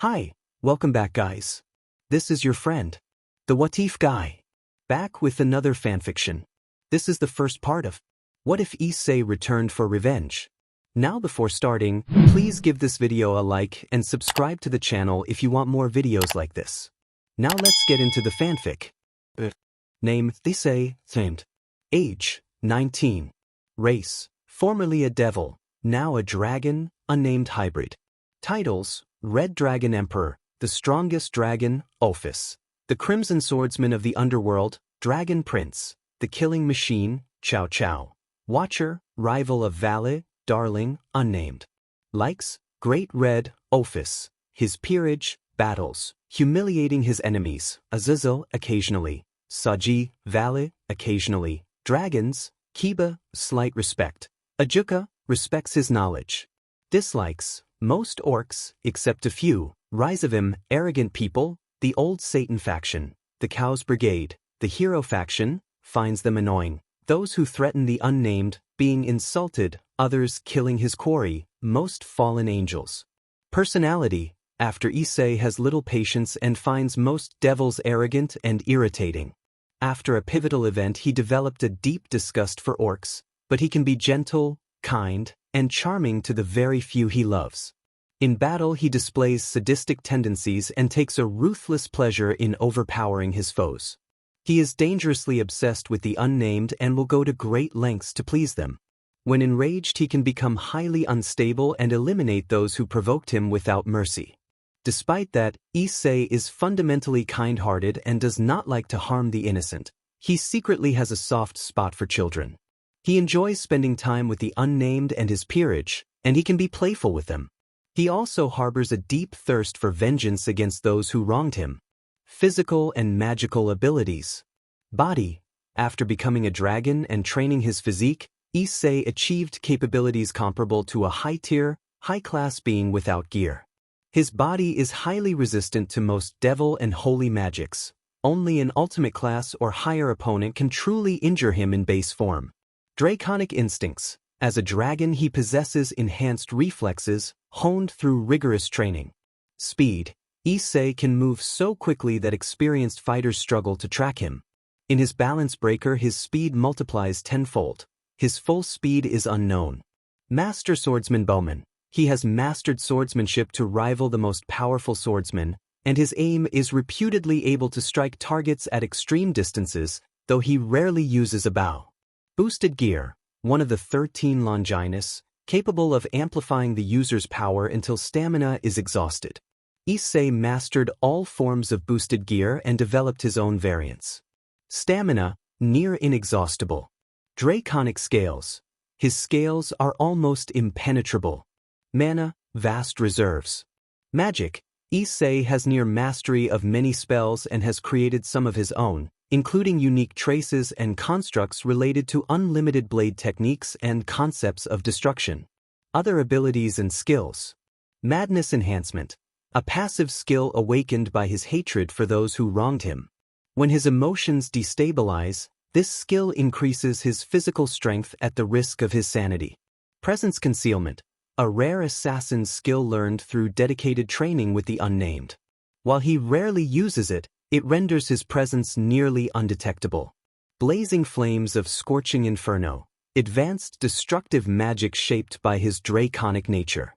Hi, welcome back guys. This is your friend, the What If guy, back with another fanfiction. This is the first part of What If Issei Returned for Revenge. Now before starting, please give this video a like and subscribe to the channel if you want more videos like this. Now let's get into the fanfic. Name, Issei, themed. Age, 19. Race, formerly a devil, now a dragon, unnamed hybrid. Titles, Red Dragon Emperor, the strongest dragon, Ophis. The Crimson Swordsman of the Underworld, Dragon Prince. The Killing Machine, Chow Chow. Watcher, rival of Valet, Darling, unnamed. Likes, Great Red, Ophis. His peerage, battles, humiliating his enemies, Azazel, occasionally. Saji, Valet, occasionally. Dragons, Kiba, slight respect. Ajuka, respects his knowledge. Dislikes, most orcs, except a few. Rise of him, arrogant people, the old Satan faction. The Cows Brigade, the hero faction, finds them annoying. Those who threaten the unnamed, being insulted, others killing his quarry, most fallen angels. Personality, after Issei has little patience and finds most devils arrogant and irritating. After a pivotal event he developed a deep disgust for orcs, but he can be gentle, kind, and charming to the very few he loves. In battle he displays sadistic tendencies and takes a ruthless pleasure in overpowering his foes. He is dangerously obsessed with the unnamed and will go to great lengths to please them. When enraged he can become highly unstable and eliminate those who provoked him without mercy. Despite that, Issei is fundamentally kind-hearted and does not like to harm the innocent. He secretly has a soft spot for children. He enjoys spending time with the unnamed and his peerage, and he can be playful with them. He also harbors a deep thirst for vengeance against those who wronged him. Physical and magical abilities. Body. After becoming a dragon and training his physique, Issei achieved capabilities comparable to a high-tier, high-class being without gear. His body is highly resistant to most devil and holy magics. Only an ultimate class or higher opponent can truly injure him in base form. Draconic instincts. As a dragon he possesses enhanced reflexes, honed through rigorous training. Speed. Issei can move so quickly that experienced fighters struggle to track him. In his balance breaker his speed multiplies tenfold. His full speed is unknown. Master Swordsman Bowman. He has mastered swordsmanship to rival the most powerful swordsmen, and his aim is reputedly able to strike targets at extreme distances, though he rarely uses a bow. Boosted gear. One of the 13 Longinus, capable of amplifying the user's power until stamina is exhausted. Issei mastered all forms of boosted gear and developed his own variants. Stamina, near inexhaustible. Draconic scales. His scales are almost impenetrable. Mana, vast reserves. Magic. Issei has near mastery of many spells and has created some of his own, including unique traces and constructs related to unlimited blade techniques and concepts of destruction. Other abilities and skills. Madness enhancement. A passive skill awakened by his hatred for those who wronged him. When his emotions destabilize, this skill increases his physical strength at the risk of his sanity. Presence concealment. A rare assassin's skill learned through dedicated training with the unnamed. While he rarely uses it, it renders his presence nearly undetectable. Blazing flames of scorching inferno. Advanced destructive magic shaped by his draconic nature.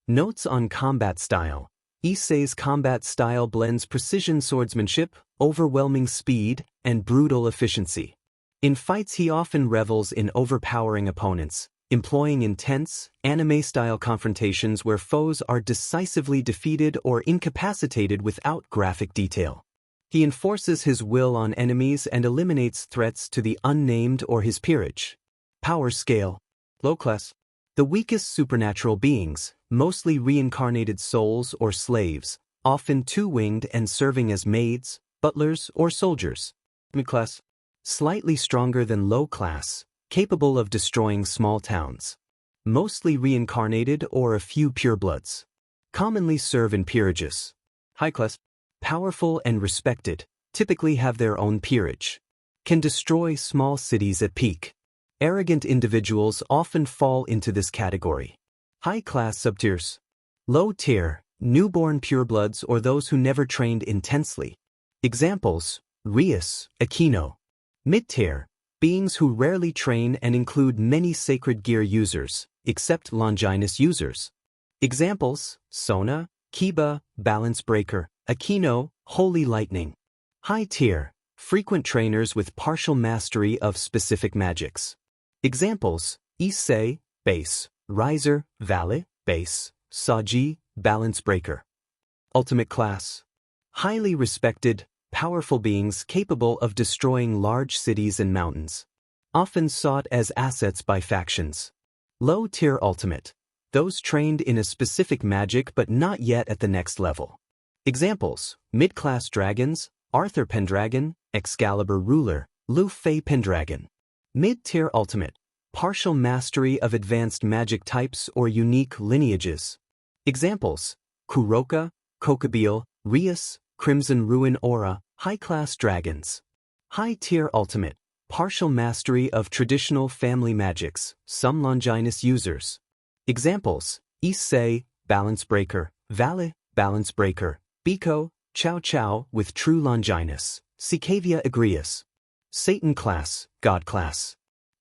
Notes on combat style. Issei's combat style blends precision swordsmanship, overwhelming speed, and brutal efficiency. In fights he often revels in overpowering opponents, employing intense, anime-style confrontations where foes are decisively defeated or incapacitated without graphic detail. He enforces his will on enemies and eliminates threats to the unnamed or his peerage. Power scale. Low class. The weakest supernatural beings, mostly reincarnated souls or slaves, often two-winged and serving as maids, butlers, or soldiers. Mid-class. Slightly stronger than low class, capable of destroying small towns. Mostly reincarnated or a few purebloods. Commonly serve in peerages. High class. Powerful and respected, typically have their own peerage. Can destroy small cities at peak. Arrogant individuals often fall into this category. High-class subtiers. Low tier, newborn purebloods or those who never trained intensely. Examples: Rias, Aquino. Mid-tier, beings who rarely train and include many sacred gear users, except Longinus users. Examples: Sona, Kiba, Balance Breaker, Aquino, Holy Lightning. High tier, frequent trainers with partial mastery of specific magics. Examples: Issei, Base, Riser, Valley, Base, Saji, Balance Breaker. Ultimate class. Highly respected, powerful beings capable of destroying large cities and mountains. Often sought as assets by factions. Low-tier ultimate. Those trained in a specific magic but not yet at the next level. Examples: mid-class dragons, Arthur Pendragon, Excalibur Ruler, Lu Fei Pendragon. Mid-tier ultimate. Partial mastery of advanced magic types or unique lineages. Examples: Kuroka, Kokabeel, Rias, Crimson Ruin Aura, high-class dragons. High-tier ultimate. Partial mastery of traditional family magics, some Longinus users. Examples: Issei, Balance Breaker, Vale, Balance Breaker, Biko, Chow Chow with true Longinus, Cicavia Agrius. Satan class, God class.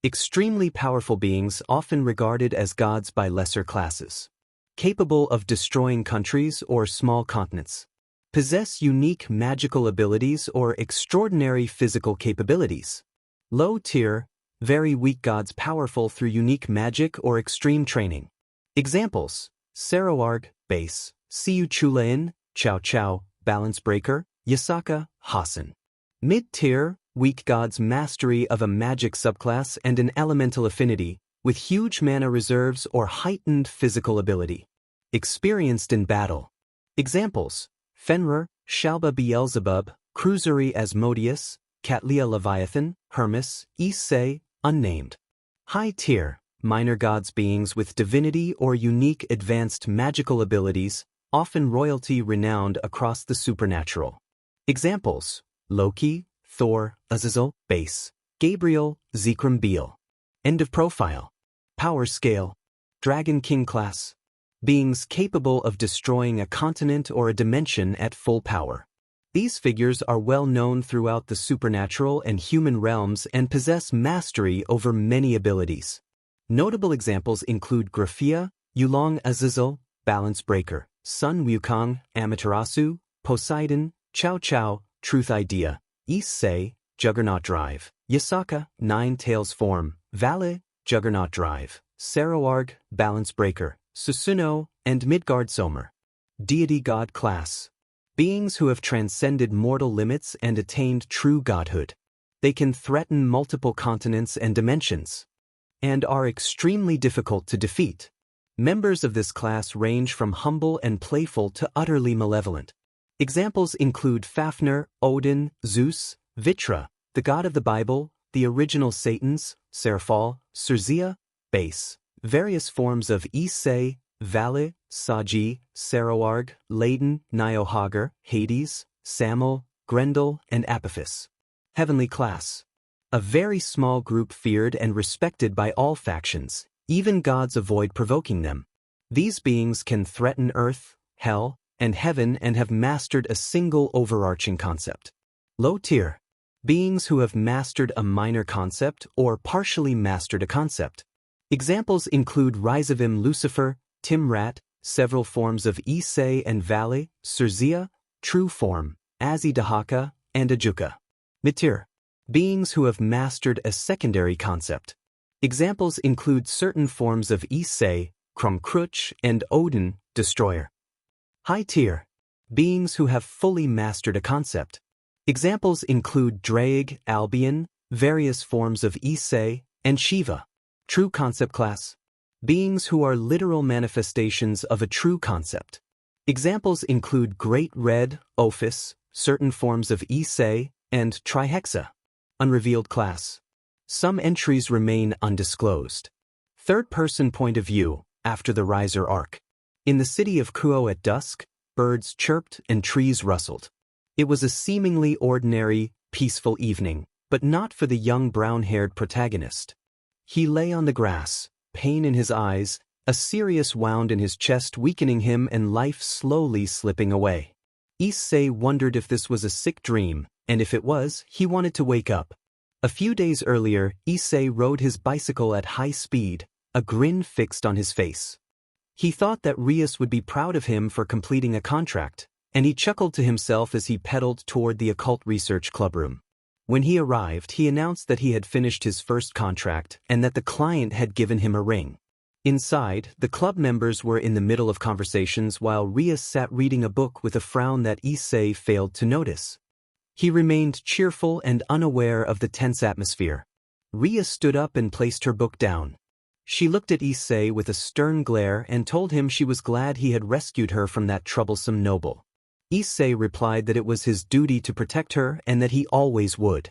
Extremely powerful beings often regarded as gods by lesser classes. Capable of destroying countries or small continents. Possess unique magical abilities or extraordinary physical capabilities. Low tier, very weak gods powerful through unique magic or extreme training. Examples: Saroarg, Base, Siu Chulain, Chow Chow, Balance Breaker, Yasaka, Hassan. Mid-tier, weak gods mastery of a magic subclass and an elemental affinity, with huge mana reserves or heightened physical ability. Experienced in battle. Examples: Fenrir, Shalba Beelzebub, Cruzuri Asmodeus, Catlia Leviathan, Hermes, Issei, unnamed. High tier, minor gods beings with divinity or unique advanced magical abilities, often royalty renowned across the supernatural. Examples: Loki, Thor, Azazel, Base, Gabriel, Zekrom Beal. End of profile. Power scale. Dragon King class. Beings capable of destroying a continent or a dimension at full power. These figures are well known throughout the supernatural and human realms and possess mastery over many abilities. Notable examples include Graphia, Yulong Azazel, Balance Breaker, Sun Wukong, Amaterasu, Poseidon, Chow Chow, Truth Idea, Issei, Juggernaut Drive, Yasaka, Nine Tails Form, Vale, Juggernaut Drive, Saroarg, Balance Breaker, Susuno, and Midgard Somer. Deity God class. Beings who have transcended mortal limits and attained true godhood. They can threaten multiple continents and dimensions, and are extremely difficult to defeat. Members of this class range from humble and playful to utterly malevolent. Examples include Fafnir, Odin, Zeus, Vitra, the god of the Bible, the original Satans, Serafal, Cerzia, Base, various forms of Issei, Vale, Saji, Saroarg, Ladin, Niohagar, Hades, Samel, Grendel, and Apophis. Heavenly class. A very small group feared and respected by all factions, even gods avoid provoking them. These beings can threaten earth, hell, and heaven and have mastered a single overarching concept. Low tier. Beings who have mastered a minor concept or partially mastered a concept. Examples include Rizavim Lucifer, Timrat, several forms of Issei and Vale, Cerzia, True Form, Azidahaka, and Ajuka. Mid-tier. Beings who have mastered a secondary concept. Examples include certain forms of Issei, Krumkruch, and Odin, Destroyer. High tier. Beings who have fully mastered a concept. Examples include Draig, Albion, various forms of Issei, and Shiva. True concept class. Beings who are literal manifestations of a true concept. Examples include Great Red, Ophis, certain forms of Issei, and Trihexa. Unrevealed class. Some entries remain undisclosed. Third-person point of view, after the Riser arc. In the city of Kuo at dusk, birds chirped and trees rustled. It was a seemingly ordinary, peaceful evening, but not for the young brown-haired protagonist. He lay on the grass, pain in his eyes, A serious wound in his chest weakening him and life slowly slipping away. Issei wondered if this was a sick dream, and if it was, he wanted to wake up. A few days earlier, Issei rode his bicycle at high speed, a grin fixed on his face. He thought that Rias would be proud of him for completing a contract, and he chuckled to himself as he pedaled toward the occult research clubroom. When he arrived, he announced that he had finished his first contract and that the client had given him a ring. Inside, the club members were in the middle of conversations while Rias sat reading a book with a frown that Issei failed to notice. He remained cheerful and unaware of the tense atmosphere. Rias stood up and placed her book down. She looked at Issei with a stern glare and told him she was glad he had rescued her from that troublesome noble. Issei replied that it was his duty to protect her and that he always would.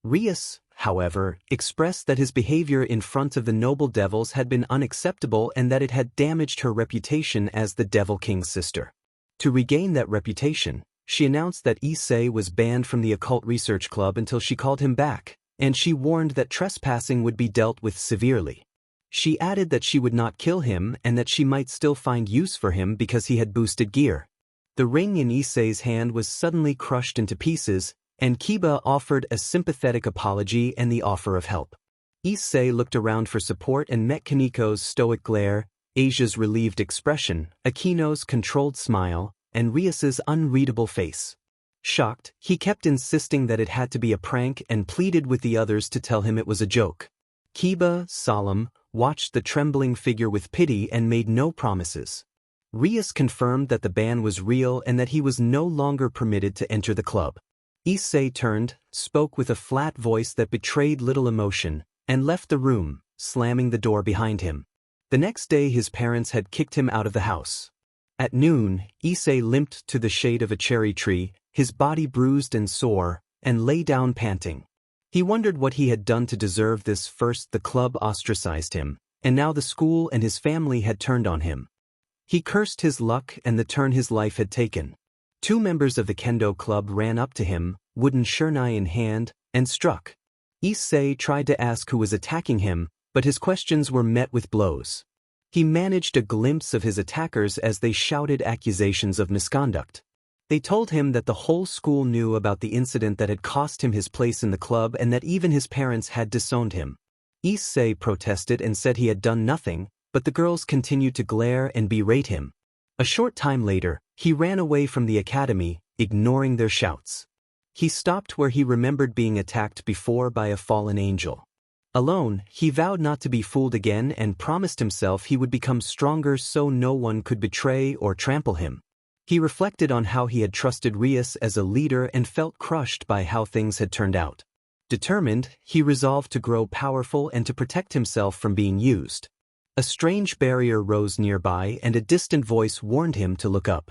Rias, however, expressed that his behavior in front of the noble devils had been unacceptable and that it had damaged her reputation as the Devil King's sister. To regain that reputation, she announced that Issei was banned from the occult research club until she called him back, and she warned that trespassing would be dealt with severely. She added that she would not kill him and that she might still find use for him because he had boosted gear. The ring in Issei's hand was suddenly crushed into pieces, and Kiba offered a sympathetic apology and the offer of help. Issei looked around for support and met Kaniko's stoic glare, Asia's relieved expression, Akino's controlled smile, and Rias's unreadable face. Shocked, he kept insisting that it had to be a prank and pleaded with the others to tell him it was a joke. Kiba, solemn, watched the trembling figure with pity and made no promises. Rias confirmed that the ban was real and that he was no longer permitted to enter the club. Issei turned, spoke with a flat voice that betrayed little emotion, and left the room, slamming the door behind him. The next day his parents had kicked him out of the house. At noon, Issei limped to the shade of a cherry tree, his body bruised and sore, and lay down panting. He wondered what he had done to deserve this. First the club ostracized him, and now the school and his family had turned on him. He cursed his luck and the turn his life had taken. Two members of the kendo club ran up to him, wooden shurnai in hand, and struck. Issei tried to ask who was attacking him, but his questions were met with blows. He managed a glimpse of his attackers as they shouted accusations of misconduct. They told him that the whole school knew about the incident that had cost him his place in the club and that even his parents had disowned him. Issei protested and said he had done nothing, but the girls continued to glare and berate him. A short time later, he ran away from the academy, ignoring their shouts. He stopped where he remembered being attacked before by a fallen angel. Alone, he vowed not to be fooled again and promised himself he would become stronger so no one could betray or trample him. He reflected on how he had trusted Rias as a leader and felt crushed by how things had turned out. Determined, he resolved to grow powerful and to protect himself from being used. A strange barrier rose nearby and a distant voice warned him to look up.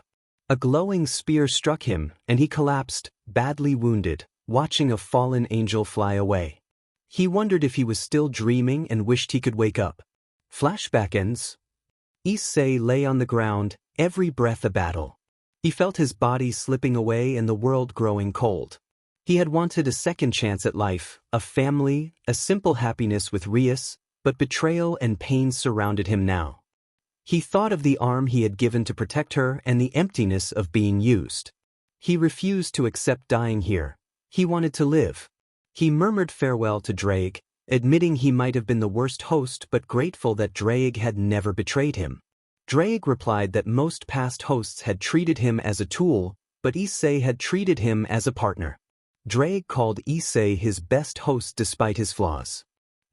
A glowing spear struck him, and he collapsed, badly wounded, watching a fallen angel fly away. He wondered if he was still dreaming and wished he could wake up. Flashback ends. Issei lay on the ground, every breath a battle. He felt his body slipping away and the world growing cold. He had wanted a second chance at life, a family, a simple happiness with Rias, but betrayal and pain surrounded him now. He thought of the arm he had given to protect her and the emptiness of being used. He refused to accept dying here. He wanted to live. He murmured farewell to Drake, admitting he might have been the worst host but grateful that Drake had never betrayed him. Drake replied that most past hosts had treated him as a tool, but Issei had treated him as a partner. Drake called Issei his best host despite his flaws.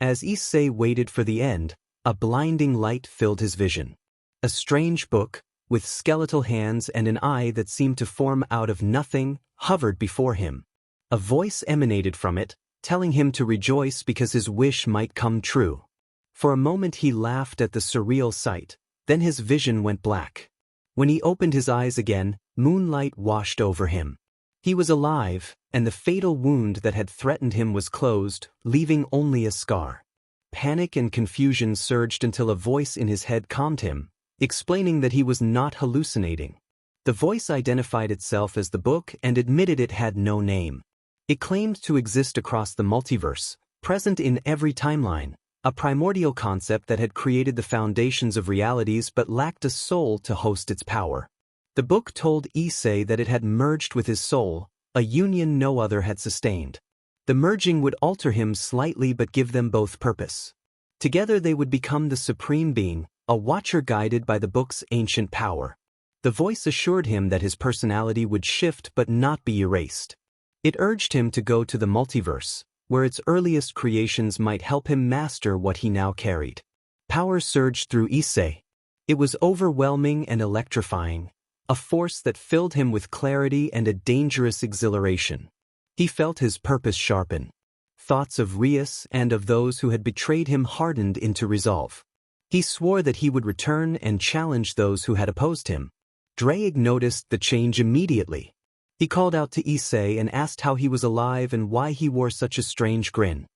As Issei waited for the end, a blinding light filled his vision. A strange book, with skeletal hands and an eye that seemed to form out of nothing, hovered before him. A voice emanated from it, telling him to rejoice because his wish might come true. For a moment he laughed at the surreal sight, then his vision went black. When he opened his eyes again, moonlight washed over him. He was alive, and the fatal wound that had threatened him was closed, leaving only a scar. Panic and confusion surged until a voice in his head calmed him, explaining that he was not hallucinating. The voice identified itself as the book and admitted it had no name. It claimed to exist across the multiverse, present in every timeline, a primordial concept that had created the foundations of realities but lacked a soul to host its power. The book told Issei that it had merged with his soul, a union no other had sustained. The merging would alter him slightly but give them both purpose. Together they would become the supreme being, a watcher guided by the book's ancient power. The voice assured him that his personality would shift but not be erased. It urged him to go to the multiverse, where its earliest creations might help him master what he now carried. Power surged through Issei. It was overwhelming and electrifying, a force that filled him with clarity and a dangerous exhilaration. He felt his purpose sharpen. Thoughts of Rias and of those who had betrayed him hardened into resolve. He swore that he would return and challenge those who had opposed him. Drake noticed the change immediately. He called out to Issei and asked how he was alive and why he wore such a strange grin.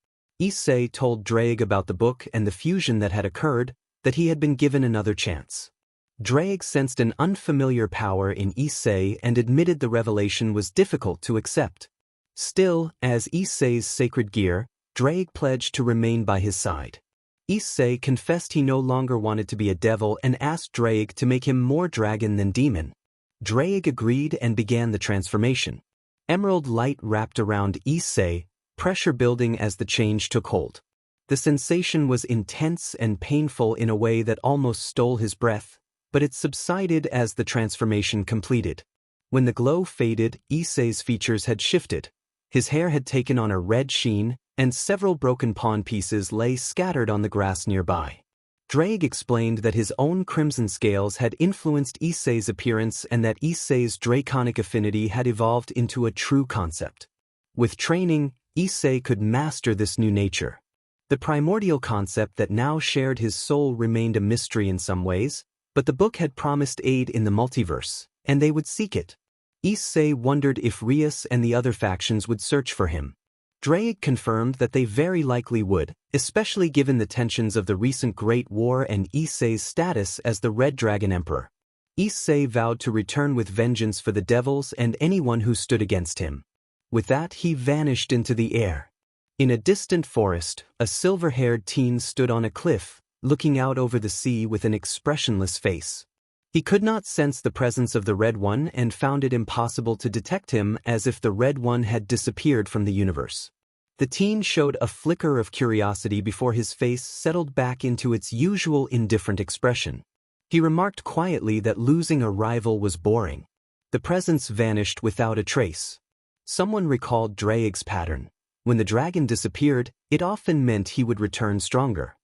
Issei told Drake about the book and the fusion that had occurred, that he had been given another chance. Drake sensed an unfamiliar power in Issei and admitted the revelation was difficult to accept. Still, as Issei's sacred gear, Drake pledged to remain by his side. Issei confessed he no longer wanted to be a devil and asked Drake to make him more dragon than demon. Drake agreed and began the transformation. Emerald light wrapped around Issei, pressure building as the change took hold. The sensation was intense and painful in a way that almost stole his breath, but it subsided as the transformation completed. When the glow faded, Issei's features had shifted. His hair had taken on a red sheen, and several broken pawn pieces lay scattered on the grass nearby. Drake explained that his own crimson scales had influenced Issei's appearance and that Issei's draconic affinity had evolved into a true concept. With training, Issei could master this new nature. The primordial concept that now shared his soul remained a mystery in some ways, but the book had promised aid in the multiverse, and they would seek it. Issei wondered if Rias and the other factions would search for him. Drake confirmed that they very likely would, especially given the tensions of the recent Great War and Issei's status as the Red Dragon Emperor. Issei vowed to return with vengeance for the devils and anyone who stood against him. With that, he vanished into the air. In a distant forest, a silver-haired teen stood on a cliff, looking out over the sea with an expressionless face. He could not sense the presence of the Red One and found it impossible to detect him, as if the Red One had disappeared from the universe. The teen showed a flicker of curiosity before his face settled back into its usual indifferent expression. He remarked quietly that losing a rival was boring. The presence vanished without a trace. Someone recalled Drake's pattern. When the dragon disappeared, it often meant he would return stronger.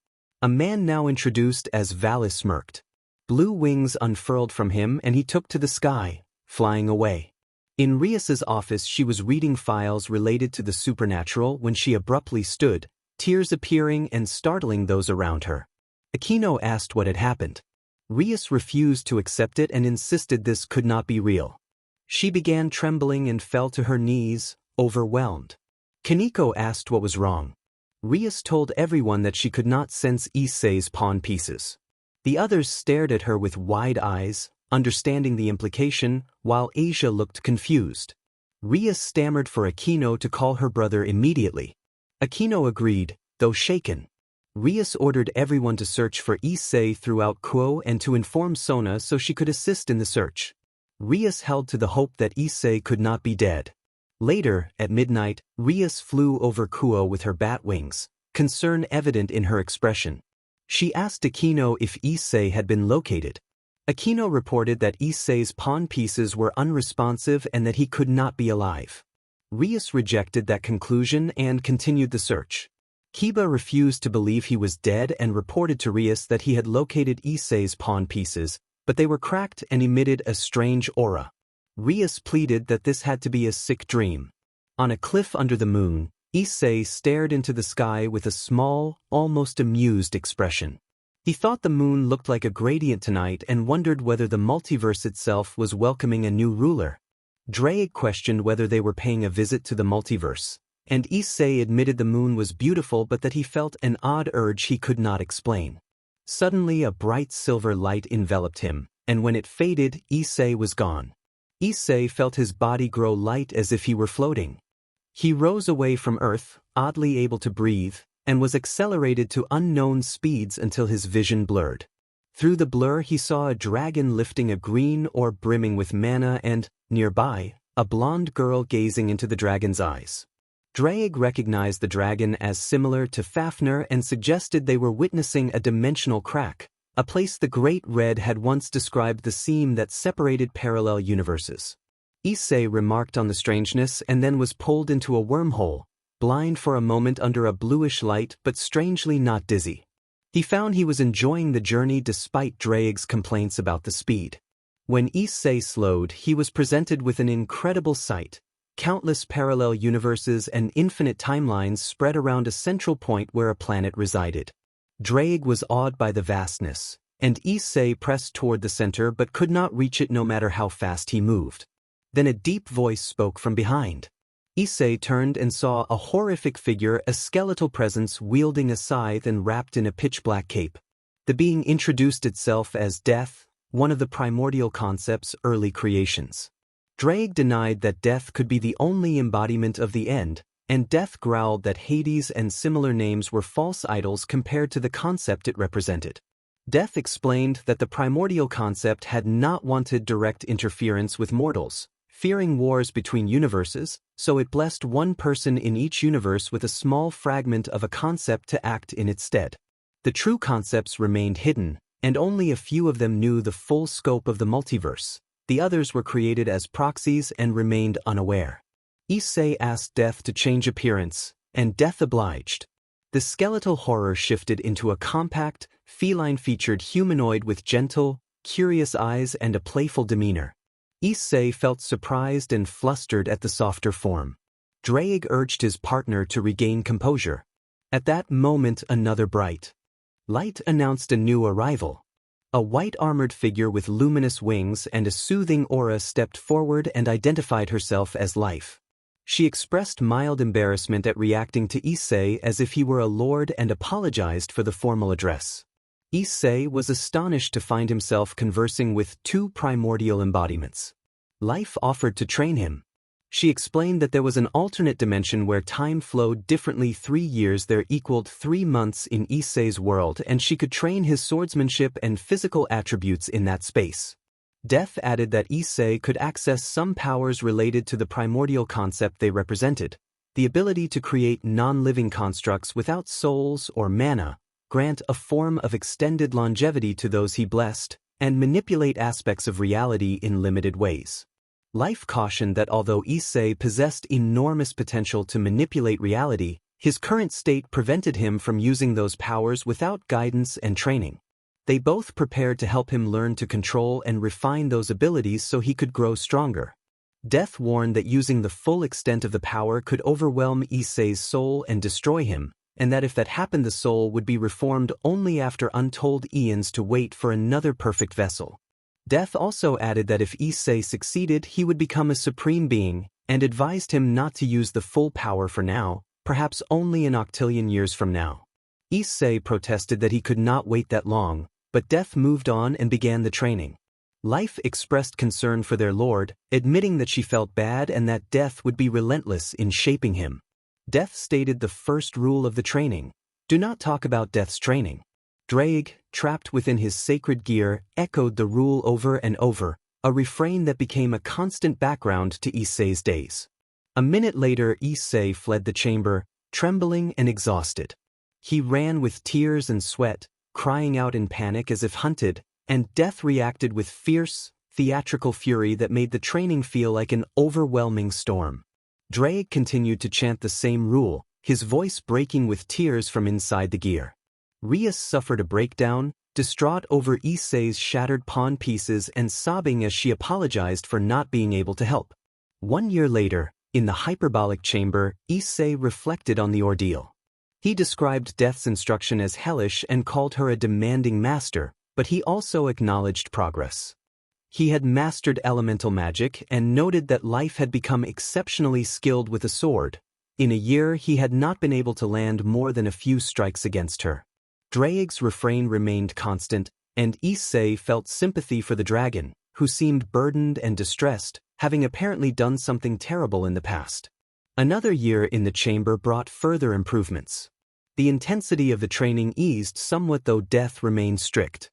A man now introduced as Valis smirked. Blue wings unfurled from him and he took to the sky, flying away. In Rias's office she was reading files related to the supernatural when she abruptly stood, tears appearing and startling those around her. Aquino asked what had happened. Rias refused to accept it and insisted this could not be real. She began trembling and fell to her knees, overwhelmed. Kaneko asked what was wrong. Rias told everyone that she could not sense Issei's pawn pieces. The others stared at her with wide eyes, understanding the implication, while Asia looked confused. Rias stammered for Aquino to call her brother immediately. Aquino agreed, though shaken. Rias ordered everyone to search for Issei throughout Kuo and to inform Sona so she could assist in the search. Rias held to the hope that Issei could not be dead. Later, at midnight, Rias flew over Kuo with her bat wings, concern evident in her expression. She asked Aquino if Issei had been located. Aquino reported that Issei's pawn pieces were unresponsive and that he could not be alive. Rias rejected that conclusion and continued the search. Kiba refused to believe he was dead and reported to Rias that he had located Issei's pawn pieces, but they were cracked and emitted a strange aura. Rias pleaded that this had to be a sick dream. On a cliff under the moon, Issei stared into the sky with a small, almost amused expression. He thought the moon looked like a gradient tonight and wondered whether the multiverse itself was welcoming a new ruler. Drake questioned whether they were paying a visit to the multiverse, and Issei admitted the moon was beautiful but that he felt an odd urge he could not explain. Suddenly a bright silver light enveloped him, and when it faded, Issei was gone. Issei felt his body grow light as if he were floating. He rose away from Earth, oddly able to breathe, and was accelerated to unknown speeds until his vision blurred. Through the blur he saw a dragon lifting a green orb brimming with mana and, nearby, a blonde girl gazing into the dragon's eyes. Drake recognized the dragon as similar to Fafnir and suggested they were witnessing a dimensional crack, a place the Great Red had once described the seam that separated parallel universes. Issei remarked on the strangeness and then was pulled into a wormhole, blind for a moment under a bluish light but strangely not dizzy. He found he was enjoying the journey despite Drake's complaints about the speed. When Issei slowed, he was presented with an incredible sight. Countless parallel universes and infinite timelines spread around a central point where a planet resided. Drake was awed by the vastness, and Issei pressed toward the center but could not reach it no matter how fast he moved. Then a deep voice spoke from behind. Issei turned and saw a horrific figure, a skeletal presence wielding a scythe and wrapped in a pitch-black cape. The being introduced itself as death, one of the primordial concept's early creations. Drake denied that death could be the only embodiment of the end, and death growled that Hades and similar names were false idols compared to the concept it represented. Death explained that the primordial concept had not wanted direct interference with mortals, fearing wars between universes, so it blessed one person in each universe with a small fragment of a concept to act in its stead. The true concepts remained hidden, and only a few of them knew the full scope of the multiverse. The others were created as proxies and remained unaware. Issei asked Death to change appearance, and Death obliged. The skeletal horror shifted into a compact, feline-featured humanoid with gentle, curious eyes and a playful demeanor. Issei felt surprised and flustered at the softer form. Drake urged his partner to regain composure. At that moment, another bright light announced a new arrival. A white-armored figure with luminous wings and a soothing aura stepped forward and identified herself as Life. She expressed mild embarrassment at reacting to Issei as if he were a lord and apologized for the formal address. Issei was astonished to find himself conversing with two primordial embodiments. Life offered to train him. She explained that there was an alternate dimension where time flowed differently. 3 years there equaled 3 months in Issei's world, and she could train his swordsmanship and physical attributes in that space. Death added that Issei could access some powers related to the primordial concept they represented, the ability to create non-living constructs without souls or mana, grant a form of extended longevity to those he blessed, and manipulate aspects of reality in limited ways. Life cautioned that although Issei possessed enormous potential to manipulate reality, his current state prevented him from using those powers without guidance and training. They both prepared to help him learn to control and refine those abilities so he could grow stronger. Death warned that using the full extent of the power could overwhelm Issei's soul and destroy him, and that if that happened the soul would be reformed only after untold eons to wait for another perfect vessel. Death also added that if Issei succeeded he would become a supreme being, and advised him not to use the full power for now, perhaps only an octillion years from now. Issei protested that he could not wait that long, but Death moved on and began the training. Life expressed concern for their lord, admitting that she felt bad and that Death would be relentless in shaping him. Death stated the first rule of the training: do not talk about Death's training. Drake, trapped within his sacred gear, echoed the rule over and over, a refrain that became a constant background to Issei's days. A minute later, Issei fled the chamber, trembling and exhausted. He ran with tears and sweat, crying out in panic as if hunted, and Death reacted with fierce, theatrical fury that made the training feel like an overwhelming storm. Drake continued to chant the same rule, his voice breaking with tears from inside the gear. Rias suffered a breakdown, distraught over Issei's shattered pawn pieces and sobbing as she apologized for not being able to help. 1 year later, in the hyperbolic chamber, Issei reflected on the ordeal. He described Death's instruction as hellish and called her a demanding master, but he also acknowledged progress. He had mastered elemental magic and noted that Life had become exceptionally skilled with a sword. In a year he had not been able to land more than a few strikes against her. Drake's refrain remained constant, and Issei felt sympathy for the dragon, who seemed burdened and distressed, having apparently done something terrible in the past. Another year in the chamber brought further improvements. The intensity of the training eased somewhat, though death remained strict.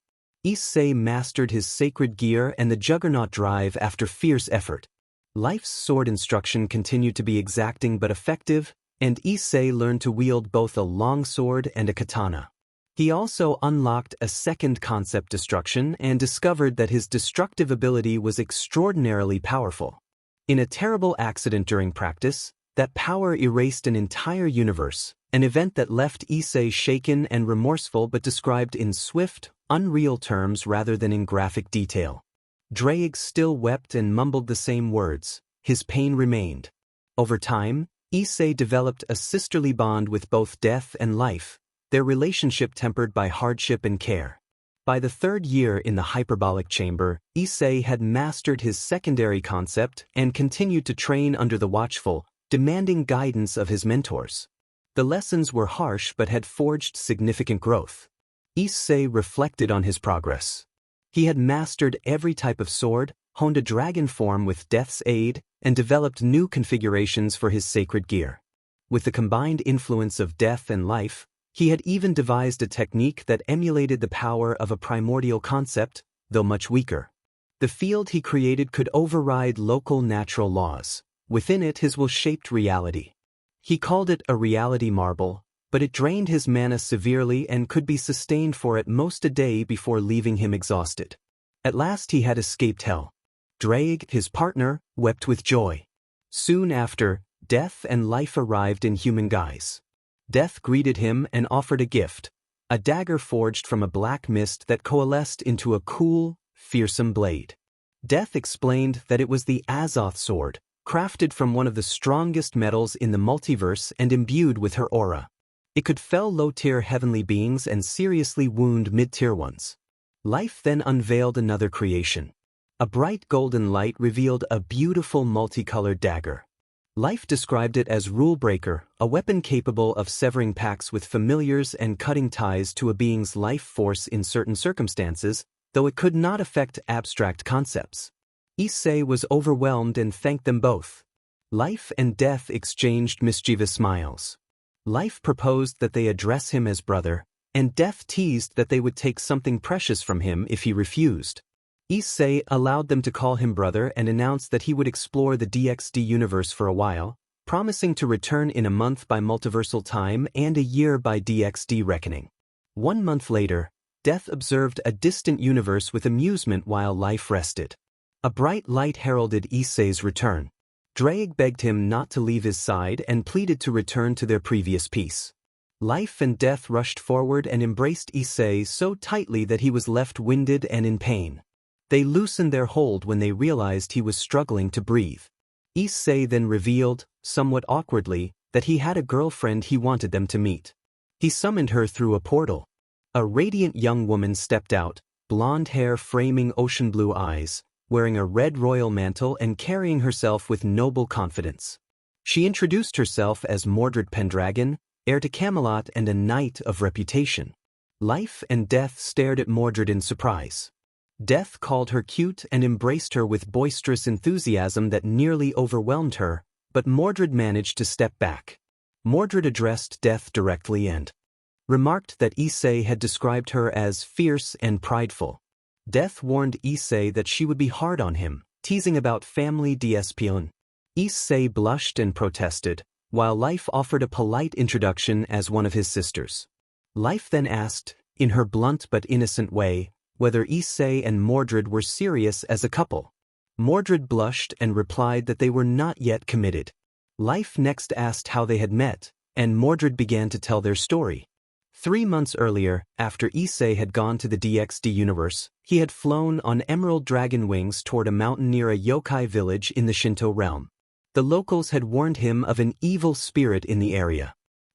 Issei mastered his sacred gear and the juggernaut drive after fierce effort. Life's sword instruction continued to be exacting but effective, and Issei learned to wield both a longsword and a katana. He also unlocked a second concept, destruction, and discovered that his destructive ability was extraordinarily powerful. In a terrible accident during practice, that power erased an entire universe, an event that left Issei shaken and remorseful but described in swift, unreal terms rather than in graphic detail. Drake still wept and mumbled the same words. His pain remained. Over time, Issei developed a sisterly bond with both death and life, their relationship tempered by hardship and care. By the third year in the hyperbolic chamber, Issei had mastered his secondary concept and continued to train under the watchful, demanding guidance of his mentors. The lessons were harsh but had forged significant growth. Issei reflected on his progress. He had mastered every type of sword, honed a dragon form with death's aid, and developed new configurations for his sacred gear. With the combined influence of death and life, he had even devised a technique that emulated the power of a primordial concept, though much weaker. The field he created could override local natural laws. Within it, his will shaped reality. He called it a reality marble, but it drained his mana severely and could be sustained for at most a day before leaving him exhausted. At last he had escaped hell. Drake, his partner, wept with joy. Soon after, death and life arrived in human guise. Death greeted him and offered a gift, a dagger forged from a black mist that coalesced into a cool, fearsome blade. Death explained that it was the Azoth sword, crafted from one of the strongest metals in the multiverse and imbued with her aura. It could fell low-tier heavenly beings and seriously wound mid-tier ones. Life then unveiled another creation. A bright golden light revealed a beautiful multicolored dagger. Life described it as Rulebreaker, a weapon capable of severing pacts with familiars and cutting ties to a being's life force in certain circumstances, though it could not affect abstract concepts. Issei was overwhelmed and thanked them both. Life and Death exchanged mischievous smiles. Life proposed that they address him as brother, and Death teased that they would take something precious from him if he refused. Issei allowed them to call him brother and announced that he would explore the DXD universe for a while, promising to return in a month by multiversal time and a year by DXD reckoning. 1 month later, Death observed a distant universe with amusement while Life rested. A bright light heralded Issei's return. Drake begged him not to leave his side and pleaded to return to their previous peace. Life and Death rushed forward and embraced Issei so tightly that he was left winded and in pain. They loosened their hold when they realized he was struggling to breathe. Issei then revealed, somewhat awkwardly, that he had a girlfriend he wanted them to meet. He summoned her through a portal. A radiant young woman stepped out, blonde hair framing ocean blue eyes, wearing a red royal mantle and carrying herself with noble confidence. She introduced herself as Mordred Pendragon, heir to Camelot and a knight of reputation. Life and Death stared at Mordred in surprise. Death called her cute and embraced her with boisterous enthusiasm that nearly overwhelmed her, but Mordred managed to step back. Mordred addressed Death directly and remarked that Issei had described her as fierce and prideful. Death warned Issei that she would be hard on him, teasing about family d'espion. Issei blushed and protested, while Life offered a polite introduction as one of his sisters. Life then asked, in her blunt but innocent way, whether Issei and Mordred were serious as a couple. Mordred blushed and replied that they were not yet committed. Life next asked how they had met, and Mordred began to tell their story. 3 months earlier, after Issei had gone to the DXD universe, he had flown on emerald dragon wings toward a mountain near a yokai village in the Shinto realm. The locals had warned him of an evil spirit in the area.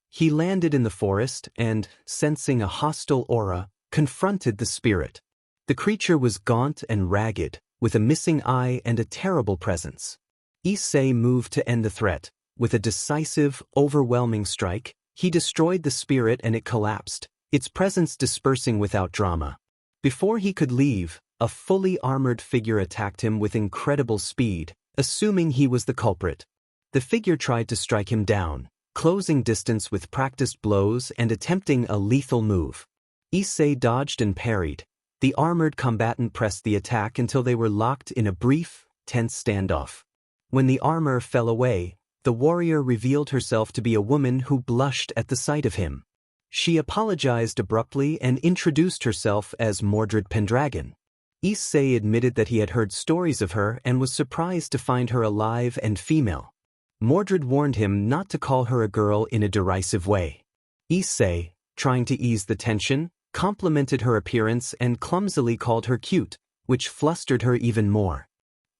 He landed in the forest and, sensing a hostile aura, confronted the spirit. The creature was gaunt and ragged, with a missing eye and a terrible presence. Issei moved to end the threat. With a decisive, overwhelming strike, he destroyed the spirit and it collapsed, its presence dispersing without drama. Before he could leave, a fully armored figure attacked him with incredible speed, assuming he was the culprit. The figure tried to strike him down, closing distance with practiced blows and attempting a lethal move. Issei dodged and parried. The armored combatant pressed the attack until they were locked in a brief, tense standoff. When the armor fell away, the warrior revealed herself to be a woman who blushed at the sight of him. She apologized abruptly and introduced herself as Mordred Pendragon. Issei admitted that he had heard stories of her and was surprised to find her alive and female. Mordred warned him not to call her a girl in a derisive way. Issei, trying to ease the tension, complimented her appearance and clumsily called her cute, which flustered her even more.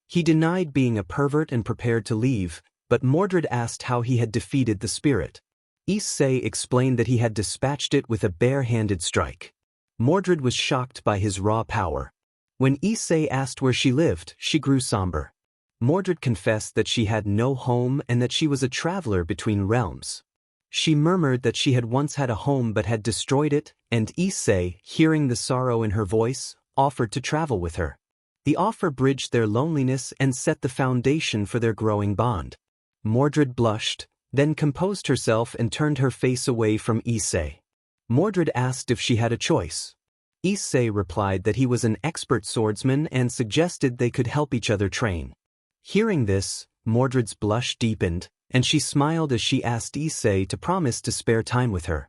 He denied being a pervert and prepared to leave, but Mordred asked how he had defeated the spirit. Issei explained that he had dispatched it with a bare-handed strike. Mordred was shocked by his raw power. When Issei asked where she lived, she grew somber. Mordred confessed that she had no home and that she was a traveler between realms. She murmured that she had once had a home but had destroyed it, and Issei, hearing the sorrow in her voice, offered to travel with her. The offer bridged their loneliness and set the foundation for their growing bond. Mordred blushed, then composed herself and turned her face away from Issei. Mordred asked if she had a choice. Issei replied that he was an expert swordsman and suggested they could help each other train. Hearing this, Mordred's blush deepened, and she smiled as she asked Issei to promise to spare time with her.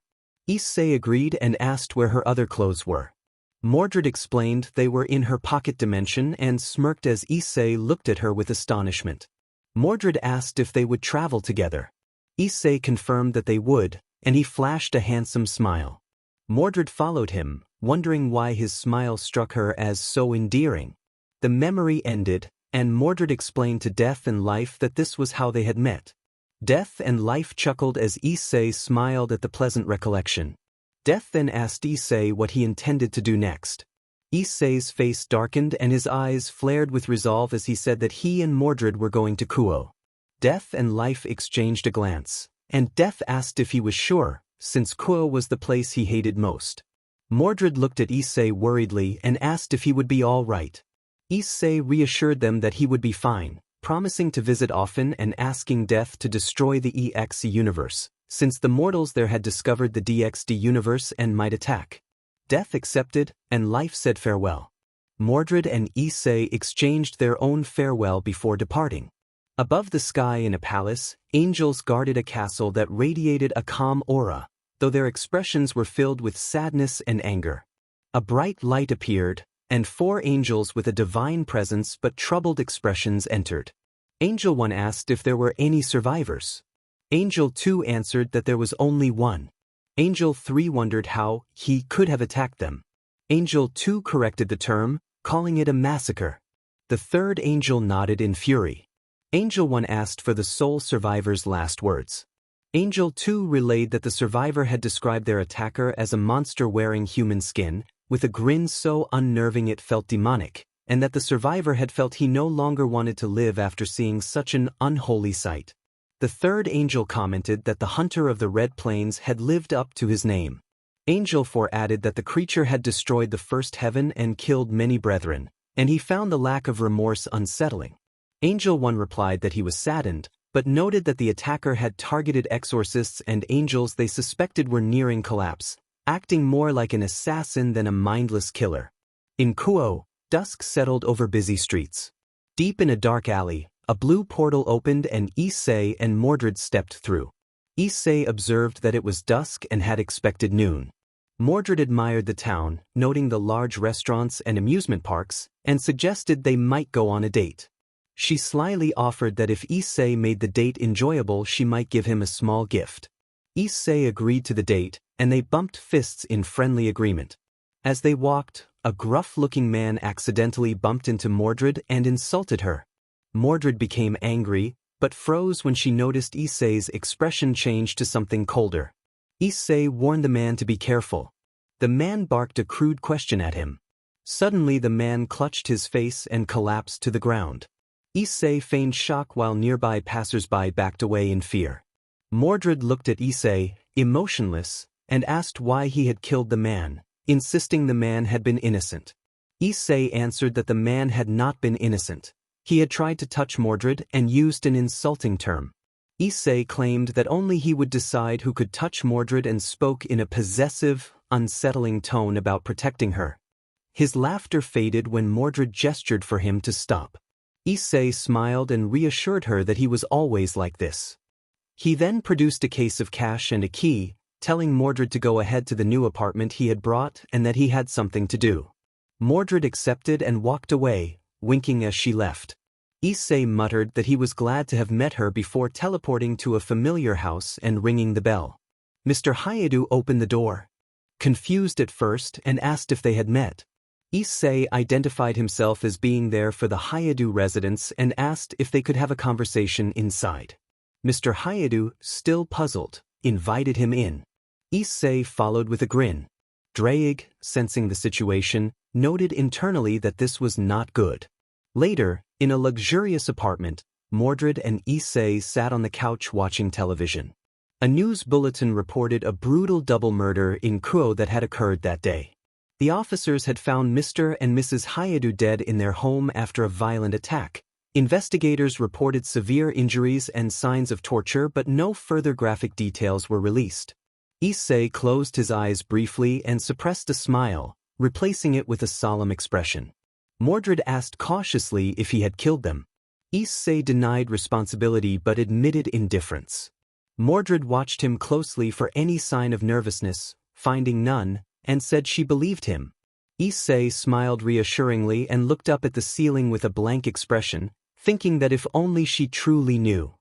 Issei agreed and asked where her other clothes were. Mordred explained they were in her pocket dimension and smirked as Issei looked at her with astonishment. Mordred asked if they would travel together. Issei confirmed that they would, and he flashed a handsome smile. Mordred followed him, wondering why his smile struck her as so endearing. The memory ended, and Mordred explained to Death and Life that this was how they had met. Death and Life chuckled as Issei smiled at the pleasant recollection. Death then asked Issei what he intended to do next. Issei's face darkened and his eyes flared with resolve as he said that he and Mordred were going to Kuo. Death and Life exchanged a glance, and Death asked if he was sure, since Kuo was the place he hated most. Mordred looked at Issei worriedly and asked if he would be all right. Issei reassured them that he would be fine, promising to visit often and asking Death to destroy the EXE universe, since the mortals there had discovered the DXD universe and might attack. Death accepted, and Life said farewell. Mordred and Issei exchanged their own farewell before departing. Above the sky in a palace, angels guarded a castle that radiated a calm aura, though their expressions were filled with sadness and anger. A bright light appeared, and 4 angels with a divine presence but troubled expressions entered. Angel 1 asked if there were any survivors. Angel 2 answered that there was only one. Angel 3 wondered how he could have attacked them. Angel 2 corrected the term, calling it a massacre. The third angel nodded in fury. Angel 1 asked for the sole survivor's last words. Angel 2 relayed that the survivor had described their attacker as a monster wearing human skin, with a grin so unnerving it felt demonic, and that the survivor had felt he no longer wanted to live after seeing such an unholy sight. The third angel commented that the hunter of the Red Plains had lived up to his name. Angel 4 added that the creature had destroyed the first heaven and killed many brethren, and he found the lack of remorse unsettling. Angel 1 replied that he was saddened, but noted that the attacker had targeted exorcists and angels they suspected were nearing collapse, acting more like an assassin than a mindless killer. In Kuo, dusk settled over busy streets. Deep in a dark alley, a blue portal opened and Issei and Mordred stepped through. Issei observed that it was dusk and had expected noon. Mordred admired the town, noting the large restaurants and amusement parks, and suggested they might go on a date. She slyly offered that if Issei made the date enjoyable she might give him a small gift. Issei agreed to the date, and they bumped fists in friendly agreement. As they walked, a gruff-looking man accidentally bumped into Mordred and insulted her. Mordred became angry, but froze when she noticed Issei's expression change to something colder. Issei warned the man to be careful. The man barked a crude question at him. Suddenly the man clutched his face and collapsed to the ground. Issei feigned shock while nearby passers-by backed away in fear. Mordred looked at Issei, emotionless, and asked why he had killed the man, insisting the man had been innocent. Issei answered that the man had not been innocent. He had tried to touch Mordred and used an insulting term. Issei claimed that only he would decide who could touch Mordred and spoke in a possessive, unsettling tone about protecting her. His laughter faded when Mordred gestured for him to stop. Issei smiled and reassured her that he was always like this. He then produced a case of cash and a key, telling Mordred to go ahead to the new apartment he had brought and that he had something to do. Mordred accepted and walked away, winking as she left. Issei muttered that he was glad to have met her before teleporting to a familiar house and ringing the bell. Mr. Hayato opened the door. Confused at first and asked if they had met. Issei identified himself as being there for the Hayato residence and asked if they could have a conversation inside. Mr. Hayato, still puzzled, invited him in. Issei followed with a grin. Drake, sensing the situation, noted internally that this was not good. Later, in a luxurious apartment, Mordred and Issei sat on the couch watching television. A news bulletin reported a brutal double murder in Kuo that had occurred that day. The officers had found Mr. and Mrs. Hayato dead in their home after a violent attack. Investigators reported severe injuries and signs of torture, but no further graphic details were released. Issei closed his eyes briefly and suppressed a smile, replacing it with a solemn expression. Mordred asked cautiously if he had killed them. Issei denied responsibility but admitted indifference. Mordred watched him closely for any sign of nervousness, finding none, and said she believed him. Issei smiled reassuringly and looked up at the ceiling with a blank expression, thinking that if only she truly knew.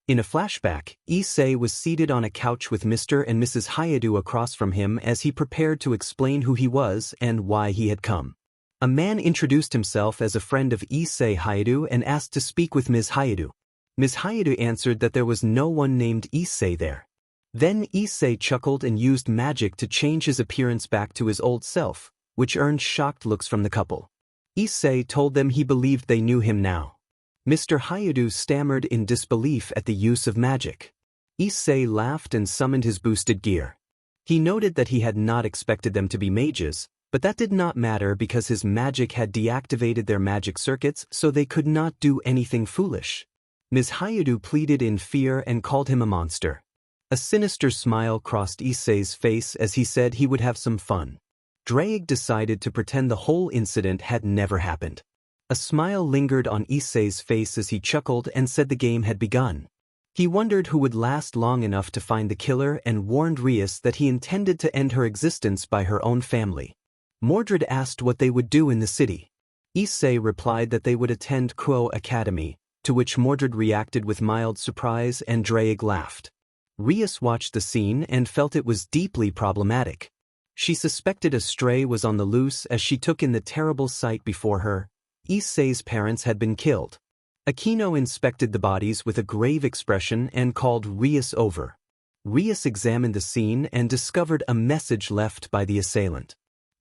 In a flashback, Issei was seated on a couch with Mr. and Mrs. Hayato across from him as he prepared to explain who he was and why he had come. A man introduced himself as a friend of Issei Hayato and asked to speak with Ms. Hayato. Ms. Hayato answered that there was no one named Issei there. Then Issei chuckled and used magic to change his appearance back to his old self, which earned shocked looks from the couple. Issei told them he believed they knew him now. Mr. Hayato stammered in disbelief at the use of magic. Issei laughed and summoned his boosted gear. He noted that he had not expected them to be mages, but that did not matter because his magic had deactivated their magic circuits so they could not do anything foolish. Ms. Hayato pleaded in fear and called him a monster. A sinister smile crossed Issei's face as he said he would have some fun. Drake decided to pretend the whole incident had never happened. A smile lingered on Issei's face as he chuckled and said the game had begun. He wondered who would last long enough to find the killer and warned Rias that he intended to end her existence by her own family. Mordred asked what they would do in the city. Issei replied that they would attend Kuo Academy, to which Mordred reacted with mild surprise and Drake laughed. Rias watched the scene and felt it was deeply problematic. She suspected a stray was on the loose as she took in the terrible sight before her. Issei's parents had been killed. Aquino inspected the bodies with a grave expression and called Rias over. Rias examined the scene and discovered a message left by the assailant.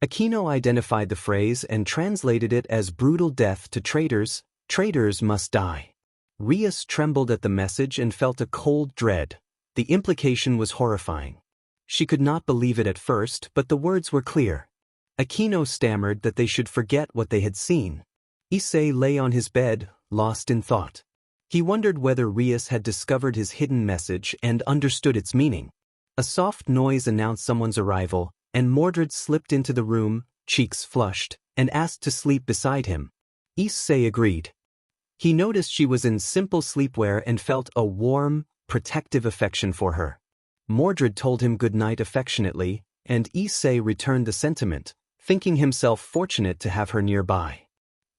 Aquino identified the phrase and translated it as brutal death to traitors, traitors must die. Rias trembled at the message and felt a cold dread. The implication was horrifying. She could not believe it at first, but the words were clear. Aquino stammered that they should forget what they had seen. Issei lay on his bed, lost in thought. He wondered whether Rias had discovered his hidden message and understood its meaning. A soft noise announced someone's arrival, and Mordred slipped into the room, cheeks flushed, and asked to sleep beside him. Issei agreed. He noticed she was in simple sleepwear and felt a warm, protective affection for her. Mordred told him good night affectionately, and Issei returned the sentiment, thinking himself fortunate to have her nearby.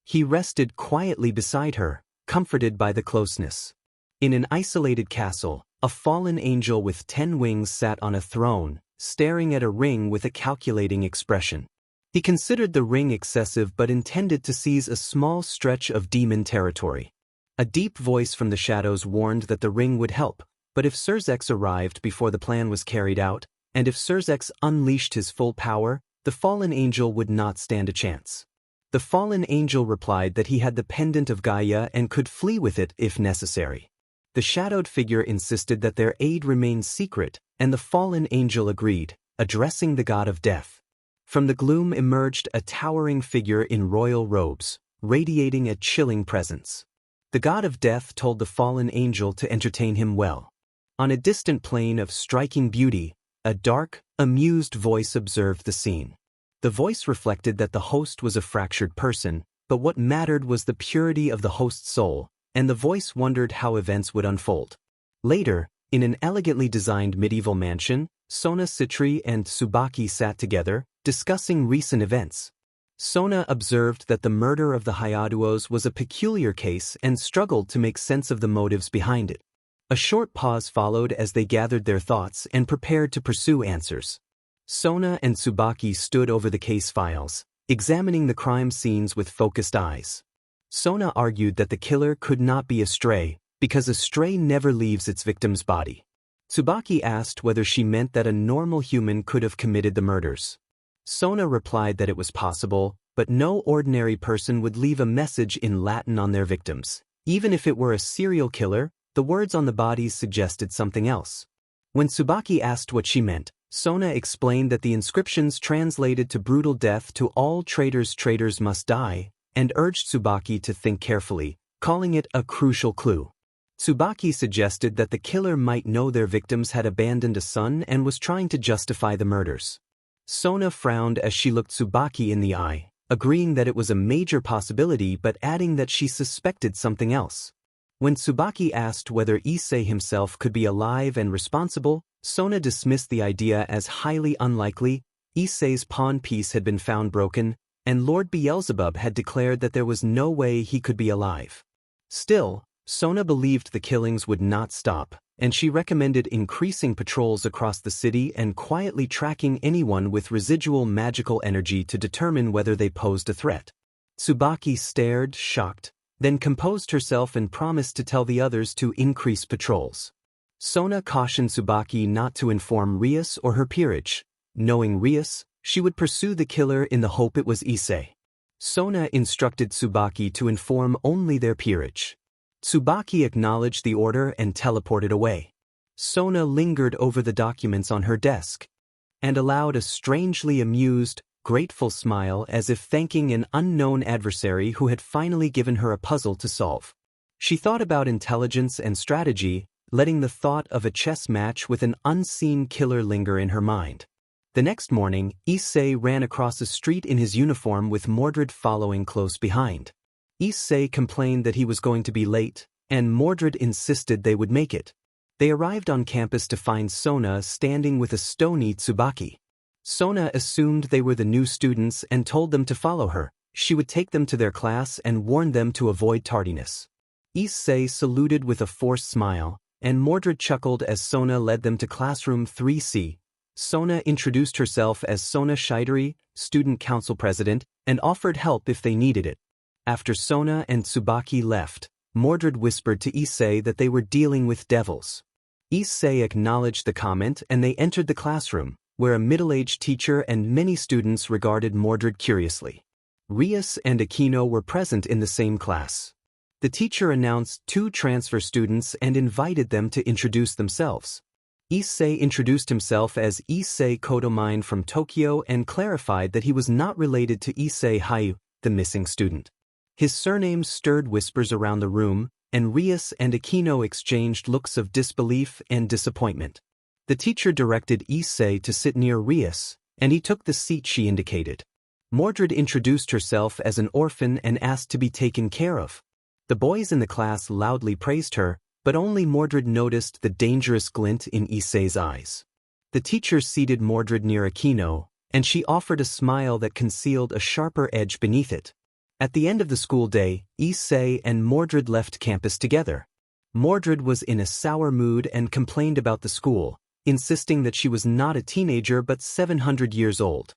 He rested quietly beside her, comforted by the closeness. In an isolated castle, a fallen angel with 10 wings sat on a throne, staring at a ring with a calculating expression. He considered the ring excessive but intended to seize a small stretch of demon territory. A deep voice from the shadows warned that the ring would help, but if Surzex arrived before the plan was carried out, and if Surzex unleashed his full power, the fallen angel would not stand a chance. The fallen angel replied that he had the pendant of Gaia and could flee with it if necessary. The shadowed figure insisted that their aid remain secret, and the fallen angel agreed, addressing the god of death. From the gloom emerged a towering figure in royal robes, radiating a chilling presence. The god of death told the fallen angel to entertain him well. On a distant plane of striking beauty, a dark, amused voice observed the scene. The voice reflected that the host was a fractured person, but what mattered was the purity of the host's soul, and the voice wondered how events would unfold. Later, in an elegantly designed medieval mansion, Sona Citri and Tsubaki sat together, discussing recent events. Sona observed that the murder of the Hayaduos was a peculiar case and struggled to make sense of the motives behind it. A short pause followed as they gathered their thoughts and prepared to pursue answers. Sona and Tsubaki stood over the case files, examining the crime scenes with focused eyes. Sona argued that the killer could not be a stray, because a stray never leaves its victim's body. Tsubaki asked whether she meant that a normal human could have committed the murders. Sona replied that it was possible, but no ordinary person would leave a message in Latin on their victims. Even if it were a serial killer, the words on the bodies suggested something else. When Tsubaki asked what she meant, Sona explained that the inscriptions translated to brutal death to all traitors must die, and urged Tsubaki to think carefully, calling it a crucial clue. Tsubaki suggested that the killer might know their victims had abandoned a son and was trying to justify the murders. Sona frowned as she looked Tsubaki in the eye, agreeing that it was a major possibility but adding that she suspected something else. When Tsubaki asked whether Issei himself could be alive and responsible, Sona dismissed the idea as highly unlikely. Issei's pawn piece had been found broken, and Lord Beelzebub had declared that there was no way he could be alive. Still, Sona believed the killings would not stop, and she recommended increasing patrols across the city and quietly tracking anyone with residual magical energy to determine whether they posed a threat. Tsubaki stared, shocked, then composed herself and promised to tell the others to increase patrols. Sona cautioned Tsubaki not to inform Rias or her peerage. Knowing Rias, she would pursue the killer in the hope it was Issei. Sona instructed Tsubaki to inform only their peerage. Tsubaki acknowledged the order and teleported away. Sona lingered over the documents on her desk and allowed a strangely amused, grateful smile as if thanking an unknown adversary who had finally given her a puzzle to solve. She thought about intelligence and strategy, letting the thought of a chess match with an unseen killer linger in her mind. The next morning, Issei ran across the street in his uniform with Mordred following close behind. Issei complained that he was going to be late, and Mordred insisted they would make it. They arrived on campus to find Sona standing with a stony Tsubaki. Sona assumed they were the new students and told them to follow her. She would take them to their class and warn them to avoid tardiness. Issei saluted with a forced smile, and Mordred chuckled as Sona led them to classroom 3C. Sona introduced herself as Sona Shidori, student council president, and offered help if they needed it. After Sona and Tsubaki left, Mordred whispered to Issei that they were dealing with devils. Issei acknowledged the comment and they entered the classroom, where a middle-aged teacher and many students regarded Mordred curiously. Rias and Aquino were present in the same class. The teacher announced 2 transfer students and invited them to introduce themselves. Issei introduced himself as Issei Kodomine from Tokyo and clarified that he was not related to Issei Hayu, the missing student. His surname stirred whispers around the room, and Rias and Aquino exchanged looks of disbelief and disappointment. The teacher directed Issei to sit near Rias, and he took the seat she indicated. Mordred introduced herself as an orphan and asked to be taken care of. The boys in the class loudly praised her, but only Mordred noticed the dangerous glint in Issei's eyes. The teacher seated Mordred near Aquino, and she offered a smile that concealed a sharper edge beneath it. At the end of the school day, Issei and Mordred left campus together. Mordred was in a sour mood and complained about the school, insisting that she was not a teenager but 700 years old.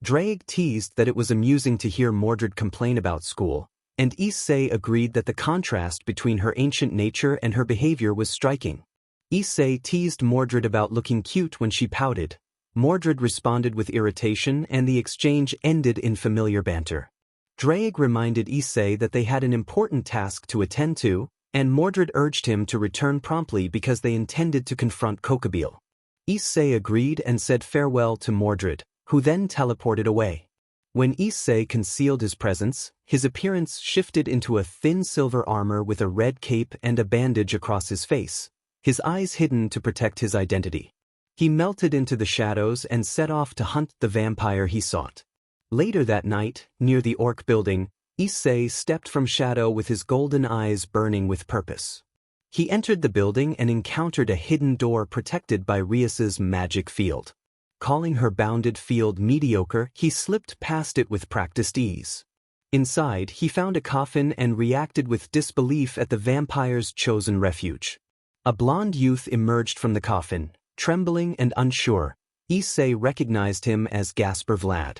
Drake teased that it was amusing to hear Mordred complain about school, and Issei agreed that the contrast between her ancient nature and her behavior was striking. Issei teased Mordred about looking cute when she pouted. Mordred responded with irritation and the exchange ended in familiar banter. Drake reminded Issei that they had an important task to attend to, and Mordred urged him to return promptly because they intended to confront Kokobile. Issei agreed and said farewell to Mordred, who then teleported away. When Issei concealed his presence, his appearance shifted into a thin silver armor with a red cape and a bandage across his face, his eyes hidden to protect his identity. He melted into the shadows and set off to hunt the vampire he sought. Later that night, near the Orc building, Issei stepped from shadow with his golden eyes burning with purpose. He entered the building and encountered a hidden door protected by Rias's magic field. Calling her bounded field mediocre, he slipped past it with practiced ease. Inside, he found a coffin and reacted with disbelief at the vampire's chosen refuge. A blonde youth emerged from the coffin, trembling and unsure. Issei recognized him as Gasper Vlad.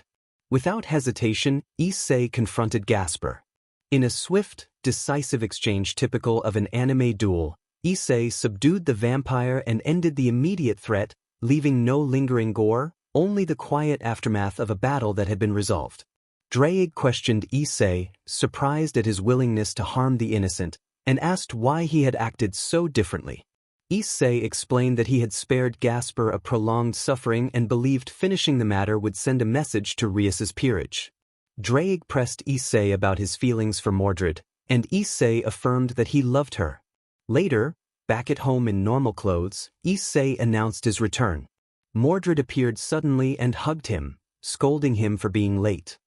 Without hesitation, Issei confronted Gasper. In a swift, decisive exchange typical of an anime duel, Issei subdued the vampire and ended the immediate threat, leaving no lingering gore, only the quiet aftermath of a battle that had been resolved. Drake questioned Issei, surprised at his willingness to harm the innocent, and asked why he had acted so differently. Issei explained that he had spared Gasper a prolonged suffering and believed finishing the matter would send a message to Rias's peerage. Drake pressed Issei about his feelings for Mordred, and Issei affirmed that he loved her. Later, back at home in normal clothes, Issei announced his return. Mordred appeared suddenly and hugged him, scolding him for being late.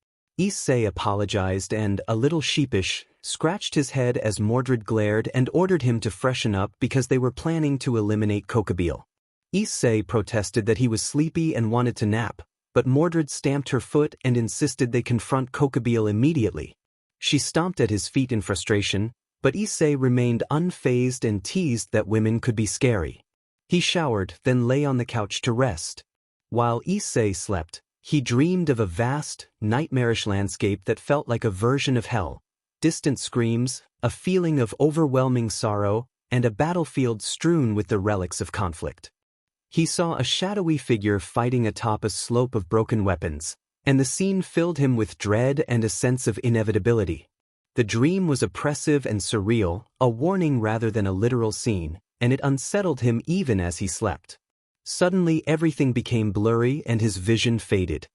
Issei apologized and, a little sheepish, scratched his head as Mordred glared and ordered him to freshen up because they were planning to eliminate Kokabeel. Issei protested that he was sleepy and wanted to nap, but Mordred stamped her foot and insisted they confront Kokabeel immediately. She stomped at his feet in frustration, but Issei remained unfazed and teased that women could be scary. He showered, then lay on the couch to rest. While Issei slept, he dreamed of a vast, nightmarish landscape that felt like a version of hell. Distant screams, a feeling of overwhelming sorrow, and a battlefield strewn with the relics of conflict. He saw a shadowy figure fighting atop a slope of broken weapons, and the scene filled him with dread and a sense of inevitability. The dream was oppressive and surreal, a warning rather than a literal scene, and it unsettled him even as he slept. Suddenly everything became blurry and his vision faded.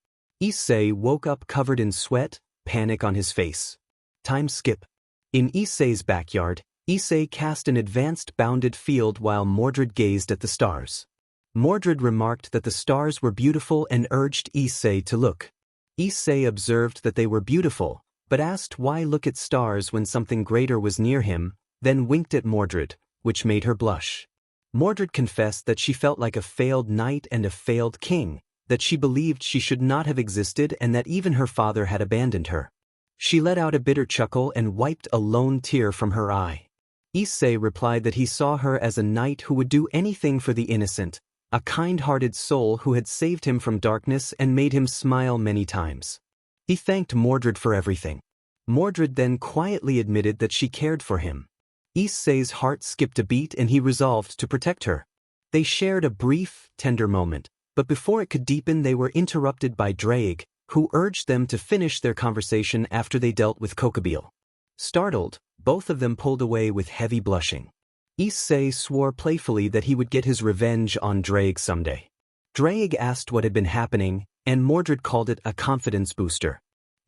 Issei woke up covered in sweat, panic on his face. Time skip. In Issei's backyard, Issei cast an advanced bounded field while Mordred gazed at the stars. Mordred remarked that the stars were beautiful and urged Issei to look. Issei observed that they were beautiful, but asked why look at stars when something greater was near him, then winked at Mordred, which made her blush. Mordred confessed that she felt like a failed knight and a failed king, that she believed she should not have existed and that even her father had abandoned her. She let out a bitter chuckle and wiped a lone tear from her eye. Issei replied that he saw her as a knight who would do anything for the innocent, a kind-hearted soul who had saved him from darkness and made him smile many times. He thanked Mordred for everything. Mordred then quietly admitted that she cared for him. Issei's heart skipped a beat and he resolved to protect her. They shared a brief, tender moment, but before it could deepen they were interrupted by Drake, who urged them to finish their conversation after they dealt with Kokabeel. Startled, both of them pulled away with heavy blushing. Issei swore playfully that he would get his revenge on Drake someday. Drake asked what had been happening, and Mordred called it a confidence booster.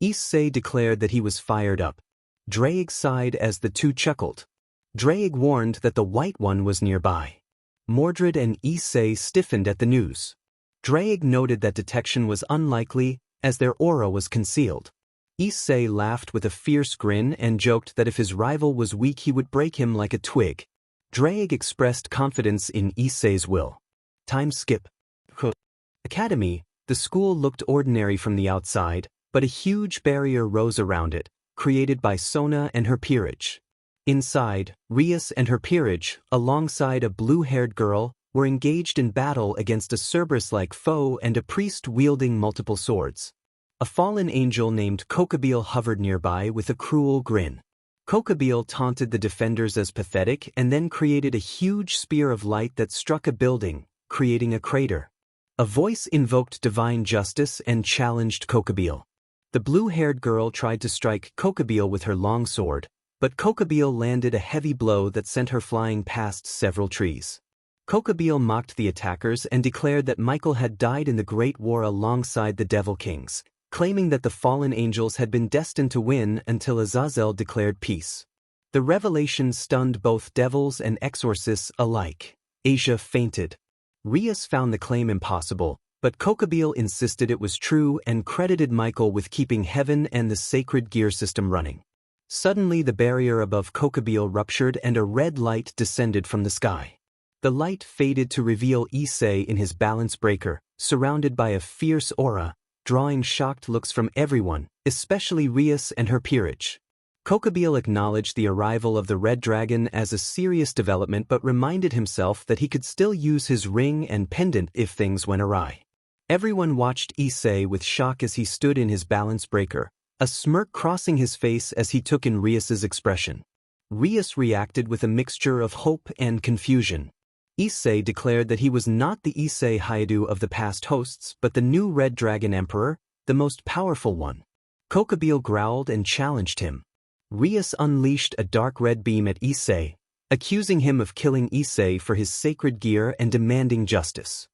Issei declared that he was fired up. Drake sighed as the two chuckled. Drake warned that the White One was nearby. Mordred and Issei stiffened at the news. Drake noted that detection was unlikely, as their aura was concealed. Issei laughed with a fierce grin and joked that if his rival was weak he would break him like a twig. Drake expressed confidence in Issei's will. Time skip. Academy. The school looked ordinary from the outside, but a huge barrier rose around it, created by Sona and her peerage. Inside, Rias and her peerage, alongside a blue-haired girl, were engaged in battle against a Cerberus-like foe and a priest wielding multiple swords. A fallen angel named Kokabeel hovered nearby with a cruel grin. Kokabeel taunted the defenders as pathetic and then created a huge spear of light that struck a building, creating a crater. A voice invoked divine justice and challenged Kokabeel. The blue-haired girl tried to strike Kokabeel with her long sword, but Kokabeel landed a heavy blow that sent her flying past several trees. Kokabeel mocked the attackers and declared that Michael had died in the Great War alongside the Devil Kings, claiming that the fallen angels had been destined to win until Azazel declared peace. The revelation stunned both devils and exorcists alike. Asia fainted. Rias found the claim impossible, but Kokabeel insisted it was true and credited Michael with keeping heaven and the sacred gear system running. Suddenly the barrier above Kokabeel ruptured and a red light descended from the sky. The light faded to reveal Issei in his balance breaker, surrounded by a fierce aura, drawing shocked looks from everyone, especially Rias and her peerage. Kokabeel acknowledged the arrival of the red dragon as a serious development but reminded himself that he could still use his ring and pendant if things went awry. Everyone watched Issei with shock as he stood in his balance breaker, a smirk crossing his face as he took in Rias's expression. Rias reacted with a mixture of hope and confusion. Issei declared that he was not the Issei Hayadu of the past hosts but the new Red Dragon Emperor, the most powerful one. Kokabeel growled and challenged him. Rias unleashed a dark red beam at Issei, accusing him of killing Issei for his sacred gear and demanding justice.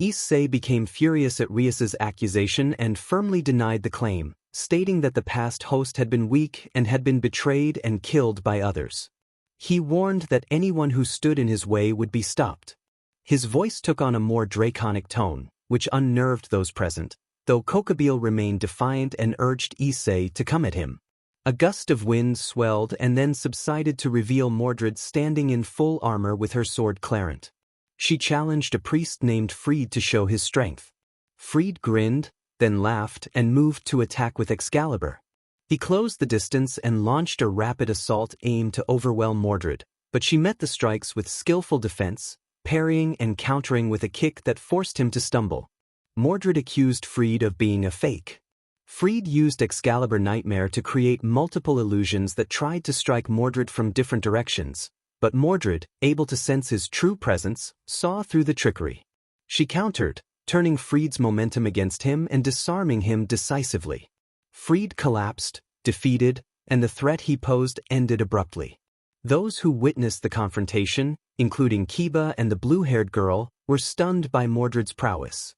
Issei became furious at Rias's accusation and firmly denied the claim, stating that the past host had been weak and had been betrayed and killed by others. He warned that anyone who stood in his way would be stopped. His voice took on a more draconic tone, which unnerved those present, though Kokabeel remained defiant and urged Issei to come at him. A gust of wind swelled and then subsided to reveal Mordred standing in full armor with her sword Clarent. She challenged a priest named Freed to show his strength. Freed grinned, then laughed and moved to attack with Excalibur. He closed the distance and launched a rapid assault aimed to overwhelm Mordred, but she met the strikes with skillful defense, parrying and countering with a kick that forced him to stumble. Mordred accused Freed of being a fake. Freed used Excalibur Nightmare to create multiple illusions that tried to strike Mordred from different directions, but Mordred, able to sense his true presence, saw through the trickery. She countered, turning Freed's momentum against him and disarming him decisively. Freed collapsed, defeated, and the threat he posed ended abruptly. Those who witnessed the confrontation, including Kiba and the blue-haired girl, were stunned by Mordred's prowess.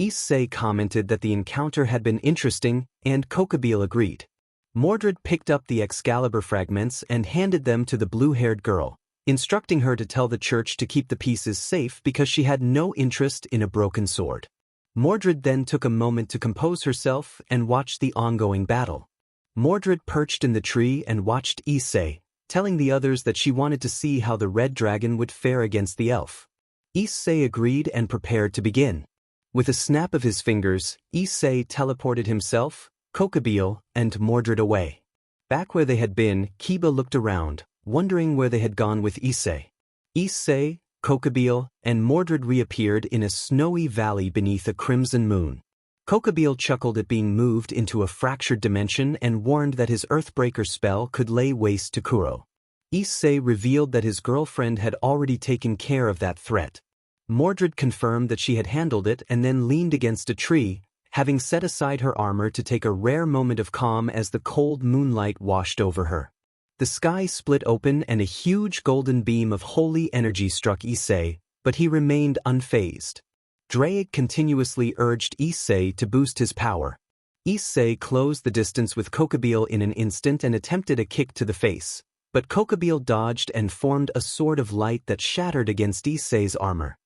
Issei commented that the encounter had been interesting, and Kokabeel agreed. Mordred picked up the Excalibur fragments and handed them to the blue-haired girl, instructing her to tell the church to keep the pieces safe because she had no interest in a broken sword. Mordred then took a moment to compose herself and watched the ongoing battle. Mordred perched in the tree and watched Issei, telling the others that she wanted to see how the red dragon would fare against the elf. Issei agreed and prepared to begin. With a snap of his fingers, Issei teleported himself, Kokabeel, and Mordred away. Back where they had been, Kiba looked around, wondering where they had gone with Issei. Issei, Kokabeel, and Mordred reappeared in a snowy valley beneath a crimson moon. Kokabeel chuckled at being moved into a fractured dimension and warned that his Earthbreaker spell could lay waste to Kuro. Issei revealed that his girlfriend had already taken care of that threat. Mordred confirmed that she had handled it and then leaned against a tree, having set aside her armor to take a rare moment of calm as the cold moonlight washed over her. The sky split open and a huge golden beam of holy energy struck Issei, but he remained unfazed. Drake continuously urged Issei to boost his power. Issei closed the distance with Kokabeel in an instant and attempted a kick to the face, but Kokabeel dodged and formed a sword of light that shattered against Issei's armor.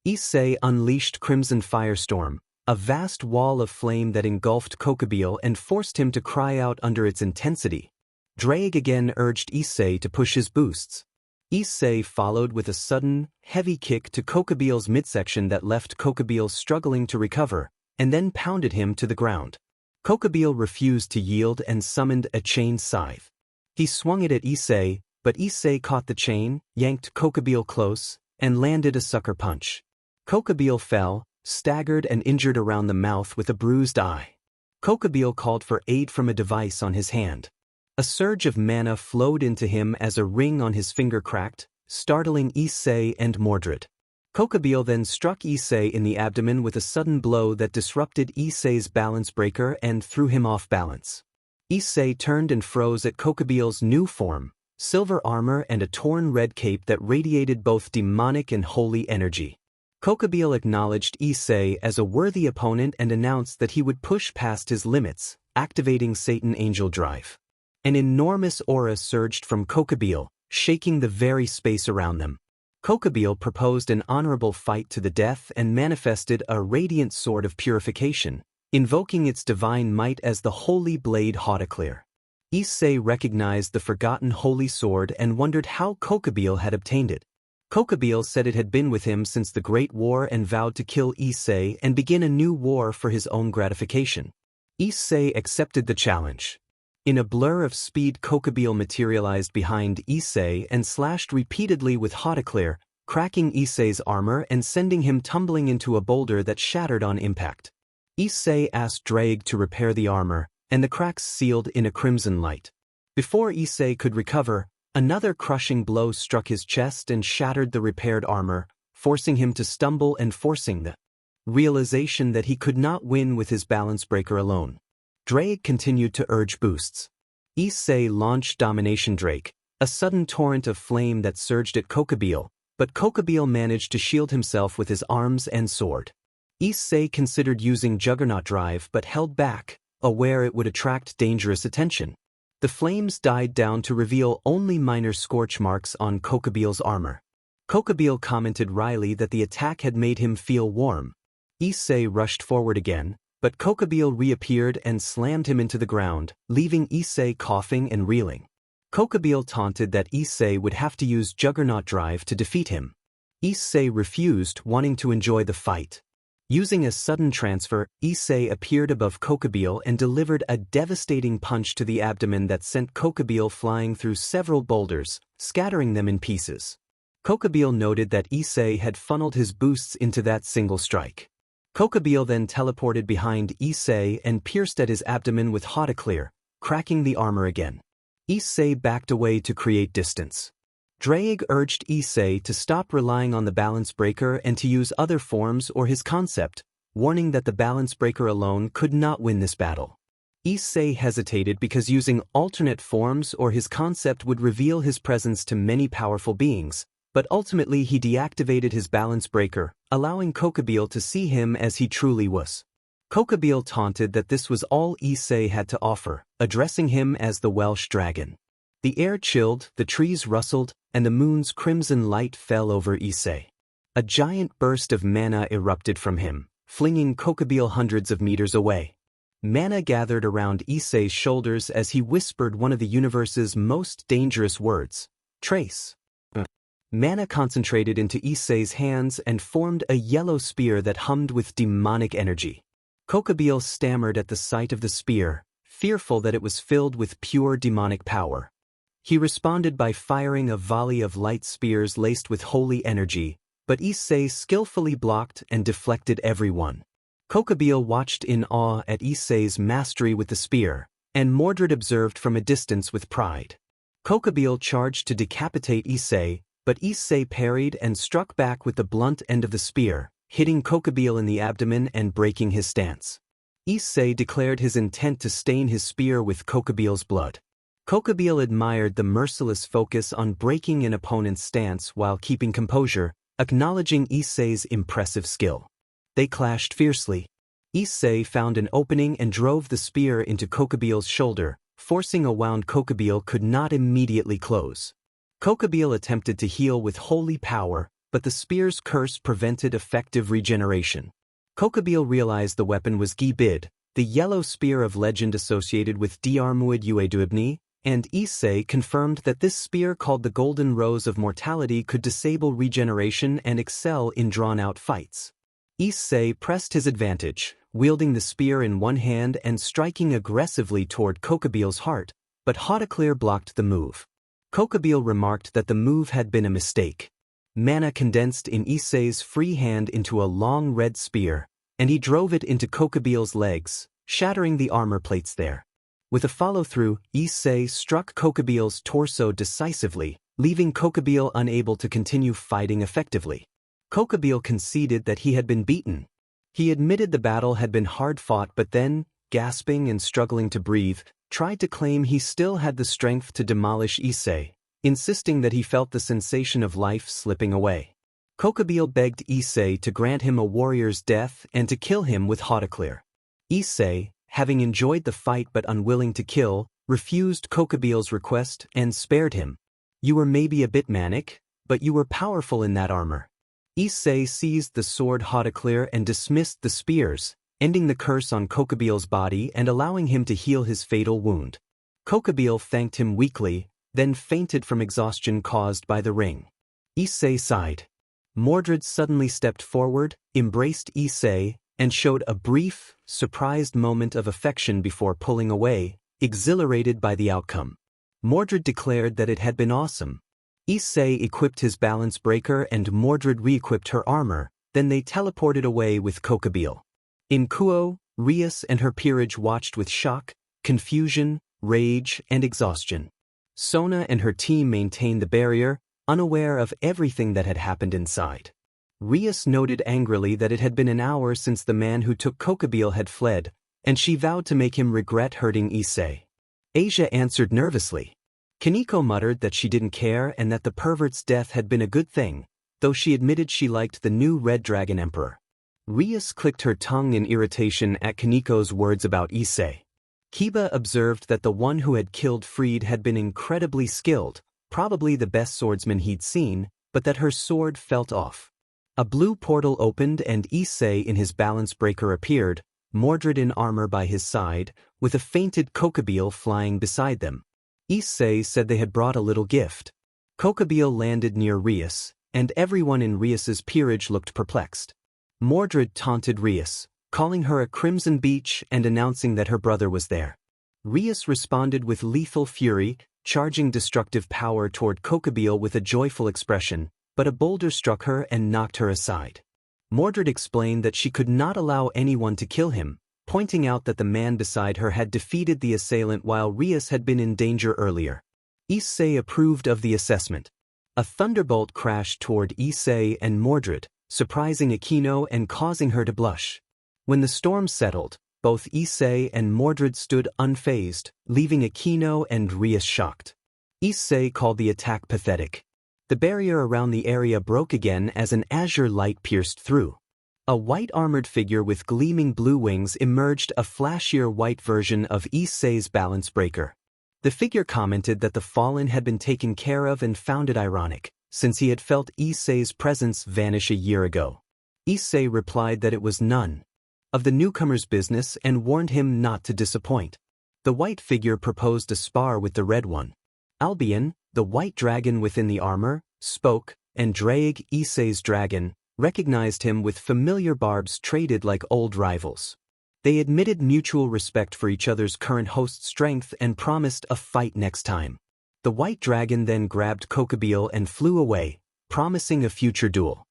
Issei unleashed Crimson Firestorm, a vast wall of flame that engulfed Kokabeel and forced him to cry out under its intensity. Drake again urged Issei to push his boosts. Issei followed with a sudden, heavy kick to Kokabeel's midsection that left Kokabeel struggling to recover, and then pounded him to the ground. Kokabeel refused to yield and summoned a chain scythe. He swung it at Issei, but Issei caught the chain, yanked Kokabeel close, and landed a sucker punch. Kokabeel fell, staggered and injured around the mouth with a bruised eye. Kokabeel called for aid from a device on his hand. A surge of mana flowed into him as a ring on his finger cracked, startling Issei and Mordred. Kokabeel then struck Issei in the abdomen with a sudden blow that disrupted Issei's balance breaker and threw him off balance. Issei turned and froze at Kokabeel's new form, silver armor and a torn red cape that radiated both demonic and holy energy. Kokabile acknowledged Issei as a worthy opponent and announced that he would push past his limits, activating Satan Angel Drive. An enormous aura surged from Kokabile, shaking the very space around them. Kokabile proposed an honorable fight to the death and manifested a radiant sword of purification, invoking its divine might as the holy blade Hautaclear. Issei recognized the forgotten holy sword and wondered how Kokabile had obtained it. Kokabile said it had been with him since the Great War and vowed to kill Issei and begin a new war for his own gratification. Issei accepted the challenge. In a blur of speed, Kokabile materialized behind Issei and slashed repeatedly with Hautaclear, cracking Issei's armor and sending him tumbling into a boulder that shattered on impact. Issei asked Drake to repair the armor, and the cracks sealed in a crimson light. Before Issei could recover, another crushing blow struck his chest and shattered the repaired armor, forcing him to stumble and forcing the realization that he could not win with his balance breaker alone. Drake continued to urge boosts. Issei launched Domination Drake, a sudden torrent of flame that surged at Kokabile, but Kokabile managed to shield himself with his arms and sword. Issei considered using Juggernaut Drive but held back, aware it would attract dangerous attention. The flames died down to reveal only minor scorch marks on Kokabile's armor. Kokabile commented wryly that the attack had made him feel warm. Issei rushed forward again, but Kokabile reappeared and slammed him into the ground, leaving Issei coughing and reeling. Kokabile taunted that Issei would have to use Juggernaut Drive to defeat him. Issei refused, wanting to enjoy the fight. Using a sudden transfer, Issei appeared above Kokabile and delivered a devastating punch to the abdomen that sent Kokabile flying through several boulders, scattering them in pieces. Kokabile noted that Issei had funneled his boosts into that single strike. Kokabile then teleported behind Issei and pierced at his abdomen with Hautaclear, cracking the armor again. Issei backed away to create distance. Drake urged Issei to stop relying on the balance breaker and to use other forms or his concept, warning that the balance breaker alone could not win this battle. Issei hesitated because using alternate forms or his concept would reveal his presence to many powerful beings, but ultimately he deactivated his balance breaker, allowing Kokabile to see him as he truly was. Kokabile taunted that this was all Issei had to offer, addressing him as the Welsh dragon. The air chilled, the trees rustled, and the moon's crimson light fell over Issei. A giant burst of mana erupted from him, flinging Kokabile hundreds of meters away. Mana gathered around Issei's shoulders as he whispered one of the universe's most dangerous words, "Trace." Mana concentrated into Issei's hands and formed a yellow spear that hummed with demonic energy. Kokabile stammered at the sight of the spear, fearful that it was filled with pure demonic power. He responded by firing a volley of light spears laced with holy energy, but Issei skillfully blocked and deflected every one. Kokabile watched in awe at Issei's mastery with the spear, and Mordred observed from a distance with pride. Kokabile charged to decapitate Issei, but Issei parried and struck back with the blunt end of the spear, hitting Kokabile in the abdomen and breaking his stance. Issei declared his intent to stain his spear with Kokabile's blood. Kokabile admired the merciless focus on breaking an opponent's stance while keeping composure, acknowledging Issei's impressive skill. They clashed fiercely. Issei found an opening and drove the spear into Kokabile's shoulder, forcing a wound Kokabile could not immediately close. Kokabile attempted to heal with holy power, but the spear's curse prevented effective regeneration. Kokabile realized the weapon was Gibid, the yellow spear of legend associated with Diarmuid Ueduibni, and Issei confirmed that this spear called the Golden Rose of Mortality could disable regeneration and excel in drawn-out fights. Issei pressed his advantage, wielding the spear in one hand and striking aggressively toward Kokabile's heart, but Hautaclear blocked the move. Kokabile remarked that the move had been a mistake. Mana condensed in Issei's free hand into a long red spear, and he drove it into Kokabile's legs, shattering the armor plates there. With a follow-through, Issei struck Kokabile's torso decisively, leaving Kokabile unable to continue fighting effectively. Kokabile conceded that he had been beaten. He admitted the battle had been hard-fought but then, gasping and struggling to breathe, tried to claim he still had the strength to demolish Issei, insisting that he felt the sensation of life slipping away. Kokabeel begged Issei to grant him a warrior's death and to kill him with Hautaclear. Issei, having enjoyed the fight but unwilling to kill, refused Kokabeel's request and spared him. You were maybe a bit manic, but you were powerful in that armor. Issei seized the sword Hautaclear and dismissed the spears, ending the curse on Kokabeel's body and allowing him to heal his fatal wound. Kokabeel thanked him weakly, then fainted from exhaustion caused by the ring. Issei sighed. Mordred suddenly stepped forward, embraced Issei, and showed a brief, surprised moment of affection before pulling away, exhilarated by the outcome. Mordred declared that it had been awesome. Issei equipped his balance breaker and Mordred re-equipped her armor, then they teleported away with Kokabeel. In Kuo, Rias and her peerage watched with shock, confusion, rage, and exhaustion. Sona and her team maintained the barrier, unaware of everything that had happened inside. Rias noted angrily that it had been an hour since the man who took Kokabeel had fled, and she vowed to make him regret hurting Issei. Asia answered nervously. Kaneko muttered that she didn't care and that the pervert's death had been a good thing, though she admitted she liked the new Red Dragon Emperor. Rias clicked her tongue in irritation at Kaneko's words about Issei. Kiba observed that the one who had killed Freed had been incredibly skilled, probably the best swordsman he'd seen, but that her sword felt off. A blue portal opened and Issei in his balance breaker appeared, Mordred in armor by his side, with a fainted Kokabeel flying beside them. Issei said they had brought a little gift. Kokabeel landed near Rias, and everyone in Rias's peerage looked perplexed. Mordred taunted Rias, calling her a crimson beach and announcing that her brother was there. Rias responded with lethal fury, charging destructive power toward Kokabeel with a joyful expression, but a boulder struck her and knocked her aside. Mordred explained that she could not allow anyone to kill him, pointing out that the man beside her had defeated the assailant while Rias had been in danger earlier. Issei approved of the assessment. A thunderbolt crashed toward Issei and Mordred, surprising Akino and causing her to blush. When the storm settled, both Issei and Mordred stood unfazed, leaving Akino and Rias shocked. Issei called the attack pathetic. The barrier around the area broke again as an azure light pierced through. A white-armored figure with gleaming blue wings emerged, a flashier white version of Issei's balance breaker. The figure commented that the fallen had been taken care of and found it ironic, since he had felt Issei's presence vanish a year ago. Issei replied that it was none of the newcomer's business and warned him not to disappoint. The white figure proposed a spar with the red one. Albion, the white dragon within the armor, spoke, and Draig, Issei's dragon, recognized him with familiar barbs traded like old rivals. They admitted mutual respect for each other's current host's strength and promised a fight next time. The white dragon then grabbed Kokabeel and flew away, promising a future duel.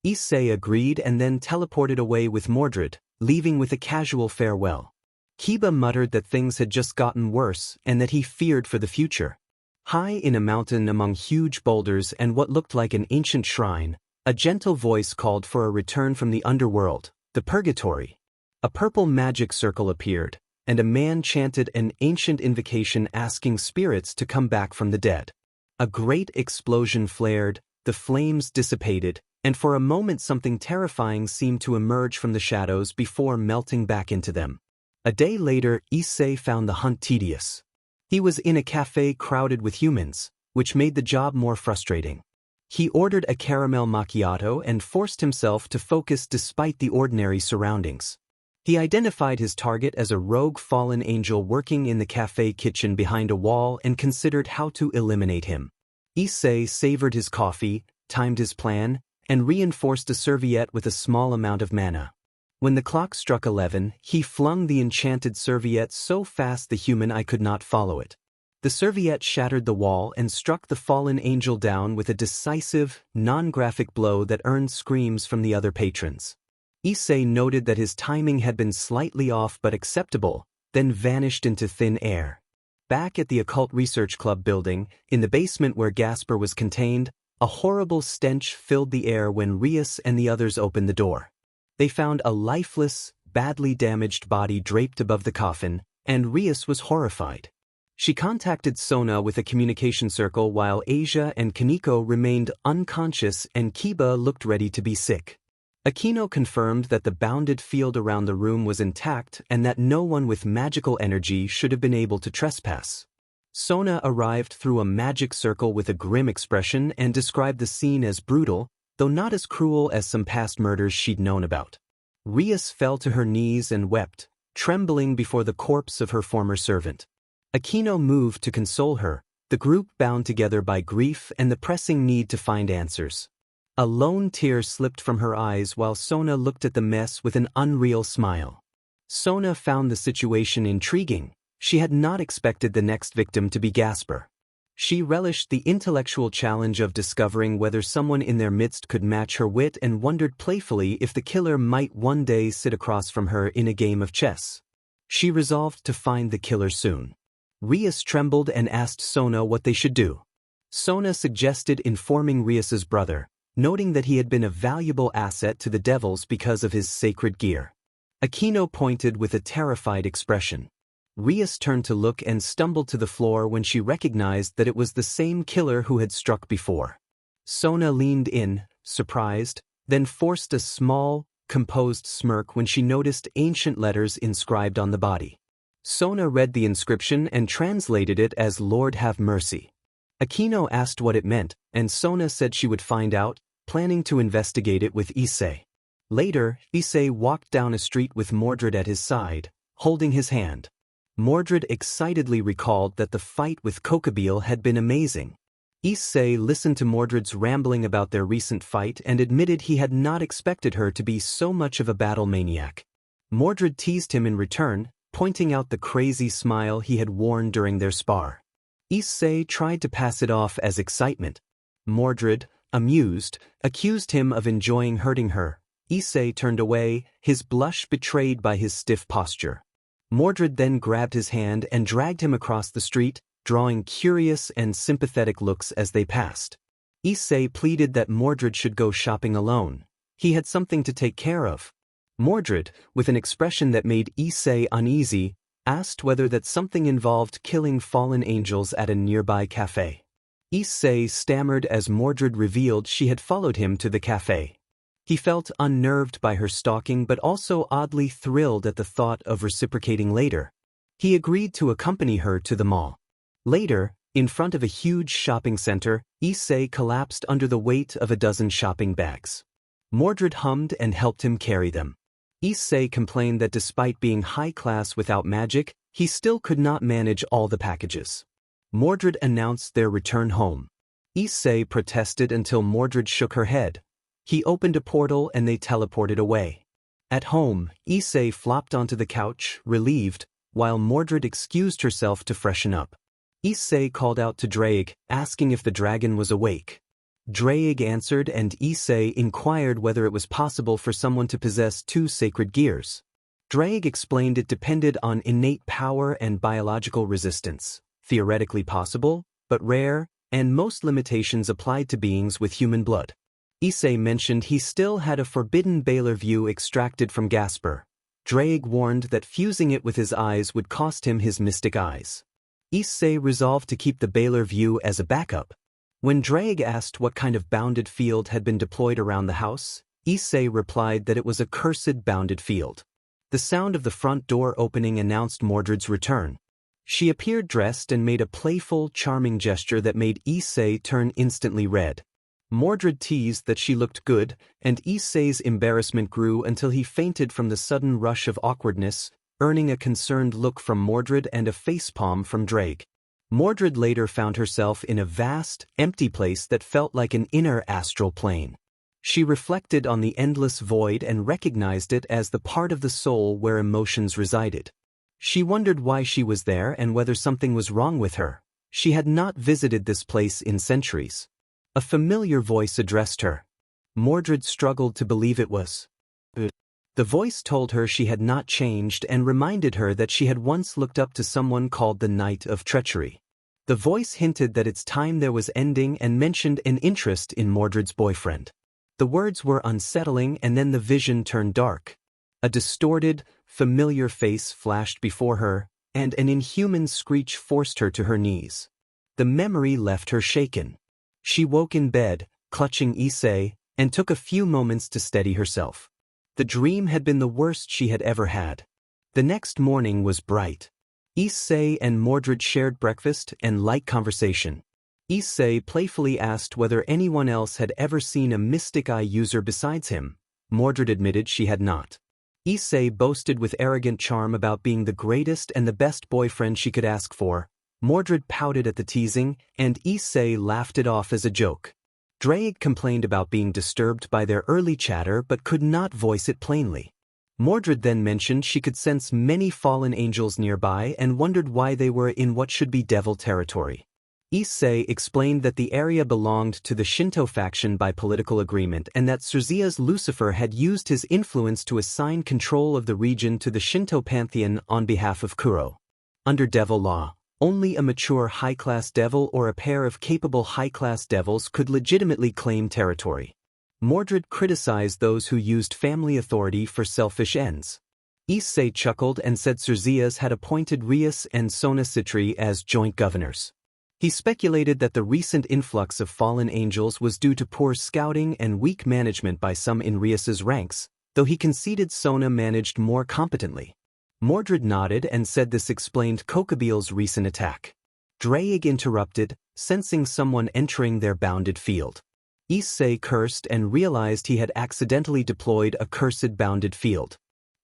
Issei agreed and then teleported away with Mordred, leaving with a casual farewell. Kiba muttered that things had just gotten worse and that he feared for the future. High in a mountain among huge boulders and what looked like an ancient shrine, a gentle voice called for a return from the underworld, the purgatory. A purple magic circle appeared, and a man chanted an ancient invocation asking spirits to come back from the dead. A great explosion flared, the flames dissipated, and for a moment something terrifying seemed to emerge from the shadows before melting back into them. A day later, Issei found the hunt tedious. He was in a cafe crowded with humans, which made the job more frustrating. He ordered a caramel macchiato and forced himself to focus despite the ordinary surroundings. He identified his target as a rogue fallen angel working in the cafe kitchen behind a wall and considered how to eliminate him. Issei savored his coffee, timed his plan, and reinforced a serviette with a small amount of mana. When the clock struck 11, he flung the enchanted serviette so fast the human eye could not follow it. The serviette shattered the wall and struck the fallen angel down with a decisive, non-graphic blow that earned screams from the other patrons. Issei noted that his timing had been slightly off but acceptable, then vanished into thin air. Back at the Occult Research Club building, in the basement where Gasper was contained, a horrible stench filled the air when Rias and the others opened the door. They found a lifeless, badly damaged body draped above the coffin, and Rias was horrified. She contacted Sona with a communication circle while Asia and Kaneko remained unconscious and Kiba looked ready to be sick. Akino confirmed that the bounded field around the room was intact and that no one with magical energy should have been able to trespass. Sona arrived through a magic circle with a grim expression and described the scene as brutal, though not as cruel as some past murders she'd known about. Rias fell to her knees and wept, trembling before the corpse of her former servant. Akino moved to console her, the group bound together by grief and the pressing need to find answers. A lone tear slipped from her eyes while Sona looked at the mess with an unreal smile. Sona found the situation intriguing. She had not expected the next victim to be Gasper. She relished the intellectual challenge of discovering whether someone in their midst could match her wit and wondered playfully if the killer might one day sit across from her in a game of chess. She resolved to find the killer soon. Rias trembled and asked Sona what they should do. Sona suggested informing Rias's brother, noting that he had been a valuable asset to the devils because of his sacred gear. Akino pointed with a terrified expression. Rias turned to look and stumbled to the floor when she recognized that it was the same killer who had struck before. Sona leaned in, surprised, then forced a small, composed smirk when she noticed ancient letters inscribed on the body. Sona read the inscription and translated it as "Lord have mercy." Akino asked what it meant, and Sona said she would find out, planning to investigate it with Issei. Later, Issei walked down a street with Mordred at his side, holding his hand. Mordred excitedly recalled that the fight with Kokobile had been amazing. Issei listened to Mordred's rambling about their recent fight and admitted he had not expected her to be so much of a battle maniac. Mordred teased him in return, pointing out the crazy smile he had worn during their spar. Issei tried to pass it off as excitement. Mordred, amused, accused him of enjoying hurting her. Issei turned away, his blush betrayed by his stiff posture. Mordred then grabbed his hand and dragged him across the street, drawing curious and sympathetic looks as they passed. Issei pleaded that Mordred should go shopping alone. He had something to take care of. Mordred, with an expression that made Issei uneasy, asked whether that something involved killing fallen angels at a nearby cafe. Issei stammered as Mordred revealed she had followed him to the cafe. He felt unnerved by her stalking but also oddly thrilled at the thought of reciprocating later. He agreed to accompany her to the mall. Later, in front of a huge shopping center, Issei collapsed under the weight of a dozen shopping bags. Mordred hummed and helped him carry them. Issei complained that despite being high class without magic, he still could not manage all the packages. Mordred announced their return home. Issei protested until Mordred shook her head. He opened a portal and they teleported away. At home, Issei flopped onto the couch, relieved, while Mordred excused herself to freshen up. Issei called out to Draig, asking if the dragon was awake. Draig answered and Issei inquired whether it was possible for someone to possess two sacred gears. Draig explained it depended on innate power and biological resistance, theoretically possible, but rare, and most limitations applied to beings with human blood. Issei mentioned he still had a forbidden Baylor view extracted from Gasper. Draig warned that fusing it with his eyes would cost him his mystic eyes. Issei resolved to keep the Baylor view as a backup. When Draig asked what kind of bounded field had been deployed around the house, Issei replied that it was a cursed bounded field. The sound of the front door opening announced Mordred's return. She appeared dressed and made a playful, charming gesture that made Issei turn instantly red. Mordred teased that she looked good, and Issei's embarrassment grew until he fainted from the sudden rush of awkwardness, earning a concerned look from Mordred and a facepalm from Draig. Mordred later found herself in a vast, empty place that felt like an inner astral plane. She reflected on the endless void and recognized it as the part of the soul where emotions resided. She wondered why she was there and whether something was wrong with her. She had not visited this place in centuries. A familiar voice addressed her. Mordred struggled to believe it was. The voice told her she had not changed and reminded her that she had once looked up to someone called the Knight of Treachery. The voice hinted that its time there was ending and mentioned an interest in Mordred's boyfriend. The words were unsettling and then the vision turned dark. A distorted, familiar face flashed before her, and an inhuman screech forced her to her knees. The memory left her shaken. She woke in bed, clutching Issei, and took a few moments to steady herself. The dream had been the worst she had ever had. The next morning was bright. Issei and Mordred shared breakfast and light conversation. Issei playfully asked whether anyone else had ever seen a mystic eye user besides him. Mordred admitted she had not. Issei boasted with arrogant charm about being the greatest and the best boyfriend she could ask for. Mordred pouted at the teasing, and Issei laughed it off as a joke. Drake complained about being disturbed by their early chatter but could not voice it plainly. Mordred then mentioned she could sense many fallen angels nearby and wondered why they were in what should be devil territory. Issei explained that the area belonged to the Shinto faction by political agreement and that Suzuya's Lucifer had used his influence to assign control of the region to the Shinto pantheon on behalf of Kuro. Under devil law, only a mature high-class devil or a pair of capable high-class devils could legitimately claim territory. Mordred criticized those who used family authority for selfish ends. Issei chuckled and said Suzuya's had appointed Rias and Sona Citri as joint governors. He speculated that the recent influx of fallen angels was due to poor scouting and weak management by some in Rias's ranks, though he conceded Sona managed more competently. Mordred nodded and said this explained Kokabil's recent attack. Drake interrupted, sensing someone entering their bounded field. Issei cursed and realized he had accidentally deployed a cursed bounded field.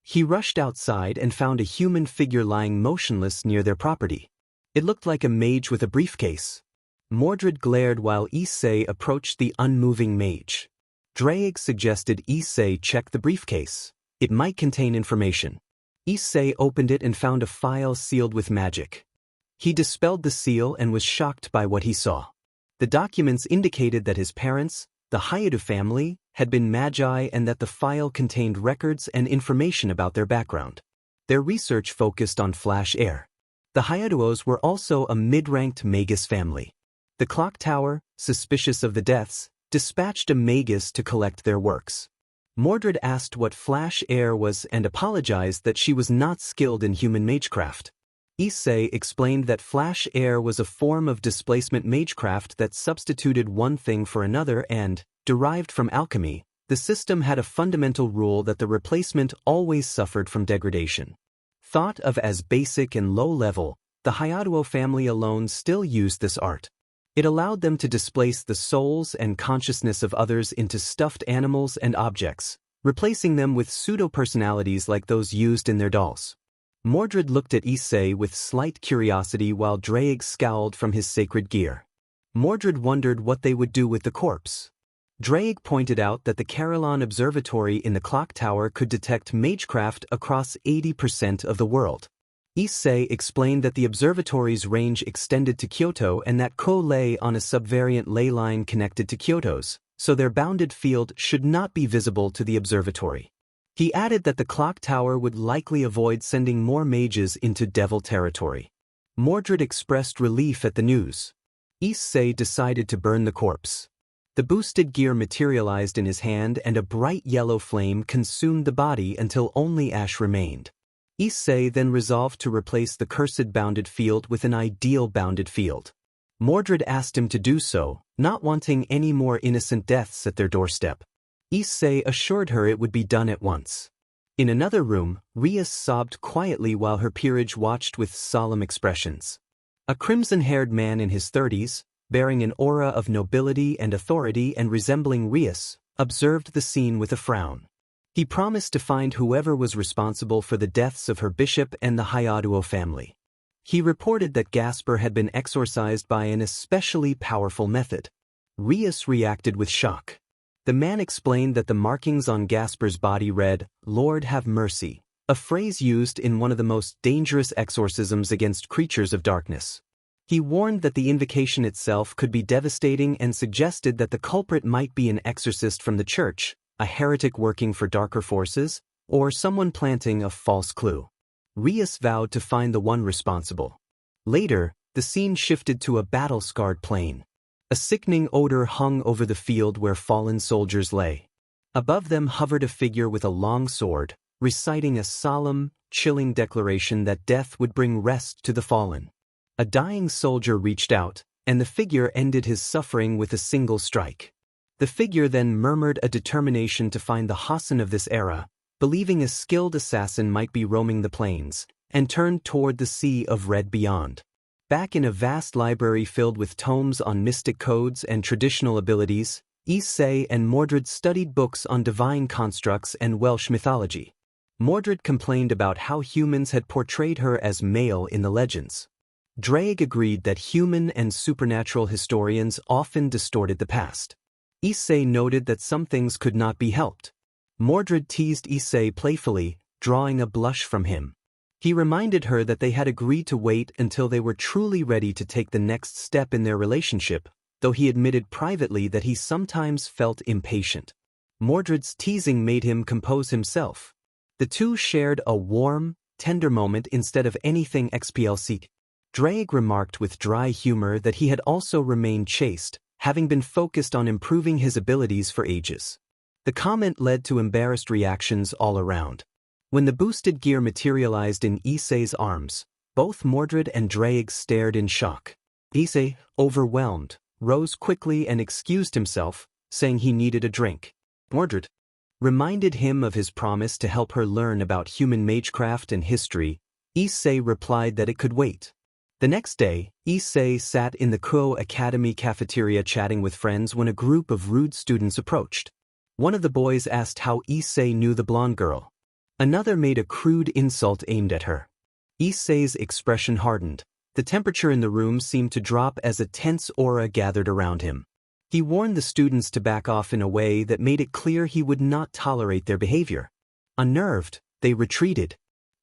He rushed outside and found a human figure lying motionless near their property. It looked like a mage with a briefcase. Mordred glared while Issei approached the unmoving mage. Drake suggested Issei check the briefcase. It might contain information. Issei opened it and found a file sealed with magic. He dispelled the seal and was shocked by what he saw. The documents indicated that his parents, the Hayato family, had been magi and that the file contained records and information about their background. Their research focused on flash air. The Hayato's were also a mid-ranked magus family. The clock tower, suspicious of the deaths, dispatched a magus to collect their works. Mordred asked what flash air was and apologized that she was not skilled in human magecraft. Issei explained that flash air was a form of displacement magecraft that substituted one thing for another and, derived from alchemy, the system had a fundamental rule that the replacement always suffered from degradation. Thought of as basic and low-level, the Hayato family alone still used this art. It allowed them to displace the souls and consciousness of others into stuffed animals and objects, replacing them with pseudo-personalities like those used in their dolls. Mordred looked at Issei with slight curiosity while Drake scowled from his sacred gear. Mordred wondered what they would do with the corpse. Drake pointed out that the Carillon Observatory in the clock tower could detect magecraft across 80% of the world. Issei explained that the observatory's range extended to Kyoto and that Ko lay on a subvariant ley line connected to Kyoto's, so their bounded field should not be visible to the observatory. He added that the clock tower would likely avoid sending more mages into devil territory. Mordred expressed relief at the news. Issei decided to burn the corpse. The boosted gear materialized in his hand and a bright yellow flame consumed the body until only ash remained. Issei then resolved to replace the cursed bounded field with an ideal bounded field. Mordred asked him to do so, not wanting any more innocent deaths at their doorstep. Issei assured her it would be done at once. In another room, Rias sobbed quietly while her peerage watched with solemn expressions. A crimson-haired man in his 30s, bearing an aura of nobility and authority and resembling Rias, observed the scene with a frown. He promised to find whoever was responsible for the deaths of her bishop and the Hayato family. He reported that Gasper had been exorcised by an especially powerful method. Rias reacted with shock. The man explained that the markings on Gasper's body read, "Lord have mercy," a phrase used in one of the most dangerous exorcisms against creatures of darkness. He warned that the invocation itself could be devastating and suggested that the culprit might be an exorcist from the church, a heretic working for darker forces, or someone planting a false clue. Rias vowed to find the one responsible. Later, the scene shifted to a battle-scarred plain. A sickening odor hung over the field where fallen soldiers lay. Above them hovered a figure with a long sword, reciting a solemn, chilling declaration that death would bring rest to the fallen. A dying soldier reached out, and the figure ended his suffering with a single strike. The figure then murmured a determination to find the Hassan of this era, believing a skilled assassin might be roaming the plains, and turned toward the sea of red beyond. Back in a vast library filled with tomes on mystic codes and traditional abilities, Issei and Mordred studied books on divine constructs and Welsh mythology. Mordred complained about how humans had portrayed her as male in the legends. Drake agreed that human and supernatural historians often distorted the past. Issei noted that some things could not be helped. Mordred teased Issei playfully, drawing a blush from him. He reminded her that they had agreed to wait until they were truly ready to take the next step in their relationship, though he admitted privately that he sometimes felt impatient. Mordred's teasing made him compose himself. The two shared a warm, tender moment instead of anything explicit. Drake remarked with dry humor that he had also remained chaste, having been focused on improving his abilities for ages. The comment led to embarrassed reactions all around. When the boosted gear materialized in Issei's arms, both Mordred and Drake stared in shock. Issei, overwhelmed, rose quickly and excused himself, saying he needed a drink. Mordred reminded him of his promise to help her learn about human magecraft and history. Issei replied that it could wait. The next day, Issei sat in the Kuo Academy cafeteria chatting with friends when a group of rude students approached. One of the boys asked how Issei knew the blonde girl. Another made a crude insult aimed at her. Issei's expression hardened. The temperature in the room seemed to drop as a tense aura gathered around him. He warned the students to back off in a way that made it clear he would not tolerate their behavior. Unnerved, they retreated.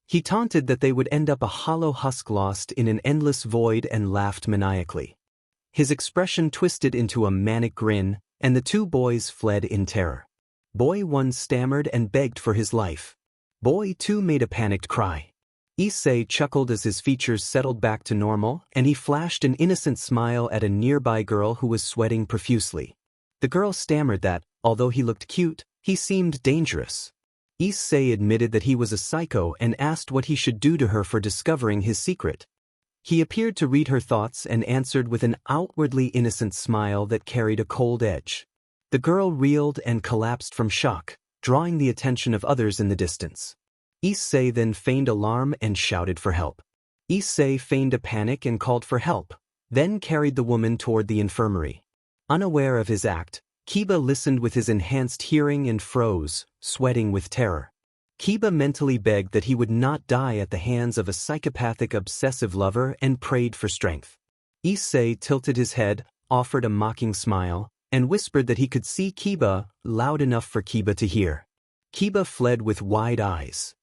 He taunted that they would end up a hollow husk lost in an endless void and laughed maniacally. His expression twisted into a manic grin, and the two boys fled in terror. Boy 1 stammered and begged for his life. Boy 2 made a panicked cry. Issei chuckled as his features settled back to normal, and he flashed an innocent smile at a nearby girl who was sweating profusely. The girl stammered that, although he looked cute, he seemed dangerous. Issei admitted that he was a psycho and asked what he should do to her for discovering his secret. He appeared to read her thoughts and answered with an outwardly innocent smile that carried a cold edge. The girl reeled and collapsed from shock, drawing the attention of others in the distance. Issei then feigned alarm and shouted for help. Issei feigned a panic and called for help, then carried the woman toward the infirmary. Unaware of his act, Kiba listened with his enhanced hearing and froze, sweating with terror. Kiba mentally begged that he would not die at the hands of a psychopathic obsessive lover and prayed for strength. Issei tilted his head, offered a mocking smile, and whispered that he could see Kiba, loud enough for Kiba to hear. Kiba fled with wide eyes.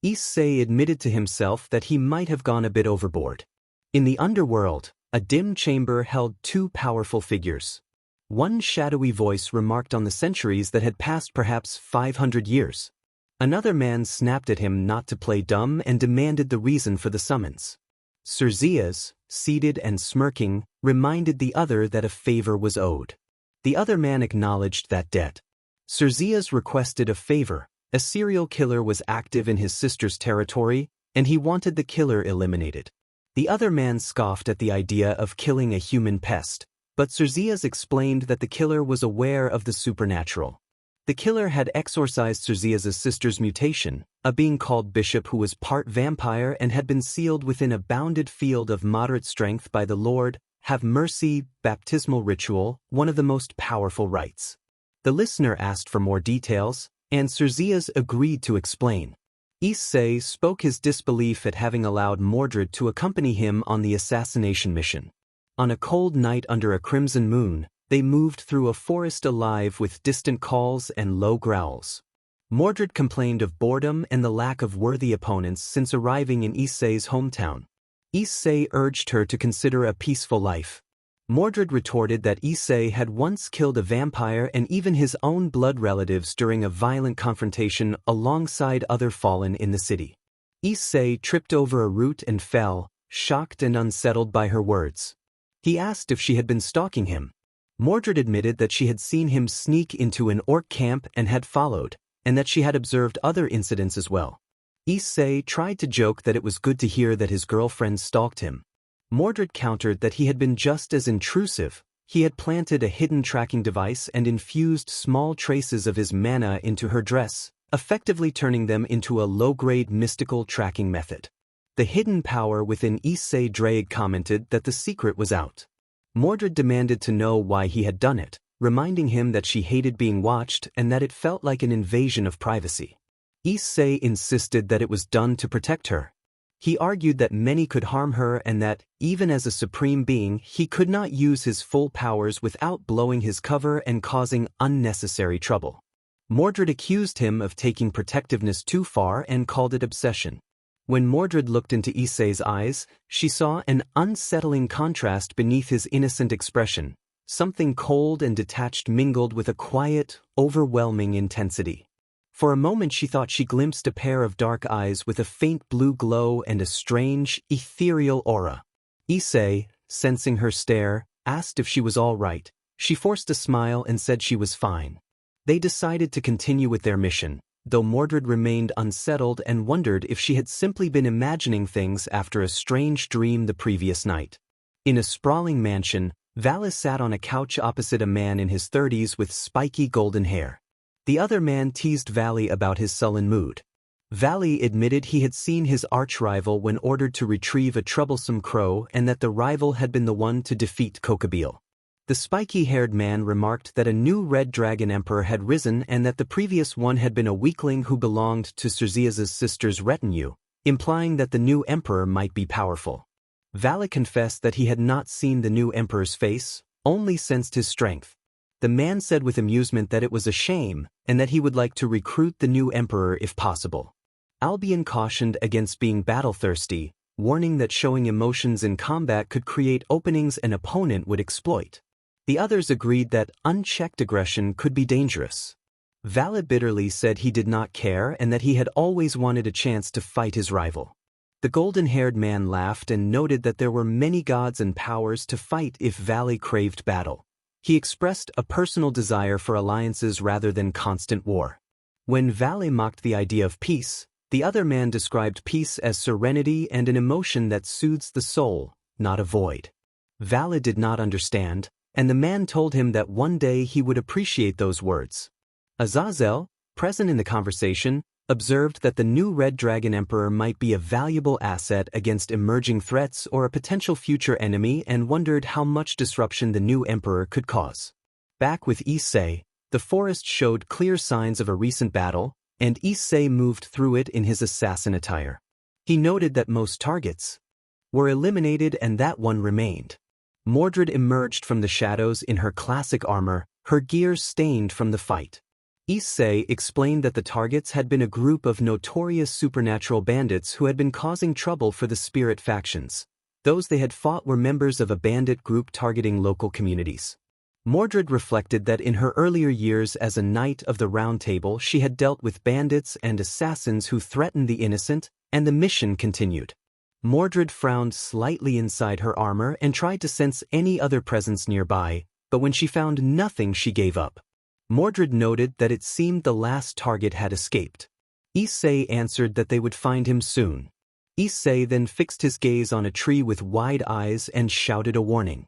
Issei admitted to himself that he might have gone a bit overboard. In the underworld, a dim chamber held two powerful figures. One shadowy voice remarked on the centuries that had passed, perhaps 500 years. Another man snapped at him not to play dumb and demanded the reason for the summons. Cerzias, seated and smirking, reminded the other that a favor was owed. The other man acknowledged that debt. Cerzias requested a favor. A serial killer was active in his sister's territory, and he wanted the killer eliminated. The other man scoffed at the idea of killing a human pest, but Cerzias explained that the killer was aware of the supernatural. The killer had exorcised Cerzias' sister's mutation, a being called Bishop who was part vampire and had been sealed within a bounded field of moderate strength by the Lord, have mercy, baptismal ritual, one of the most powerful rites. The listener asked for more details, and Cerzias agreed to explain. Issei spoke his disbelief at having allowed Mordred to accompany him on the assassination mission. On a cold night under a crimson moon, they moved through a forest alive with distant calls and low growls. Mordred complained of boredom and the lack of worthy opponents since arriving in Issei's hometown. Issei urged her to consider a peaceful life. Mordred retorted that Issei had once killed a vampire and even his own blood relatives during a violent confrontation alongside other fallen in the city. Issei tripped over a root and fell, shocked and unsettled by her words. He asked if she had been stalking him. Mordred admitted that she had seen him sneak into an orc camp and had followed, and that she had observed other incidents as well. Issei tried to joke that it was good to hear that his girlfriend stalked him. Mordred countered that he had been just as intrusive. He had planted a hidden tracking device and infused small traces of his mana into her dress, effectively turning them into a low-grade mystical tracking method. The hidden power within Issei Drake commented that the secret was out. Mordred demanded to know why he had done it, reminding him that she hated being watched and that it felt like an invasion of privacy. Issei insisted that it was done to protect her. He argued that many could harm her and that, even as a supreme being, he could not use his full powers without blowing his cover and causing unnecessary trouble. Mordred accused him of taking protectiveness too far and called it obsession. When Mordred looked into Issei's eyes, she saw an unsettling contrast beneath his innocent expression, something cold and detached mingled with a quiet, overwhelming intensity. For a moment she thought she glimpsed a pair of dark eyes with a faint blue glow and a strange, ethereal aura. Issei, sensing her stare, asked if she was all right. She forced a smile and said she was fine. They decided to continue with their mission, though Mordred remained unsettled and wondered if she had simply been imagining things after a strange dream the previous night. In a sprawling mansion, Valis sat on a couch opposite a man in his 30s with spiky golden hair. The other man teased Valley about his sullen mood. Valley admitted he had seen his arch-rival when ordered to retrieve a troublesome crow and that the rival had been the one to defeat Kokabeel. The spiky-haired man remarked that a new red dragon emperor had risen and that the previous one had been a weakling who belonged to Cerzia's sister's retinue, implying that the new emperor might be powerful. Valley confessed that he had not seen the new emperor's face, only sensed his strength. The man said with amusement that it was a shame and that he would like to recruit the new emperor if possible. Albion cautioned against being battle-thirsty, warning that showing emotions in combat could create openings an opponent would exploit. The others agreed that unchecked aggression could be dangerous. Vala bitterly said he did not care and that he had always wanted a chance to fight his rival. The golden-haired man laughed and noted that there were many gods and powers to fight if Valley craved battle. He expressed a personal desire for alliances rather than constant war. When Valley mocked the idea of peace, the other man described peace as serenity and an emotion that soothes the soul, not a void. Valley did not understand, and the man told him that one day he would appreciate those words. Azazel, present in the conversation, observed that the new Red Dragon Emperor might be a valuable asset against emerging threats or a potential future enemy and wondered how much disruption the new emperor could cause. Back with Issei, the forest showed clear signs of a recent battle, and Issei moved through it in his assassin attire. He noted that most targets were eliminated and that one remained. Mordred emerged from the shadows in her classic armor, her gear stained from the fight. Issei explained that the targets had been a group of notorious supernatural bandits who had been causing trouble for the spirit factions. Those they had fought were members of a bandit group targeting local communities. Mordred reflected that in her earlier years as a Knight of the Round Table she had dealt with bandits and assassins who threatened the innocent, and the mission continued. Mordred frowned slightly inside her armor and tried to sense any other presence nearby, but when she found nothing she gave up. Mordred noted that it seemed the last target had escaped. Issei answered that they would find him soon. Issei then fixed his gaze on a tree with wide eyes and shouted a warning.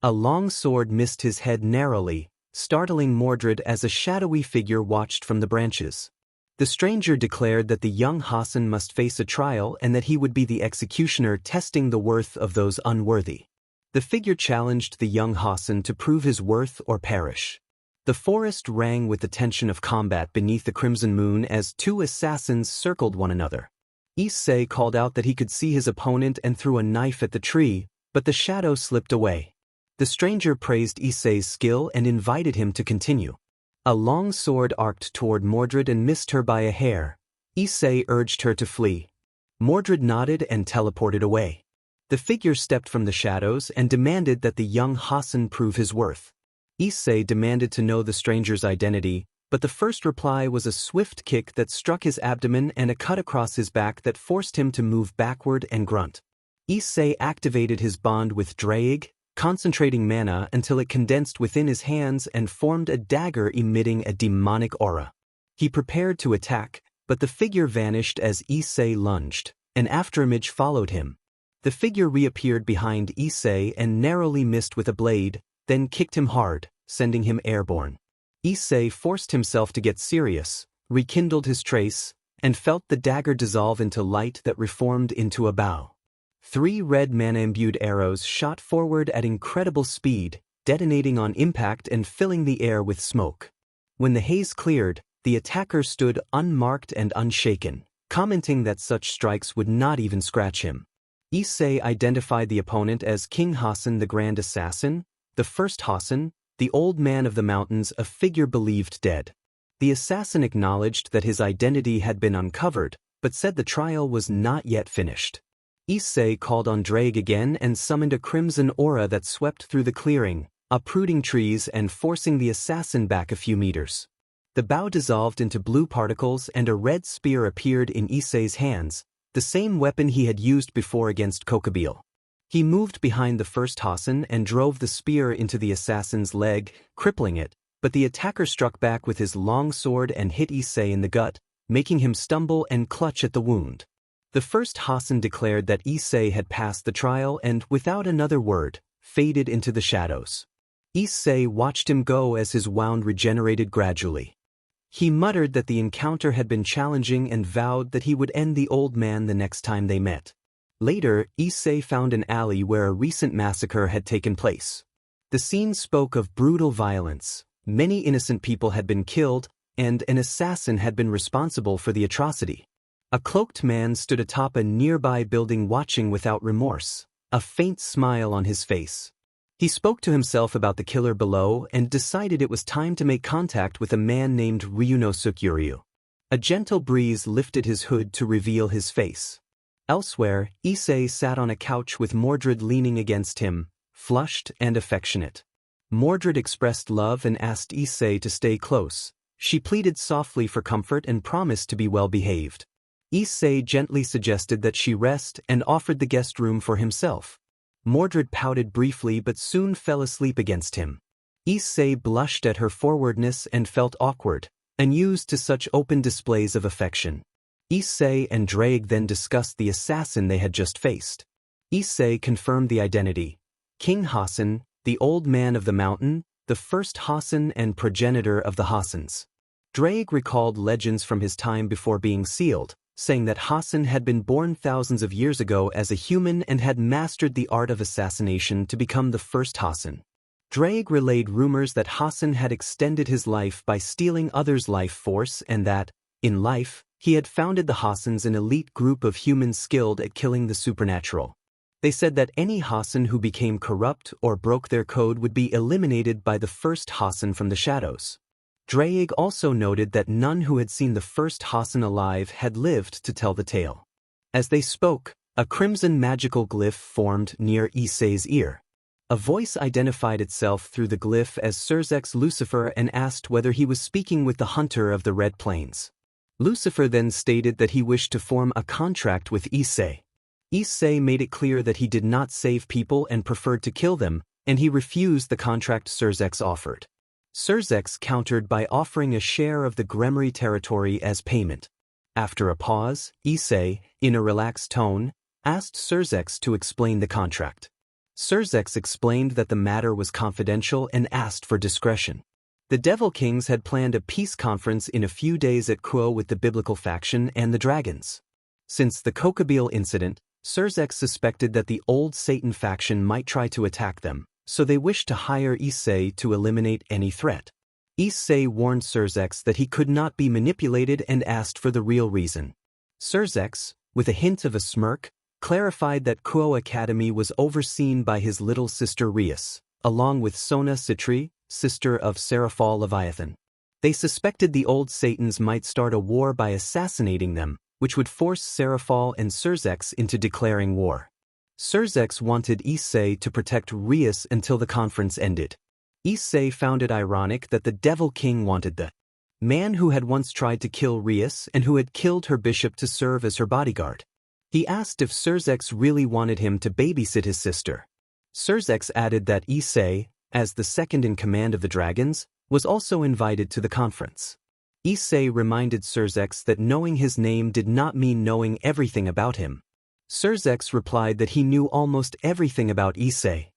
A long sword missed his head narrowly, startling Mordred as a shadowy figure watched from the branches. The stranger declared that the young Hassan must face a trial and that he would be the executioner testing the worth of those unworthy. The figure challenged the young Hassan to prove his worth or perish. The forest rang with the tension of combat beneath the crimson moon as two assassins circled one another. Issei called out that he could see his opponent and threw a knife at the tree, but the shadow slipped away. The stranger praised Issei's skill and invited him to continue. A long sword arced toward Mordred and missed her by a hair. Issei urged her to flee. Mordred nodded and teleported away. The figure stepped from the shadows and demanded that the young Hassan prove his worth. Issei demanded to know the stranger's identity, but the first reply was a swift kick that struck his abdomen and a cut across his back that forced him to move backward and grunt. Issei activated his bond with Drake, concentrating mana until it condensed within his hands and formed a dagger emitting a demonic aura. He prepared to attack, but the figure vanished as Issei lunged. An afterimage followed him. The figure reappeared behind Issei and narrowly missed with a blade, then kicked him hard, sending him airborne. Issei forced himself to get serious, rekindled his trace, and felt the dagger dissolve into light that reformed into a bow. 3 red mana-imbued arrows shot forward at incredible speed, detonating on impact and filling the air with smoke. When the haze cleared, the attacker stood unmarked and unshaken, commenting that such strikes would not even scratch him. Issei identified the opponent as King Hassan the Grand Assassin, the first Hassan, the old man of the mountains, a figure believed dead. The assassin acknowledged that his identity had been uncovered, but said the trial was not yet finished. Issei called on Drake again and summoned a crimson aura that swept through the clearing, uprooting trees and forcing the assassin back a few meters. The bow dissolved into blue particles and a red spear appeared in Issei's hands, the same weapon he had used before against Kokabeel. He moved behind the first Hassan and drove the spear into the assassin's leg, crippling it, but the attacker struck back with his long sword and hit Issei in the gut, making him stumble and clutch at the wound. The first Hassan declared that Issei had passed the trial and, without another word, faded into the shadows. Issei watched him go as his wound regenerated gradually. He muttered that the encounter had been challenging and vowed that he would end the old man the next time they met. Later, Issei found an alley where a recent massacre had taken place. The scene spoke of brutal violence. Many innocent people had been killed, and an assassin had been responsible for the atrocity. A cloaked man stood atop a nearby building watching without remorse, a faint smile on his face. He spoke to himself about the killer below and decided it was time to make contact with a man named Ryunosuke. A gentle breeze lifted his hood to reveal his face. Elsewhere, Issei sat on a couch with Mordred leaning against him, flushed and affectionate. Mordred expressed love and asked Issei to stay close. She pleaded softly for comfort and promised to be well behaved. Issei gently suggested that she rest and offered the guest room for himself. Mordred pouted briefly but soon fell asleep against him. Issei blushed at her forwardness and felt awkward, unused to such open displays of affection. Issei and Drake then discussed the assassin they had just faced. Issei confirmed the identity. King Hassan, the old man of the mountain, the first Hassan and progenitor of the Hassans. Drake recalled legends from his time before being sealed, saying that Hassan had been born thousands of years ago as a human and had mastered the art of assassination to become the first Hassan. Drake relayed rumors that Hassan had extended his life by stealing others' life force and that, in life, he had founded the Hassans, an elite group of humans skilled at killing the supernatural. They said that any Hassan who became corrupt or broke their code would be eliminated by the first Hassan from the shadows. Drake also noted that none who had seen the first Hassan alive had lived to tell the tale. As they spoke, a crimson magical glyph formed near Issei's ear. A voice identified itself through the glyph as Surzek's Lucifer and asked whether he was speaking with the hunter of the Red Plains. Lucifer then stated that he wished to form a contract with Issei. Issei made it clear that he did not save people and preferred to kill them, and he refused the contract Surzek offered. Surzek countered by offering a share of the Gremry territory as payment. After a pause, Issei, in a relaxed tone, asked Surzek to explain the contract. Surzek explained that the matter was confidential and asked for discretion. The Devil Kings had planned a peace conference in a few days at Kuo with the biblical faction and the dragons. Since the Kokabeel incident, Surzek suspected that the old Satan faction might try to attack them, so they wished to hire Issei to eliminate any threat. Issei warned Surzek that he could not be manipulated and asked for the real reason. Surzek, with a hint of a smirk, clarified that Kuo Academy was overseen by his little sister Rias, along with Sona Citri, sister of Seraphal Leviathan. They suspected the old Satans might start a war by assassinating them, which would force Seraphal and Surzek into declaring war. Surzek wanted Issei to protect Rias until the conference ended. Issei found it ironic that the Devil King wanted the man who had once tried to kill Rias and who had killed her bishop to serve as her bodyguard. He asked if Surzek really wanted him to babysit his sister. Surzek added that Issei, as the second in command of the dragons, was also invited to the conference. Issei reminded Surzex that knowing his name did not mean knowing everything about him. Surzex replied that he knew almost everything about Issei.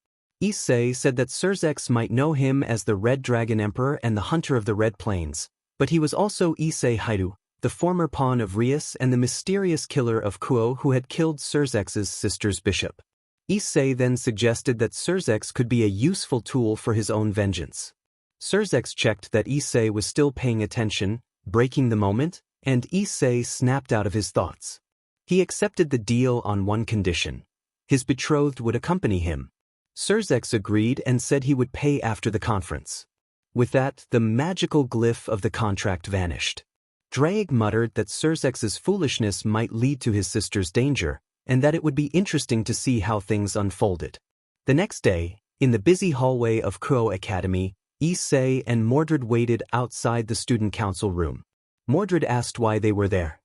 Issei said that Surzex might know him as the Red Dragon Emperor and the Hunter of the Red Plains, but he was also Issei Haidu, the former pawn of Rias and the mysterious killer of Kuo who had killed Surzex's sister's bishop. Issei then suggested that Surzex could be a useful tool for his own vengeance. Surzex checked that Issei was still paying attention, breaking the moment, and Issei snapped out of his thoughts. He accepted the deal on one condition. His betrothed would accompany him. Surzex agreed and said he would pay after the conference. With that, the magical glyph of the contract vanished. Drake muttered that Surzex's foolishness might lead to his sister's danger, and that it would be interesting to see how things unfolded. The next day, in the busy hallway of Kuo Academy, Issei and Mordred waited outside the student council room. Mordred asked why they were there.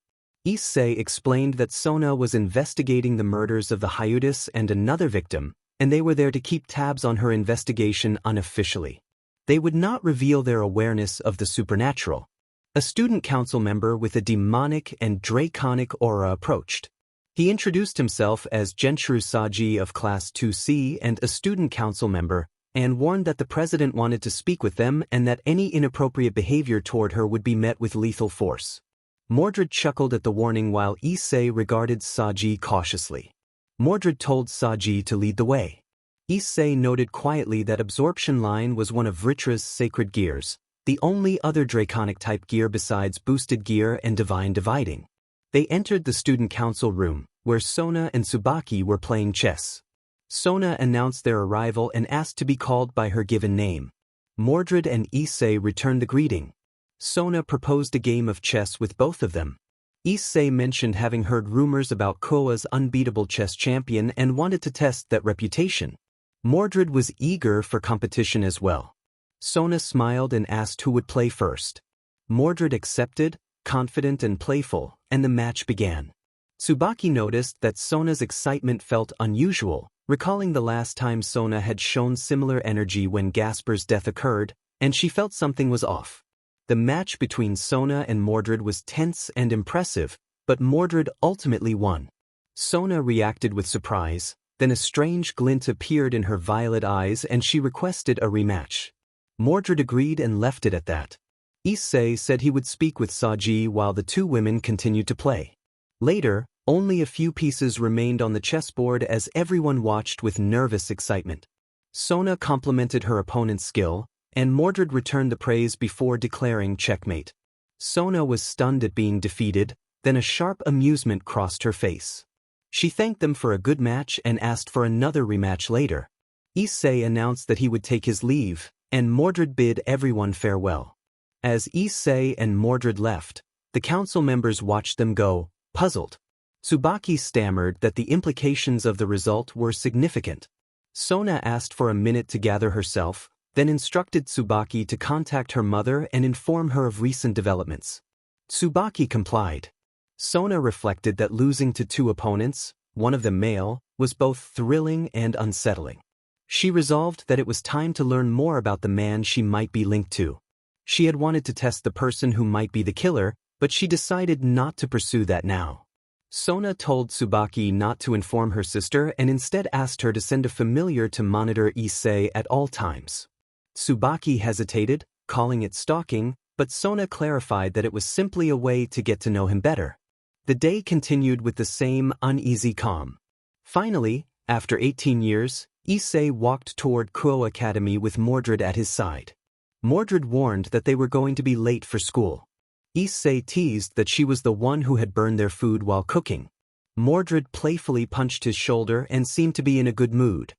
Issei explained that Sona was investigating the murders of the Hyudis and another victim, and they were there to keep tabs on her investigation unofficially. They would not reveal their awareness of the supernatural. A student council member with a demonic and draconic aura approached. He introduced himself as Genshuru Saji of Class 2C and a student council member, and warned that the president wanted to speak with them and that any inappropriate behavior toward her would be met with lethal force. Mordred chuckled at the warning while Issei regarded Saji cautiously. Mordred told Saji to lead the way. Issei noted quietly that Absorption Line was one of Vritra's sacred gears, the only other draconic-type gear besides boosted gear and divine dividing. They entered the student council room, where Sona and Tsubaki were playing chess. Sona announced their arrival and asked to be called by her given name. Mordred and Issei returned the greeting. Sona proposed a game of chess with both of them. Issei mentioned having heard rumors about Koa's unbeatable chess champion and wanted to test that reputation. Mordred was eager for competition as well. Sona smiled and asked who would play first. Mordred accepted, confident and playful, and the match began. Tsubaki noticed that Sona's excitement felt unusual, recalling the last time Sona had shown similar energy when Gasper's death occurred, and she felt something was off. The match between Sona and Mordred was tense and impressive, but Mordred ultimately won. Sona reacted with surprise, then a strange glint appeared in her violet eyes and she requested a rematch. Mordred agreed and left it at that. Issei said he would speak with Saji while the two women continued to play. Later, only a few pieces remained on the chessboard as everyone watched with nervous excitement. Sona complimented her opponent's skill, and Mordred returned the praise before declaring checkmate. Sona was stunned at being defeated, then a sharp amusement crossed her face. She thanked them for a good match and asked for another rematch later. Issei announced that he would take his leave, and Mordred bid everyone farewell. As Issei and Mordred left, the council members watched them go, puzzled. Tsubaki stammered that the implications of the result were significant. Sona asked for a minute to gather herself, then instructed Tsubaki to contact her mother and inform her of recent developments. Tsubaki complied. Sona reflected that losing to two opponents, one of them male, was both thrilling and unsettling. She resolved that it was time to learn more about the man she might be linked to. She had wanted to test the person who might be the killer, but she decided not to pursue that now. Sona told Tsubaki not to inform her sister and instead asked her to send a familiar to monitor Issei at all times. Tsubaki hesitated, calling it stalking, but Sona clarified that it was simply a way to get to know him better. The day continued with the same uneasy calm. Finally, after 18 years, Issei walked toward Kuo Academy with Mordred at his side. Mordred warned that they were going to be late for school. Issei teased that she was the one who had burned their food while cooking. Mordred playfully punched his shoulder and seemed to be in a good mood.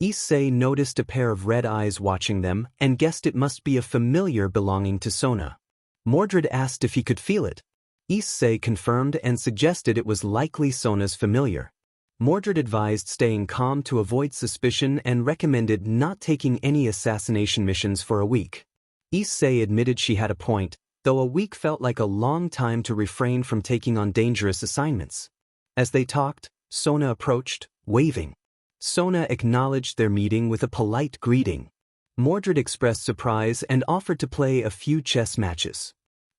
Issei noticed a pair of red eyes watching them and guessed it must be a familiar belonging to Sona. Mordred asked if he could feel it. Issei confirmed and suggested it was likely Sona's familiar. Mordred advised staying calm to avoid suspicion and recommended not taking any assassination missions for a week. Issei admitted she had a point, though a week felt like a long time to refrain from taking on dangerous assignments. As they talked, Sona approached, waving. Sona acknowledged their meeting with a polite greeting. Mordred expressed surprise and offered to play a few chess matches.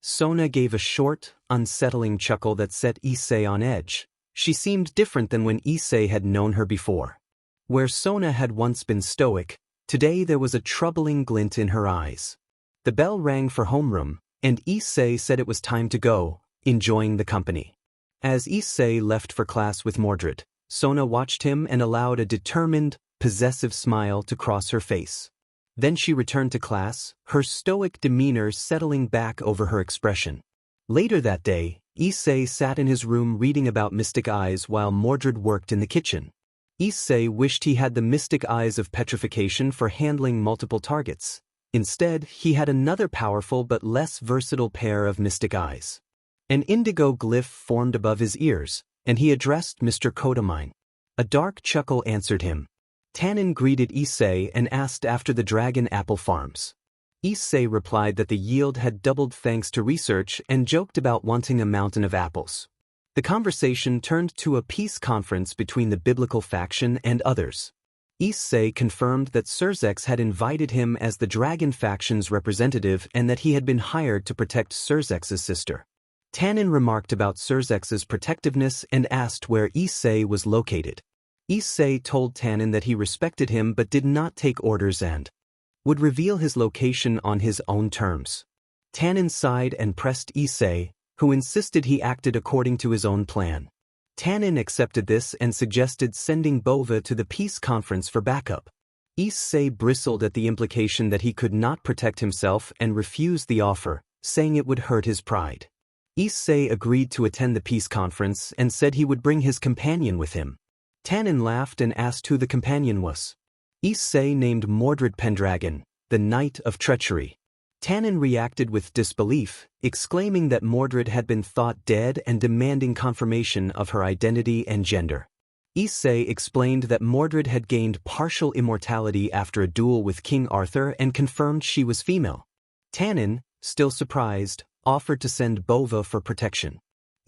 Sona gave a short, unsettling chuckle that set Issei on edge. She seemed different than when Issei had known her before. Where Sona had once been stoic, today there was a troubling glint in her eyes. The bell rang for homeroom, and Issei said it was time to go, enjoying the company. As Issei left for class with Mordred, Sona watched him and allowed a determined, possessive smile to cross her face. Then she returned to class, her stoic demeanor settling back over her expression. Later that day, Issei sat in his room reading about mystic eyes while Mordred worked in the kitchen. Issei wished he had the mystic eyes of petrification for handling multiple targets. Instead, he had another powerful but less versatile pair of mystic eyes. An indigo glyph formed above his ears, and he addressed Mr. Kodamine. A dark chuckle answered him. Tannen greeted Issei and asked after the dragon apple farms. Issei replied that the yield had doubled thanks to research and joked about wanting a mountain of apples. The conversation turned to a peace conference between the biblical faction and others. Issei confirmed that Surzex had invited him as the dragon faction's representative and that he had been hired to protect Surzex's sister. Tannen remarked about Surzex's protectiveness and asked where Issei was located. Issei told Tannen that he respected him but did not take orders and would reveal his location on his own terms. Tannen sighed and pressed Issei, who insisted he acted according to his own plan. Tannen accepted this and suggested sending Bova to the peace conference for backup. Issei bristled at the implication that he could not protect himself and refused the offer, saying it would hurt his pride. Issei agreed to attend the peace conference and said he would bring his companion with him. Tannen laughed and asked who the companion was. Issei named Mordred Pendragon, the Knight of Treachery. Tannen reacted with disbelief, exclaiming that Mordred had been thought dead and demanding confirmation of her identity and gender. Issei explained that Mordred had gained partial immortality after a duel with King Arthur and confirmed she was female. Tannen, still surprised, offered to send Bova for protection.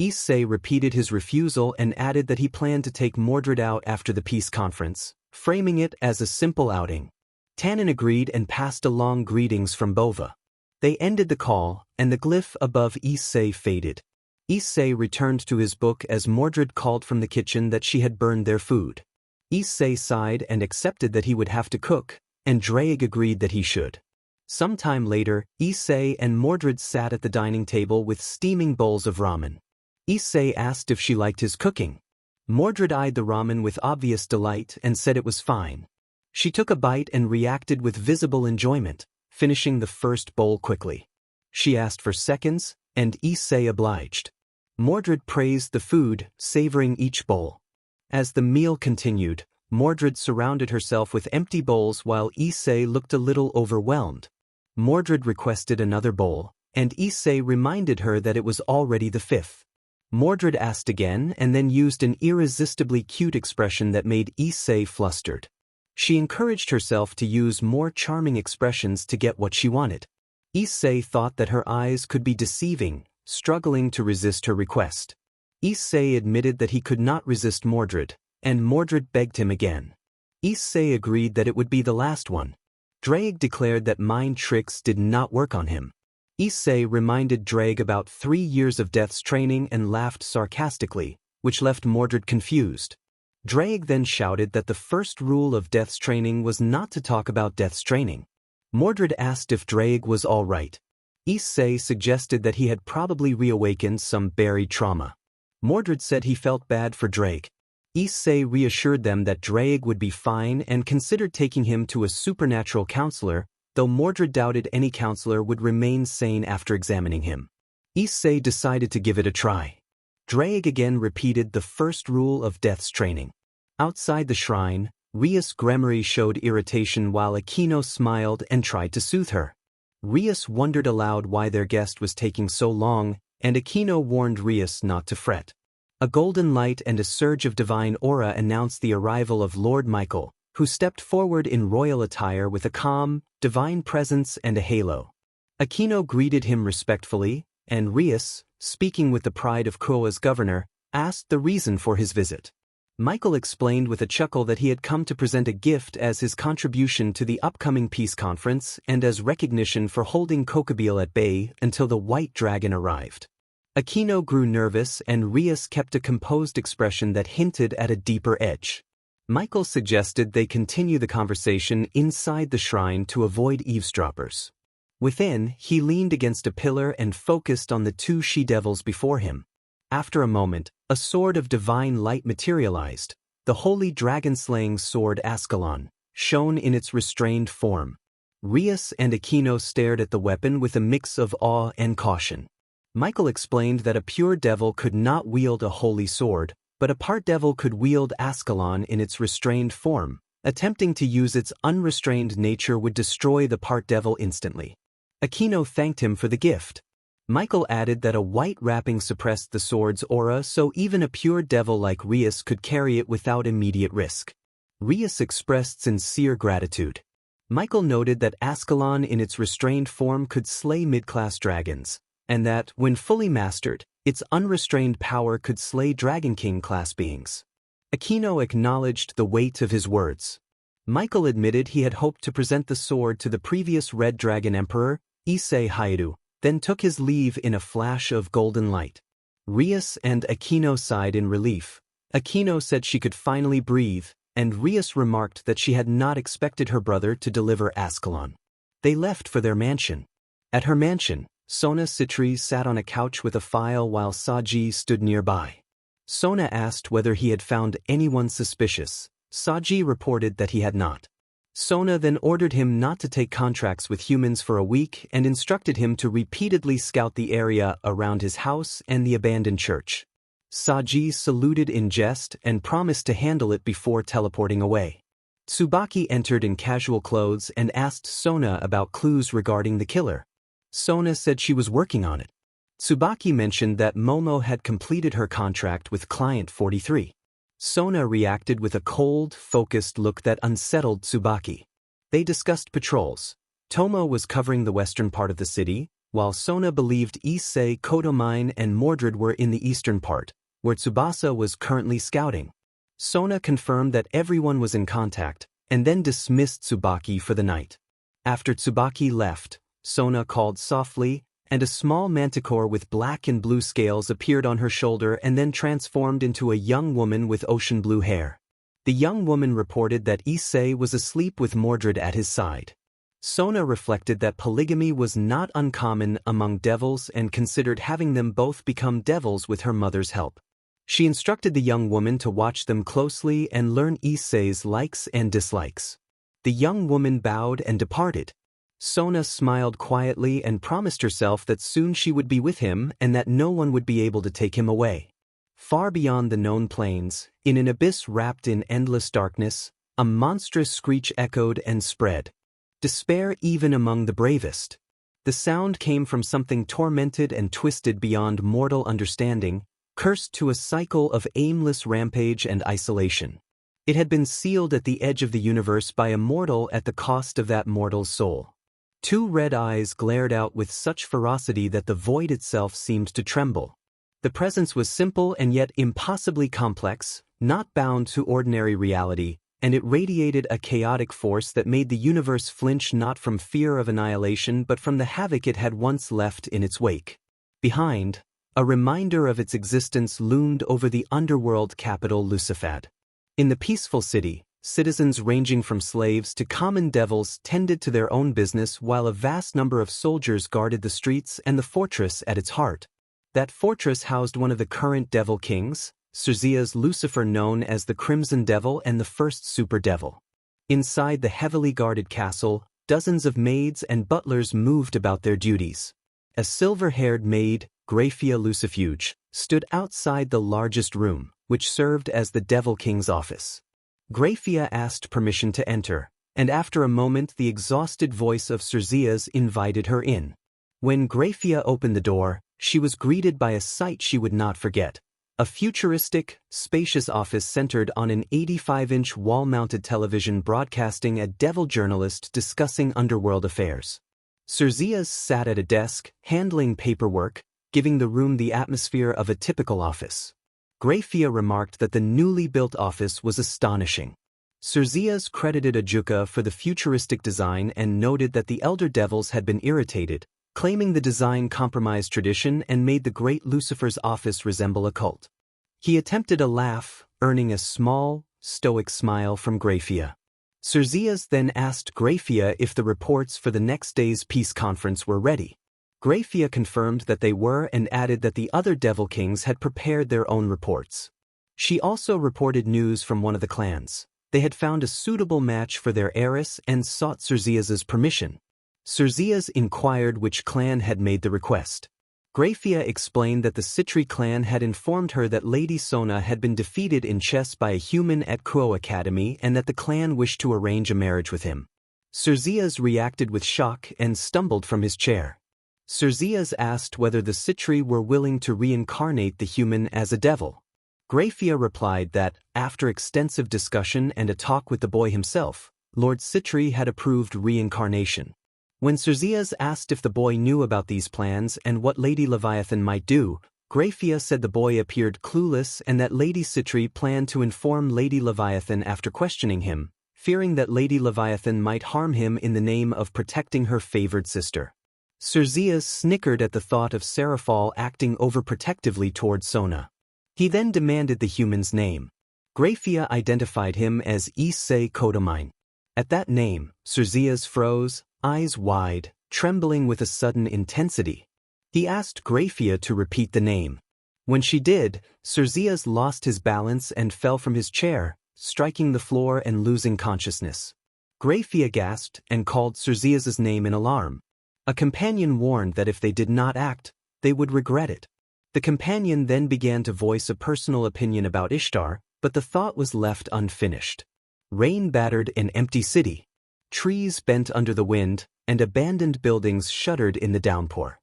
Issei repeated his refusal and added that he planned to take Mordred out after the peace conference, framing it as a simple outing. Tannen agreed and passed along greetings from Bova. They ended the call, and the glyph above Issei faded. Issei returned to his book as Mordred called from the kitchen that she had burned their food. Issei sighed and accepted that he would have to cook, and Draig agreed that he should. Some time later, Issei and Mordred sat at the dining table with steaming bowls of ramen. Issei asked if she liked his cooking. Mordred eyed the ramen with obvious delight and said it was fine. She took a bite and reacted with visible enjoyment, finishing the first bowl quickly. She asked for seconds, and Issei obliged. Mordred praised the food, savoring each bowl. As the meal continued, Mordred surrounded herself with empty bowls while Issei looked a little overwhelmed. Mordred requested another bowl, and Issei reminded her that it was already the fifth. Mordred asked again and then used an irresistibly cute expression that made Issei flustered. She encouraged herself to use more charming expressions to get what she wanted. Issei thought that her eyes could be deceiving, struggling to resist her request. Issei admitted that he could not resist Mordred, and Mordred begged him again. Issei agreed that it would be the last one. Draig declared that mind tricks did not work on him. Issei reminded Draig about 3 years of Death's training and laughed sarcastically, which left Mordred confused. Draig then shouted that the first rule of Death's training was not to talk about Death's training. Mordred asked if Draig was all right. Issei suggested that he had probably reawakened some buried trauma. Mordred said he felt bad for Draig. Issei reassured them that Draig would be fine and considered taking him to a supernatural counselor, though Mordred doubted any counselor would remain sane after examining him. Issei decided to give it a try. Draig again repeated the first rule of Death's training. Outside the shrine, Rias Gremory showed irritation while Aquino smiled and tried to soothe her. Rias wondered aloud why their guest was taking so long, and Aquino warned Rias not to fret. A golden light and a surge of divine aura announced the arrival of Lord Michael, who stepped forward in royal attire with a calm, divine presence and a halo. Aquino greeted him respectfully, and Rias, speaking with the pride of Koa's governor, asked the reason for his visit. Michael explained with a chuckle that he had come to present a gift as his contribution to the upcoming peace conference and as recognition for holding Kokabeel at bay until the white dragon arrived. Aquino grew nervous and Rias kept a composed expression that hinted at a deeper edge. Michael suggested they continue the conversation inside the shrine to avoid eavesdroppers. Within, he leaned against a pillar and focused on the two she-devils before him. After a moment, a sword of divine light materialized, the holy dragon-slaying sword Ascalon, shown in its restrained form. Rias and Aquino stared at the weapon with a mix of awe and caution. Michael explained that a pure devil could not wield a holy sword, but a part devil could wield Ascalon in its restrained form. Attempting to use its unrestrained nature would destroy the part devil instantly. Aquino thanked him for the gift. Michael added that a white wrapping suppressed the sword's aura, so even a pure devil like Rias could carry it without immediate risk. Rias expressed sincere gratitude. Michael noted that Ascalon in its restrained form could slay mid-class dragons, and that, when fully mastered, its unrestrained power could slay Dragon King-class beings. Aquino acknowledged the weight of his words. Michael admitted he had hoped to present the sword to the previous Red Dragon Emperor, Issei, then took his leave in a flash of golden light. Rias and Aquino sighed in relief. Aquino said she could finally breathe, and Rias remarked that she had not expected her brother to deliver Ascalon. They left for their mansion. At her mansion, Sona Citri sat on a couch with a file while Saji stood nearby. Sona asked whether he had found anyone suspicious. Saji reported that he had not. Sona then ordered him not to take contracts with humans for a week and instructed him to repeatedly scout the area around his house and the abandoned church. Saji saluted in jest and promised to handle it before teleporting away. Tsubaki entered in casual clothes and asked Sona about clues regarding the killer. Sona said she was working on it. Tsubaki mentioned that Momo had completed her contract with Client 43. Sona reacted with a cold, focused look that unsettled Tsubaki. They discussed patrols. Tomo was covering the western part of the city, while Sona believed Issei, Kodomine, and Mordred were in the eastern part, where Tsubasa was currently scouting. Sona confirmed that everyone was in contact, and then dismissed Tsubaki for the night. After Tsubaki left, Sona called softly, and a small manticore with black and blue scales appeared on her shoulder and then transformed into a young woman with ocean blue hair. The young woman reported that Issei was asleep with Mordred at his side. Sona reflected that polygamy was not uncommon among devils and considered having them both become devils with her mother's help. She instructed the young woman to watch them closely and learn Issei's likes and dislikes. The young woman bowed and departed. Sona smiled quietly and promised herself that soon she would be with him and that no one would be able to take him away. Far beyond the known plains, in an abyss wrapped in endless darkness, a monstrous screech echoed and spread. Despair even among the bravest. The sound came from something tormented and twisted beyond mortal understanding, cursed to a cycle of aimless rampage and isolation. It had been sealed at the edge of the universe by a mortal at the cost of that mortal's soul. Two red eyes glared out with such ferocity that the void itself seemed to tremble. The presence was simple and yet impossibly complex, not bound to ordinary reality, and it radiated a chaotic force that made the universe flinch not from fear of annihilation but from the havoc it had once left in its wake. Behind, a reminder of its existence loomed over the underworld capital Lucifad. In the peaceful city, citizens ranging from slaves to common devils tended to their own business while a vast number of soldiers guarded the streets and the fortress at its heart. That fortress housed one of the current devil kings, Cerzea's Lucifer, known as the Crimson Devil and the First Super Devil. Inside the heavily guarded castle, dozens of maids and butlers moved about their duties. A silver-haired maid, Graphia Lucifuge, stood outside the largest room, which served as the Devil King's office. Graphia asked permission to enter, and after a moment the exhausted voice of Cerzea's invited her in. When Graphia opened the door, she was greeted by a sight she would not forget. A futuristic, spacious office centered on an 85-inch wall-mounted television broadcasting a devil journalist discussing underworld affairs. Cerzea's sat at a desk, handling paperwork, giving the room the atmosphere of a typical office. Graphia remarked that the newly built office was astonishing. Cerzias credited Ajuka for the futuristic design and noted that the elder devils had been irritated, claiming the design compromised tradition and made the great Lucifer's office resemble a cult. He attempted a laugh, earning a small, stoic smile from Graphia. Cerzias then asked Graphia if the reports for the next day's peace conference were ready. Graphia confirmed that they were and added that the other devil kings had prepared their own reports. She also reported news from one of the clans. They had found a suitable match for their heiress and sought Cerzias's permission. Cerzias inquired which clan had made the request. Graphia explained that the Citri clan had informed her that Lady Sona had been defeated in chess by a human at Kuo Academy and that the clan wished to arrange a marriage with him. Cerzias reacted with shock and stumbled from his chair. Cerzias asked whether the Citri were willing to reincarnate the human as a devil. Graphia replied that, after extensive discussion and a talk with the boy himself, Lord Citri had approved reincarnation. When Cerzias asked if the boy knew about these plans and what Lady Leviathan might do, Graphia said the boy appeared clueless and that Lady Citri planned to inform Lady Leviathan after questioning him, fearing that Lady Leviathan might harm him in the name of protecting her favored sister. Cerzias snickered at the thought of Seraphal acting overprotectively toward Sona. He then demanded the human's name. Graphia identified him as Issei Kodamine. At that name, Cerzias froze, eyes wide, trembling with a sudden intensity. He asked Graphia to repeat the name. When she did, Cerzias lost his balance and fell from his chair, striking the floor and losing consciousness. Graphia gasped and called Cerzias's name in alarm. A companion warned that if they did not act, they would regret it. The companion then began to voice a personal opinion about Ishtar, but the thought was left unfinished. Rain battered an empty city. Trees bent under the wind, and abandoned buildings shuddered in the downpour.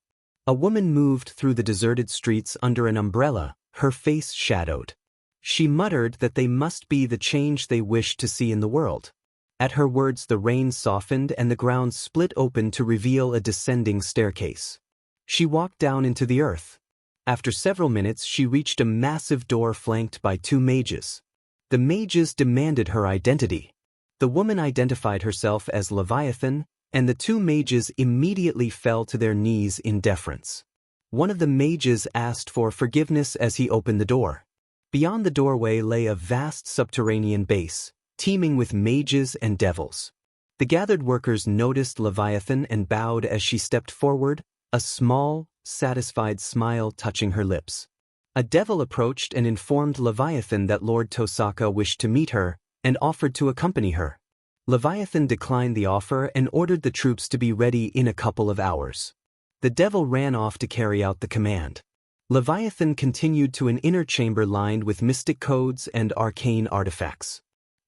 A woman moved through the deserted streets under an umbrella, her face shadowed. She muttered that they must be the change they wished to see in the world. At her words the rain softened and the ground split open to reveal a descending staircase. She walked down into the earth. After several minutes she reached a massive door flanked by two mages. The mages demanded her identity. The woman identified herself as Leviathan, and the two mages immediately fell to their knees in deference. One of the mages asked for forgiveness as he opened the door. Beyond the doorway lay a vast subterranean base, teeming with mages and devils. The gathered workers noticed Leviathan and bowed as she stepped forward, a small, satisfied smile touching her lips. A devil approached and informed Leviathan that Lord Tosaka wished to meet her, and offered to accompany her. Leviathan declined the offer and ordered the troops to be ready in a couple of hours. The devil ran off to carry out the command. Leviathan continued to an inner chamber lined with mystic codes and arcane artifacts.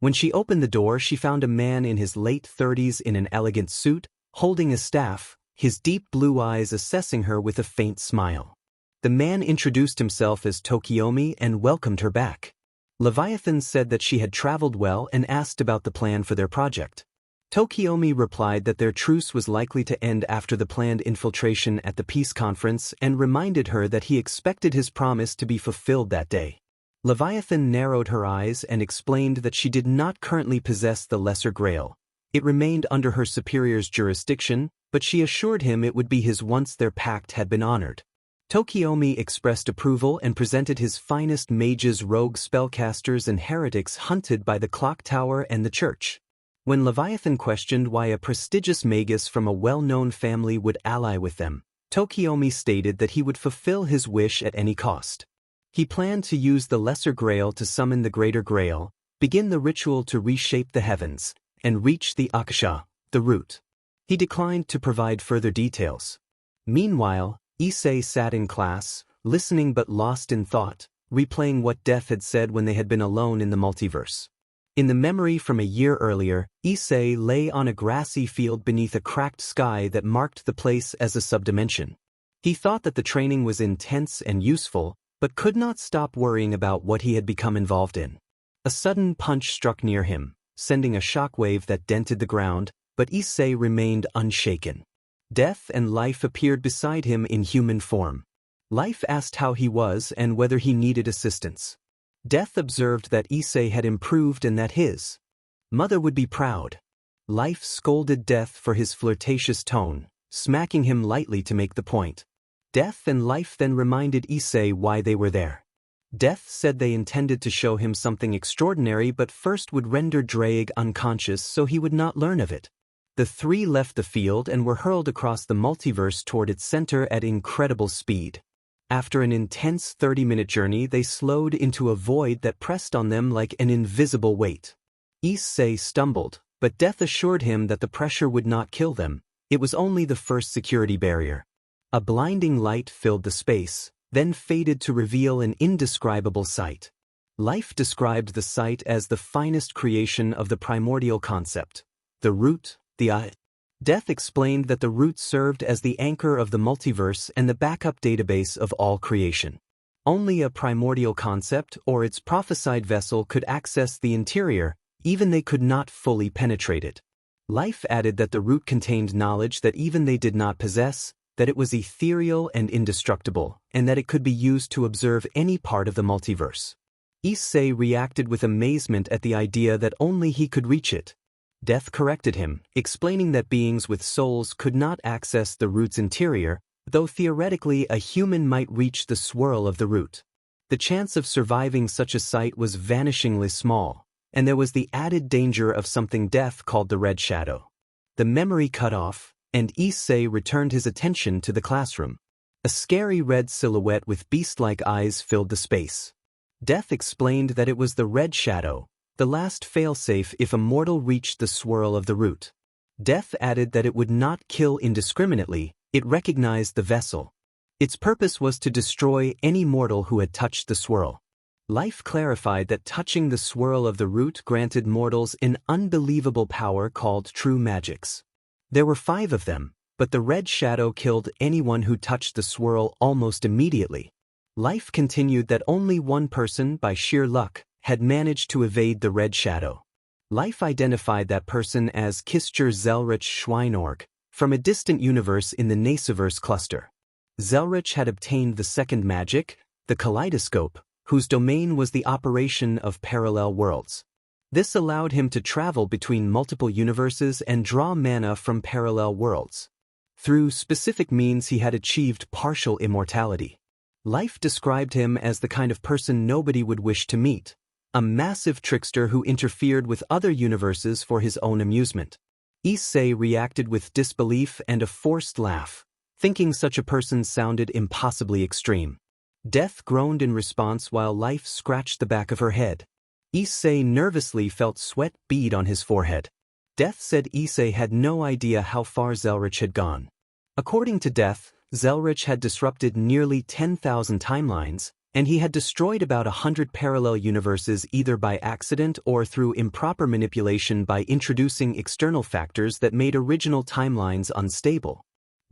When she opened the door she found a man in his late 30s in an elegant suit, holding a staff, his deep blue eyes assessing her with a faint smile. The man introduced himself as Tokiomi and welcomed her back. Leviathan said that she had traveled well and asked about the plan for their project. Tokiomi replied that their truce was likely to end after the planned infiltration at the peace conference and reminded her that he expected his promise to be fulfilled that day. Leviathan narrowed her eyes and explained that she did not currently possess the Lesser Grail. It remained under her superior's jurisdiction, but she assured him it would be his once their pact had been honored. Tokiomi expressed approval and presented his finest mages, rogue spellcasters and heretics hunted by the clock tower and the church. When Leviathan questioned why a prestigious magus from a well-known family would ally with them, Tokiomi stated that he would fulfill his wish at any cost. He planned to use the Lesser Grail to summon the Greater Grail, begin the ritual to reshape the heavens, and reach the Akasha, the root. He declined to provide further details. Meanwhile, Issei sat in class, listening but lost in thought, replaying what Death had said when they had been alone in the multiverse. In the memory from a year earlier, Issei lay on a grassy field beneath a cracked sky that marked the place as a subdimension. He thought that the training was intense and useful, but could not stop worrying about what he had become involved in. A sudden punch struck near him, sending a shockwave that dented the ground, but Issei remained unshaken. Death and Life appeared beside him in human form. Life asked how he was and whether he needed assistance. Death observed that Issei had improved and that his mother would be proud. Life scolded Death for his flirtatious tone, smacking him lightly to make the point. Death and Life then reminded Issei why they were there. Death said they intended to show him something extraordinary but first would render Drake unconscious so he would not learn of it. The three left the field and were hurled across the multiverse toward its center at incredible speed. After an intense 30-minute journey, they slowed into a void that pressed on them like an invisible weight. Issei stumbled, but Death assured him that the pressure would not kill them. It was only the first security barrier. A blinding light filled the space, then faded to reveal an indescribable sight. Life described the sight as the finest creation of the primordial concept. The root, the eye. Death explained that the root served as the anchor of the multiverse and the backup database of all creation. Only a primordial concept or its prophesied vessel could access the interior, even they could not fully penetrate it. Life added that the root contained knowledge that even they did not possess, that it was ethereal and indestructible, and that it could be used to observe any part of the multiverse. Issei reacted with amazement at the idea that only he could reach it. Death corrected him, explaining that beings with souls could not access the root's interior, though theoretically a human might reach the swirl of the root. The chance of surviving such a sight was vanishingly small, and there was the added danger of something Death called the red shadow. The memory cut off, and Issei returned his attention to the classroom. A scary red silhouette with beast-like eyes filled the space. Death explained that it was the red shadow, the last failsafe if a mortal reached the swirl of the root. Death added that it would not kill indiscriminately, it recognized the vessel. Its purpose was to destroy any mortal who had touched the swirl. Life clarified that touching the swirl of the root granted mortals an unbelievable power called true magics. There were 5 of them, but the red shadow killed anyone who touched the swirl almost immediately. Life continued that only one person, by sheer luck, had managed to evade the red shadow. Life identified that person as Kischer Zelrich Schweinorg, from a distant universe in the Naciverse cluster. Zelrich had obtained the second magic, the kaleidoscope, whose domain was the operation of parallel worlds. This allowed him to travel between multiple universes and draw mana from parallel worlds. Through specific means he had achieved partial immortality. Life described him as the kind of person nobody would wish to meet. A massive trickster who interfered with other universes for his own amusement. Issei reacted with disbelief and a forced laugh, thinking such a person sounded impossibly extreme. Death groaned in response while Life scratched the back of her head. Issei nervously felt sweat bead on his forehead. Death said Issei had no idea how far Zelrich had gone. According to Death, Zelrich had disrupted nearly 10,000 timelines, and he had destroyed about 100 parallel universes either by accident or through improper manipulation by introducing external factors that made original timelines unstable.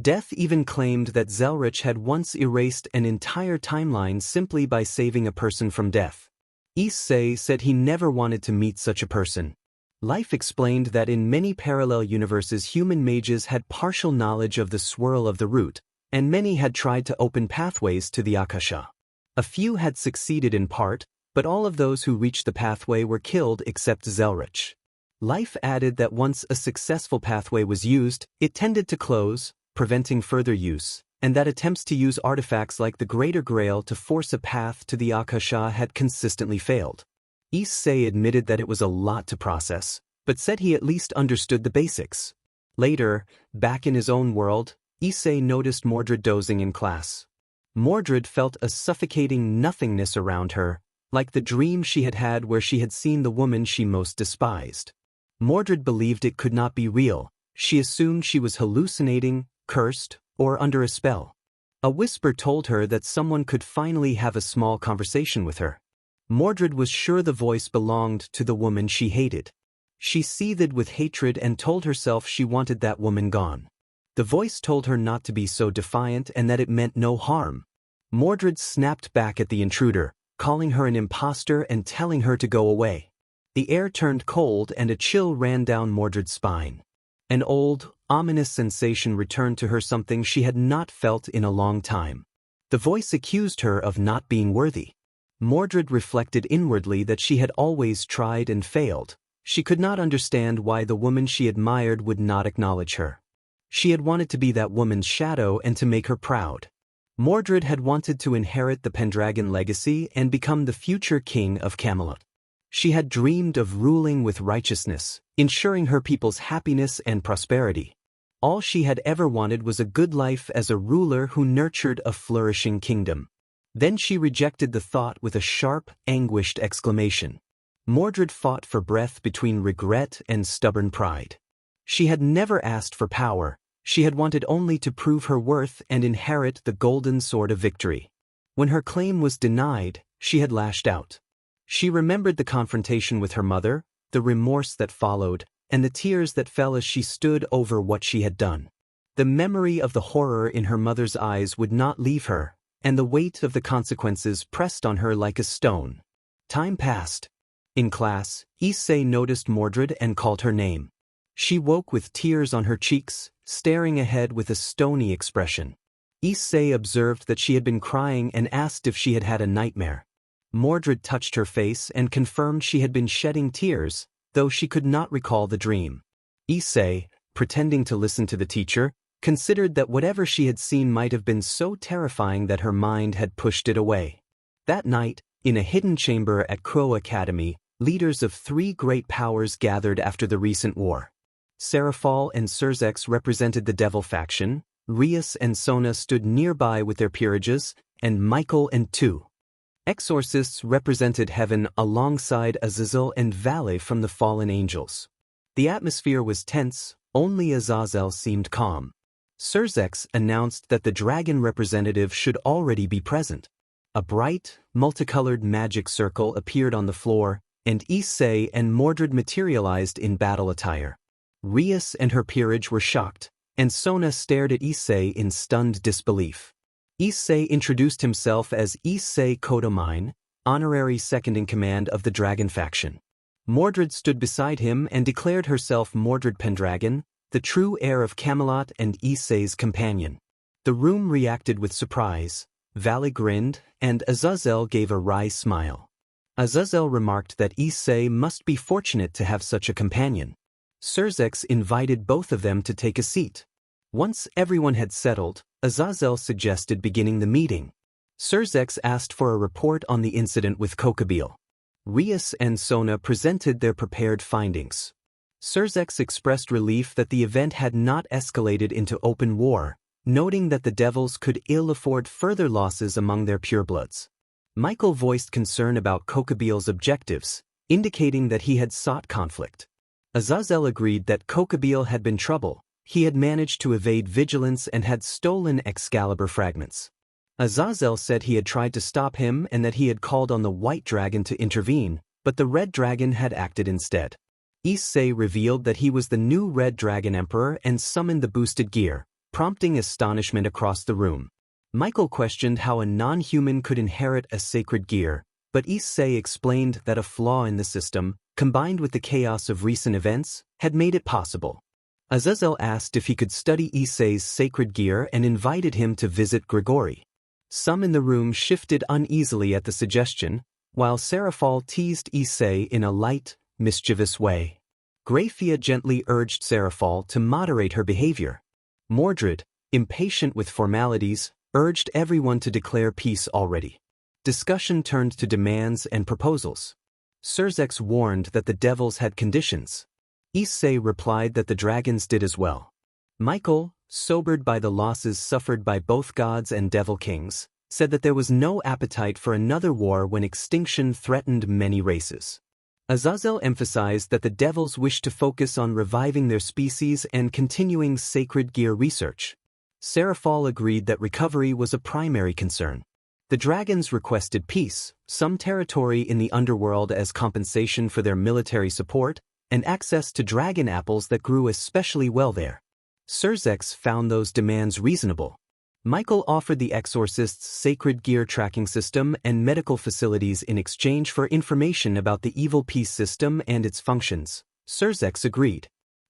Death even claimed that Zelrich had once erased an entire timeline simply by saving a person from death. Issei said he never wanted to meet such a person. Life explained that in many parallel universes human mages had partial knowledge of the swirl of the root, and many had tried to open pathways to the Akasha. A few had succeeded in part, but all of those who reached the pathway were killed except Zelrich. Life added that once a successful pathway was used, it tended to close, preventing further use, and that attempts to use artifacts like the Greater Grail to force a path to the Akasha had consistently failed. Issei admitted that it was a lot to process, but said he at least understood the basics. Later, back in his own world, Issei noticed Mordred dozing in class. Mordred felt a suffocating nothingness around her, like the dream she had had where she had seen the woman she most despised. Mordred believed it could not be real. She assumed she was hallucinating, cursed, or under a spell. A whisper told her that someone could finally have a small conversation with her. Mordred was sure the voice belonged to the woman she hated. She seethed with hatred and told herself she wanted that woman gone. The voice told her not to be so defiant and that it meant no harm. Mordred snapped back at the intruder, calling her an imposter and telling her to go away. The air turned cold and a chill ran down Mordred's spine. An old, ominous sensation returned to her, something she had not felt in a long time. The voice accused her of not being worthy. Mordred reflected inwardly that she had always tried and failed. She could not understand why the woman she admired would not acknowledge her. She had wanted to be that woman's shadow and to make her proud. Mordred had wanted to inherit the Pendragon legacy and become the future king of Camelot. She had dreamed of ruling with righteousness, ensuring her people's happiness and prosperity. All she had ever wanted was a good life as a ruler who nurtured a flourishing kingdom. Then she rejected the thought with a sharp, anguished exclamation. Mordred fought for breath between regret and stubborn pride. She had never asked for power. She had wanted only to prove her worth and inherit the golden sword of victory. When her claim was denied, she had lashed out. She remembered the confrontation with her mother, the remorse that followed, and the tears that fell as she stood over what she had done. The memory of the horror in her mother's eyes would not leave her, and the weight of the consequences pressed on her like a stone. Time passed. In class, Issei noticed Mordred and called her name. She woke with tears on her cheeks, staring ahead with a stony expression. Issei observed that she had been crying and asked if she had had a nightmare. Mordred touched her face and confirmed she had been shedding tears, though she could not recall the dream. Issei, pretending to listen to the teacher, considered that whatever she had seen might have been so terrifying that her mind had pushed it away. That night, in a hidden chamber at Crow Academy, leaders of 3 great powers gathered after the recent war. Serafal and Surzex represented the Devil faction, Rias and Sona stood nearby with their peerages, and Michael and Tu. Exorcists represented heaven alongside Azazel and Vale from the fallen angels. The atmosphere was tense, only Azazel seemed calm. Surzex announced that the dragon representative should already be present. A bright, multicolored magic circle appeared on the floor, and Issei and Mordred materialized in battle attire. Rias and her peerage were shocked, and Sona stared at Issei in stunned disbelief. Issei introduced himself as Issei Kodomine, honorary second-in-command of the dragon faction. Mordred stood beside him and declared herself Mordred Pendragon, the true heir of Camelot and Issei's companion. The room reacted with surprise. Vale grinned, and Azazel gave a wry smile. Azazel remarked that Issei must be fortunate to have such a companion. Surzex invited both of them to take a seat. Once everyone had settled, Azazel suggested beginning the meeting. Surzex asked for a report on the incident with Kokabeel. Rias and Sona presented their prepared findings. Surzex expressed relief that the event had not escalated into open war, noting that the devils could ill afford further losses among their purebloods. Michael voiced concern about Kokabeel's objectives, indicating that he had sought conflict. Azazel agreed that Kokabeel had been trouble. He had managed to evade vigilance and had stolen Excalibur fragments. Azazel said he had tried to stop him and that he had called on the White Dragon to intervene, but the Red Dragon had acted instead. Issei revealed that he was the new Red Dragon Emperor and summoned the boosted gear, prompting astonishment across the room. Michael questioned how a non-human could inherit a sacred gear, but Issei explained that a flaw in the system, combined with the chaos of recent events, had made it possible. Azazel asked if he could study Issei's sacred gear and invited him to visit Grigori. Some in the room shifted uneasily at the suggestion, while Serafal teased Issei in a light, mischievous way. Grayfia gently urged Serafal to moderate her behavior. Mordred, impatient with formalities, urged everyone to declare peace already. Discussion turned to demands and proposals. Surzex warned that the devils had conditions. Issei replied that the dragons did as well. Michael, sobered by the losses suffered by both gods and devil kings, said that there was no appetite for another war when extinction threatened many races. Azazel emphasized that the devils wished to focus on reviving their species and continuing sacred gear research. Serafal agreed that recovery was a primary concern. The dragons requested peace, some territory in the underworld as compensation for their military support, and access to dragon apples that grew especially well there. Surzex found those demands reasonable. Michael offered the exorcists sacred gear tracking system and medical facilities in exchange for information about the evil peace system and its functions. Surzex agreed.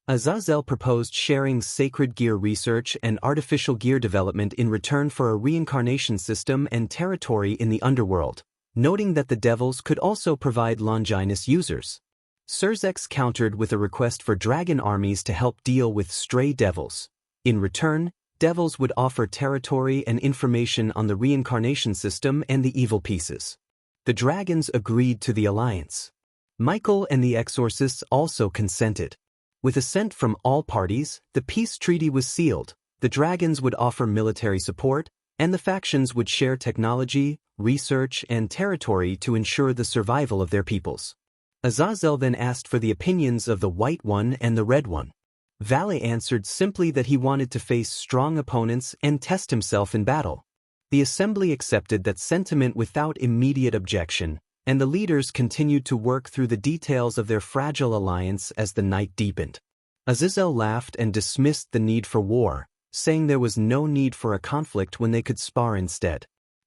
Azazel proposed sharing sacred gear research and artificial gear development in return for a reincarnation system and territory in the underworld. noting that the devils could also provide Longinus users. Surzex countered with a request for dragon armies to help deal with stray devils. In return, devils would offer territory and information on the reincarnation system and the evil pieces. The dragons agreed to the alliance. Michael and the exorcists also consented. With assent from all parties, the peace treaty was sealed. The dragons would offer military support, and the factions would share technology, research, and territory to ensure the survival of their peoples. Azazel then asked for the opinions of the White One and the Red One. Valle answered simply that he wanted to face strong opponents and test himself in battle. The assembly accepted that sentiment without immediate objection, and the leaders continued to work through the details of their fragile alliance as the night deepened. Azazel laughed and dismissed the need for war, saying there was no need for a conflict when they could spar instead.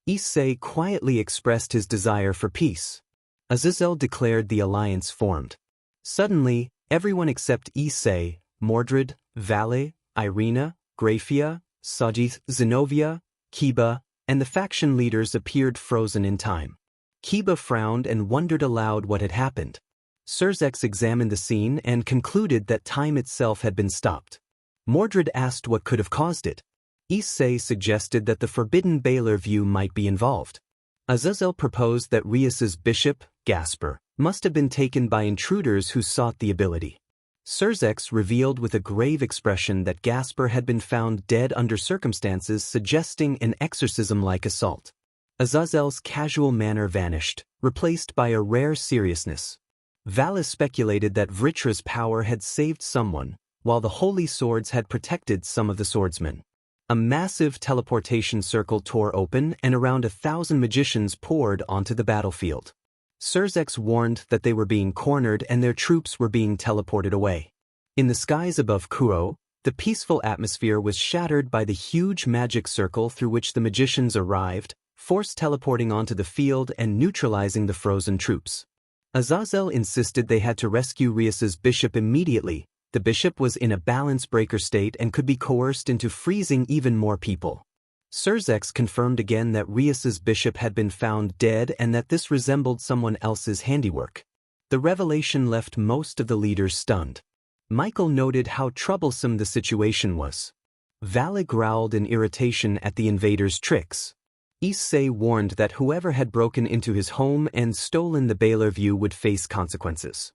Issei quietly expressed his desire for peace. Azazel declared the alliance formed. Suddenly, everyone except Issei, Mordred, Valle, Irina, Grafia, Sajith, Zenobia, Kiba, and the faction leaders appeared frozen in time. Kiba frowned and wondered aloud what had happened. Surzex examined the scene and concluded that time itself had been stopped. Mordred asked what could have caused it. Issei suggested that the forbidden Baylor view might be involved. Azazel proposed that Rias's bishop, Gasper, must have been taken by intruders who sought the ability. Surzex revealed with a grave expression that Gasper had been found dead under circumstances suggesting an exorcism-like assault. Azazel's casual manner vanished, replaced by a rare seriousness. Valle speculated that Vritra's power had saved someone, while the holy swords had protected some of the swordsmen. A massive teleportation circle tore open and around 1,000 magicians poured onto the battlefield. Surzex warned that they were being cornered and their troops were being teleported away. In the skies above Kuro, the peaceful atmosphere was shattered by the huge magic circle through which the magicians arrived, force teleporting onto the field and neutralizing the frozen troops. Azazel insisted they had to rescue Rias's bishop immediately. The bishop was in a balance breaker state and could be coerced into freezing even more people. Surzex confirmed again that Rias's bishop had been found dead and that this resembled someone else's handiwork. The revelation left most of the leaders stunned. Michael noted how troublesome the situation was. Valle growled in irritation at the invaders' tricks. Issei warned that whoever had broken into his home and stolen the Baylor view would face consequences.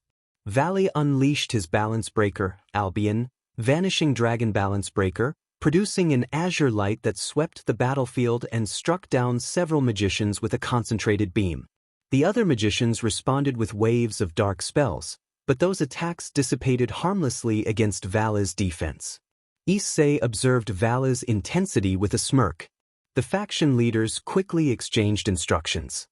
Valle unleashed his balance breaker, Albion, vanishing dragon balance breaker, producing an azure light that swept the battlefield and struck down several magicians with a concentrated beam. The other magicians responded with waves of dark spells, but those attacks dissipated harmlessly against Valle's defense. Issei observed Valle's intensity with a smirk. The faction leaders quickly exchanged instructions.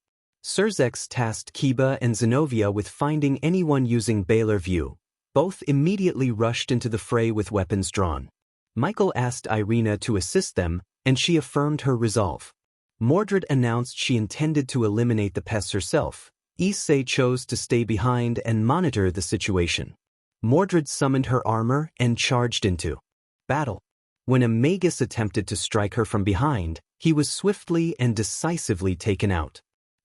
Surzex tasked Kiba and Zenobia with finding anyone using Baylor view. Both immediately rushed into the fray with weapons drawn. Michael asked Irina to assist them, and she affirmed her resolve. Mordred announced she intended to eliminate the pests herself. Issei chose to stay behind and monitor the situation. Mordred summoned her armor and charged into battle. When a magus attempted to strike her from behind, he was swiftly and decisively taken out.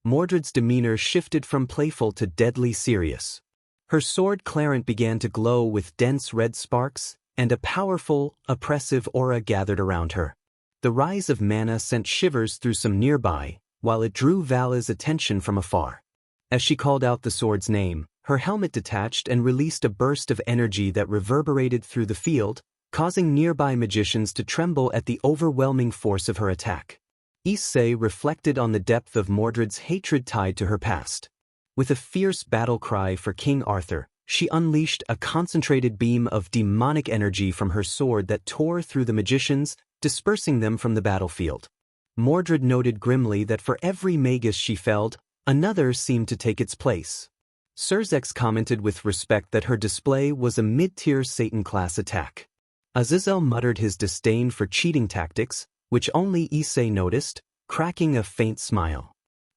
Mordred's demeanor shifted from playful to deadly serious. Her sword Clarent began to glow with dense red sparks, and a powerful, oppressive aura gathered around her. The rise of mana sent shivers through some nearby, while it drew Valle's attention from afar. As she called out the sword's name, her helmet detached and released a burst of energy that reverberated through the field, causing nearby magicians to tremble at the overwhelming force of her attack. Issei reflected on the depth of Mordred's hatred tied to her past. With a fierce battle cry for King Arthur, she unleashed a concentrated beam of demonic energy from her sword that tore through the magicians, dispersing them from the battlefield. Mordred noted grimly that for every magus she felled, another seemed to take its place. Surzex commented with respect that her display was a mid-tier Satan-class attack. Azazel muttered his disdain for cheating tactics, which only Issei noticed, cracking a faint smile.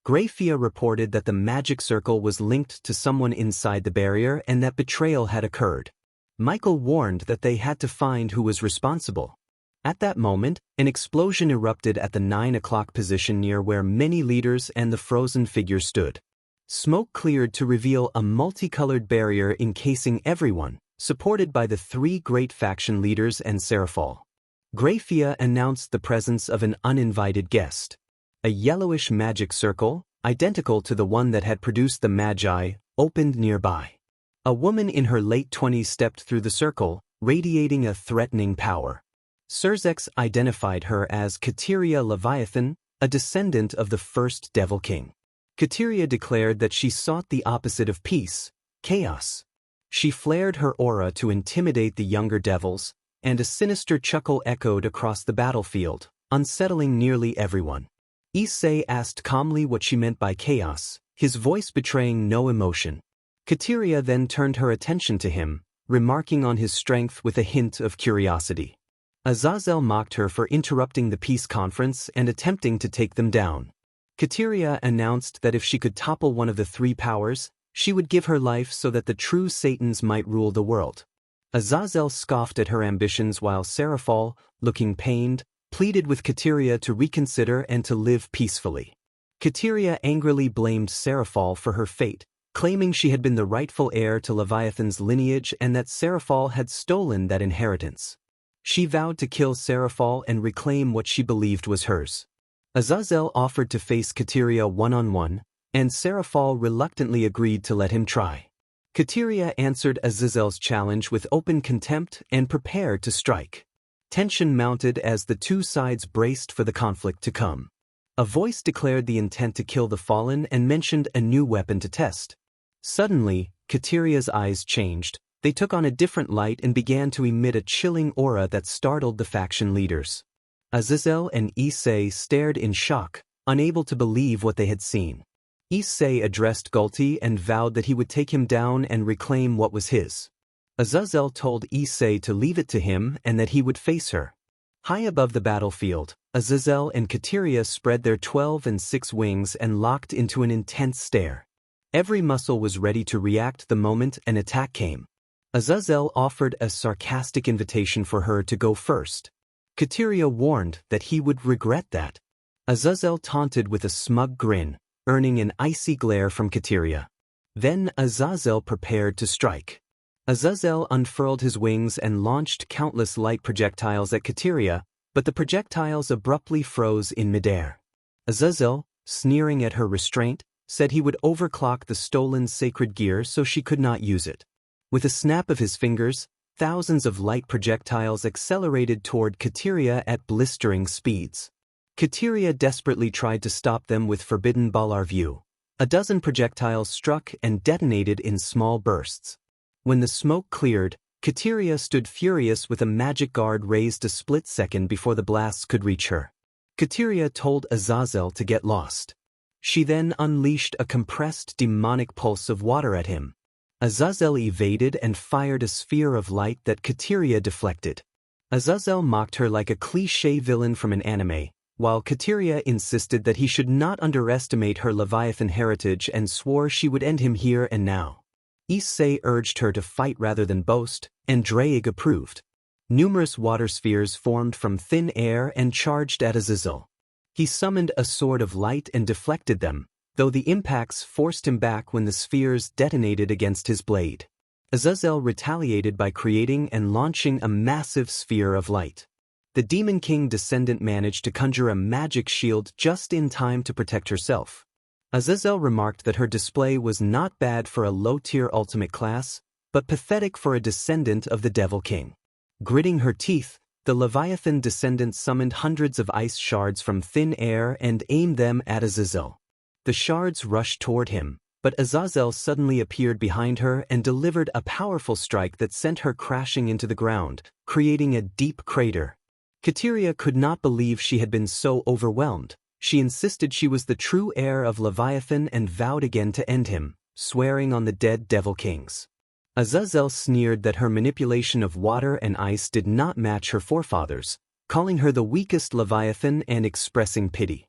Grafia reported that the magic circle was linked to someone inside the barrier and that betrayal had occurred. Michael warned that they had to find who was responsible. At that moment, an explosion erupted at the 9 o'clock position near where many leaders and the frozen figure stood. Smoke cleared to reveal a multicolored barrier encasing everyone, supported by the 3 great faction leaders and Seraphol. Grayfia announced the presence of an uninvited guest. A yellowish magic circle, identical to the one that had produced the Magi, opened nearby. A woman in her late 20s stepped through the circle, radiating a threatening power. Surzex identified her as Kateria Leviathan, a descendant of the first Devil King. Kateria declared that she sought the opposite of peace, chaos. She flared her aura to intimidate the younger devils, and a sinister chuckle echoed across the battlefield, unsettling nearly everyone. Issei asked calmly what she meant by chaos, his voice betraying no emotion. Kateria then turned her attention to him, remarking on his strength with a hint of curiosity. Azazel mocked her for interrupting the peace conference and attempting to take them down. Kateria announced that if she could topple one of the 3 powers, she would give her life so that the true Satans might rule the world. Azazel scoffed at her ambitions while Seraphol, looking pained, pleaded with Kateria to reconsider and to live peacefully. Kateria angrily blamed Seraphol for her fate, claiming she had been the rightful heir to Leviathan's lineage and that Seraphol had stolen that inheritance. She vowed to kill Seraphol and reclaim what she believed was hers. Azazel offered to face Kateria one-on-one, and Seraphol reluctantly agreed to let him try. Kateria answered Azazel's challenge with open contempt and prepared to strike. Tension mounted as the 2 sides braced for the conflict to come. A voice declared the intent to kill the fallen and mentioned a new weapon to test. Suddenly, Kateria's eyes changed. They took on a different light and began to emit a chilling aura that startled the faction leaders. Azazel and Issei stared in shock, unable to believe what they had seen. Issei addressed Gulti and vowed that he would take him down and reclaim what was his. Azazel told Issei to leave it to him and that he would face her. High above the battlefield, Azazel and Kateria spread their 12 and 6 wings and locked into an intense stare. Every muscle was ready to react the moment an attack came. Azazel offered a sarcastic invitation for her to go first. Kateria warned that he would regret that. Azazel taunted with a smug grin, earning an icy glare from Kateria. Then Azazel prepared to strike. Azazel unfurled his wings and launched countless light projectiles at Kateria, but the projectiles abruptly froze in midair. Azazel, sneering at her restraint, said he would overclock the stolen sacred gear so she could not use it. With a snap of his fingers, thousands of light projectiles accelerated toward Kateria at blistering speeds. Kateria desperately tried to stop them with forbidden Balar view. A dozen projectiles struck and detonated in small bursts. When the smoke cleared, Kateria stood furious with a magic guard raised a split second before the blasts could reach her. Kateria told Azazel to get lost. She then unleashed a compressed demonic pulse of water at him. Azazel evaded and fired a sphere of light that Kateria deflected. Azazel mocked her like a cliché villain from an anime, while Kateria insisted that he should not underestimate her Leviathan heritage and swore she would end him here and now. Issei urged her to fight rather than boast, and Draig approved. Numerous water spheres formed from thin air and charged at Azazel. He summoned a sword of light and deflected them, though the impacts forced him back when the spheres detonated against his blade. Azazel retaliated by creating and launching a massive sphere of light. The Demon King descendant managed to conjure a magic shield just in time to protect herself. Azazel remarked that her display was not bad for a low-tier ultimate class, but pathetic for a descendant of the Devil King. Gritting her teeth, the Leviathan descendant summoned hundreds of ice shards from thin air and aimed them at Azazel. The shards rushed toward him, but Azazel suddenly appeared behind her and delivered a powerful strike that sent her crashing into the ground, creating a deep crater. Kateria could not believe she had been so overwhelmed. She insisted she was the true heir of Leviathan and vowed again to end him, swearing on the dead Devil Kings. Azazel sneered that her manipulation of water and ice did not match her forefathers, calling her the weakest Leviathan and expressing pity.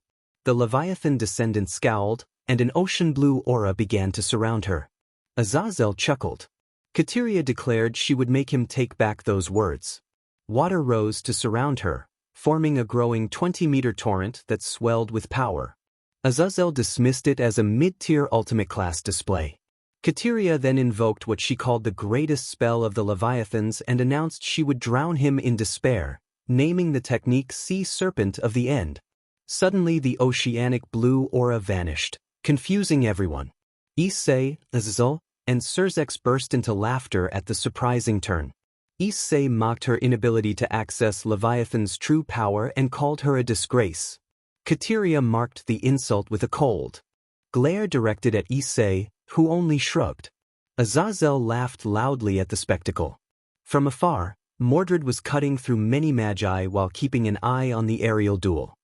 The Leviathan descendant scowled, and an ocean blue aura began to surround her. Azazel chuckled. Kateria declared she would make him take back those words. Water rose to surround her, forming a growing 20-meter torrent that swelled with power. Azazel dismissed it as a mid-tier ultimate-class display. Kateria then invoked what she called the greatest spell of the Leviathans and announced she would drown him in despair, naming the technique Sea Serpent of the End. Suddenly the oceanic blue aura vanished, confusing everyone. Issei, Azazel, and Surzex burst into laughter at the surprising turn. Issei mocked her inability to access Leviathan's true power and called her a disgrace. Kateria marked the insult with a cold glare directed at Issei, who only shrugged. Azazel laughed loudly at the spectacle. From afar, Mordred was cutting through many magi while keeping an eye on the aerial duel.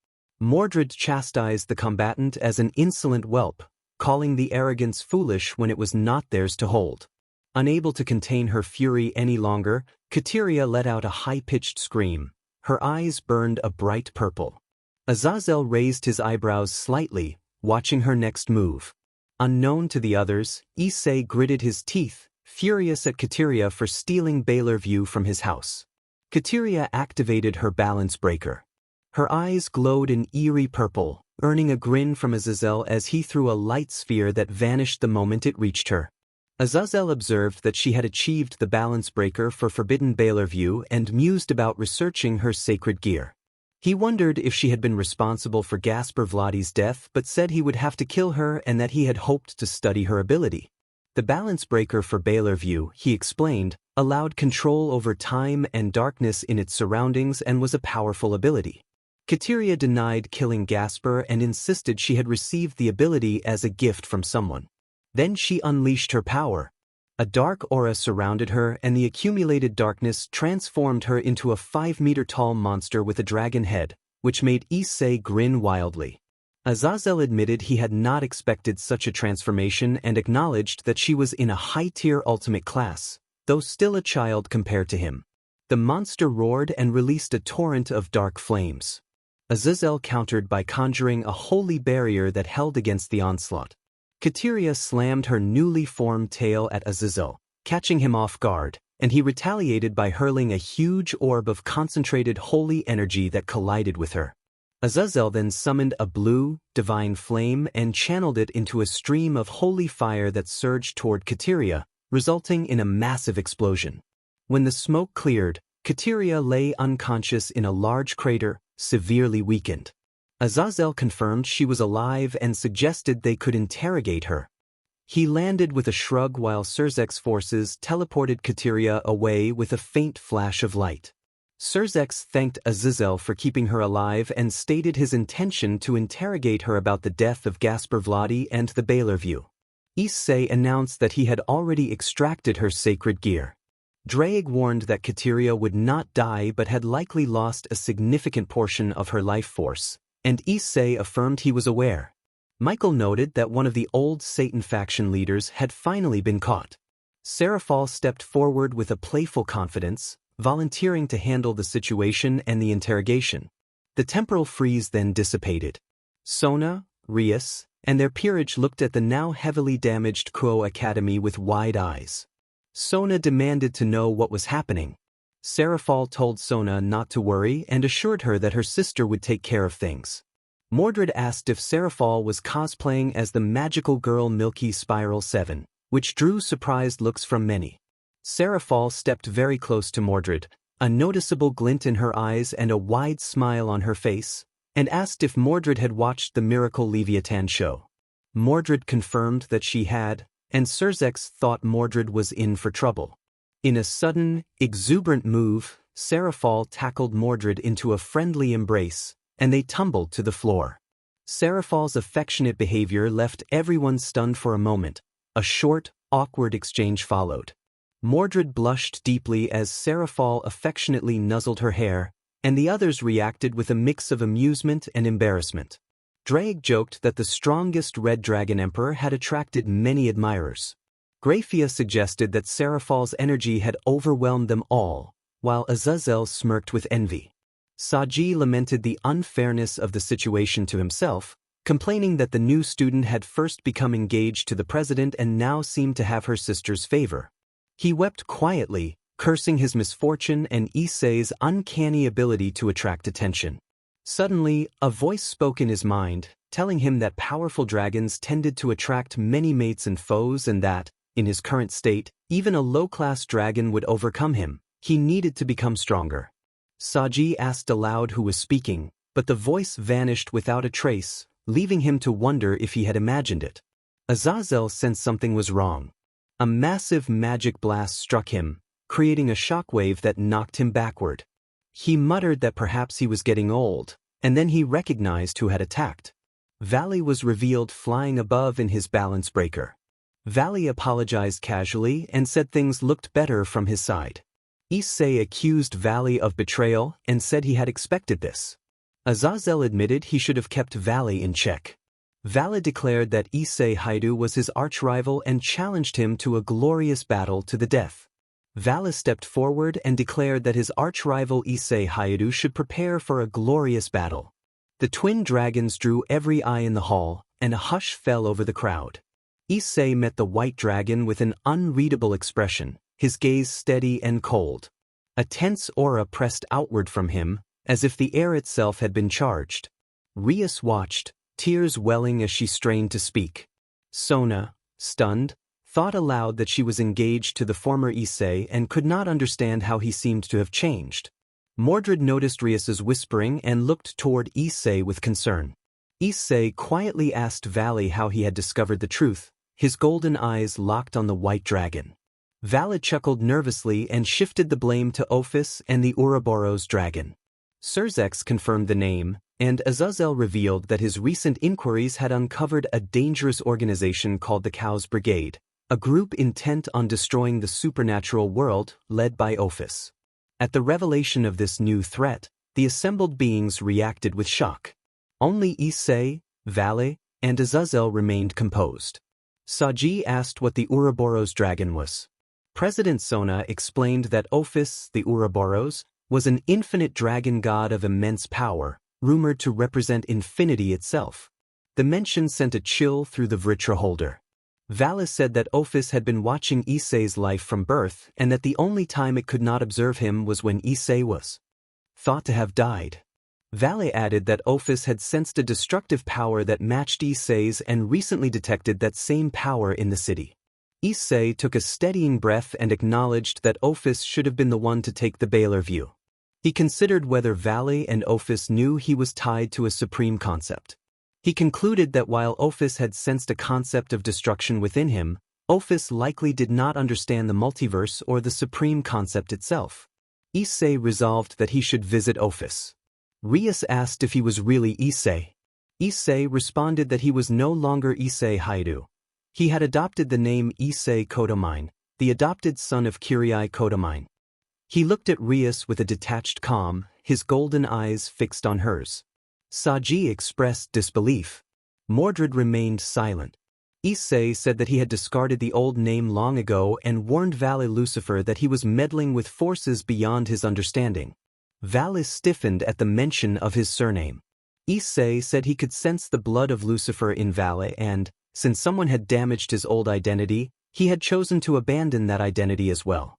Mordred chastised the combatant as an insolent whelp, calling the arrogance foolish when it was not theirs to hold. Unable to contain her fury any longer, Kateria let out a high-pitched scream. Her eyes burned a bright purple. Azazel raised his eyebrows slightly, watching her next move. Unknown to the others, Issei gritted his teeth, furious at Kateria for stealing Baylor View from his house. Kateria activated her balance breaker. Her eyes glowed an eerie purple, earning a grin from Azazel as he threw a light sphere that vanished the moment it reached her. Azazel observed that she had achieved the balance breaker for Forbidden Baylor View and mused about researching her sacred gear. He wondered if she had been responsible for Gaspar Vladi's death but said he would have to kill her and that he had hoped to study her ability. The balance breaker for Baylor View, he explained, allowed control over time and darkness in its surroundings and was a powerful ability. Kateria denied killing Gaspar and insisted she had received the ability as a gift from someone. Then she unleashed her power. A dark aura surrounded her and the accumulated darkness transformed her into a 5-meter-tall monster with a dragon head, which made Issei grin wildly. Azazel admitted he had not expected such a transformation and acknowledged that she was in a high-tier ultimate class, though still a child compared to him. The monster roared and released a torrent of dark flames. Azazel countered by conjuring a holy barrier that held against the onslaught. Kateria slammed her newly formed tail at Azazel, catching him off guard, and he retaliated by hurling a huge orb of concentrated holy energy that collided with her. Azazel then summoned a blue, divine flame and channeled it into a stream of holy fire that surged toward Kateria, resulting in a massive explosion. When the smoke cleared, Kateria lay unconscious in a large crater, severely weakened. Azazel confirmed she was alive and suggested they could interrogate her. He landed with a shrug while Surzex forces teleported Kateria away with a faint flash of light. Surzex thanked Azazel for keeping her alive and stated his intention to interrogate her about the death of Gaspar Vladi and the Baylor View. Issei announced that he had already extracted her sacred gear. Drake warned that Kateria would not die but had likely lost a significant portion of her life force, and Issei affirmed he was aware. Michael noted that one of the old Satan faction leaders had finally been caught. Seraphal stepped forward with a playful confidence, volunteering to handle the situation and the interrogation. The temporal freeze then dissipated. Sona, Rias, and their peerage looked at the now heavily damaged Kuo Academy with wide eyes. Sona demanded to know what was happening. Seraphal told Sona not to worry and assured her that her sister would take care of things. Mordred asked if Seraphal was cosplaying as the magical girl Milky Spiral 7, which drew surprised looks from many. Seraphal stepped very close to Mordred, a noticeable glint in her eyes and a wide smile on her face, and asked if Mordred had watched the Miracle Leviathan show. Mordred confirmed that she had, and Surzex thought Mordred was in for trouble. In a sudden, exuberant move, Seraphal tackled Mordred into a friendly embrace, and they tumbled to the floor. Seraphal's affectionate behavior left everyone stunned for a moment. A short, awkward exchange followed. Mordred blushed deeply as Seraphal affectionately nuzzled her hair, and the others reacted with a mix of amusement and embarrassment. Drake joked that the strongest Red Dragon Emperor had attracted many admirers. Graphia suggested that Seraphal's energy had overwhelmed them all, while Azazel smirked with envy. Saji lamented the unfairness of the situation to himself, complaining that the new student had first become engaged to the president and now seemed to have her sister's favor. He wept quietly, cursing his misfortune and Issei's uncanny ability to attract attention. Suddenly, a voice spoke in his mind, telling him that powerful dragons tended to attract many mates and foes and that, in his current state, even a low-class dragon would overcome him. He needed to become stronger. Saji asked aloud who was speaking, but the voice vanished without a trace, leaving him to wonder if he had imagined it. Azazel sensed something was wrong. A massive magic blast struck him, creating a shockwave that knocked him backward. He muttered that perhaps he was getting old, and then he recognized who had attacked. Valley was revealed flying above in his balance breaker. Valley apologized casually and said things looked better from his side. Issei accused Valley of betrayal and said he had expected this. Azazel admitted he should have kept Valley in check. Valley declared that Issei Haidu was his arch-rival and challenged him to a glorious battle to the death. Valley stepped forward and declared that his arch-rival Issei Haidu should prepare for a glorious battle. The twin dragons drew every eye in the hall, and a hush fell over the crowd. Issei met the white dragon with an unreadable expression, his gaze steady and cold. A tense aura pressed outward from him, as if the air itself had been charged. Rias watched, tears welling as she strained to speak. Sona, stunned, thought aloud that she was engaged to the former Issei and could not understand how he seemed to have changed. Mordred noticed Rias's whispering and looked toward Issei with concern. Issei quietly asked Valley how he had discovered the truth, his golden eyes locked on the white dragon. Valley chuckled nervously and shifted the blame to Ophis and the Ouroboros dragon. Surzex confirmed the name, and Azazel revealed that his recent inquiries had uncovered a dangerous organization called the Cows Brigade, a group intent on destroying the supernatural world, led by Ophis. At the revelation of this new threat, the assembled beings reacted with shock. Only Issei, Valley, and Azazel remained composed. Saji asked what the Ouroboros dragon was. President Sona explained that Ophis, the Ouroboros, was an infinite dragon god of immense power, rumored to represent infinity itself. The mention sent a chill through the Vritra holder. Valis said that Ophis had been watching Issei's life from birth and that the only time it could not observe him was when Issei was thought to have died. Valley added that Ophis had sensed a destructive power that matched Issei's and recently detected that same power in the city. Issei took a steadying breath and acknowledged that Ophis should have been the one to take the Baylor view. He considered whether Valley and Ophis knew he was tied to a supreme concept. He concluded that while Ophis had sensed a concept of destruction within him, Ophis likely did not understand the multiverse or the supreme concept itself. Issei resolved that he should visit Ophis. Rias asked if he was really Issei. Issei responded that he was no longer Issei Haidu. He had adopted the name Issei Kodomine, the adopted son of Kyrie Kodomine. He looked at Rias with a detached calm, his golden eyes fixed on hers. Saji expressed disbelief. Mordred remained silent. Issei said that he had discarded the old name long ago and warned Valley Lucifer that he was meddling with forces beyond his understanding. Valley stiffened at the mention of his surname. Issei said he could sense the blood of Lucifer in Valley and, since someone had damaged his old identity, he had chosen to abandon that identity as well.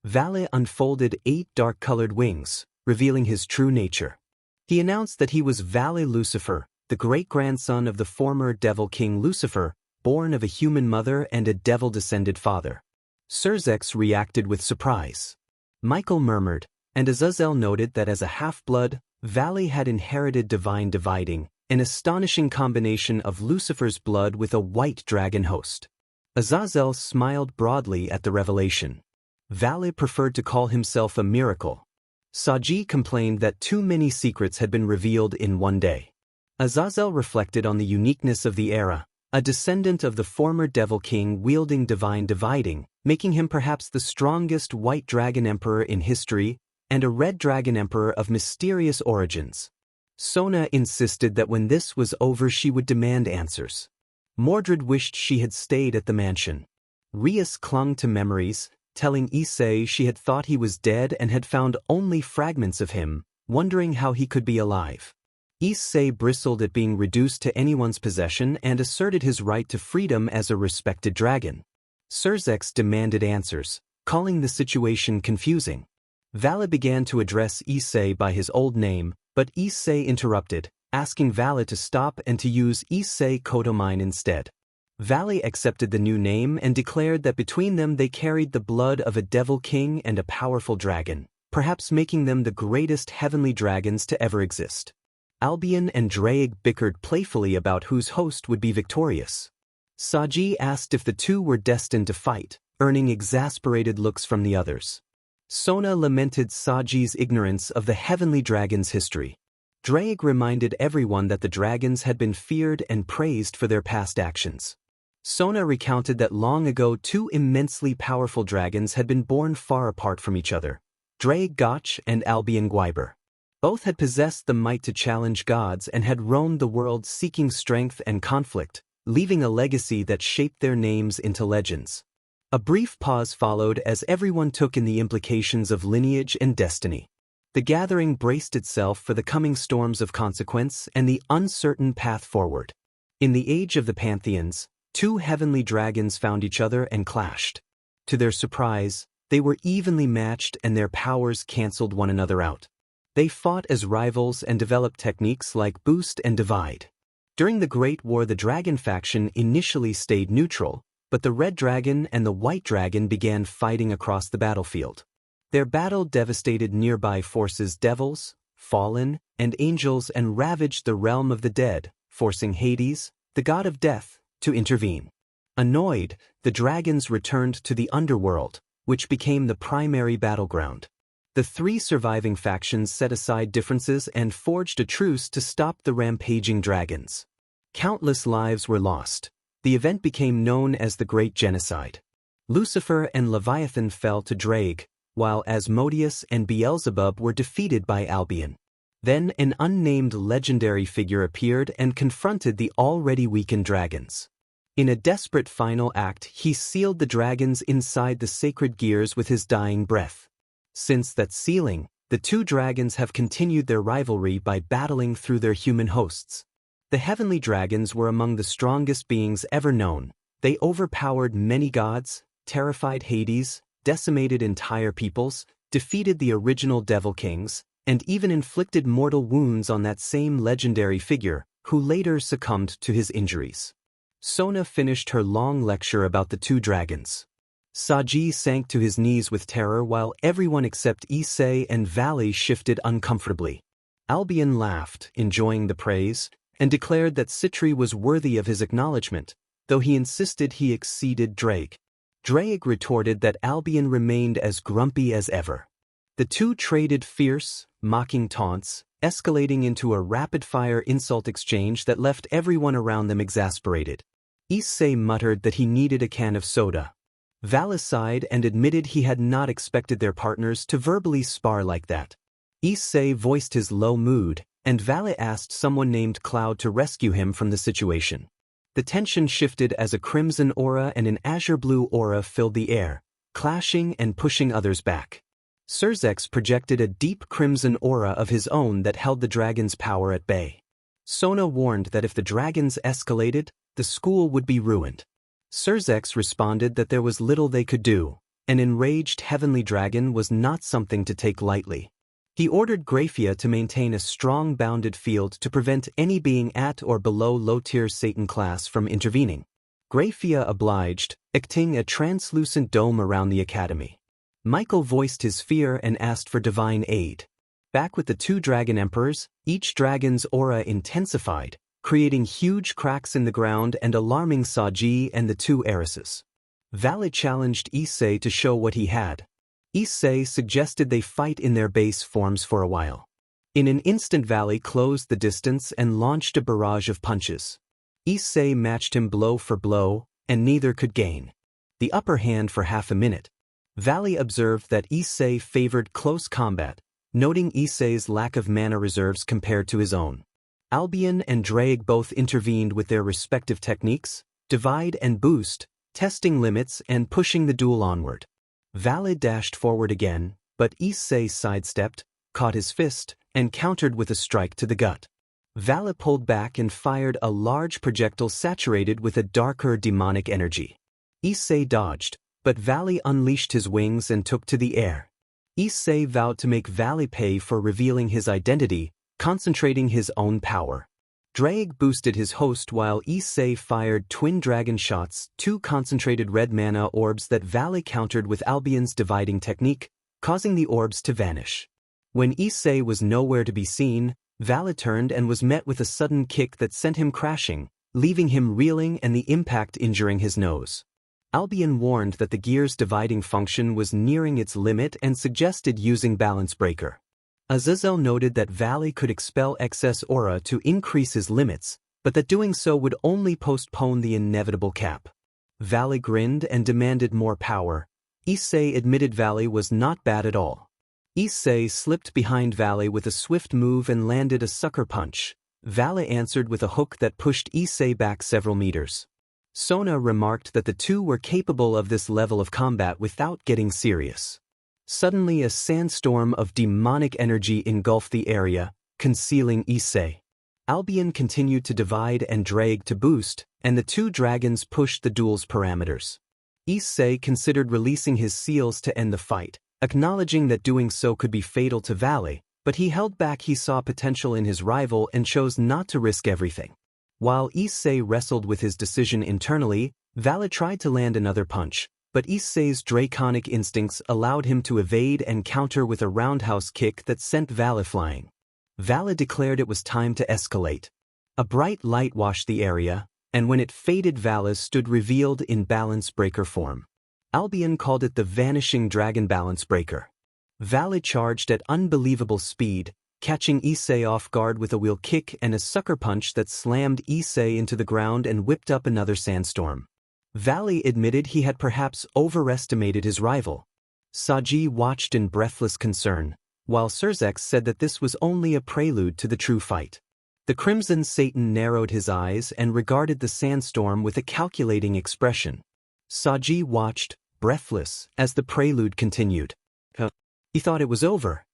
Valley unfolded 8 dark-colored wings, revealing his true nature. He announced that he was Valley Lucifer, the great-grandson of the former Devil King Lucifer, born of a human mother and a devil-descended father. Surzex reacted with surprise. Michael murmured, and Azazel noted that as a half-blood, Valley had inherited divine dividing, an astonishing combination of Lucifer's blood with a white dragon host. Azazel smiled broadly at the revelation. Valley preferred to call himself a miracle. Saji complained that too many secrets had been revealed in one day. Azazel reflected on the uniqueness of the era, a descendant of the former Devil King wielding divine dividing, making him perhaps the strongest white dragon emperor in history, and a red dragon emperor of mysterious origins. Sona insisted that when this was over she would demand answers. Mordred wished she had stayed at the mansion. Rias clung to memories, telling Issei she had thought he was dead and had found only fragments of him, wondering how he could be alive. Issei bristled at being reduced to anyone's possession and asserted his right to freedom as a respected dragon. Surzex demanded answers, calling the situation confusing. Vale began to address Issei by his old name, but Issei interrupted, asking Vale to stop and to use Issei Kodomine instead. Vale accepted the new name and declared that between them they carried the blood of a devil king and a powerful dragon, perhaps making them the greatest heavenly dragons to ever exist. Albion and Drake bickered playfully about whose host would be victorious. Saji asked if the two were destined to fight, earning exasperated looks from the others. Sona lamented Saji's ignorance of the heavenly dragon's history. Drake reminded everyone that the dragons had been feared and praised for their past actions. Sona recounted that long ago two immensely powerful dragons had been born far apart from each other, Drake Gotch and Albion Gwyber. Both had possessed the might to challenge gods and had roamed the world seeking strength and conflict, leaving a legacy that shaped their names into legends. A brief pause followed as everyone took in the implications of lineage and destiny. The gathering braced itself for the coming storms of consequence and the uncertain path forward. In the age of the pantheons, two heavenly dragons found each other and clashed. To their surprise, they were evenly matched and their powers canceled one another out. They fought as rivals and developed techniques like boost and divide. During the Great War, the dragon faction initially stayed neutral, but the red dragon and the white dragon began fighting across the battlefield. Their battle devastated nearby forces, devils, fallen, and angels, and ravaged the realm of the dead, forcing Hades, the god of death, to intervene. Annoyed, the dragons returned to the underworld, which became the primary battleground. The three surviving factions set aside differences and forged a truce to stop the rampaging dragons. Countless lives were lost. The event became known as the Great Genocide. Lucifer and Leviathan fell to Drake, while Asmodeus and Beelzebub were defeated by Albion. Then an unnamed legendary figure appeared and confronted the already weakened dragons. In a desperate final act, he sealed the dragons inside the sacred gears with his dying breath. Since that sealing, the two dragons have continued their rivalry by battling through their human hosts. The heavenly dragons were among the strongest beings ever known. They overpowered many gods, terrified Hades, decimated entire peoples, defeated the original devil kings, and even inflicted mortal wounds on that same legendary figure, who later succumbed to his injuries. Sona finished her long lecture about the two dragons. Saji sank to his knees with terror while everyone except Issei and Vale shifted uncomfortably. Albion laughed, enjoying the praise, and declared that Citri was worthy of his acknowledgement, though he insisted he exceeded Drake. Drake retorted that Albion remained as grumpy as ever. The two traded fierce, mocking taunts, escalating into a rapid-fire insult exchange that left everyone around them exasperated. Issei muttered that he needed a can of soda. Vale sighed and admitted he had not expected their partners to verbally spar like that. Issei voiced his low mood, and Vale asked someone named Cloud to rescue him from the situation. The tension shifted as a crimson aura and an azure blue aura filled the air, clashing and pushing others back. Surzex projected a deep crimson aura of his own that held the dragon's power at bay. Sona warned that if the dragons escalated, the school would be ruined. Surzex responded that there was little they could do. An enraged heavenly dragon was not something to take lightly. He ordered Graphia to maintain a strong bounded field to prevent any being at or below low-tier Satan class from intervening. Graphia obliged, acting a translucent dome around the academy. Michael voiced his fear and asked for divine aid. Back with the two dragon emperors, each dragon's aura intensified, creating huge cracks in the ground and alarming Saji and the two heiresses. Vale challenged Issei to show what he had. Issei suggested they fight in their base forms for a while. In an instant, Vale closed the distance and launched a barrage of punches. Issei matched him blow for blow, and neither could gain the upper hand for half a minute. Vale observed that Issei favored close combat, noting Issei's lack of mana reserves compared to his own. Albion and Drake both intervened with their respective techniques, divide and boost, testing limits and pushing the duel onward. Vale dashed forward again, but Issei sidestepped, caught his fist, and countered with a strike to the gut. Vale pulled back and fired a large projectile saturated with a darker demonic energy. Issei dodged, but Valley unleashed his wings and took to the air. Issei vowed to make Valley pay for revealing his identity, concentrating his own power. Drake boosted his host while Issei fired twin dragon shots, 2 concentrated red mana orbs that Valley countered with Albion's dividing technique, causing the orbs to vanish. When Issei was nowhere to be seen, Valley turned and was met with a sudden kick that sent him crashing, leaving him reeling and the impact injuring his nose. Albion warned that the gear's dividing function was nearing its limit and suggested using Balance Breaker. Azazel noted that Valley could expel excess aura to increase his limits, but that doing so would only postpone the inevitable cap. Valley grinned and demanded more power. Issei admitted Valley was not bad at all. Issei slipped behind Valley with a swift move and landed a sucker punch. Valley answered with a hook that pushed Issei back several meters. Sona remarked that the two were capable of this level of combat without getting serious. Suddenly a sandstorm of demonic energy engulfed the area, concealing Issei. Albion continued to divide and drag to boost, and the two dragons pushed the duel's parameters. Issei considered releasing his seals to end the fight, acknowledging that doing so could be fatal to Valley, but he held back. He saw potential in his rival and chose not to risk everything. While Issei wrestled with his decision internally, Valley tried to land another punch, but Issei's draconic instincts allowed him to evade and counter with a roundhouse kick that sent Valley flying. Valley declared it was time to escalate. A bright light washed the area, and when it faded, Valley stood revealed in Balance Breaker form. Albion called it the Vanishing Dragon Balance Breaker. Valley charged at unbelievable speed, catching Issei off guard with a wheel kick and a sucker punch that slammed Issei into the ground and whipped up another sandstorm. Valley admitted he had perhaps overestimated his rival. Saji watched in breathless concern, while Surzex said that this was only a prelude to the true fight. The Crimson Satan narrowed his eyes and regarded the sandstorm with a calculating expression. Saji watched, breathless, as the prelude continued. He thought it was over.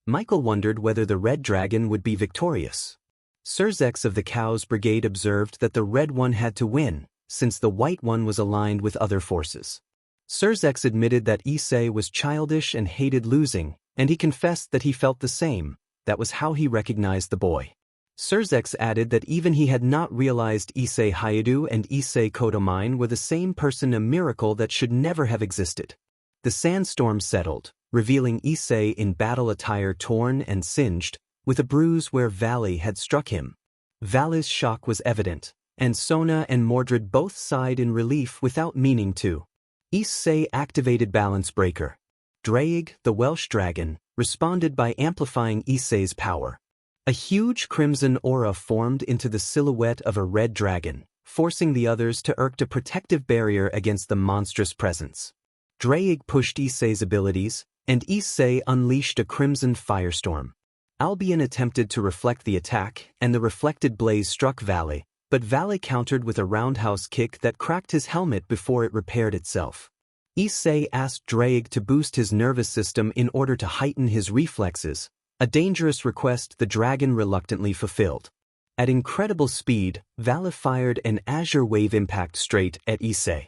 Michael wondered whether the red dragon would be victorious. Surzex of the Cows Brigade observed that the red one had to win, since the white one was aligned with other forces. Surzex admitted that Issei was childish and hated losing, and he confessed that he felt the same. That was how he recognized the boy. Surzex added that even he had not realized Issei Hayadu and Issei Kodomine were the same person, a miracle that should never have existed. The sandstorm settled, revealing Issei in battle attire torn and singed, with a bruise where Valley had struck him. Valley's shock was evident, and Sona and Mordred both sighed in relief without meaning to. Issei activated Balance Breaker. Draig, the Welsh dragon, responded by amplifying Issei's power. A huge crimson aura formed into the silhouette of a red dragon, forcing the others to erect a protective barrier against the monstrous presence. Draig pushed Issei's abilities, and Issei unleashed a crimson firestorm. Albion attempted to reflect the attack, and the reflected blaze struck Valley, but Valley countered with a roundhouse kick that cracked his helmet before it repaired itself. Issei asked Draig to boost his nervous system in order to heighten his reflexes, a dangerous request the dragon reluctantly fulfilled. At incredible speed, Valley fired an Azure Wave impact straight at Issei.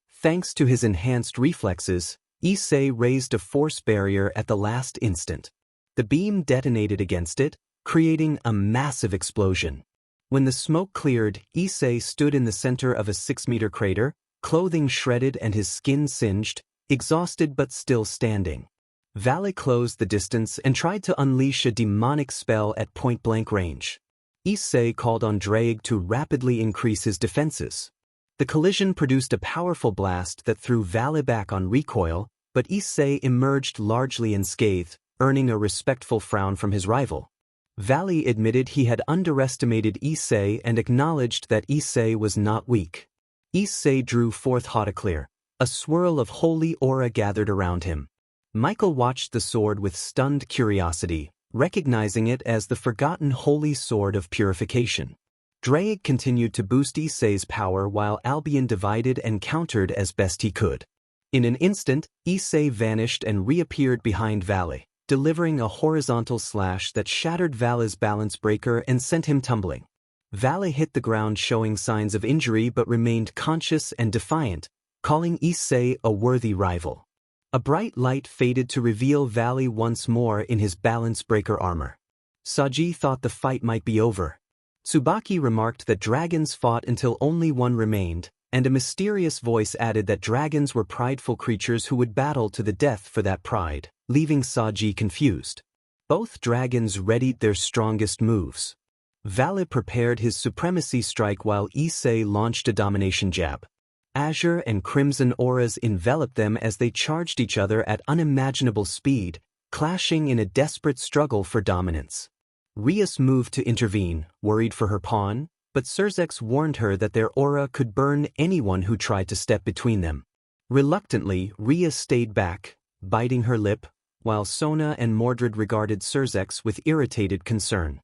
Thanks to his enhanced reflexes, Issei raised a force barrier at the last instant. The beam detonated against it, creating a massive explosion. When the smoke cleared, Issei stood in the center of a 6-meter crater, clothing shredded and his skin singed, exhausted but still standing. Valley closed the distance and tried to unleash a demonic spell at point-blank range. Issei called on Draig to rapidly increase his defenses. The collision produced a powerful blast that threw Valley back on recoil, but Issei emerged largely unscathed, earning a respectful frown from his rival. Valley admitted he had underestimated Issei and acknowledged that Issei was not weak. Issei drew forth Hautaclear. A swirl of holy aura gathered around him. Michael watched the sword with stunned curiosity, recognizing it as the forgotten holy sword of purification. Draig continued to boost Issei's power while Albion divided and countered as best he could. In an instant, Issei vanished and reappeared behind Valley, delivering a horizontal slash that shattered Valley's balance breaker and sent him tumbling. Valley hit the ground showing signs of injury but remained conscious and defiant, calling Issei a worthy rival. A bright light faded to reveal Valley once more in his balance breaker armor. Saji thought the fight might be over. Tsubaki remarked that dragons fought until only one remained, and a mysterious voice added that dragons were prideful creatures who would battle to the death for that pride, leaving Saji confused. Both dragons readied their strongest moves. Valley prepared his supremacy strike while Issei launched a domination jab. Azure and crimson auras enveloped them as they charged each other at unimaginable speed, clashing in a desperate struggle for dominance. Rias moved to intervene, worried for her pawn, but Surzex warned her that their aura could burn anyone who tried to step between them. Reluctantly, Rias stayed back, biting her lip, while Sona and Mordred regarded Surzex with irritated concern.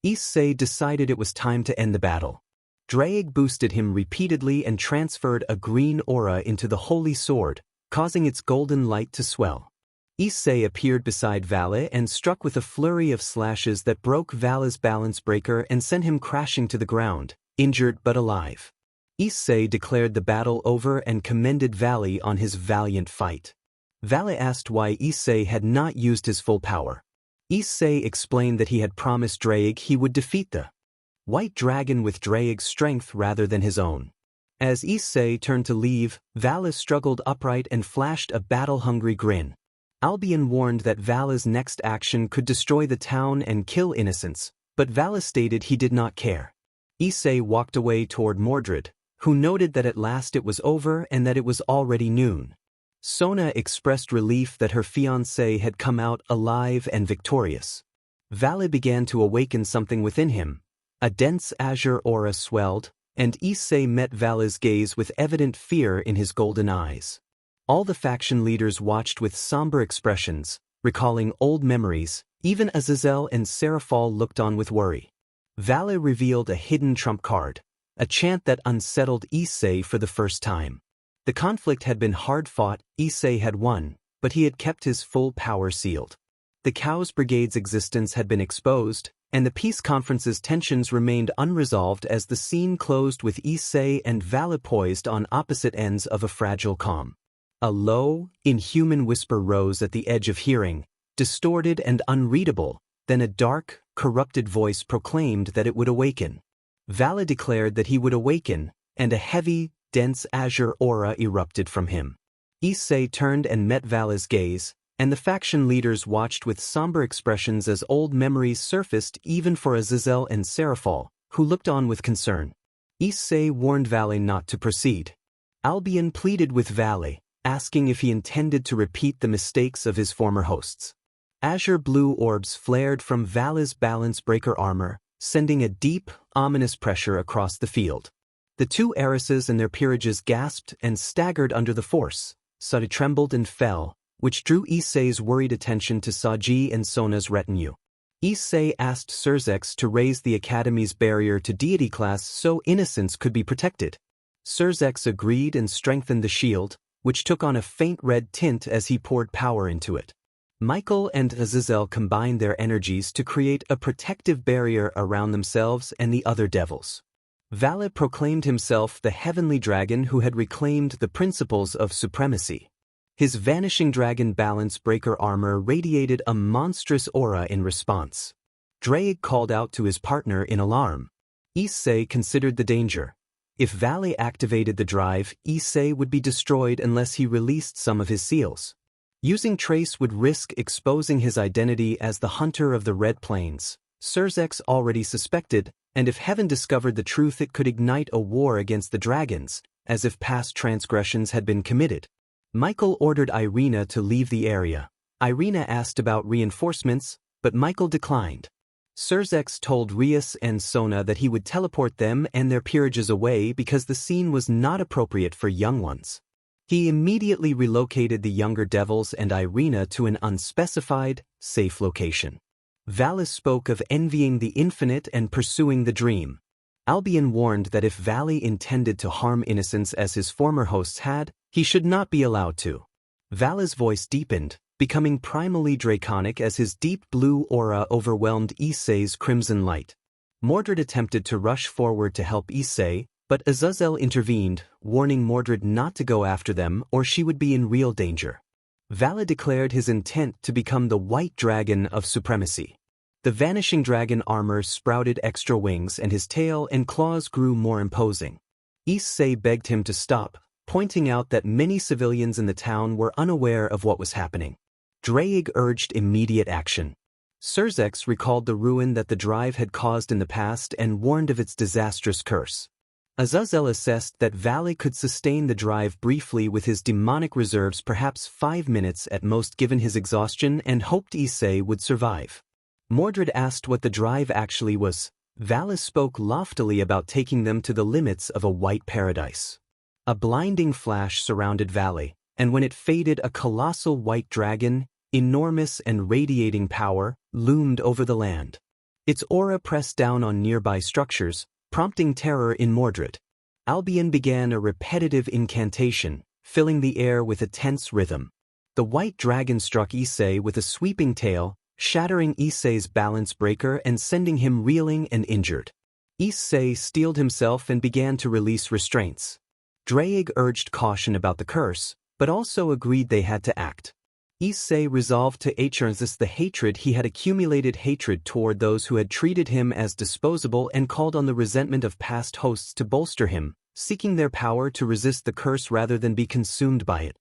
Issei decided it was time to end the battle. Drake boosted him repeatedly and transferred a green aura into the holy sword, causing its golden light to swell. Issei appeared beside Valle and struck with a flurry of slashes that broke Valle's balance breaker and sent him crashing to the ground, injured but alive. Issei declared the battle over and commended Valle on his valiant fight. Valle asked why Issei had not used his full power. Issei explained that he had promised Drake he would defeat the White Dragon with Drake's strength rather than his own. As Issei turned to leave, Valle struggled upright and flashed a battle-hungry grin. Albion warned that Valle's next action could destroy the town and kill innocents, but Valle stated he did not care. Issei walked away toward Mordred, who noted that at last it was over and that it was already noon. Sona expressed relief that her fiancé had come out alive and victorious. Valle began to awaken something within him. A dense azure aura swelled, and Issei met Valle's gaze with evident fear in his golden eyes. All the faction leaders watched with somber expressions, recalling old memories. Even Azazel and Seraphal looked on with worry. Valle revealed a hidden trump card, a chant that unsettled Issei for the first time. The conflict had been hard-fought, Issei had won, but he had kept his full power sealed. The Chaos Brigade's existence had been exposed, and the peace conference's tensions remained unresolved as the scene closed with Issei and Valle poised on opposite ends of a fragile calm. A low, inhuman whisper rose at the edge of hearing, distorted and unreadable, then a dark, corrupted voice proclaimed that it would awaken. Valle declared that he would awaken, and a heavy, dense azure aura erupted from him. Issei turned and met Valle's gaze, and the faction leaders watched with somber expressions as old memories surfaced even for Azazel and Seraphal, who looked on with concern. Issei warned Valle not to proceed. Albion pleaded with Valle, asking if he intended to repeat the mistakes of his former hosts. Azure blue orbs flared from Valle's balance breaker armor, sending a deep, ominous pressure across the field. The two heiresses and their peerages gasped and staggered under the force. Sadi trembled and fell, which drew Issei's worried attention to Saji and Sona's retinue. Issei asked Surzex to raise the Academy's barrier to deity class so innocents could be protected. Surzex agreed and strengthened the shield, which took on a faint red tint as he poured power into it. Michael and Azazel combined their energies to create a protective barrier around themselves and the other devils. Valle proclaimed himself the heavenly dragon who had reclaimed the principles of supremacy. His vanishing dragon balance breaker armor radiated a monstrous aura in response. Drake called out to his partner in alarm. Issei considered the danger. If Valle activated the drive, Issei would be destroyed unless he released some of his seals. Using Trace would risk exposing his identity as the hunter of the Red Plains. Surzex already suspected, and if Heaven discovered the truth it could ignite a war against the dragons, as if past transgressions had been committed. Michael ordered Irina to leave the area. Irina asked about reinforcements, but Michael declined. Surzex told Rias and Sona that he would teleport them and their peerages away because the scene was not appropriate for young ones. He immediately relocated the younger devils and Irina to an unspecified, safe location. Valle spoke of envying the infinite and pursuing the dream. Albion warned that if Valle intended to harm innocents as his former hosts had, he should not be allowed to. Valle's voice deepened, becoming primally draconic as his deep blue aura overwhelmed Issei's crimson light. Mordred attempted to rush forward to help Issei, But Azazel intervened, warning Mordred not to go after them or she would be in real danger. Vala declared his intent to become the White Dragon of Supremacy. The vanishing dragon armor sprouted extra wings and his tail and claws grew more imposing. Issei begged him to stop, pointing out that many civilians in the town were unaware of what was happening. Draig urged immediate action. Surzex recalled the ruin that the drive had caused in the past and warned of its disastrous curse. Azazel assessed that Vala could sustain the drive briefly with his demonic reserves, perhaps 5 minutes at most given his exhaustion, and hoped Issei would survive. Mordred asked what the drive actually was. Vala spoke loftily about taking them to the limits of a white paradise. A blinding flash surrounded Vala, and when it faded, a colossal white dragon, enormous and radiating power, loomed over the land. Its aura pressed down on nearby structures, prompting terror in Mordred. Albion began a repetitive incantation, filling the air with a tense rhythm. The white dragon struck Issei with a sweeping tail, shattering Issei's balance breaker and sending him reeling and injured. Issei steeled himself and began to release restraints. Draig urged caution about the curse, but also agreed they had to act. Issei resolved to exorcise the hatred he had accumulated, hatred toward those who had treated him as disposable, and called on the resentment of past hosts to bolster him, seeking their power to resist the curse rather than be consumed by it.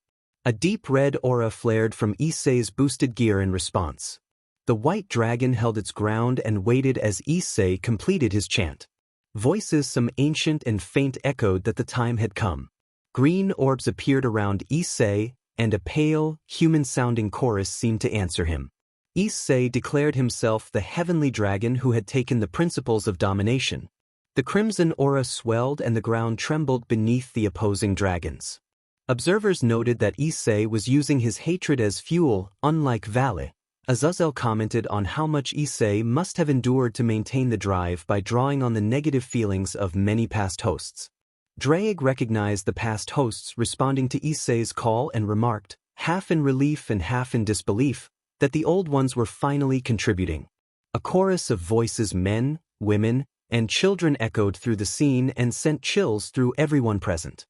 A deep red aura flared from Issei's boosted gear in response. The white dragon held its ground and waited as Issei completed his chant. Voices, some ancient and faint, echoed that the time had come. Green orbs appeared around Issei, and a pale, human-sounding chorus seemed to answer him. Issei declared himself the heavenly dragon who had taken the principles of domination. The crimson aura swelled and the ground trembled beneath the opposing dragons. Observers noted that Issei was using his hatred as fuel, unlike Vala. Azazel commented on how much Issei must have endured to maintain the drive by drawing on the negative feelings of many past hosts. Draig recognized the past hosts responding to Issei's call and remarked, half in relief and half in disbelief, that the old ones were finally contributing. A chorus of voices, men, women, and children, echoed through the scene and sent chills through everyone present.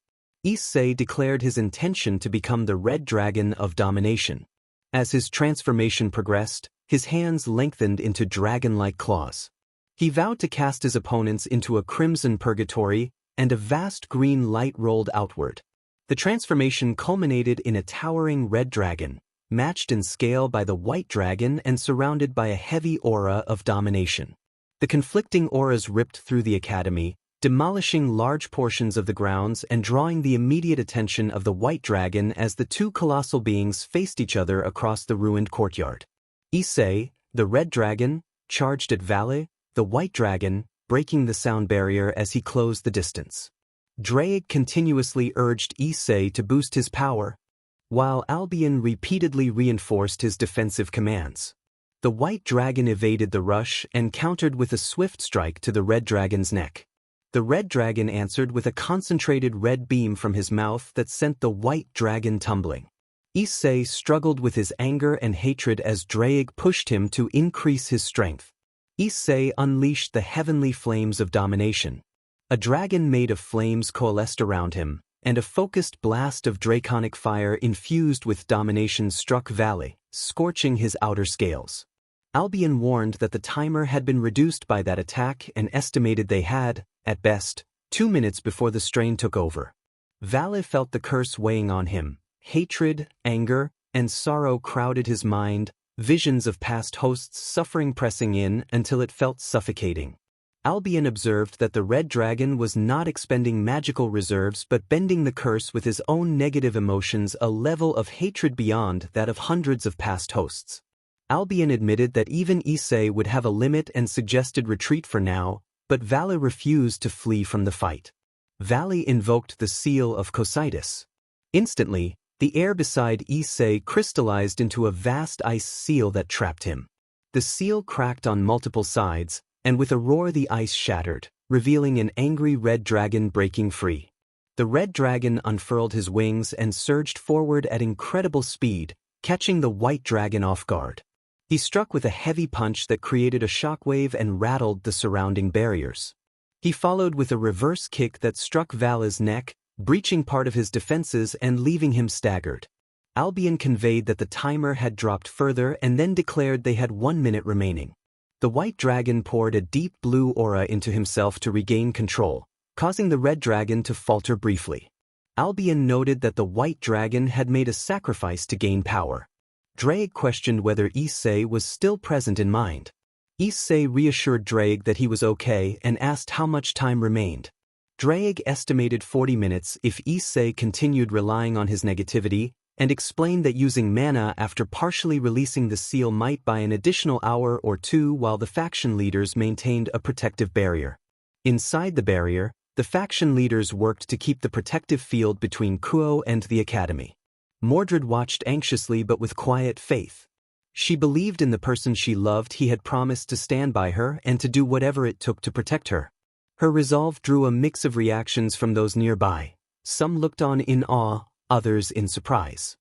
Issei declared his intention to become the Red Dragon of Domination. As his transformation progressed, his hands lengthened into dragon-like claws. He vowed to cast his opponents into a crimson purgatory, and a vast green light rolled outward. The transformation culminated in a towering red dragon, matched in scale by the white dragon and surrounded by a heavy aura of domination. The conflicting auras ripped through the academy, demolishing large portions of the grounds and drawing the immediate attention of the white dragon as the two colossal beings faced each other across the ruined courtyard. Issei, the red dragon, charged at Vala, the white dragon, breaking the sound barrier as he closed the distance. Draig continuously urged Issei to boost his power, while Albion repeatedly reinforced his defensive commands. The white dragon evaded the rush and countered with a swift strike to the red dragon's neck. The red dragon answered with a concentrated red beam from his mouth that sent the white dragon tumbling. Issei struggled with his anger and hatred as Draig pushed him to increase his strength. Issei unleashed the heavenly flames of domination. A dragon made of flames coalesced around him, and a focused blast of draconic fire infused with domination struck Vala, scorching his outer scales. Albion warned that the timer had been reduced by that attack and estimated they had, at best, 2 minutes before the strain took over. Vala felt the curse weighing on him. Hatred, anger, and sorrow crowded his mind, visions of past hosts' suffering pressing in until it felt suffocating. Albion observed that the red dragon was not expending magical reserves but bending the curse with his own negative emotions, a level of hatred beyond that of hundreds of past hosts. Albion admitted that even Issei would have a limit and suggested retreat for now, but Vala refused to flee from the fight. Vala invoked the seal of Cocytus. Instantly, the air beside Issei crystallized into a vast ice seal that trapped him. The seal cracked on multiple sides, and with a roar the ice shattered, revealing an angry red dragon breaking free. The red dragon unfurled his wings and surged forward at incredible speed, catching the white dragon off guard. He struck with a heavy punch that created a shockwave and rattled the surrounding barriers. He followed with a reverse kick that struck Vala's neck, breaching part of his defenses and leaving him staggered. Albion conveyed that the timer had dropped further and then declared they had 1 minute remaining. The white dragon poured a deep blue aura into himself to regain control, causing the red dragon to falter briefly. Albion noted that the white dragon had made a sacrifice to gain power. Drake questioned whether Issei was still present in mind. Issei reassured Drake that he was okay and asked how much time remained. Drake estimated 40 minutes if Issei continued relying on his negativity, and explained that using mana after partially releasing the seal might buy an additional hour or two while the faction leaders maintained a protective barrier. Inside the barrier, the faction leaders worked to keep the protective field between Kuo and the academy. Mordred watched anxiously but with quiet faith. She believed in the person she loved. He had promised to stand by her and to do whatever it took to protect her. Her resolve drew a mix of reactions from those nearby. Some looked on in awe, others in surprise.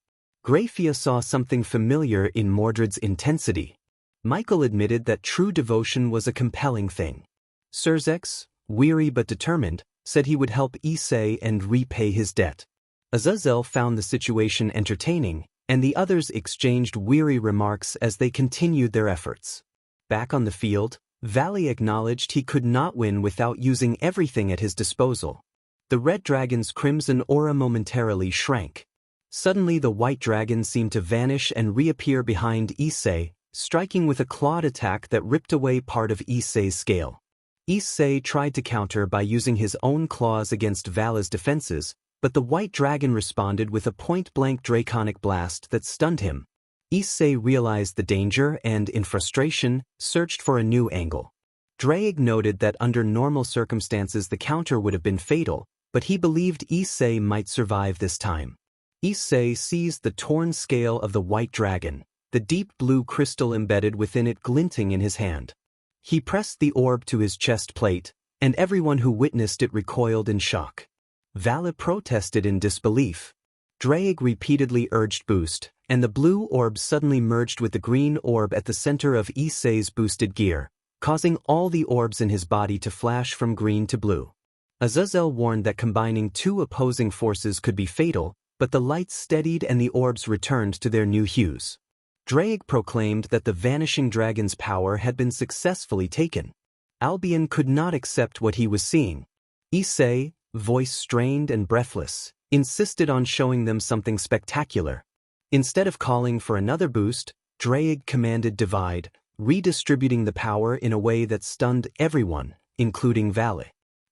Grafia saw something familiar in Mordred's intensity. Michael admitted that true devotion was a compelling thing. Surzex, weary but determined, said he would help Issei and repay his debt. Azazel found the situation entertaining, and the others exchanged weary remarks as they continued their efforts. Back on the field, Valley acknowledged he could not win without using everything at his disposal. The red dragon's crimson aura momentarily shrank. Suddenly the white dragon seemed to vanish and reappear behind Issei, striking with a clawed attack that ripped away part of Issei's scale. Issei tried to counter by using his own claws against Vala's defenses, but the white dragon responded with a point-blank draconic blast that stunned him. Issei realized the danger and, in frustration, searched for a new angle. Drake noted that under normal circumstances the counter would have been fatal, but he believed Issei might survive this time. Issei seized the torn scale of the white dragon, the deep blue crystal embedded within it glinting in his hand. He pressed the orb to his chest plate, and everyone who witnessed it recoiled in shock. Vala protested in disbelief. Drake repeatedly urged boost, and the blue orb suddenly merged with the green orb at the center of Issei's boosted gear, causing all the orbs in his body to flash from green to blue. Azazel warned that combining two opposing forces could be fatal, but the lights steadied and the orbs returned to their new hues. Drake proclaimed that the vanishing dragon's power had been successfully taken. Albion could not accept what he was seeing. Issei, voice strained and breathless, insisted on showing them something spectacular. Instead of calling for another boost, Drake commanded divide, redistributing the power in a way that stunned everyone, including Vale.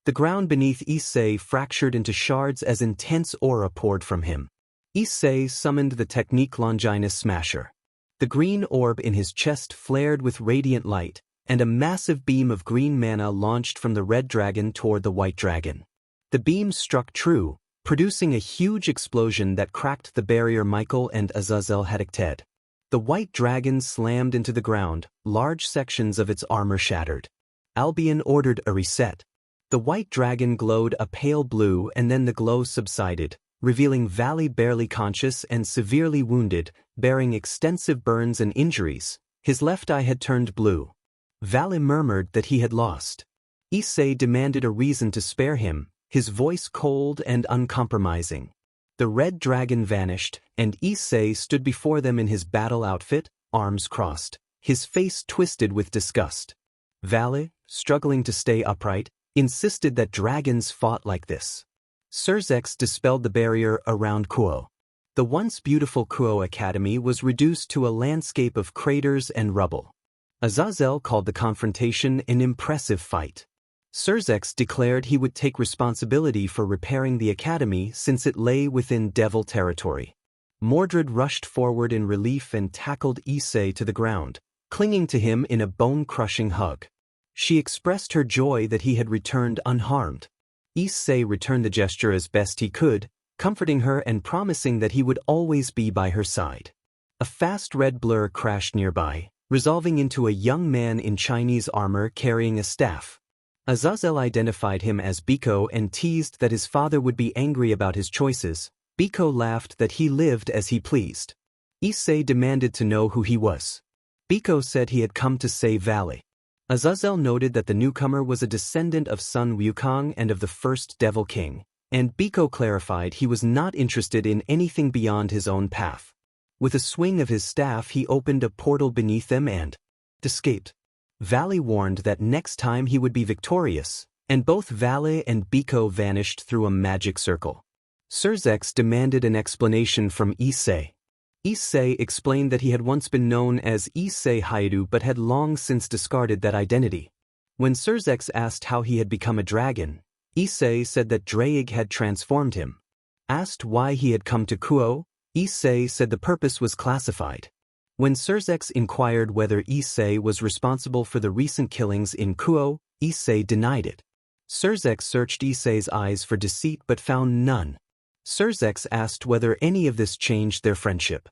The ground beneath Issei fractured into shards as intense aura poured from him. Issei summoned the technique Longinus Smasher. The green orb in his chest flared with radiant light, and a massive beam of green mana launched from the red dragon toward the white dragon. The beam struck true, producing a huge explosion that cracked the barrier Michael and Azazel had erected. The white dragon slammed into the ground, large sections of its armor shattered. Albion ordered a reset. The white dragon glowed a pale blue and then the glow subsided, revealing Valley barely conscious and severely wounded, bearing extensive burns and injuries. His left eye had turned blue. Valley murmured that he had lost. Issei demanded a reason to spare him, his voice cold and uncompromising. The red dragon vanished, and Issei stood before them in his battle outfit, arms crossed, his face twisted with disgust. Vale, struggling to stay upright, insisted that dragons fought like this. Surzex dispelled the barrier around Kuo. The once beautiful Kuo Academy was reduced to a landscape of craters and rubble. Azazel called the confrontation an impressive fight. Surzex declared he would take responsibility for repairing the academy since it lay within devil territory. Mordred rushed forward in relief and tackled Issei to the ground, clinging to him in a bone-crushing hug. She expressed her joy that he had returned unharmed. Issei returned the gesture as best he could, comforting her and promising that he would always be by her side. A fast red blur crashed nearby, resolving into a young man in Chinese armor carrying a staff. Azazel identified him as Biko and teased that his father would be angry about his choices. Biko laughed that he lived as he pleased. Issei demanded to know who he was. Biko said he had come to save Valley. Azazel noted that the newcomer was a descendant of Sun Wukong and of the first Devil King, and Biko clarified he was not interested in anything beyond his own path. With a swing of his staff he opened a portal beneath them and escaped. Valley warned that next time he would be victorious, and both Valley and Biko vanished through a magic circle. Surzex demanded an explanation from Issei. Issei explained that he had once been known as Issei Haidu but had long since discarded that identity. When Surzex asked how he had become a dragon, Issei said that Draig had transformed him. Asked why he had come to Kuo, Issei said the purpose was classified. When Surzex inquired whether Issei was responsible for the recent killings in Kuo, Issei denied it. Surzex searched Issei's eyes for deceit but found none. Surzex asked whether any of this changed their friendship.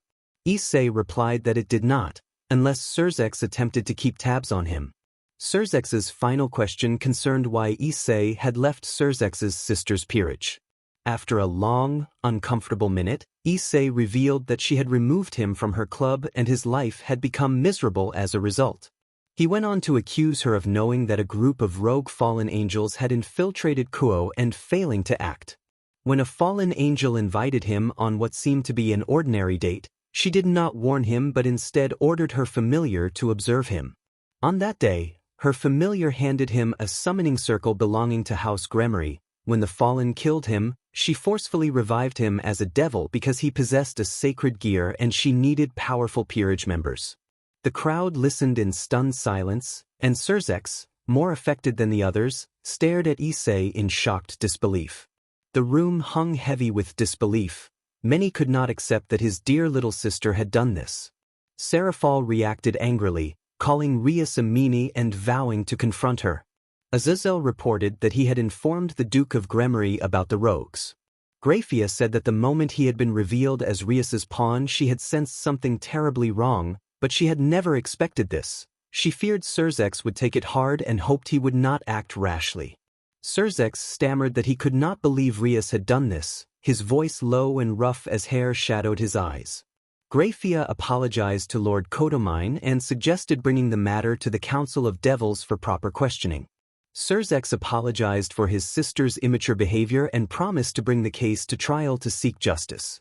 Issei replied that it did not, unless Surzex attempted to keep tabs on him. Surzex's final question concerned why Issei had left Surzex's sister's peerage. After a long, uncomfortable minute, Issei revealed that she had removed him from her club and his life had become miserable as a result. He went on to accuse her of knowing that a group of rogue fallen angels had infiltrated Kuo and failing to act. When a fallen angel invited him on what seemed to be an ordinary date, she did not warn him but instead ordered her familiar to observe him. On that day, her familiar handed him a summoning circle belonging to House Gremory. When the fallen killed him, she forcefully revived him as a devil because he possessed a sacred gear and she needed powerful peerage members. The crowd listened in stunned silence, and Surzex, more affected than the others, stared at Issei in shocked disbelief. The room hung heavy with disbelief. Many could not accept that his dear little sister had done this. Serafal reacted angrily, calling Rias a meanie and vowing to confront her. Azazel reported that he had informed the Duke of Gremory about the rogues. Graphia said that the moment he had been revealed as Rias's pawn she had sensed something terribly wrong, but she had never expected this. She feared Surzex would take it hard and hoped he would not act rashly. Surzex stammered that he could not believe Rias had done this, his voice low and rough as hair shadowed his eyes. Graphia apologized to Lord Kodomine and suggested bringing the matter to the Council of Devils for proper questioning. Surzex apologized for his sister's immature behavior and promised to bring the case to trial to seek justice.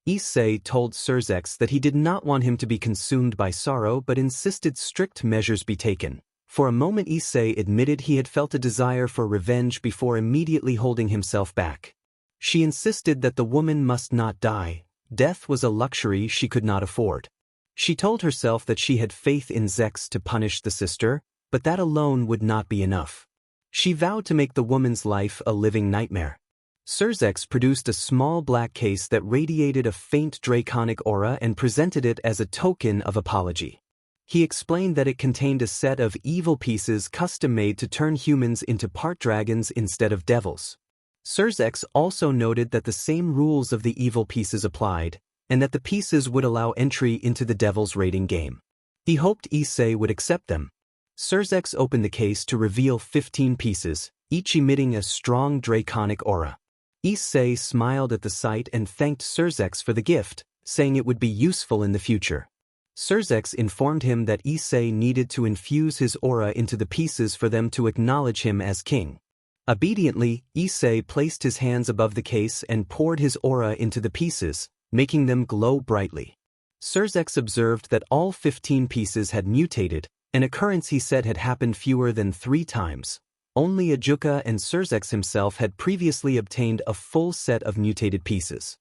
Issei told Surzex that he did not want him to be consumed by sorrow but insisted strict measures be taken. For a moment Issei admitted he had felt a desire for revenge before immediately holding himself back. She insisted that the woman must not die. Death was a luxury she could not afford. She told herself that she had faith in Zex to punish the sister, but that alone would not be enough. She vowed to make the woman's life a living nightmare. Surzex produced a small black case that radiated a faint draconic aura and presented it as a token of apology. He explained that it contained a set of evil pieces custom-made to turn humans into part dragons instead of devils. Surzex also noted that the same rules of the evil pieces applied, and that the pieces would allow entry into the devil's rating game. He hoped Issei would accept them. Surzex opened the case to reveal 15 pieces, each emitting a strong draconic aura. Issei smiled at the sight and thanked Surzex for the gift, saying it would be useful in the future. Surzex informed him that Issei needed to infuse his aura into the pieces for them to acknowledge him as king. Obediently, Issei placed his hands above the case and poured his aura into the pieces, making them glow brightly. Surzex observed that all 15 pieces had mutated, an occurrence he said had happened fewer than 3 times. Only Ajuka and Surzex himself had previously obtained a full set of mutated pieces.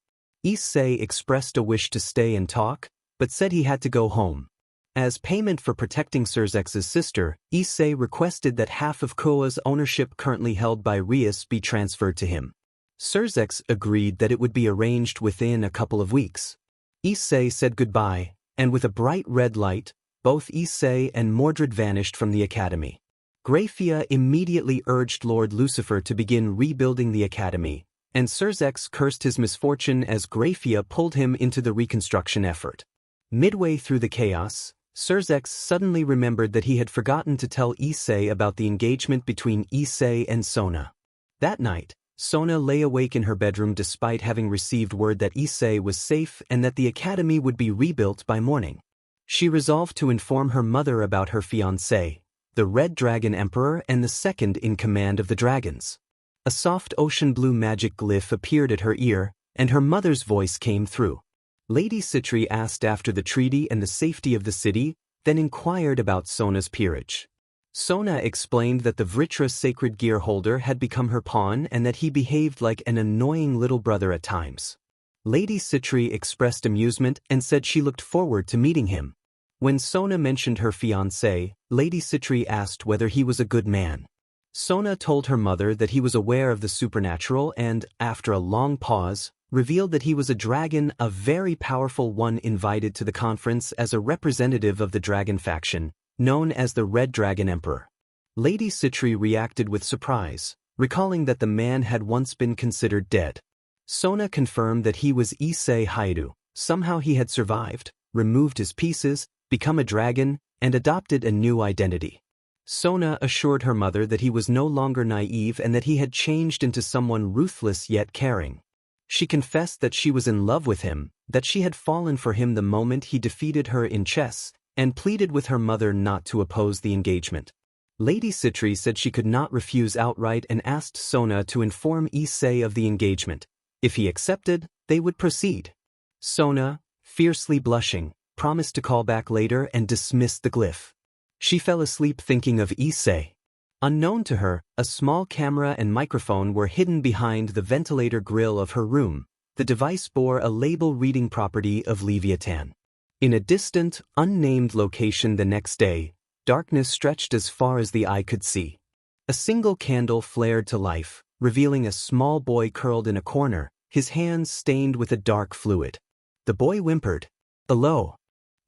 Issei expressed a wish to stay and talk, but said he had to go home. As payment for protecting Surzex's sister, Issei requested that half of Koa's ownership currently held by Rias be transferred to him. Surzex agreed that it would be arranged within a couple of weeks. Issei said goodbye, and with a bright red light, both Issei and Mordred vanished from the academy. Graphia immediately urged Lord Lucifer to begin rebuilding the academy, and Surzex cursed his misfortune as Graphia pulled him into the reconstruction effort. Midway through the chaos, Surzex suddenly remembered that he had forgotten to tell Issei about the engagement between Issei and Sona. That night, Sona lay awake in her bedroom despite having received word that Issei was safe and that the academy would be rebuilt by morning. She resolved to inform her mother about her fiancé, the Red Dragon Emperor and the second in command of the dragons. A soft ocean blue magic glyph appeared at her ear, and her mother's voice came through. Lady Citri asked after the treaty and the safety of the city, then inquired about Sona's peerage. Sona explained that the Vritra sacred gear holder had become her pawn and that he behaved like an annoying little brother at times. Lady Citri expressed amusement and said she looked forward to meeting him. When Sona mentioned her fiancé, Lady Citri asked whether he was a good man. Sona told her mother that he was aware of the supernatural and, after a long pause, revealed that he was a dragon, a very powerful one invited to the conference as a representative of the dragon faction, known as the Red Dragon Emperor. Lady Citri reacted with surprise, recalling that the man had once been considered dead. Sona confirmed that he was Issei Haidu. Somehow he had survived, removed his pieces, become a dragon, and adopted a new identity. Sona assured her mother that he was no longer naive and that he had changed into someone ruthless yet caring. She confessed that she was in love with him, that she had fallen for him the moment he defeated her in chess, and pleaded with her mother not to oppose the engagement. Lady Citri said she could not refuse outright and asked Sona to inform Issei of the engagement. If he accepted, they would proceed. Sona, fiercely blushing, promised to call back later and dismissed the glyph. She fell asleep thinking of Issei. Unknown to her, a small camera and microphone were hidden behind the ventilator grill of her room. The device bore a label reading property of Leviathan. In a distant, unnamed location the next day, darkness stretched as far as the eye could see. A single candle flared to life, revealing a small boy curled in a corner, his hands stained with a dark fluid. The boy whimpered. A low,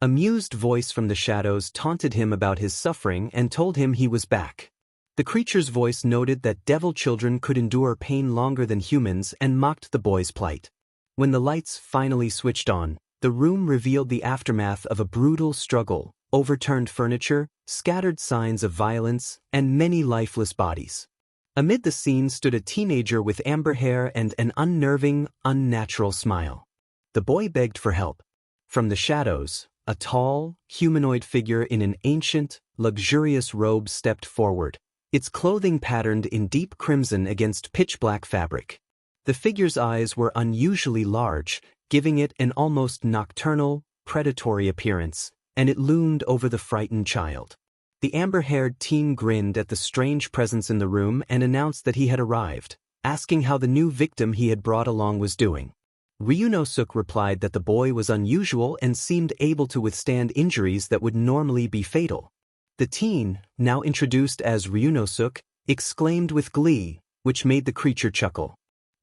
amused voice from the shadows taunted him about his suffering and told him he was back. The creature's voice noted that devil children could endure pain longer than humans and mocked the boy's plight. When the lights finally switched on, the room revealed the aftermath of a brutal struggle, overturned furniture, scattered signs of violence, and many lifeless bodies. Amid the scene stood a teenager with amber hair and an unnerving, unnatural smile. The boy begged for help. From the shadows, a tall, humanoid figure in an ancient, luxurious robe stepped forward, its clothing patterned in deep crimson against pitch-black fabric. The figure's eyes were unusually large, giving it an almost nocturnal, predatory appearance, and it loomed over the frightened child. The amber-haired teen grinned at the strange presence in the room and announced that he had arrived, asking how the new victim he had brought along was doing. Ryunosuke replied that the boy was unusual and seemed able to withstand injuries that would normally be fatal. The teen, now introduced as Ryunosuke, exclaimed with glee, which made the creature chuckle.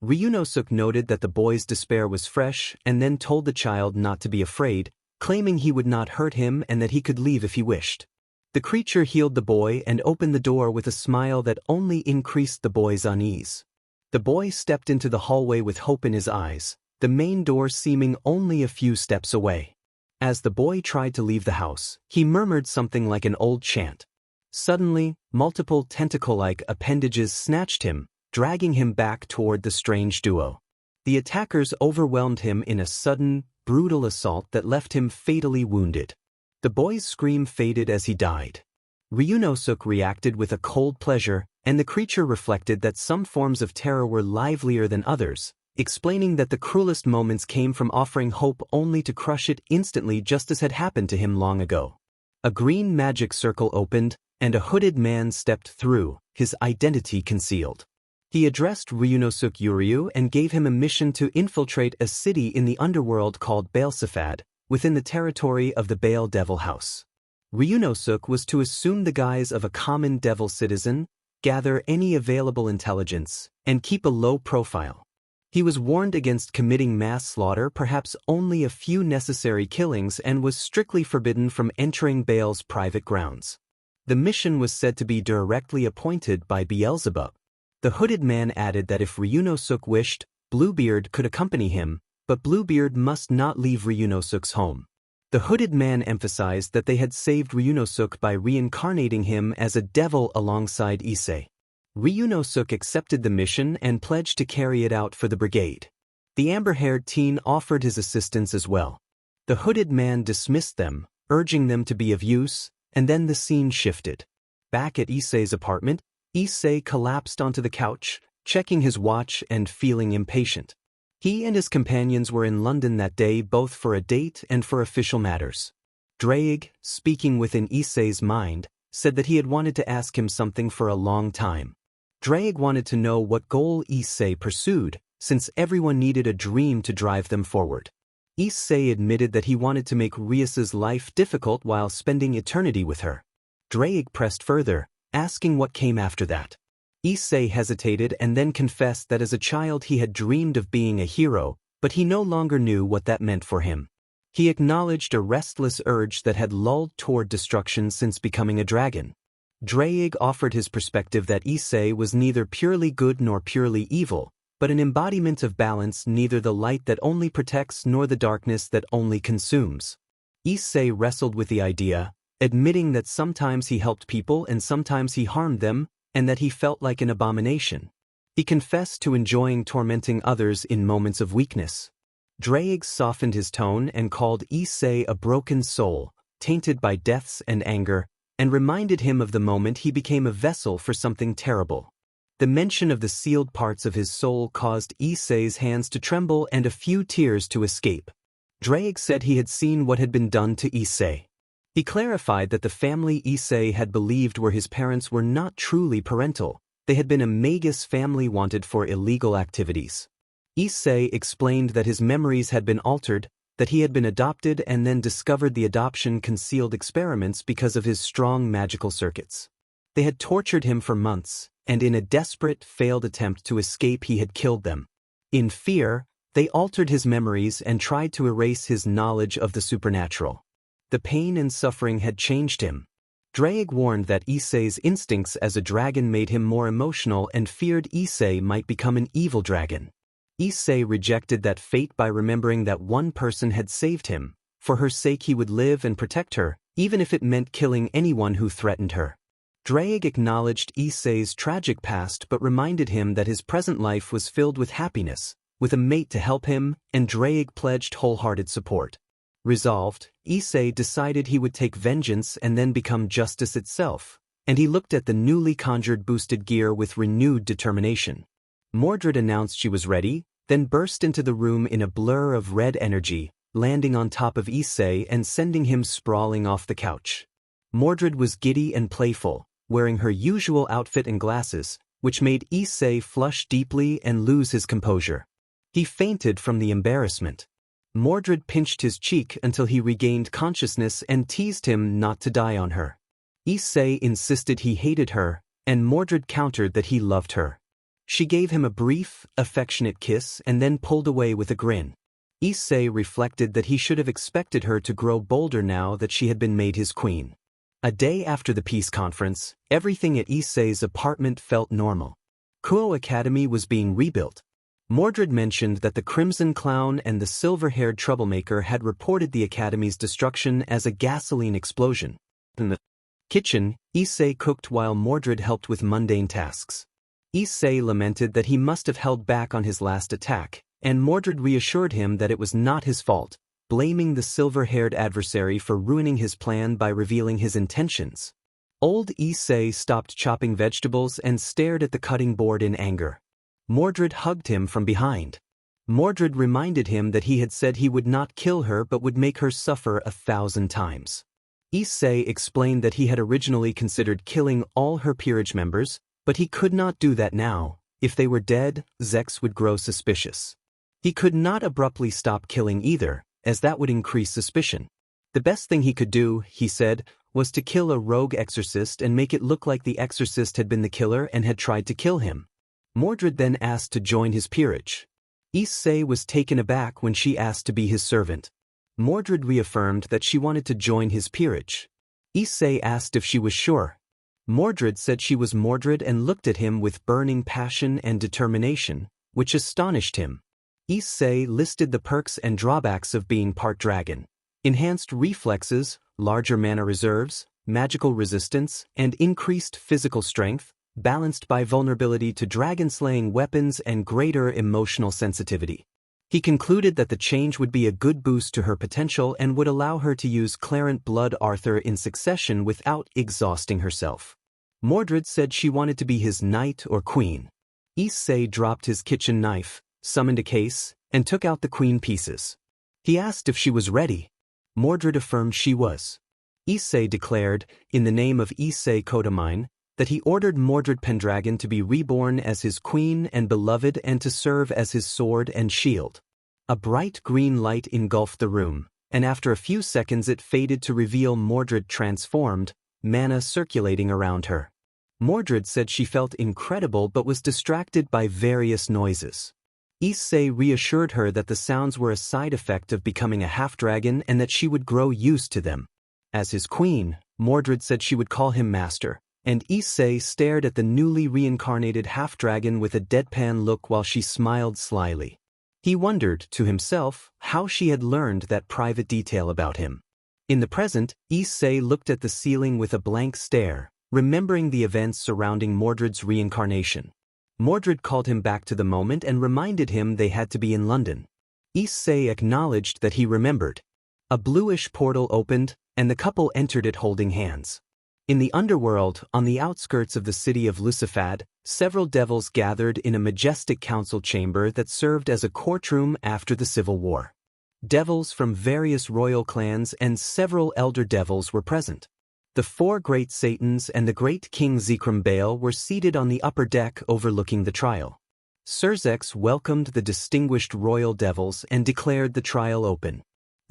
Ryunosuke noted that the boy's despair was fresh and then told the child not to be afraid, claiming he would not hurt him and that he could leave if he wished. The creature healed the boy and opened the door with a smile that only increased the boy's unease. The boy stepped into the hallway with hope in his eyes, the main door seeming only a few steps away. As the boy tried to leave the house, he murmured something like an old chant. Suddenly, multiple tentacle-like appendages snatched him, dragging him back toward the strange duo. The attackers overwhelmed him in a sudden, brutal assault that left him fatally wounded. The boy's scream faded as he died. Ryunosuke reacted with a cold pleasure, and the creature reflected that some forms of terror were livelier than others, explaining that the cruelest moments came from offering hope only to crush it instantly, just as had happened to him long ago. A green magic circle opened, and a hooded man stepped through, his identity concealed. He addressed Ryunosuke Uryu and gave him a mission to infiltrate a city in the underworld called Balsafad, within the territory of the Bale Devil House. Ryunosuke was to assume the guise of a common devil citizen, gather any available intelligence, and keep a low profile. He was warned against committing mass slaughter, perhaps only a few necessary killings, and was strictly forbidden from entering Bale's private grounds. The mission was said to be directly appointed by Beelzebub. The hooded man added that if Ryunosuke wished, Bluebeard could accompany him, but Bluebeard must not leave Ryunosuke's home. The hooded man emphasized that they had saved Ryunosuke by reincarnating him as a devil alongside Issei. Ryunosuke accepted the mission and pledged to carry it out for the brigade. The amber-haired teen offered his assistance as well. The hooded man dismissed them, urging them to be of use, and then the scene shifted. Back at Issei's apartment, Issei collapsed onto the couch, checking his watch and feeling impatient. He and his companions were in London that day both for a date and for official matters. Drake, speaking within Issei's mind, said that he had wanted to ask him something for a long time. Drake wanted to know what goal Issei pursued, since everyone needed a dream to drive them forward. Issei admitted that he wanted to make Rias's life difficult while spending eternity with her. Drake pressed further, asking what came after that. Issei hesitated and then confessed that as a child he had dreamed of being a hero, but he no longer knew what that meant for him. He acknowledged a restless urge that had lulled toward destruction since becoming a dragon. Drake offered his perspective that Issei was neither purely good nor purely evil, but an embodiment of balance, neither the light that only protects nor the darkness that only consumes. Issei wrestled with the idea, admitting that sometimes he helped people and sometimes he harmed them, and that he felt like an abomination. He confessed to enjoying tormenting others in moments of weakness. Drake softened his tone and called Issei a broken soul, tainted by deaths and anger, and reminded him of the moment he became a vessel for something terrible. The mention of the sealed parts of his soul caused Issei's hands to tremble and a few tears to escape. Drake said he had seen what had been done to Issei. He clarified that the family Issei had believed were his parents were not truly parental, they had been a magus family wanted for illegal activities. Issei explained that his memories had been altered, that he had been adopted and then discovered the adoption concealed experiments because of his strong magical circuits. They had tortured him for months, and in a desperate, failed attempt to escape he had killed them. In fear, they altered his memories and tried to erase his knowledge of the supernatural. The pain and suffering had changed him. Drake warned that Issei's instincts as a dragon made him more emotional and feared Issei might become an evil dragon. Issei rejected that fate by remembering that one person had saved him. For her sake he would live and protect her, even if it meant killing anyone who threatened her. Drake acknowledged Issei's tragic past but reminded him that his present life was filled with happiness, with a mate to help him, and Drake pledged wholehearted support. Resolved, Issei decided he would take vengeance and then become justice itself, and he looked at the newly conjured boosted gear with renewed determination. Mordred announced she was ready, then burst into the room in a blur of red energy, landing on top of Issei and sending him sprawling off the couch. Mordred was giddy and playful, wearing her usual outfit and glasses, which made Issei flush deeply and lose his composure. He fainted from the embarrassment. Mordred pinched his cheek until he regained consciousness and teased him not to die on her. Issei insisted he hated her, and Mordred countered that he loved her. She gave him a brief, affectionate kiss and then pulled away with a grin. Issei reflected that he should have expected her to grow bolder now that she had been made his queen. A day after the peace conference, everything at Issei's apartment felt normal. Kuo Academy was being rebuilt. Mordred mentioned that the Crimson Clown and the silver-haired troublemaker had reported the Academy's destruction as a gasoline explosion. In the kitchen, Issei cooked while Mordred helped with mundane tasks. Issei lamented that he must have held back on his last attack, and Mordred reassured him that it was not his fault, blaming the silver-haired adversary for ruining his plan by revealing his intentions. Old Issei stopped chopping vegetables and stared at the cutting board in anger. Mordred hugged him from behind. Mordred reminded him that he had said he would not kill her but would make her suffer 1,000 times. Issei explained that he had originally considered killing all her peerage members, but he could not do that now. If they were dead, Zex would grow suspicious. He could not abruptly stop killing either, as that would increase suspicion. The best thing he could do, he said, was to kill a rogue exorcist and make it look like the exorcist had been the killer and had tried to kill him. Mordred then asked to join his peerage. Issei was taken aback when she asked to be his servant. Mordred reaffirmed that she wanted to join his peerage. Issei asked if she was sure. Mordred said she was Mordred and looked at him with burning passion and determination, which astonished him. Issei listed the perks and drawbacks of being part dragon. Enhanced reflexes, larger mana reserves, magical resistance, and increased physical strength, balanced by vulnerability to dragon-slaying weapons and greater emotional sensitivity. He concluded that the change would be a good boost to her potential and would allow her to use Clarent Blood Arthur in succession without exhausting herself. Mordred said she wanted to be his knight or queen. Issei dropped his kitchen knife, summoned a case, and took out the queen pieces. He asked if she was ready. Mordred affirmed she was. Issei declared, in the name of Issei Kodamine, that he ordered Mordred Pendragon to be reborn as his queen and beloved and to serve as his sword and shield. A bright green light engulfed the room, and after a few seconds it faded to reveal Mordred transformed, mana circulating around her. Mordred said she felt incredible but was distracted by various noises. Issei reassured her that the sounds were a side effect of becoming a half-dragon and that she would grow used to them. As his queen, Mordred said she would call him master, and Issei stared at the newly reincarnated half-dragon with a deadpan look while she smiled slyly. He wondered, to himself, how she had learned that private detail about him. In the present, Issei looked at the ceiling with a blank stare, remembering the events surrounding Mordred's reincarnation. Mordred called him back to the moment and reminded him they had to be in London. Issei acknowledged that he remembered. A bluish portal opened, and the couple entered it holding hands. In the underworld, on the outskirts of the city of Lucifad, several devils gathered in a majestic council chamber that served as a courtroom after the Civil War. Devils from various royal clans and several elder devils were present. The four great Satans and the great King Zekrom Baal were seated on the upper deck overlooking the trial. Surzex welcomed the distinguished royal devils and declared the trial open.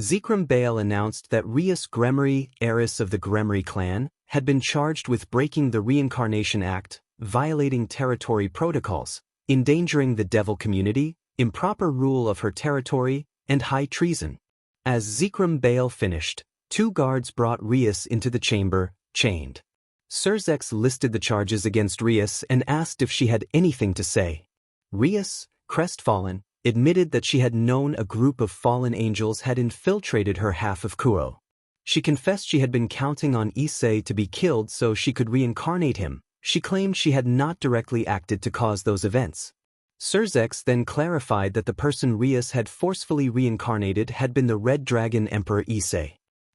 Zekrom Baal announced that Rias Gremory, heiress of the Gremory clan, had been charged with breaking the Reincarnation Act, violating territory protocols, endangering the devil community, improper rule of her territory, and high treason. As Zekrom Baal finished, 2 guards brought Rias into the chamber, chained. Surzex listed the charges against Rias and asked if she had anything to say. Rias, crestfallen, admitted that she had known a group of fallen angels had infiltrated her half of Kuo. She confessed she had been counting on Issei to be killed so she could reincarnate him. She claimed she had not directly acted to cause those events. Surzex then clarified that the person Rias had forcefully reincarnated had been the Red Dragon Emperor Issei.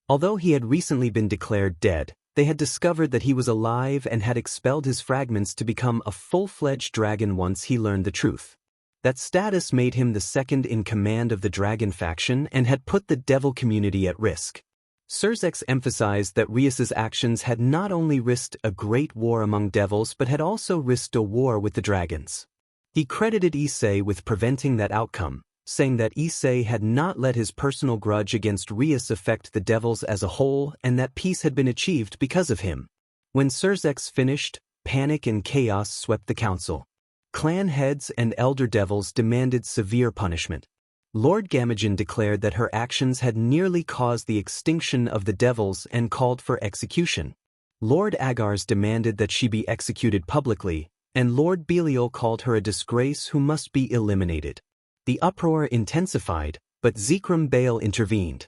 Although he had recently been declared dead, they had discovered that he was alive and had expelled his fragments to become a full-fledged dragon once he learned the truth. That status made him the second in command of the dragon faction and had put the devil community at risk. Surzex emphasized that Rias's actions had not only risked a great war among devils but had also risked a war with the dragons. He credited Issei with preventing that outcome, saying that Issei had not let his personal grudge against Rias affect the devils as a whole and that peace had been achieved because of him. When Surzex finished, panic and chaos swept the council. Clan heads and elder devils demanded severe punishment. Lord Gamagen declared that her actions had nearly caused the extinction of the devils and called for execution. Lord Agars demanded that she be executed publicly, and Lord Belial called her a disgrace who must be eliminated. The uproar intensified, but Zekrom Baal intervened.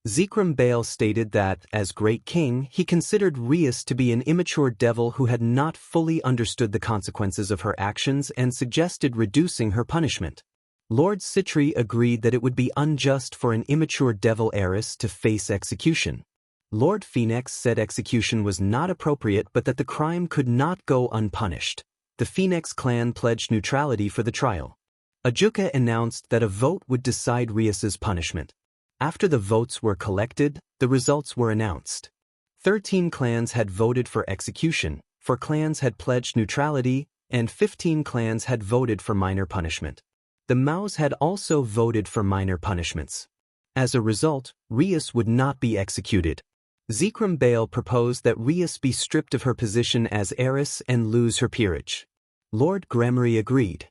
Zekrom Baal stated that, as Great King, he considered Rias to be an immature devil who had not fully understood the consequences of her actions and suggested reducing her punishment. Lord Citri agreed that it would be unjust for an immature devil heiress to face execution. Lord Phoenix said execution was not appropriate but that the crime could not go unpunished. The Phoenix clan pledged neutrality for the trial. Ajuka announced that a vote would decide Rias's punishment. After the votes were collected, the results were announced. 13 clans had voted for execution, 4 clans had pledged neutrality, and 15 clans had voted for minor punishment. The Maus had also voted for minor punishments. As a result, Rias would not be executed. Zekrom Baal proposed that Rias be stripped of her position as heiress and lose her peerage. Lord Gremory agreed.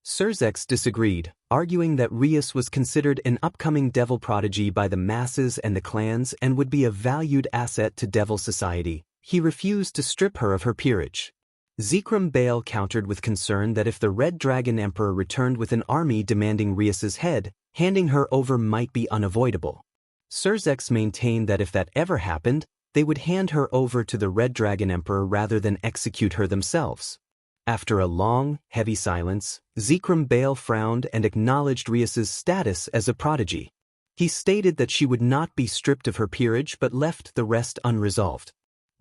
Surzex disagreed, arguing that Rias was considered an upcoming devil prodigy by the masses and the clans and would be a valued asset to devil society. He refused to strip her of her peerage. Zekrom Baal countered with concern that if the Red Dragon Emperor returned with an army demanding Rias's head, handing her over might be unavoidable. Surzex maintained that if that ever happened, they would hand her over to the Red Dragon Emperor rather than execute her themselves. After a long, heavy silence, Zekrom Baal frowned and acknowledged Rias's status as a prodigy. He stated that she would not be stripped of her peerage but left the rest unresolved.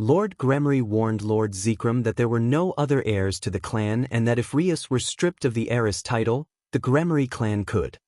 Lord Gremory warned Lord Zekrom that there were no other heirs to the clan and that if Rias were stripped of the heiress title, the Gremory clan could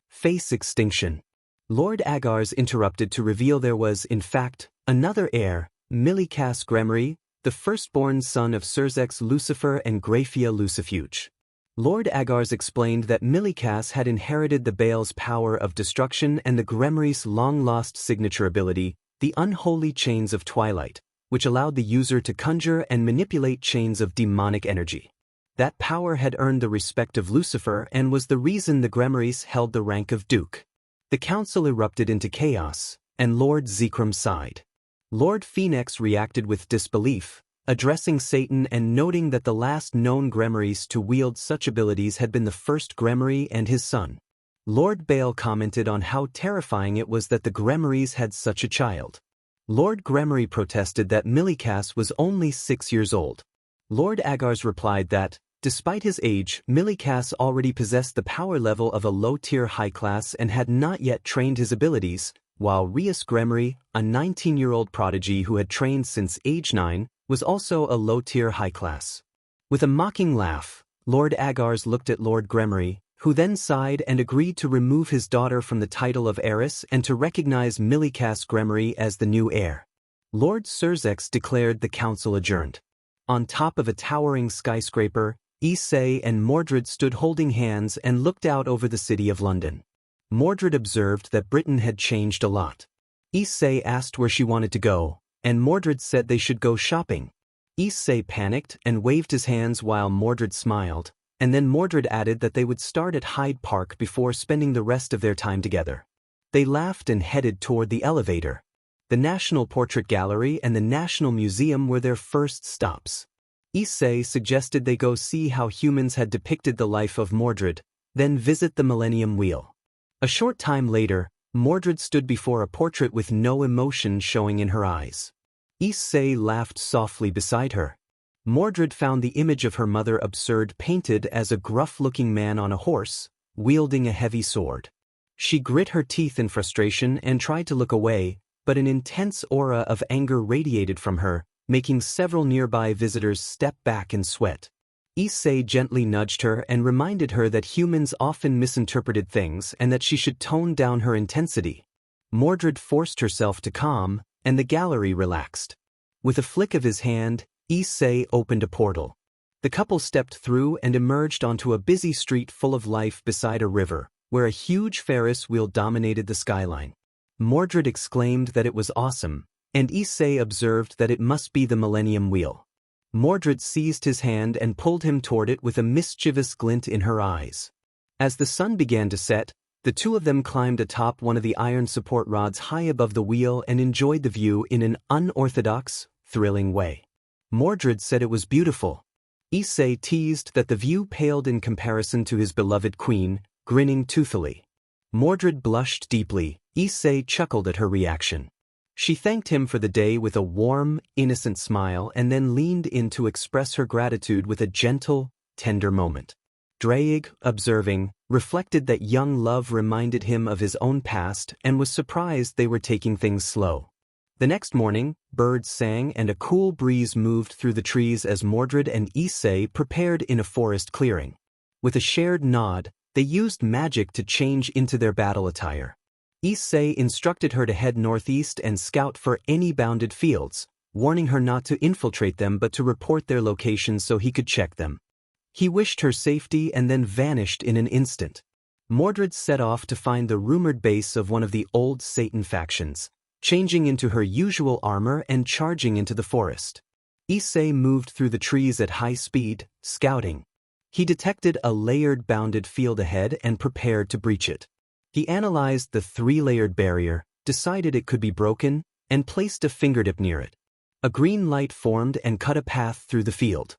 face extinction. Lord Agar's interrupted to reveal there was, in fact, another heir, Milikas Gremory, the firstborn son of Surzex Lucifer and Graphia Lucifuge. Lord Agar's explained that Milikas had inherited the Baal's power of destruction and the Gremory's long-lost signature ability, the Unholy Chains of Twilight, which allowed the user to conjure and manipulate chains of demonic energy. That power had earned the respect of Lucifer and was the reason the Gremorys held the rank of Duke. The council erupted into chaos, and Lord Zekrom sighed. Lord Phoenix reacted with disbelief, addressing Satan and noting that the last known Gremorys to wield such abilities had been the first Gremory and his son. Lord Baal commented on how terrifying it was that the Gremorys had such a child. Lord Gremory protested that Milikas was only 6 years old. Lord Agar's replied that, despite his age, Milikas already possessed the power level of a low-tier high-class and had not yet trained his abilities, while Rias Gremory, a 19-year-old prodigy who had trained since age 9, was also a low-tier high-class. With a mocking laugh, Lord Agar's looked at Lord Gremory, who then sighed and agreed to remove his daughter from the title of heiress and to recognize Milikas Gremory as the new heir. Lord Surzex declared the council adjourned. On top of a towering skyscraper, Issei and Mordred stood holding hands and looked out over the city of London. Mordred observed that Britain had changed a lot. Issei asked where she wanted to go, and Mordred said they should go shopping. Issei panicked and waved his hands while Mordred smiled, and then Mordred added that they would start at Hyde Park before spending the rest of their time together. They laughed and headed toward the elevator. The National Portrait Gallery and the National Museum were their first stops. Issei suggested they go see how humans had depicted the life of Mordred, then visit the Millennium Wheel. A short time later, Mordred stood before a portrait with no emotion showing in her eyes. Issei laughed softly beside her. Mordred found the image of her mother absurd, painted as a gruff-looking man on a horse, wielding a heavy sword. She grit her teeth in frustration and tried to look away, but an intense aura of anger radiated from her, making several nearby visitors step back and sweat. Issei gently nudged her and reminded her that humans often misinterpreted things and that she should tone down her intensity. Mordred forced herself to calm, and the gallery relaxed. With a flick of his hand, Issei opened a portal. The couple stepped through and emerged onto a busy street full of life beside a river, where a huge Ferris wheel dominated the skyline. Mordred exclaimed that it was awesome, and Issei observed that it must be the Millennium Wheel. Mordred seized his hand and pulled him toward it with a mischievous glint in her eyes. As the sun began to set, the two of them climbed atop one of the iron support rods high above the wheel and enjoyed the view in an unorthodox, thrilling way. Mordred said it was beautiful. Issei teased that the view paled in comparison to his beloved queen, grinning toothily. Mordred blushed deeply. Issei chuckled at her reaction. She thanked him for the day with a warm, innocent smile and then leaned in to express her gratitude with a gentle, tender moment. Draig, observing, reflected that young love reminded him of his own past and was surprised they were taking things slow. The next morning, birds sang and a cool breeze moved through the trees as Mordred and Issei prepared in a forest clearing. With a shared nod, they used magic to change into their battle attire. Issei instructed her to head northeast and scout for any bounded fields, warning her not to infiltrate them but to report their location so he could check them. He wished her safety and then vanished in an instant. Mordred set off to find the rumored base of one of the old Satan factions, changing into her usual armor and charging into the forest. Issei moved through the trees at high speed, scouting. He detected a layered bounded field ahead and prepared to breach it. He analyzed the 3-layered barrier, decided it could be broken, and placed a fingertip near it. A green light formed and cut a path through the field.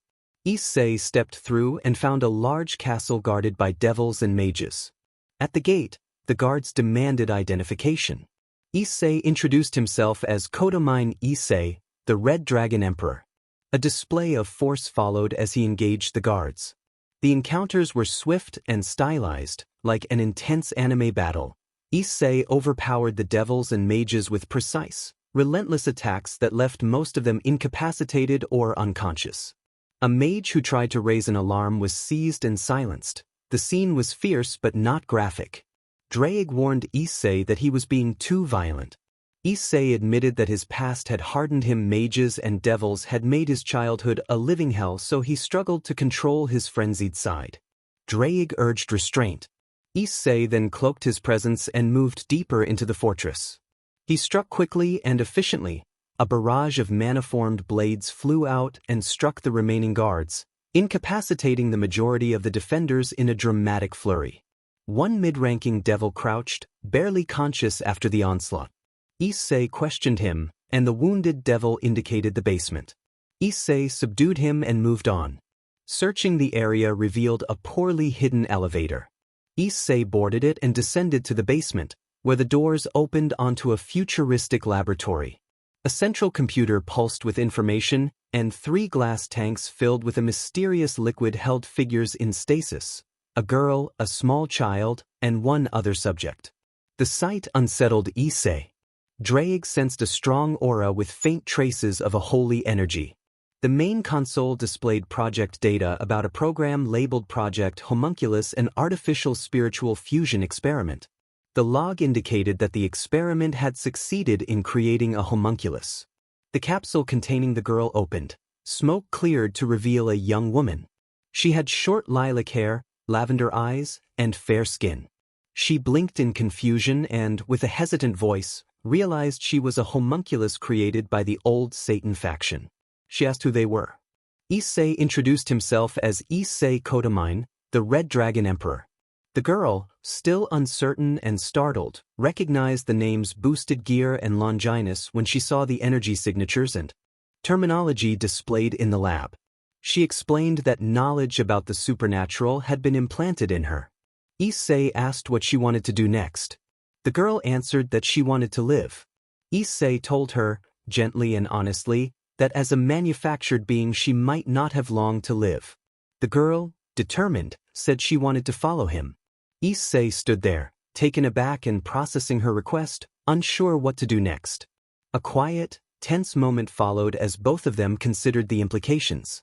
Issei stepped through and found a large castle guarded by devils and mages. At the gate, the guards demanded identification. Issei introduced himself as Kodomine Issei, the Red Dragon Emperor. A display of force followed as he engaged the guards. The encounters were swift and stylized, like an intense anime battle. Issei overpowered the devils and mages with precise, relentless attacks that left most of them incapacitated or unconscious. A mage who tried to raise an alarm was seized and silenced. The scene was fierce but not graphic. Drake warned Issei that he was being too violent. Issei admitted that his past had hardened him. Mages and devils had made his childhood a living hell, so he struggled to control his frenzied side. Drake urged restraint. Issei then cloaked his presence and moved deeper into the fortress. He struck quickly and efficiently. A barrage of mana-formed blades flew out and struck the remaining guards, incapacitating the majority of the defenders in a dramatic flurry. One mid-ranking devil crouched, barely conscious after the onslaught. Issei questioned him, and the wounded devil indicated the basement. Issei subdued him and moved on. Searching the area revealed a poorly hidden elevator. Issei boarded it and descended to the basement, where the doors opened onto a futuristic laboratory. A central computer pulsed with information, and 3 glass tanks filled with a mysterious liquid held figures in stasis: a girl, a small child, and 1 other subject. The sight unsettled Issei. Drake sensed a strong aura with faint traces of a holy energy. The main console displayed project data about a program labeled Project Homunculus, an artificial spiritual fusion experiment. The log indicated that the experiment had succeeded in creating a homunculus. The capsule containing the girl opened. Smoke cleared to reveal a young woman. She had short lilac hair, lavender eyes, and fair skin. She blinked in confusion and, with a hesitant voice, realized she was a homunculus created by the old Satan faction. She asked who they were. Issei introduced himself as Issei Kotamine, the Red Dragon Emperor. The girl, still uncertain and startled, recognized the names Boosted Gear and Longinus when she saw the energy signatures and terminology displayed in the lab. She explained that knowledge about the supernatural had been implanted in her. Issei asked what she wanted to do next. The girl answered that she wanted to live. Issei told her, gently and honestly, that as a manufactured being she might not have long to live. The girl, determined, said she wanted to follow him. Issei stood there, taken aback and processing her request, unsure what to do next. A quiet, tense moment followed as both of them considered the implications.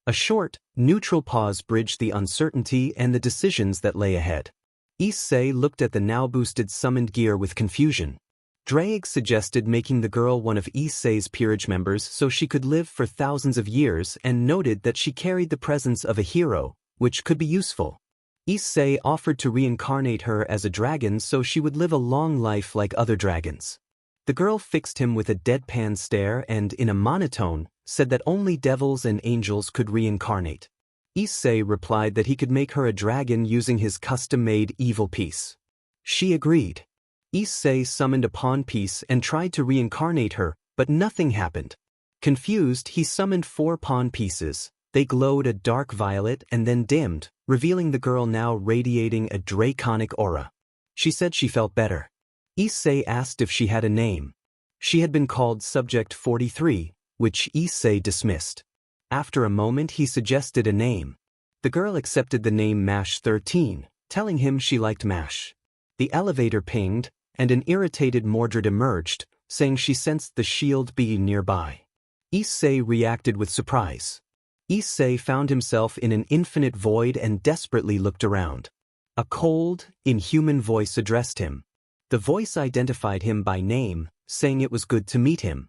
A short, neutral pause bridged the uncertainty and the decisions that lay ahead. Issei looked at the now-boosted summoned gear with confusion. Drake suggested making the girl one of Issei's peerage members so she could live for thousands of years, and noted that she carried the presence of a hero, which could be useful. Issei offered to reincarnate her as a dragon so she would live a long life like other dragons. The girl fixed him with a deadpan stare and, in a monotone, said that only devils and angels could reincarnate. Issei replied that he could make her a dragon using his custom-made evil piece. She agreed. Issei summoned a pawn piece and tried to reincarnate her, but nothing happened. Confused, he summoned 4 pawn pieces. They glowed a dark violet and then dimmed, revealing the girl now radiating a draconic aura. She said she felt better. Issei asked if she had a name. She had been called Subject 43, which Issei dismissed. After a moment he suggested a name. The girl accepted the name MASH 13, telling him she liked MASH. The elevator pinged, and an irritated Mordred emerged, saying she sensed the shield being nearby. Issei reacted with surprise. Issei found himself in an infinite void and desperately looked around. A cold, inhuman voice addressed him. The voice identified him by name, saying it was good to meet him.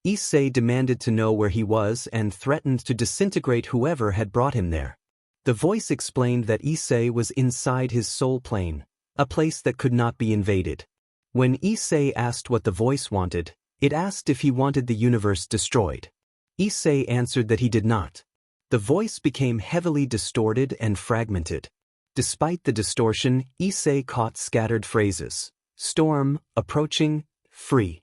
Issei demanded to know where he was and threatened to disintegrate whoever had brought him there. The voice explained that Issei was inside his soul plane, a place that could not be invaded. When Issei asked what the voice wanted, it asked if he wanted the universe destroyed. Issei answered that he did not. The voice became heavily distorted and fragmented. Despite the distortion, Issei caught scattered phrases. Storm, approaching, free.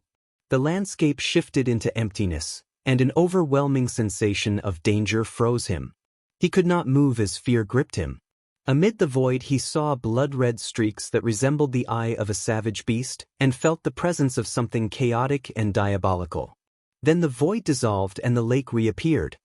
The landscape shifted into emptiness, and an overwhelming sensation of danger froze him. He could not move as fear gripped him. Amid the void he saw blood-red streaks that resembled the eye of a savage beast, and felt the presence of something chaotic and diabolical. Then the void dissolved and the lake reappeared.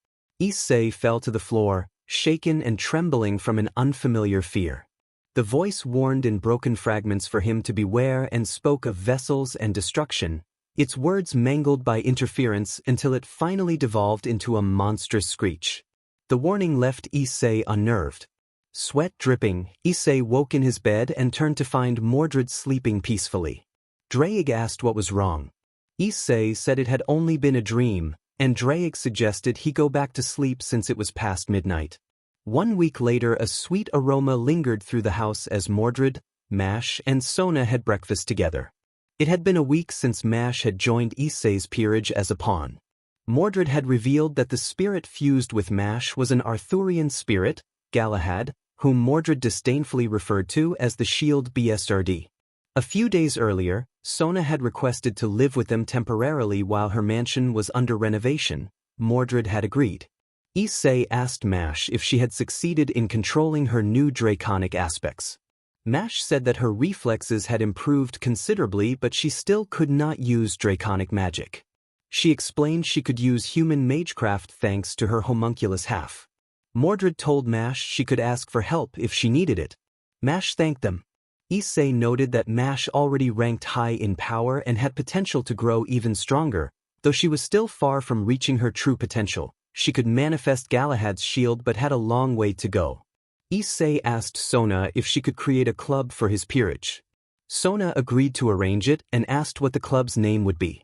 Issei fell to the floor, shaken and trembling from an unfamiliar fear. The voice warned in broken fragments for him to beware and spoke of vessels and destruction, its words mangled by interference until it finally devolved into a monstrous screech. The warning left Issei unnerved. Sweat dripping, Issei woke in his bed and turned to find Mordred sleeping peacefully. Drake asked what was wrong. Issei said it had only been a dream, and Drake suggested he go back to sleep since it was past midnight. 1 week later, a sweet aroma lingered through the house as Mordred, Mash, and Sona had breakfast together. It had been a week since Mash had joined Issei's peerage as a pawn. Mordred had revealed that the spirit fused with Mash was an Arthurian spirit, Galahad, whom Mordred disdainfully referred to as the Shield Bsrd. A few days earlier, Sona had requested to live with them temporarily while her mansion was under renovation. Mordred had agreed. Issei asked Mash if she had succeeded in controlling her new draconic aspects. Mash said that her reflexes had improved considerably, but she still could not use draconic magic. She explained she could use human magecraft thanks to her homunculus half. Mordred told Mash she could ask for help if she needed it. Mash thanked them. Issei noted that Mash already ranked high in power and had potential to grow even stronger, though she was still far from reaching her true potential. She could manifest Galahad's shield but had a long way to go. Issei asked Sona if she could create a club for his peerage. Sona agreed to arrange it and asked what the club's name would be.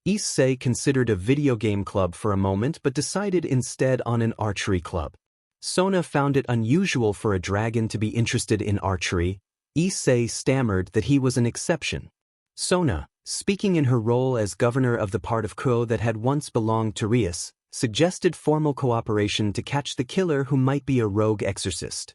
Issei considered a video game club for a moment but decided instead on an archery club. Sona found it unusual for a dragon to be interested in archery. Issei stammered that he was an exception. Sona, speaking in her role as governor of the part of Kuo that had once belonged to Rias, suggested formal cooperation to catch the killer who might be a rogue exorcist.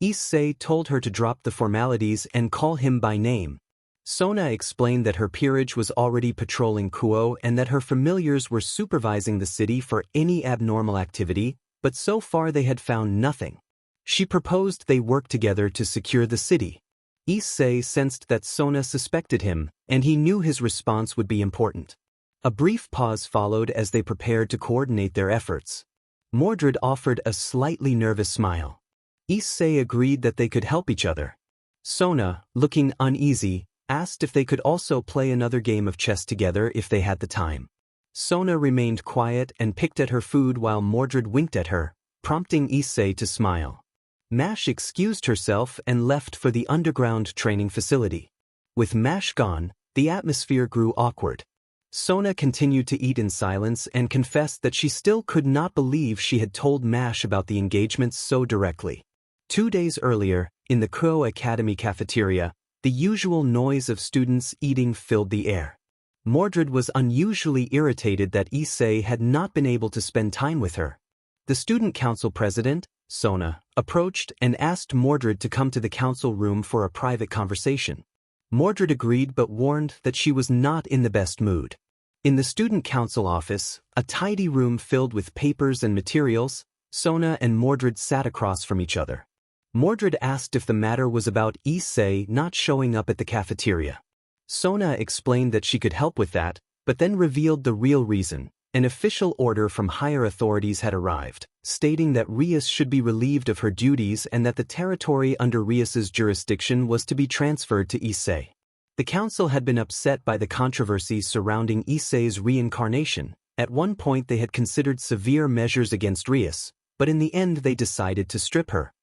Issei told her to drop the formalities and call him by name. Sona explained that her peerage was already patrolling Kuo and that her familiars were supervising the city for any abnormal activity, but so far they had found nothing. She proposed they work together to secure the city. Issei sensed that Sona suspected him, and he knew his response would be important. A brief pause followed as they prepared to coordinate their efforts. Mordred offered a slightly nervous smile. Issei agreed that they could help each other. Sona, looking uneasy, asked if they could also play another game of chess together if they had the time. Sona remained quiet and picked at her food while Mordred winked at her, prompting Issei to smile. Mash excused herself and left for the underground training facility. With Mash gone, the atmosphere grew awkward. Sona continued to eat in silence and confessed that she still could not believe she had told Mash about the engagement so directly. 2 days earlier, in the Kuo Academy cafeteria, the usual noise of students eating filled the air. Mordred was unusually irritated that Issei had not been able to spend time with her. The student council president, Sona, approached and asked Mordred to come to the council room for a private conversation. Mordred agreed but warned that she was not in the best mood. In the student council office, a tidy room filled with papers and materials, Sona and Mordred sat across from each other. Mordred asked if the matter was about Issei not showing up at the cafeteria. Sona explained that she could help with that, but then revealed the real reason. An official order from higher authorities had arrived, stating that Rias should be relieved of her duties and that the territory under Rias's jurisdiction was to be transferred to Issei. The council had been upset by the controversy surrounding Issei's reincarnation. At one point they had considered severe measures against Rias, but in the end they decided to strip her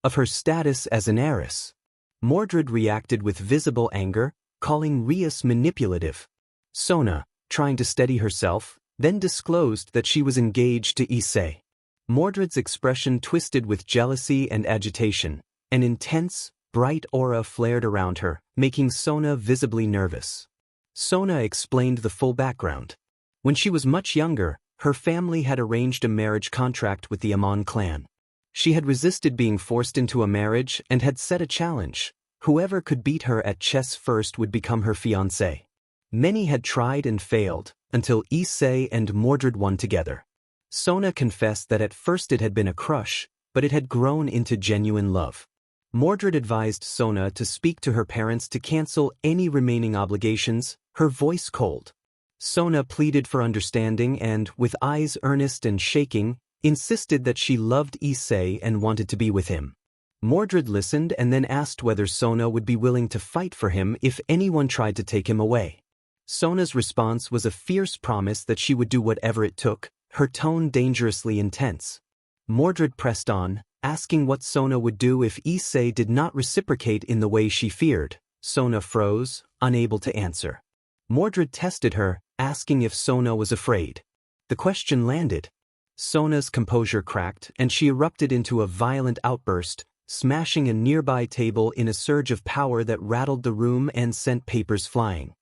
of her status as an heiress. Mordred reacted with visible anger, calling Rias manipulative. Sona, trying to steady herself, then disclosed that she was engaged to Issei. Mordred's expression twisted with jealousy and agitation. An intense, bright aura flared around her, making Sona visibly nervous. Sona explained the full background. When she was much younger, her family had arranged a marriage contract with the Amon clan. She had resisted being forced into a marriage and had set a challenge. Whoever could beat her at chess first would become her fiancé. Many had tried and failed, until Issei and Mordred won together. Sona confessed that at first it had been a crush, but it had grown into genuine love. Mordred advised Sona to speak to her parents to cancel any remaining obligations, her voice cold. Sona pleaded for understanding and, with eyes earnest and shaking, insisted that she loved Issei and wanted to be with him. Mordred listened and then asked whether Sona would be willing to fight for him if anyone tried to take him away. Sona's response was a fierce promise that she would do whatever it took, her tone dangerously intense. Mordred pressed on, asking what Sona would do if Issei did not reciprocate in the way she feared. Sona froze, unable to answer. Mordred tested her, asking if Sona was afraid. The question landed. Sona's composure cracked and she erupted into a violent outburst, smashing a nearby table in a surge of power that rattled the room and sent papers flying.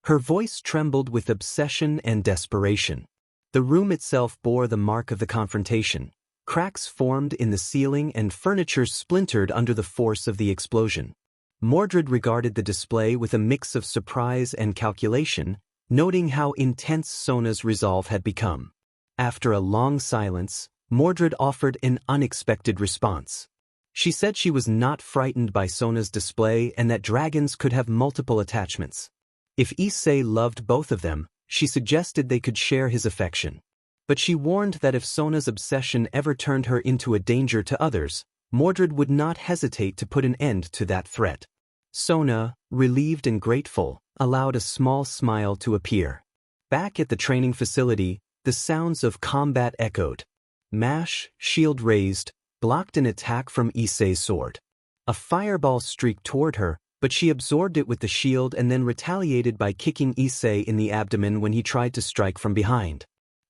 Her voice trembled with obsession and desperation. The room itself bore the mark of the confrontation. Cracks formed in the ceiling and furniture splintered under the force of the explosion. Mordred regarded the display with a mix of surprise and calculation, noting how intense Sona's resolve had become. After a long silence, Mordred offered an unexpected response. She said she was not frightened by Sona's display and that dragons could have multiple attachments. If Issei loved both of them, she suggested they could share his affection. But she warned that if Sona's obsession ever turned her into a danger to others, Mordred would not hesitate to put an end to that threat. Sona, relieved and grateful, allowed a small smile to appear. Back at the training facility, the sounds of combat echoed. Mash, shield raised, blocked an attack from Issei's sword. A fireball streaked toward her, but she absorbed it with the shield and then retaliated by kicking Issei in the abdomen when he tried to strike from behind.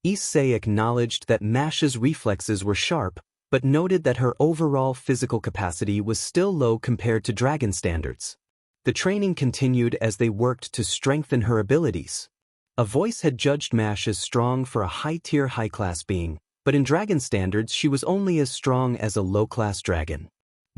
Issei acknowledged that Mash's reflexes were sharp, but noted that her overall physical capacity was still low compared to dragon standards. The training continued as they worked to strengthen her abilities. A voice had judged Mash as strong for a high-tier high-class being, but in dragon standards she was only as strong as a low-class dragon.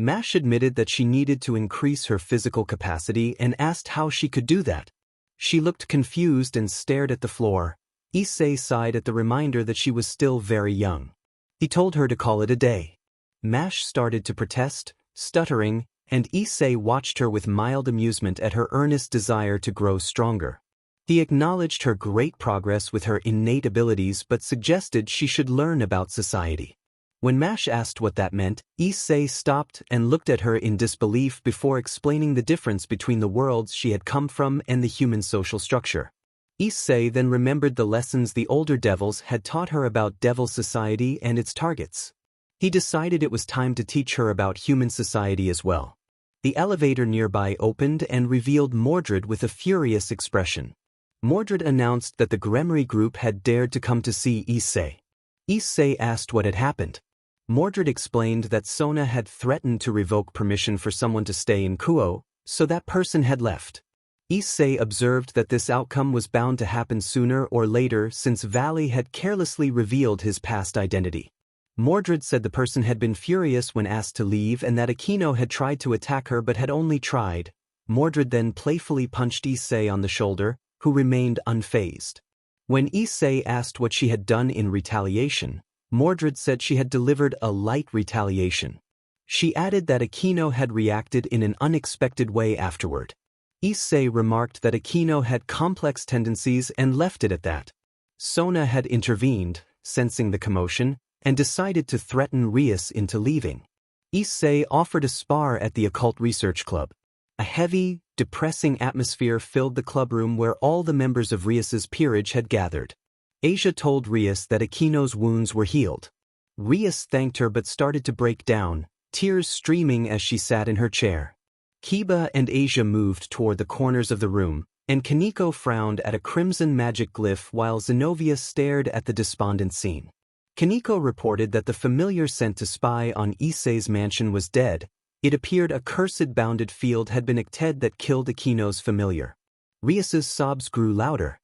Mash admitted that she needed to increase her physical capacity and asked how she could do that. She looked confused and stared at the floor. Issei sighed at the reminder that she was still very young. He told her to call it a day. Mash started to protest, stuttering, and Issei watched her with mild amusement at her earnest desire to grow stronger. He acknowledged her great progress with her innate abilities but suggested she should learn about society. When Mash asked what that meant, Issei stopped and looked at her in disbelief before explaining the difference between the worlds she had come from and the human social structure. Issei then remembered the lessons the older devils had taught her about devil society and its targets. He decided it was time to teach her about human society as well. The elevator nearby opened and revealed Mordred with a furious expression. Mordred announced that the Gremry group had dared to come to see Issei. Issei asked what had happened. Mordred explained that Sona had threatened to revoke permission for someone to stay in Kuo, so that person had left. Issei observed that this outcome was bound to happen sooner or later since Valley had carelessly revealed his past identity. Mordred said the person had been furious when asked to leave and that Aquino had tried to attack her but had only tried. Mordred then playfully punched Issei on the shoulder, who remained unfazed. When Issei asked what she had done in retaliation, Mordred said she had delivered a light retaliation. She added that Aquino had reacted in an unexpected way afterward. Issei remarked that Aquino had complex tendencies and left it at that. Sona had intervened, sensing the commotion, and decided to threaten Rias into leaving. Issei offered a spar at the Occult Research Club. A heavy, depressing atmosphere filled the clubroom where all the members of Rias's peerage had gathered. Asia told Rias that Aquino's wounds were healed. Rias thanked her but started to break down, tears streaming as she sat in her chair. Kiba and Asia moved toward the corners of the room, and Kaneko frowned at a crimson magic glyph while Zenobia stared at the despondent scene. Kaneko reported that the familiar sent to spy on Issei's mansion was dead. It appeared a cursed bounded field had been acted that killed Aquino's familiar. Rias's sobs grew louder.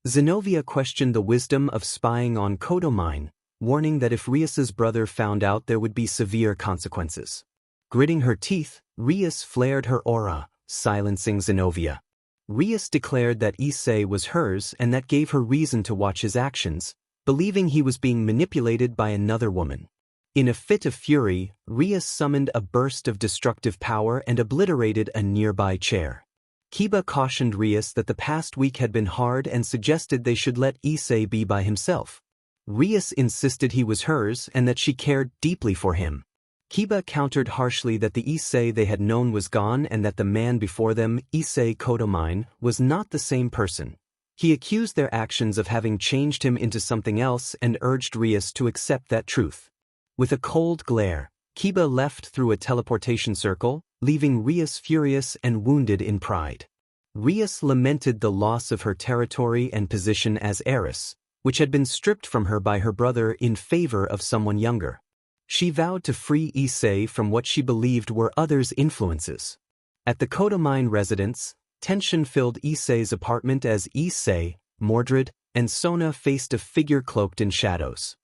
Zenobia questioned the wisdom of spying on Kodomine, warning that if Rias's brother found out there would be severe consequences. Gritting her teeth, Rias flared her aura, silencing Zenobia. Rias declared that Issei was hers and that gave her reason to watch his actions, believing he was being manipulated by another woman. In a fit of fury, Rias summoned a burst of destructive power and obliterated a nearby chair. Kiba cautioned Rias that the past week had been hard and suggested they should let Issei be by himself. Rias insisted he was hers and that she cared deeply for him. Kiba countered harshly that the Issei they had known was gone and that the man before them, Issei Kodomine, was not the same person. He accused their actions of having changed him into something else and urged Rias to accept that truth. With a cold glare, Kiba left through a teleportation circle, leaving Rias furious and wounded in pride. Rias lamented the loss of her territory and position as heiress, which had been stripped from her by her brother in favor of someone younger. She vowed to free Issei from what she believed were others' influences. At the Kodomine residence, tension filled Issei's apartment as Issei, Mordred, and Sona faced a figure cloaked in shadows.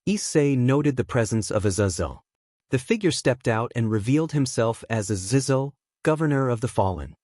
Issei noted the presence of Azazel. The figure stepped out and revealed himself as Azazel, governor of the fallen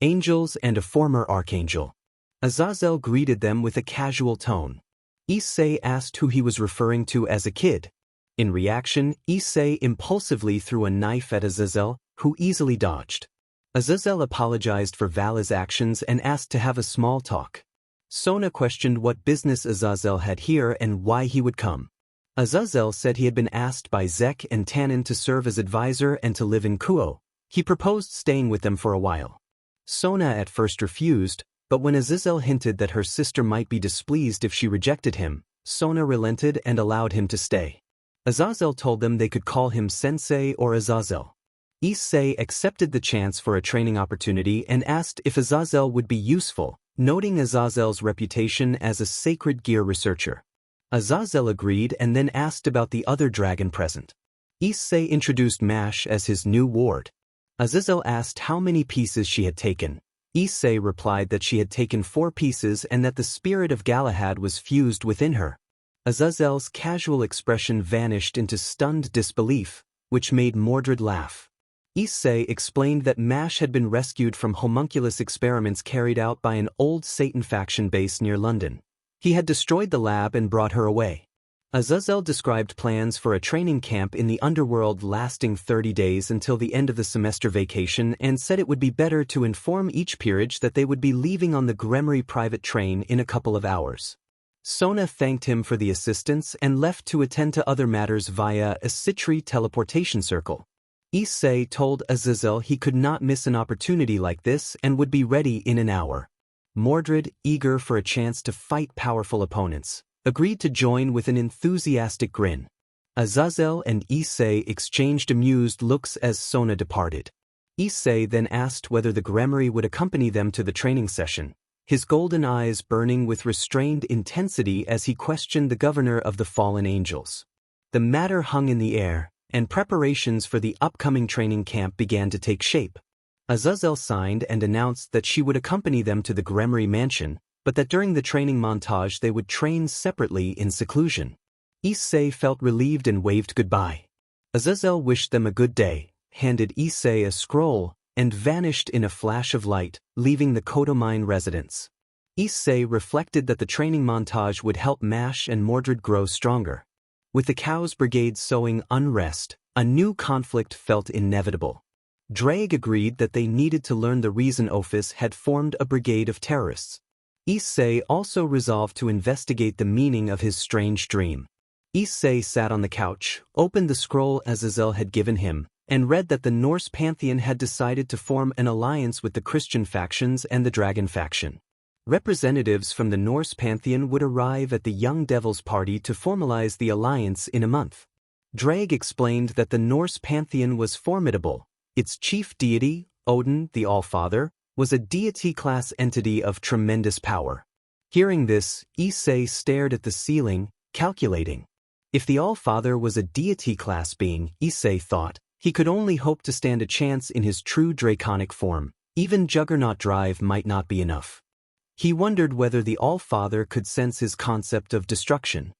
angels and a former archangel. Azazel greeted them with a casual tone. Issei asked who he was referring to as a kid. In reaction, Issei impulsively threw a knife at Azazel, who easily dodged. Azazel apologized for Vala's actions and asked to have a small talk. Sona questioned what business Azazel had here and why he would come. Azazel said he had been asked by Zek and Tannen to serve as advisor and to live in Kuo. He proposed staying with them for a while. Sona at first refused, but when Azazel hinted that her sister might be displeased if she rejected him, Sona relented and allowed him to stay. Azazel told them they could call him Sensei or Azazel. Issei accepted the chance for a training opportunity and asked if Azazel would be useful, noting Azazel's reputation as a sacred gear researcher. Azazel agreed and then asked about the other dragon present. Issei introduced Mash as his new ward. Azazel asked how many pieces she had taken. Issei replied that she had taken 4 pieces and that the spirit of Galahad was fused within her. Azazel's casual expression vanished into stunned disbelief, which made Mordred laugh. Issei explained that Mash had been rescued from homunculus experiments carried out by an old Satan faction base near London. He had destroyed the lab and brought her away. Azazel described plans for a training camp in the underworld lasting 30 days until the end of the semester vacation and said it would be better to inform each peerage that they would be leaving on the Gremory private train in a couple of hours. Sona thanked him for the assistance and left to attend to other matters via a Citri teleportation circle. Issei told Azazel he could not miss an opportunity like this and would be ready in an hour. Mordred, eager for a chance to fight powerful opponents, agreed to join with an enthusiastic grin. Azazel and Issei exchanged amused looks as Sona departed. Issei then asked whether the Gremory would accompany them to the training session, his golden eyes burning with restrained intensity as he questioned the governor of the fallen angels. The matter hung in the air, and preparations for the upcoming training camp began to take shape. Azazel signed and announced that she would accompany them to the Gremory mansion, but that during the training montage they would train separately in seclusion. Issei felt relieved and waved goodbye. Azazel wished them a good day, handed Issei a scroll, and vanished in a flash of light, leaving the Kodomine residence. Issei reflected that the training montage would help Mash and Mordred grow stronger. With the Cows Brigade sowing unrest, a new conflict felt inevitable. Drake agreed that they needed to learn the reason Ophis had formed a brigade of terrorists. Issei also resolved to investigate the meaning of his strange dream. Issei sat on the couch, opened the scroll Azazel had given him, and read that the Norse pantheon had decided to form an alliance with the Christian factions and the Dragon faction. Representatives from the Norse pantheon would arrive at the Young Devils party to formalize the alliance in a month. Drake explained that the Norse pantheon was formidable. Its chief deity, Odin, the Allfather, was a deity-class entity of tremendous power. Hearing this, Issei stared at the ceiling, calculating. If the Allfather was a deity-class being, Issei thought, he could only hope to stand a chance in his true draconic form. Even Juggernaut Drive might not be enough. He wondered whether the Allfather could sense his concept of destruction.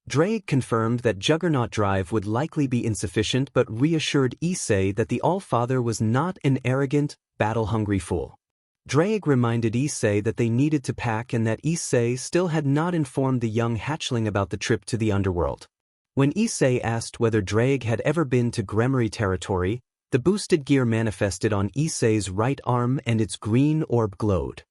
Drake confirmed that Juggernaut Drive would likely be insufficient but reassured Issei that the Allfather was not an arrogant, battle-hungry fool. Drake reminded Issei that they needed to pack and that Issei still had not informed the young hatchling about the trip to the underworld. When Issei asked whether Drake had ever been to Gremory territory, the boosted gear manifested on Issei's right arm and its green orb glowed.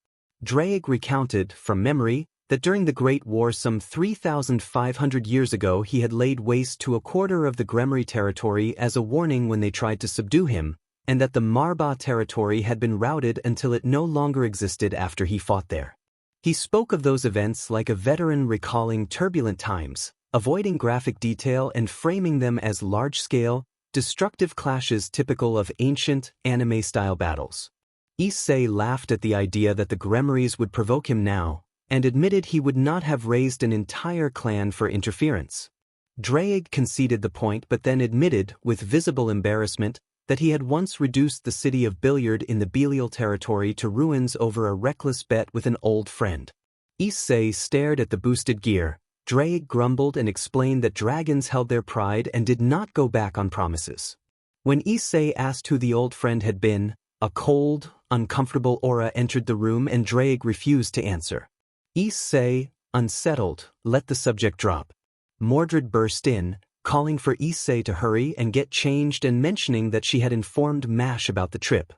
Drake recounted, from memory, that during the Great War some 3,500 years ago he had laid waste to a quarter of the Gremory territory as a warning when they tried to subdue him, and that the Marba territory had been routed until it no longer existed after he fought there. He spoke of those events like a veteran recalling turbulent times, avoiding graphic detail and framing them as large-scale, destructive clashes typical of ancient, anime-style battles. Issei laughed at the idea that the Gremories would provoke him now, and admitted he would not have raised an entire clan for interference. Drake conceded the point but then admitted, with visible embarrassment, that he had once reduced the city of Billiard in the Belial territory to ruins over a reckless bet with an old friend. Issei stared at the boosted gear. Drake grumbled and explained that dragons held their pride and did not go back on promises. When Issei asked who the old friend had been, a cold, uncomfortable aura entered the room and Drake refused to answer. Issei, unsettled, let the subject drop. Mordred burst in, calling for Issei to hurry and get changed and mentioning that she had informed Mash about the trip.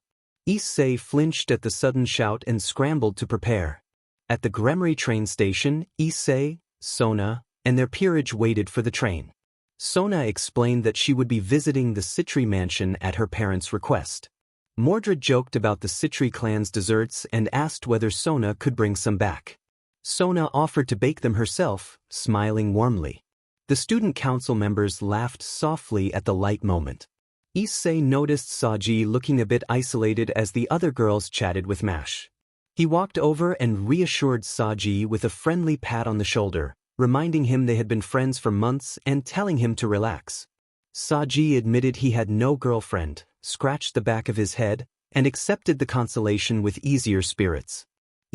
Issei flinched at the sudden shout and scrambled to prepare. At the Gremory train station, Issei, Sona, and their peerage waited for the train. Sona explained that she would be visiting the Citri mansion at her parents' request. Mordred joked about the Citri clan's desserts and asked whether Sona could bring some back. Sona offered to bake them herself, smiling warmly. The student council members laughed softly at the light moment. Issei noticed Saji looking a bit isolated as the other girls chatted with Mash. He walked over and reassured Saji with a friendly pat on the shoulder, reminding him they had been friends for months and telling him to relax. Saji admitted he had no girlfriend, scratched the back of his head, and accepted the consolation with easier spirits.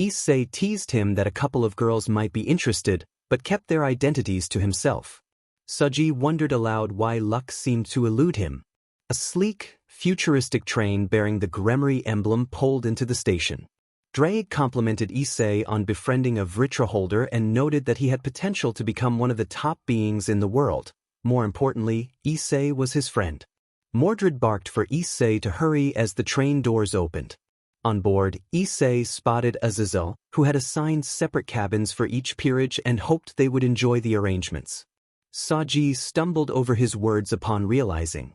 Issei teased him that a couple of girls might be interested, but kept their identities to himself. Saji wondered aloud why luck seemed to elude him. A sleek, futuristic train bearing the Gremory emblem pulled into the station. Drake complimented Issei on befriending a Vritra holder and noted that he had potential to become one of the top beings in the world. More importantly, Issei was his friend. Mordred barked for Issei to hurry as the train doors opened. On board, Issei spotted Azazel, who had assigned separate cabins for each peerage and hoped they would enjoy the arrangements. Saji stumbled over his words upon realizing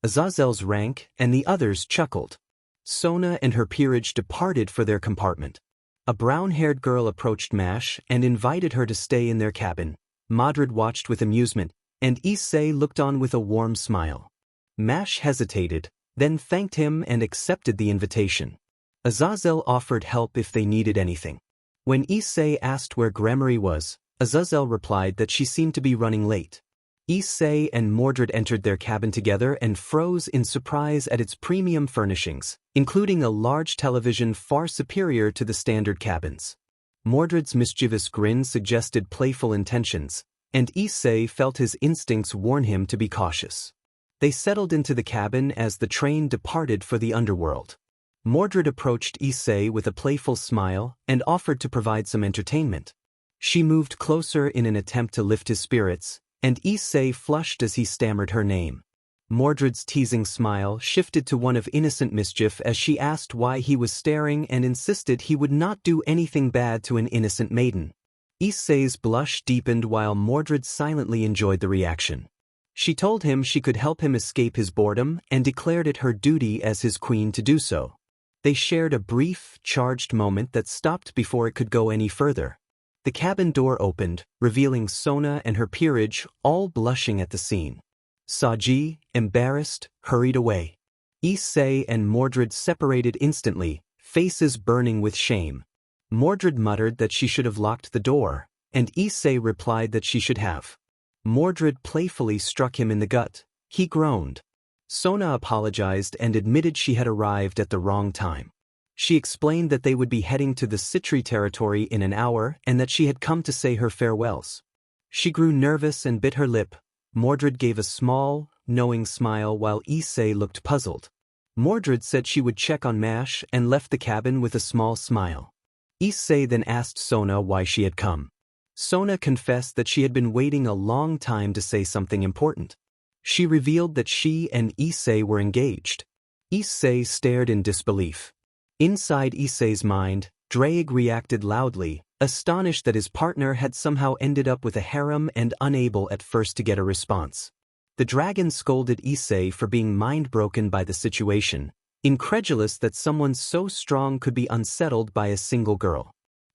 Azazel's rank, and the others chuckled. Sona and her peerage departed for their compartment. A brown-haired girl approached Mash and invited her to stay in their cabin. Mordred watched with amusement, and Issei looked on with a warm smile. Mash hesitated, then thanked him and accepted the invitation. Azazel offered help if they needed anything. When Issei asked where Gremory was, Azazel replied that she seemed to be running late. Issei and Mordred entered their cabin together and froze in surprise at its premium furnishings, including a large television far superior to the standard cabins. Mordred's mischievous grin suggested playful intentions, and Issei felt his instincts warn him to be cautious. They settled into the cabin as the train departed for the underworld. Mordred approached Issei with a playful smile and offered to provide some entertainment. She moved closer in an attempt to lift his spirits, and Issei flushed as he stammered her name. Mordred's teasing smile shifted to one of innocent mischief as she asked why he was staring and insisted he would not do anything bad to an innocent maiden. Issei's blush deepened while Mordred silently enjoyed the reaction. She told him she could help him escape his boredom and declared it her duty as his queen to do so. They shared a brief, charged moment that stopped before it could go any further. The cabin door opened, revealing Sona and her peerage, all blushing at the scene. Saji, embarrassed, hurried away. Issei and Mordred separated instantly, faces burning with shame. Mordred muttered that she should have locked the door, and Issei replied that she should have. Mordred playfully struck him in the gut. He groaned. Sona apologized and admitted she had arrived at the wrong time. She explained that they would be heading to the Citri territory in an hour and that she had come to say her farewells. She grew nervous and bit her lip. Mordred gave a small, knowing smile while Issei looked puzzled. Mordred said she would check on Mash and left the cabin with a small smile. Issei then asked Sona why she had come. Sona confessed that she had been waiting a long time to say something important. She revealed that she and Issei were engaged. Issei stared in disbelief. Inside Issei's mind, Drake reacted loudly, astonished that his partner had somehow ended up with a harem and unable at first to get a response. The dragon scolded Issei for being mind-broken by the situation, incredulous that someone so strong could be unsettled by a single girl.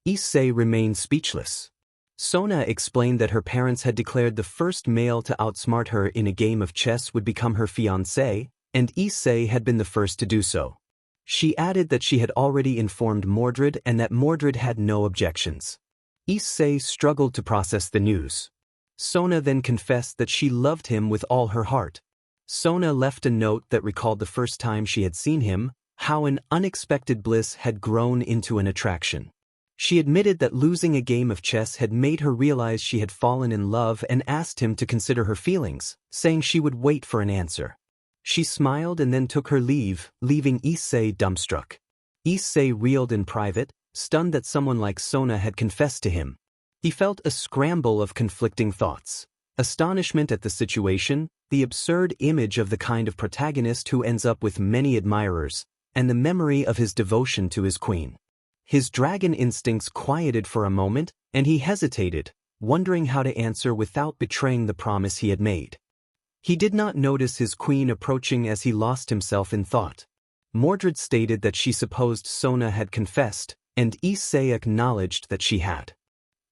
Issei remained speechless. Sona explained that her parents had declared the first male to outsmart her in a game of chess would become her fiancé, and Issei had been the first to do so. She added that she had already informed Mordred and that Mordred had no objections. Issei struggled to process the news. Sona then confessed that she loved him with all her heart. Sona left a note that recalled the first time she had seen him, how an unexpected bliss had grown into an attraction. She admitted that losing a game of chess had made her realize she had fallen in love and asked him to consider her feelings, saying she would wait for an answer. She smiled and then took her leave, leaving Issei dumbstruck. Issei reeled in private, stunned that someone like Sona had confessed to him. He felt a scramble of conflicting thoughts. Astonishment at the situation, the absurd image of the kind of protagonist who ends up with many admirers, and the memory of his devotion to his queen. His dragon instincts quieted for a moment, and he hesitated, wondering how to answer without betraying the promise he had made. He did not notice his queen approaching as he lost himself in thought. Mordred stated that she supposed Sona had confessed, and Issei acknowledged that she had.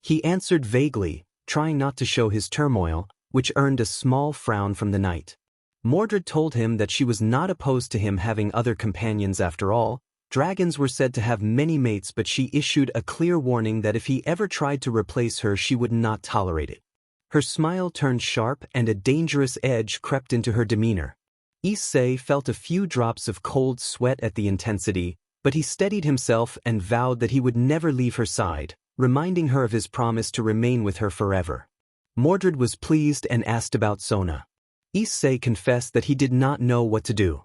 He answered vaguely, trying not to show his turmoil, which earned a small frown from the knight. Mordred told him that she was not opposed to him having other companions after all. Dragons were said to have many mates, but she issued a clear warning that if he ever tried to replace her, she would not tolerate it. Her smile turned sharp and a dangerous edge crept into her demeanor. Issei felt a few drops of cold sweat at the intensity, but he steadied himself and vowed that he would never leave her side, reminding her of his promise to remain with her forever. Mordred was pleased and asked about Sona. Issei confessed that he did not know what to do.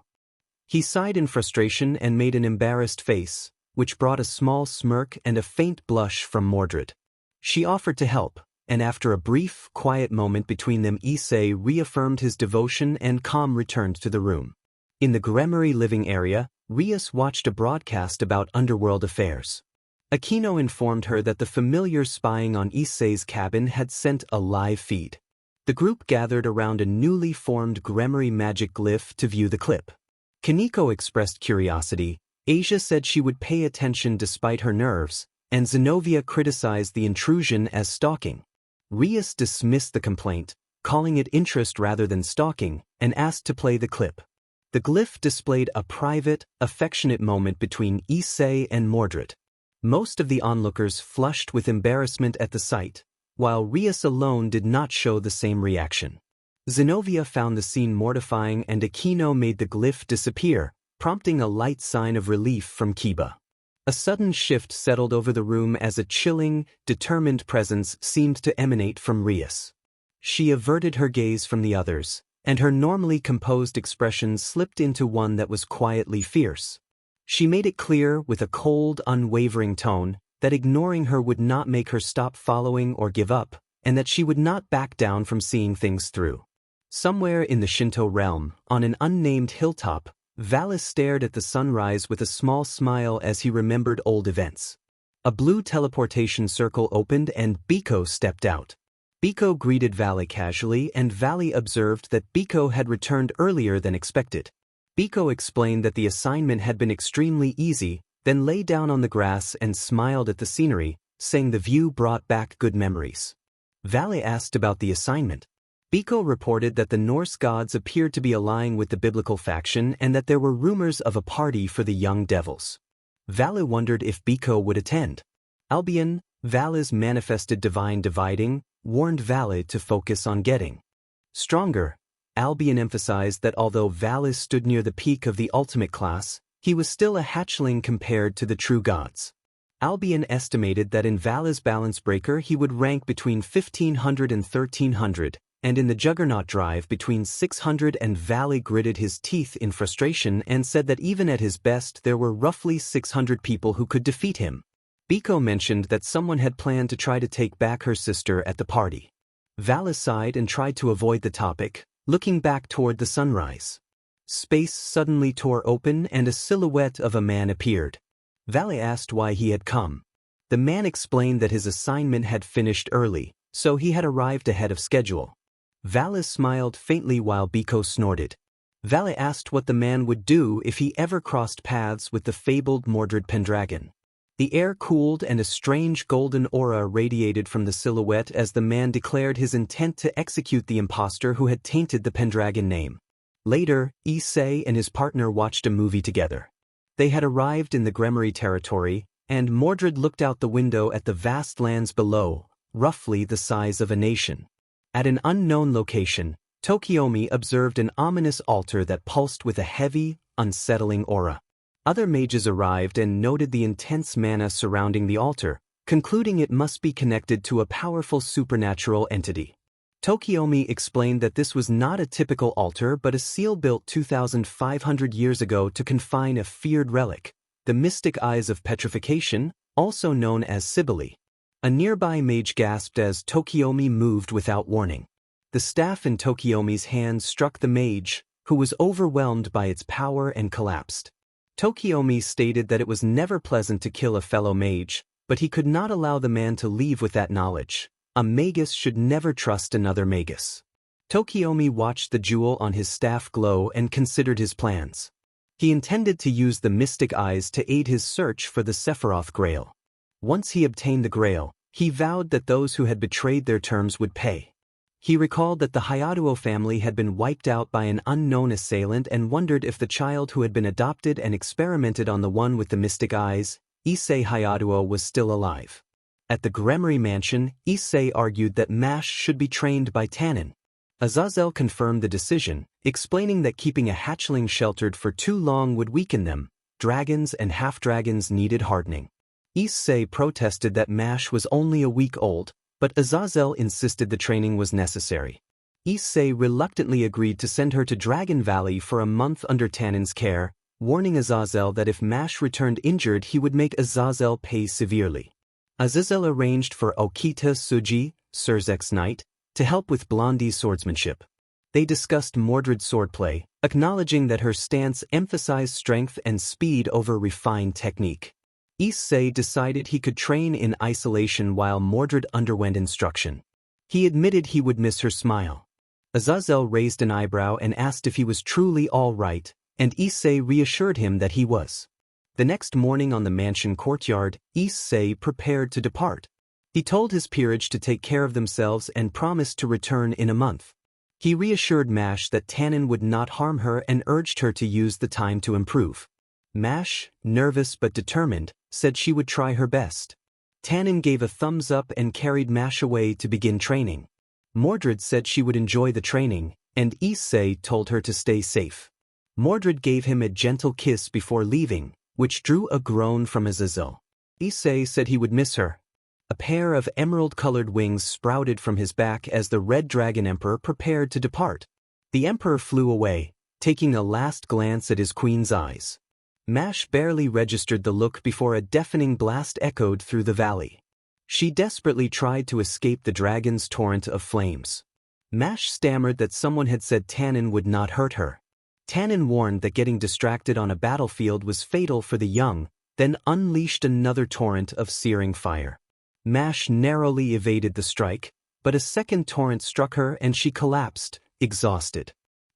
He sighed in frustration and made an embarrassed face, which brought a small smirk and a faint blush from Mordred. She offered to help, and after a brief, quiet moment between them, Issei reaffirmed his devotion and calm returned to the room. In the Gremory living area, Rias watched a broadcast about underworld affairs. Aquino informed her that the familiar spying on Issei's cabin had sent a live feed. The group gathered around a newly formed Gremory magic glyph to view the clip. Kaneko expressed curiosity, Asia said she would pay attention despite her nerves, and Zenobia criticized the intrusion as stalking. Rias dismissed the complaint, calling it interest rather than stalking, and asked to play the clip. The glyph displayed a private, affectionate moment between Issei and Mordred. Most of the onlookers flushed with embarrassment at the sight, while Rias alone did not show the same reaction. Zenobia found the scene mortifying and Aquino made the glyph disappear, prompting a light sign of relief from Kiba. A sudden shift settled over the room as a chilling, determined presence seemed to emanate from Rias. She averted her gaze from the others, and her normally composed expression slipped into one that was quietly fierce. She made it clear, with a cold, unwavering tone, that ignoring her would not make her stop following or give up, and that she would not back down from seeing things through. Somewhere in the Shinto realm, on an unnamed hilltop, Valis stared at the sunrise with a small smile as he remembered old events. A blue teleportation circle opened and Biko stepped out. Biko greeted Valley casually and Valley observed that Biko had returned earlier than expected. Biko explained that the assignment had been extremely easy, then lay down on the grass and smiled at the scenery, saying the view brought back good memories. Valley asked about the assignment. Biko reported that the Norse gods appeared to be allying with the biblical faction and that there were rumors of a party for the young devils. Valley wondered if Biko would attend. Albion, Valley's manifested divine dividing, warned Valley to focus on getting stronger. Albion emphasized that although Valley stood near the peak of the ultimate class, he was still a hatchling compared to the true gods. Albion estimated that in Valley's balance breaker he would rank between 1500 and 1300, and in the Juggernaut drive between 600, and Valley gritted his teeth in frustration and said that even at his best there were roughly 600 people who could defeat him. Biko mentioned that someone had planned to try to take back her sister at the party. Valley sighed and tried to avoid the topic, looking back toward the sunrise. Space suddenly tore open and a silhouette of a man appeared. Valley asked why he had come. The man explained that his assignment had finished early, so he had arrived ahead of schedule. Valley smiled faintly while Biko snorted. Valley asked what the man would do if he ever crossed paths with the fabled Mordred Pendragon. The air cooled and a strange golden aura radiated from the silhouette as the man declared his intent to execute the impostor who had tainted the Pendragon name. Later, Issei and his partner watched a movie together. They had arrived in the Gremory territory, and Mordred looked out the window at the vast lands below, roughly the size of a nation. At an unknown location, Tokiomi observed an ominous altar that pulsed with a heavy, unsettling aura. Other mages arrived and noted the intense mana surrounding the altar, concluding it must be connected to a powerful supernatural entity. Tokiomi explained that this was not a typical altar but a seal built 2,500 years ago to confine a feared relic, the mystic eyes of petrification, also known as Cybele. A nearby mage gasped as Tokiomi moved without warning. The staff in Tokiomi's hand struck the mage, who was overwhelmed by its power and collapsed. Tokiomi stated that it was never pleasant to kill a fellow mage, but he could not allow the man to leave with that knowledge. A magus should never trust another magus. Tokiomi watched the jewel on his staff glow and considered his plans. He intended to use the mystic eyes to aid his search for the Sephiroth Grail. Once he obtained the Grail, he vowed that those who had betrayed their terms would pay. He recalled that the Hayato family had been wiped out by an unknown assailant and wondered if the child who had been adopted and experimented on the one with the mystic eyes, Issei Hayato, was still alive. At the Gremory mansion, Issei argued that Mash should be trained by Tannen. Azazel confirmed the decision, explaining that keeping a hatchling sheltered for too long would weaken them. Dragons and half-dragons needed hardening. Issei protested that Mash was only a week old, but Azazel insisted the training was necessary. Issei reluctantly agreed to send her to Dragon Valley for a month under Tannen's care, warning Azazel that if Mash returned injured he would make Azazel pay severely. Azazel arranged for Okita Tsuji, Surzek's knight, to help with Blondie's swordsmanship. They discussed Mordred's swordplay, acknowledging that her stance emphasized strength and speed over refined technique. Issei decided he could train in isolation while Mordred underwent instruction. He admitted he would miss her smile. Azazel raised an eyebrow and asked if he was truly all right, and Issei reassured him that he was. The next morning on the mansion courtyard, Issei prepared to depart. He told his peerage to take care of themselves and promised to return in a month. He reassured Mash that Tannen would not harm her and urged her to use the time to improve. Mash, nervous but determined, said she would try her best. Tannen gave a thumbs up and carried Mash away to begin training. Mordred said she would enjoy the training, and Issei told her to stay safe. Mordred gave him a gentle kiss before leaving, which drew a groan from Azazel. Issei said he would miss her. A pair of emerald-colored wings sprouted from his back as the Red Dragon Emperor prepared to depart. The Emperor flew away, taking a last glance at his queen's eyes. Mash barely registered the look before a deafening blast echoed through the valley. She desperately tried to escape the dragon's torrent of flames. Mash stammered that someone had said Tannen would not hurt her. Tannen warned that getting distracted on a battlefield was fatal for the young, then unleashed another torrent of searing fire. Mash narrowly evaded the strike, but a second torrent struck her and she collapsed, exhausted.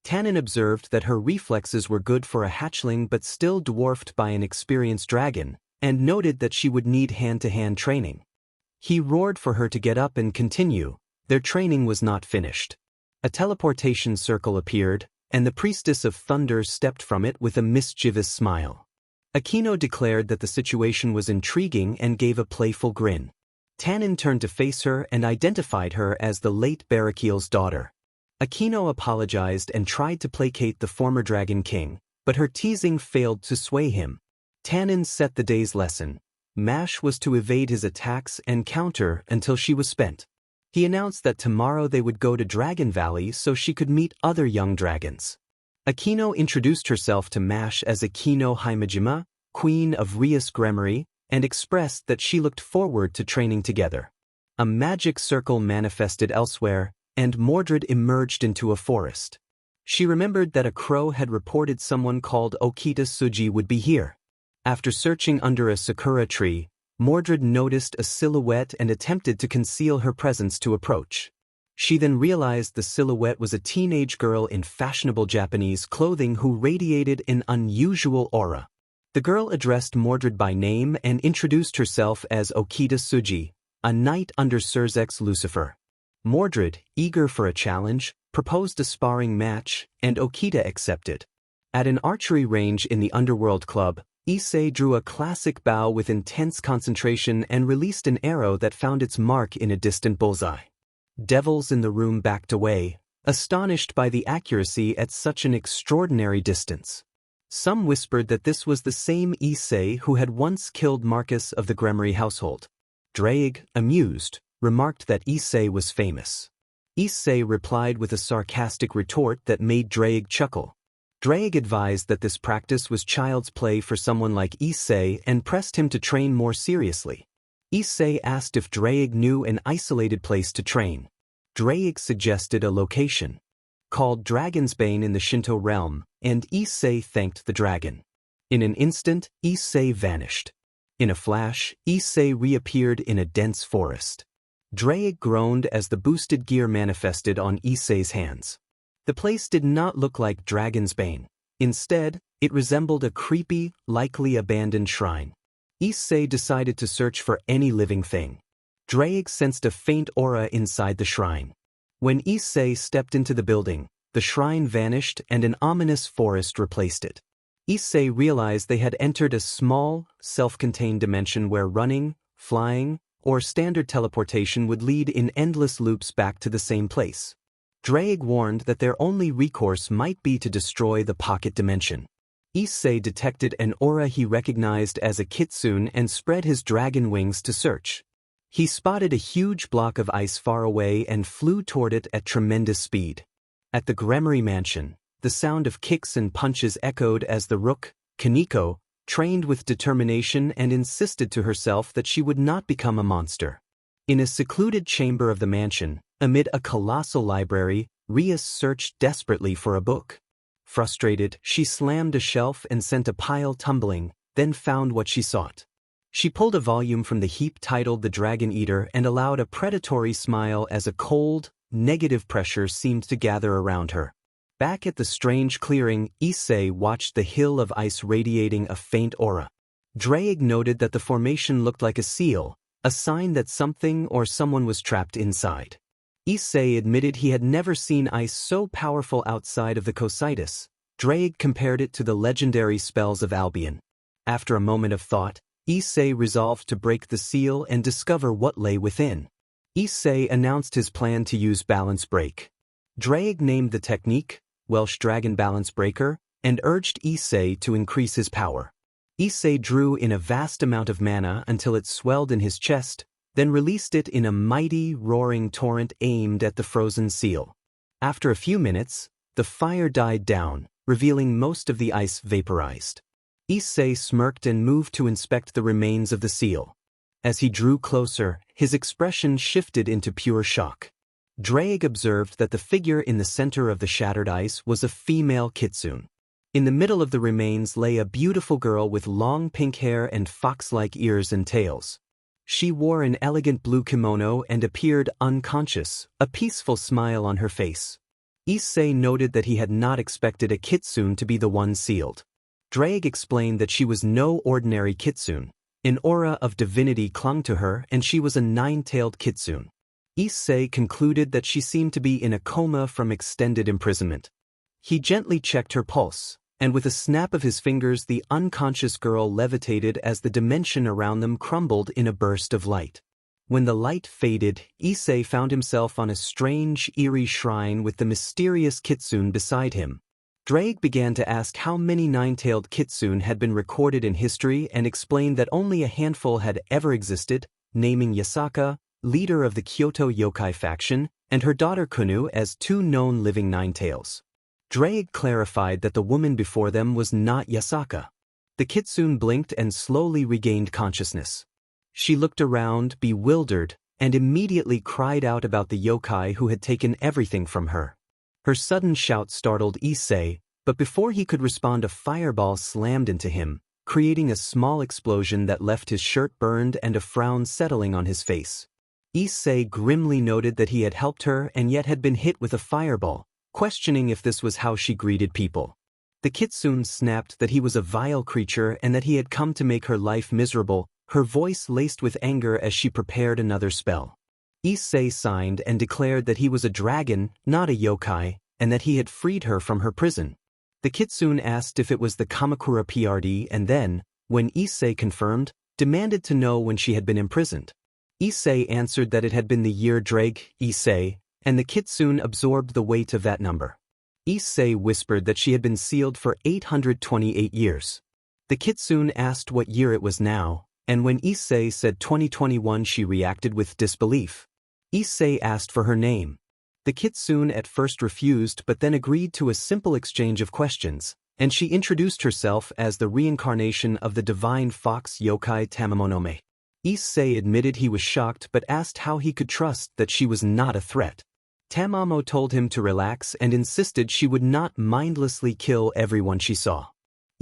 Tannen observed that her reflexes were good for a hatchling but still dwarfed by an experienced dragon, and noted that she would need hand-to-hand training. He roared for her to get up and continue. Their training was not finished. A teleportation circle appeared, and the Priestess of Thunder stepped from it with a mischievous smile. Aquino declared that the situation was intriguing and gave a playful grin. Tannen turned to face her and identified her as the late Barakiel's daughter. Aquino apologized and tried to placate the former Dragon King, but her teasing failed to sway him. Tannen set the day's lesson. Mash was to evade his attacks and counter until she was spent. He announced that tomorrow they would go to Dragon Valley so she could meet other young dragons. Aquino introduced herself to Mash as Aquino Himejima, Queen of Rias Gremory, and expressed that she looked forward to training together. A magic circle manifested elsewhere, and Mordred emerged into a forest. She remembered that a crow had reported someone called Okita Tsuji would be here. After searching under a sakura tree, Mordred noticed a silhouette and attempted to conceal her presence to approach. She then realized the silhouette was a teenage girl in fashionable Japanese clothing who radiated an unusual aura. The girl addressed Mordred by name and introduced herself as Okita Tsuji, a knight under Surzek's Lucifer. Mordred, eager for a challenge, proposed a sparring match, and Okita accepted. At an archery range in the Underworld Club, Issei drew a classic bow with intense concentration and released an arrow that found its mark in a distant bullseye. Devils in the room backed away, astonished by the accuracy at such an extraordinary distance. Some whispered that this was the same Issei who had once killed Marcus of the Gremory household. Drake, amused, remarked that Issei was famous. Issei replied with a sarcastic retort that made Drake chuckle. Drake advised that this practice was child's play for someone like Issei and pressed him to train more seriously. Issei asked if Drake knew an isolated place to train. Drake suggested a location called Dragon's Bane in the Shinto realm, and Issei thanked the dragon. In an instant, Issei vanished. In a flash, Issei reappeared in a dense forest. Drake groaned as the boosted gear manifested on Issei's hands. The place did not look like Dragon's Bane. Instead, it resembled a creepy, likely abandoned shrine. Issei decided to search for any living thing. Drake sensed a faint aura inside the shrine. When Issei stepped into the building, the shrine vanished and an ominous forest replaced it. Issei realized they had entered a small, self-contained dimension where running, flying, or standard teleportation would lead in endless loops back to the same place. Drake warned that their only recourse might be to destroy the pocket dimension. Issei detected an aura he recognized as a kitsune and spread his dragon wings to search. He spotted a huge block of ice far away and flew toward it at tremendous speed. At the Gremory mansion, the sound of kicks and punches echoed as the rook, Kaneko, trained with determination and insisted to herself that she would not become a monster. In a secluded chamber of the mansion, amid a colossal library, Rias searched desperately for a book. Frustrated, she slammed a shelf and sent a pile tumbling, then found what she sought. She pulled a volume from the heap titled The Dragon Eater and allowed a predatory smile as a cold, negative pressure seemed to gather around her. Back at the strange clearing, Issei watched the hill of ice radiating a faint aura. Drake noted that the formation looked like a seal, a sign that something or someone was trapped inside. Issei admitted he had never seen ice so powerful outside of the Cocytus. Drake compared it to the legendary spells of Albion. After a moment of thought, Issei resolved to break the seal and discover what lay within. Issei announced his plan to use Balance Break. Drake named the technique Welsh Dragon Balance Breaker and urged Issei to increase his power. Issei drew in a vast amount of mana until it swelled in his chest, then released it in a mighty, roaring torrent aimed at the frozen seal. After a few minutes, the fire died down, revealing most of the ice vaporized. Issei smirked and moved to inspect the remains of the seal. As he drew closer, his expression shifted into pure shock. Drake observed that the figure in the center of the shattered ice was a female kitsune. In the middle of the remains lay a beautiful girl with long pink hair and fox-like ears and tails. She wore an elegant blue kimono and appeared unconscious, a peaceful smile on her face. Issei noted that he had not expected a kitsune to be the one sealed. Drake explained that she was no ordinary kitsune. An aura of divinity clung to her and she was a nine-tailed kitsune. Issei concluded that she seemed to be in a coma from extended imprisonment. He gently checked her pulse, and with a snap of his fingers the unconscious girl levitated as the dimension around them crumbled in a burst of light. When the light faded, Issei found himself on a strange, eerie shrine with the mysterious kitsune beside him. Drake began to ask how many nine-tailed kitsune had been recorded in history and explained that only a handful had ever existed, naming Yasaka, leader of the Kyoto yokai faction, and her daughter Kunu as two known living nine-tails. Drake clarified that the woman before them was not Yasaka. The kitsune blinked and slowly regained consciousness. She looked around, bewildered, and immediately cried out about the yokai who had taken everything from her. Her sudden shout startled Issei, but before he could respond a fireball slammed into him, creating a small explosion that left his shirt burned and a frown settling on his face. Issei grimly noted that he had helped her and yet had been hit with a fireball, questioning if this was how she greeted people. The kitsune snapped that he was a vile creature and that he had come to make her life miserable, her voice laced with anger as she prepared another spell. Issei signed and declared that he was a dragon, not a yokai, and that he had freed her from her prison. The kitsune asked if it was the Kamakura PRD and then, when Issei confirmed, demanded to know when she had been imprisoned. Issei answered that it had been the year Drake, Issei, and the kitsune absorbed the weight of that number. Issei whispered that she had been sealed for 828 years. The kitsune asked what year it was now, and when Issei said 2021 she reacted with disbelief. Issei asked for her name. The kitsune at first refused but then agreed to a simple exchange of questions, and she introduced herself as the reincarnation of the divine fox yokai Tamamonome. Issei admitted he was shocked but asked how he could trust that she was not a threat. Tamamo told him to relax and insisted she would not mindlessly kill everyone she saw.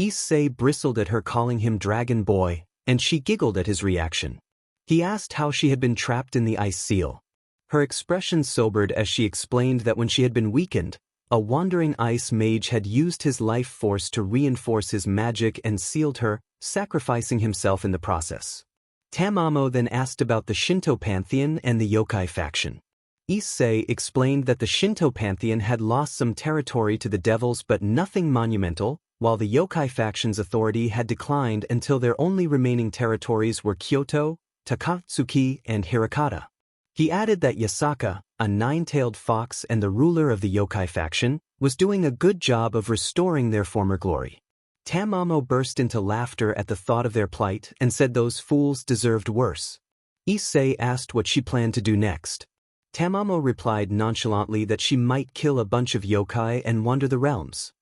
Issei bristled at her calling him Dragon Boy, and she giggled at his reaction. He asked how she had been trapped in the ice seal. Her expression sobered as she explained that when she had been weakened, a wandering ice mage had used his life force to reinforce his magic and sealed her, sacrificing himself in the process. Tamamo then asked about the Shinto pantheon and the yokai faction. Issei explained that the Shinto pantheon had lost some territory to the devils but nothing monumental, while the yokai faction's authority had declined until their only remaining territories were Kyoto, Takatsuki, and Hirakata. He added that Yasaka, a nine-tailed fox and the ruler of the yokai faction, was doing a good job of restoring their former glory. Tamamo burst into laughter at the thought of their plight and said those fools deserved worse. Issei asked what she planned to do next. Tamamo replied nonchalantly that she might kill a bunch of yokai and wander the realms.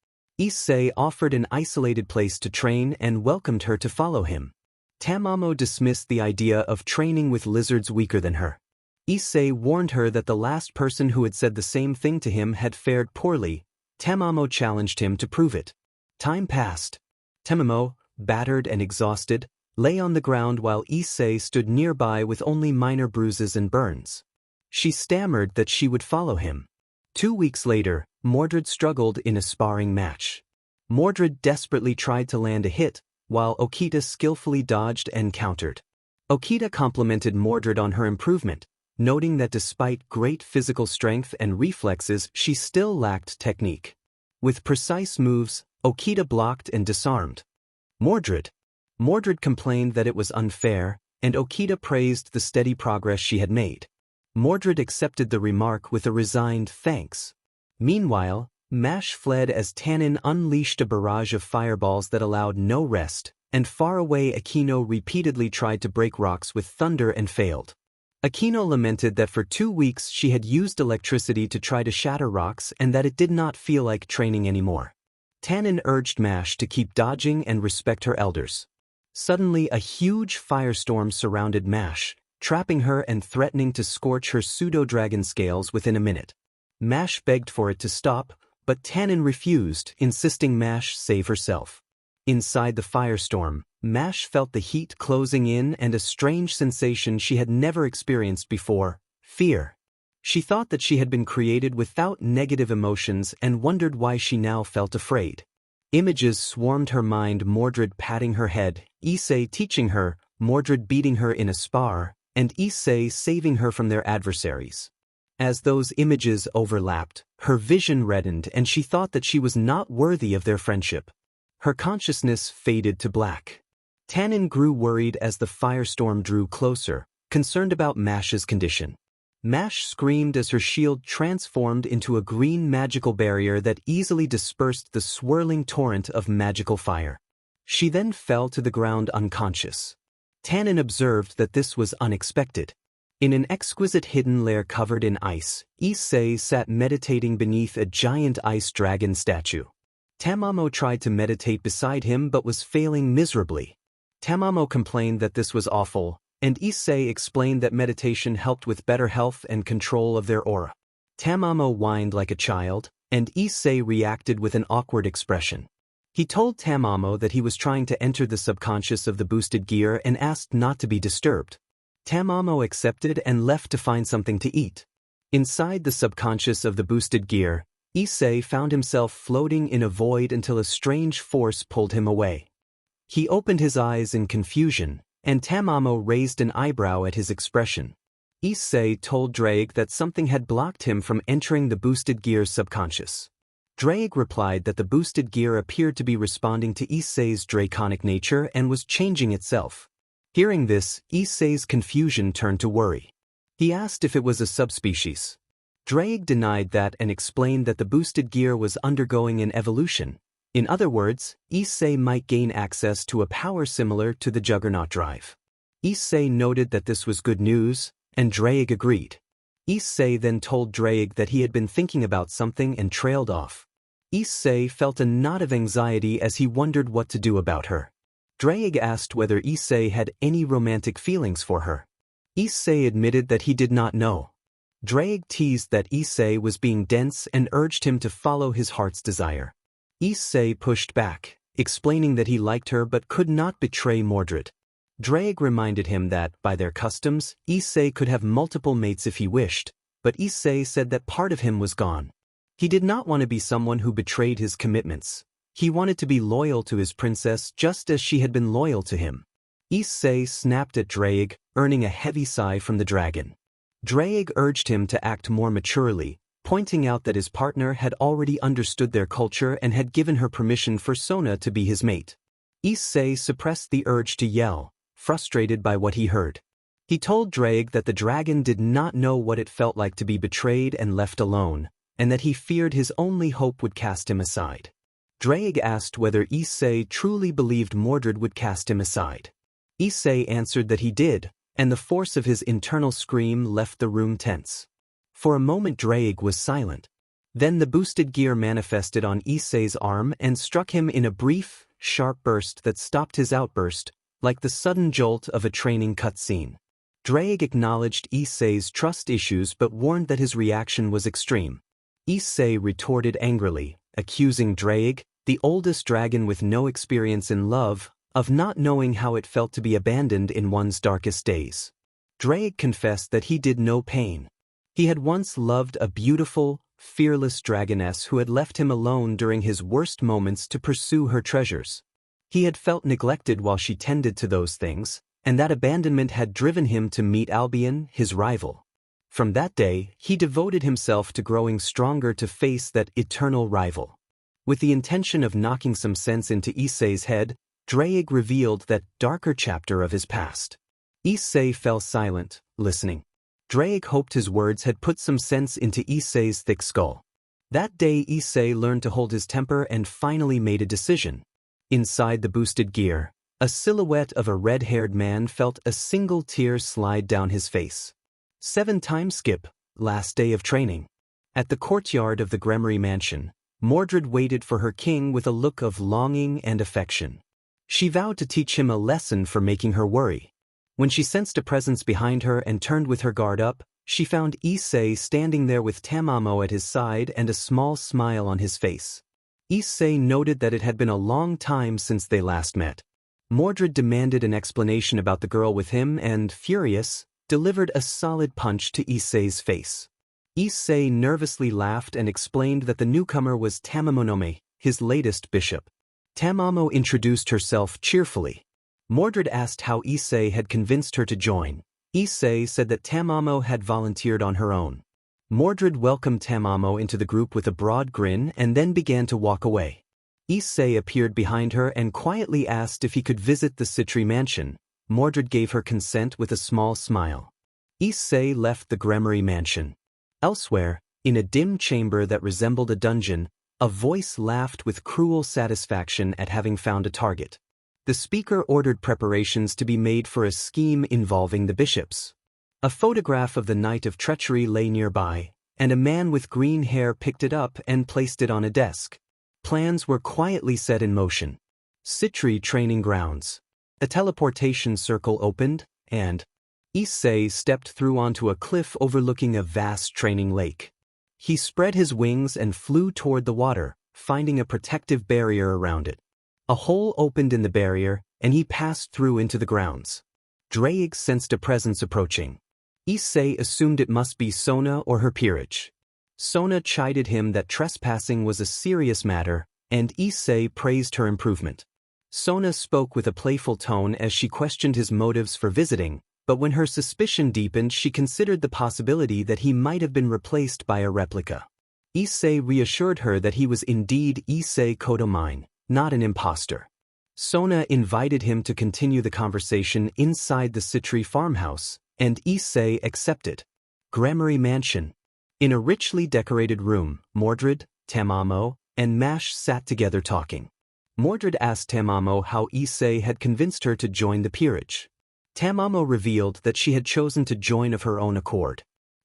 Issei offered an isolated place to train and welcomed her to follow him. Tamamo dismissed the idea of training with lizards weaker than her. Issei warned her that the last person who had said the same thing to him had fared poorly. Tamamo challenged him to prove it. Time passed. Tamamo, battered and exhausted, lay on the ground while Issei stood nearby with only minor bruises and burns. She stammered that she would follow him. 2 weeks later, Mordred struggled in a sparring match. Mordred desperately tried to land a hit, while Okita skillfully dodged and countered. Okita complimented Mordred on her improvement, noting that despite great physical strength and reflexes, she still lacked technique. With precise moves, Okita blocked and disarmed Mordred. Mordred complained that it was unfair, and Okita praised the steady progress she had made. Mordred accepted the remark with a resigned thanks. Meanwhile, Mash fled as Tannen unleashed a barrage of fireballs that allowed no rest, and far away Akino repeatedly tried to break rocks with thunder and failed. Akino lamented that for 2 weeks she had used electricity to try to shatter rocks and that it did not feel like training anymore. Tannen urged Mash to keep dodging and respect her elders. Suddenly a huge firestorm surrounded Mash, trapping her and threatening to scorch her pseudo-dragon scales within a minute. Mash begged for it to stop, but Tannen refused, insisting Mash save herself. Inside the firestorm, Mash felt the heat closing in and a strange sensation she had never experienced before: fear. She thought that she had been created without negative emotions and wondered why she now felt afraid. Images swarmed her mind: Mordred patting her head, Issei teaching her, Mordred beating her in a spar, and Issei saving her from their adversaries. As those images overlapped, her vision reddened and she thought that she was not worthy of their friendship. Her consciousness faded to black. Tannen grew worried as the firestorm drew closer, concerned about Mash's condition. Mash screamed as her shield transformed into a green magical barrier that easily dispersed the swirling torrent of magical fire. She then fell to the ground unconscious. Tannen observed that this was unexpected. In an exquisite hidden lair covered in ice, Issei sat meditating beneath a giant ice dragon statue. Tamamo tried to meditate beside him but was failing miserably. Tamamo complained that this was awful, and Issei explained that meditation helped with better health and control of their aura. Tamamo whined like a child, and Issei reacted with an awkward expression. He told Tamamo that he was trying to enter the subconscious of the boosted gear and asked not to be disturbed. Tamamo accepted and left to find something to eat. Inside the subconscious of the boosted gear, Issei found himself floating in a void until a strange force pulled him away. He opened his eyes in confusion, and Tamamo raised an eyebrow at his expression. Issei told Drake that something had blocked him from entering the boosted gear's subconscious. Drake replied that the boosted gear appeared to be responding to Issei's draconic nature and was changing itself. Hearing this, Issei's confusion turned to worry. He asked if it was a subspecies. Drake denied that and explained that the boosted gear was undergoing an evolution. In other words, Issei might gain access to a power similar to the Juggernaut Drive. Issei noted that this was good news, and Drake agreed. Issei then told Drake that he had been thinking about something and trailed off. Issei felt a knot of anxiety as he wondered what to do about her. Drake asked whether Issei had any romantic feelings for her. Issei admitted that he did not know. Drake teased that Issei was being dense and urged him to follow his heart's desire. Issei pushed back, explaining that he liked her but could not betray Mordred. Drake reminded him that, by their customs, Issei could have multiple mates if he wished, but Issei said that part of him was gone. He did not want to be someone who betrayed his commitments. He wanted to be loyal to his princess just as she had been loyal to him. Issei snapped at Drake, earning a heavy sigh from the dragon. Drake urged him to act more maturely, pointing out that his partner had already understood their culture and had given her permission for Sona to be his mate. Issei suppressed the urge to yell, frustrated by what he heard. He told Drake that the dragon did not know what it felt like to be betrayed and left alone, and that he feared his only hope would cast him aside. Drake asked whether Issei truly believed Mordred would cast him aside. Issei answered that he did, and the force of his internal scream left the room tense. For a moment Drake was silent. Then the boosted gear manifested on Issei's arm and struck him in a brief, sharp burst that stopped his outburst, like the sudden jolt of a training cutscene. Drake acknowledged Issei's trust issues but warned that his reaction was extreme. Issei retorted angrily, accusing Drake, the oldest dragon with no experience in love, of not knowing how it felt to be abandoned in one's darkest days. Drake confessed that he did no pain. He had once loved a beautiful, fearless dragoness who had left him alone during his worst moments to pursue her treasures. He had felt neglected while she tended to those things, and that abandonment had driven him to meet Albion, his rival. From that day, he devoted himself to growing stronger to face that eternal rival. With the intention of knocking some sense into Issei's head, Drake revealed that darker chapter of his past. Issei fell silent, listening. Drake hoped his words had put some sense into Issei's thick skull. That day Issei learned to hold his temper and finally made a decision. Inside the boosted gear, a silhouette of a red-haired man felt a single tear slide down his face. 7-time skip, last day of training. At the courtyard of the Gremory mansion, Mordred waited for her king with a look of longing and affection. She vowed to teach him a lesson for making her worry. When she sensed a presence behind her and turned with her guard up, she found Issei standing there with Tamamo at his side and a small smile on his face. Issei noted that it had been a long time since they last met. Mordred demanded an explanation about the girl with him and, furious, delivered a solid punch to Issei's face. Issei nervously laughed and explained that the newcomer was Tamamonome, his latest bishop. Tamamo introduced herself cheerfully. Mordred asked how Issei had convinced her to join. Issei said that Tamamo had volunteered on her own. Mordred welcomed Tamamo into the group with a broad grin and then began to walk away. Issei appeared behind her and quietly asked if he could visit the Citri mansion. Mordred gave her consent with a small smile. Issei left the Gremory mansion. Elsewhere, in a dim chamber that resembled a dungeon, a voice laughed with cruel satisfaction at having found a target. The speaker ordered preparations to be made for a scheme involving the bishops. A photograph of the Knight of Treachery lay nearby, and a man with green hair picked it up and placed it on a desk. Plans were quietly set in motion. Citri training grounds. A teleportation circle opened, and Issei stepped through onto a cliff overlooking a vast training lake. He spread his wings and flew toward the water, finding a protective barrier around it. A hole opened in the barrier, and he passed through into the grounds. Drake sensed a presence approaching. Issei assumed it must be Sona or her peerage. Sona chided him that trespassing was a serious matter, and Issei praised her improvement. Sona spoke with a playful tone as she questioned his motives for visiting, but when her suspicion deepened she considered the possibility that he might have been replaced by a replica. Issei reassured her that he was indeed Issei Kodomine, not an imposter. Sona invited him to continue the conversation inside the Citri farmhouse, and Issei accepted. Grammary Mansion. In a richly decorated room, Mordred, Tamamo, and Mash sat together talking. Mordred asked Tamamo how Issei had convinced her to join the peerage. Tamamo revealed that she had chosen to join of her own accord.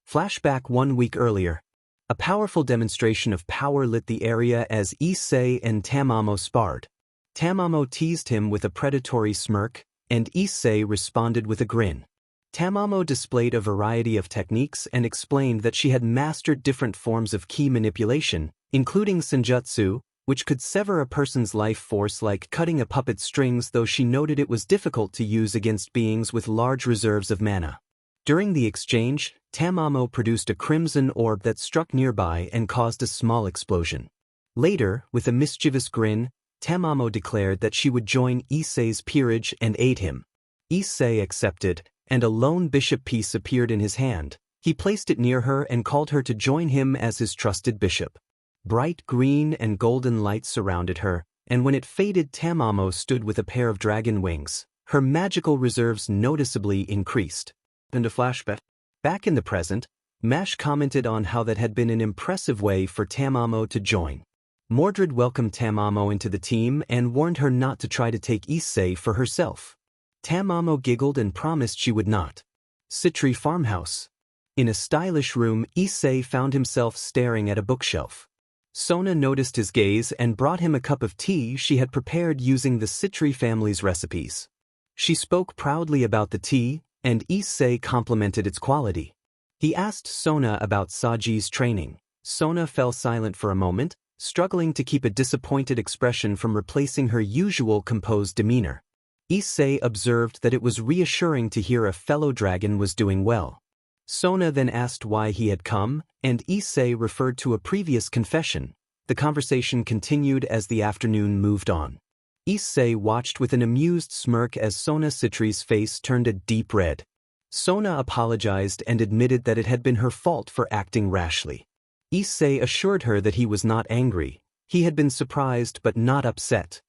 Flashback 1 week earlier. A powerful demonstration of power lit the area as Issei and Tamamo sparred. Tamamo teased him with a predatory smirk, and Issei responded with a grin. Tamamo displayed a variety of techniques and explained that she had mastered different forms of ki manipulation, including senjutsu, which could sever a person's life force like cutting a puppet's strings, though she noted it was difficult to use against beings with large reserves of mana. During the exchange, Tamamo produced a crimson orb that struck nearby and caused a small explosion. Later, with a mischievous grin, Tamamo declared that she would join Issei's peerage and aid him. Issei accepted, and a lone bishop piece appeared in his hand. He placed it near her and called her to join him as his trusted bishop. Bright green and golden lights surrounded her, and when it faded Tamamo stood with a pair of dragon wings. Her magical reserves noticeably increased. And a flashback. Back in the present, Mash commented on how that had been an impressive way for Tamamo to join. Mordred welcomed Tamamo into the team and warned her not to try to take Issei for herself. Tamamo giggled and promised she would not. Citri farmhouse. In a stylish room, Issei found himself staring at a bookshelf. Sona noticed his gaze and brought him a cup of tea she had prepared using the Citri family's recipes. She spoke proudly about the tea, and Issei complimented its quality. He asked Sona about Saji's training. Sona fell silent for a moment, struggling to keep a disappointed expression from replacing her usual composed demeanor. Issei observed that it was reassuring to hear a fellow dragon was doing well. Sona then asked why he had come, and Issei referred to a previous confession. The conversation continued as the afternoon moved on. Issei watched with an amused smirk as Sona Citri's face turned a deep red. Sona apologized and admitted that it had been her fault for acting rashly. Issei assured her that he was not angry. He had been surprised but not upset.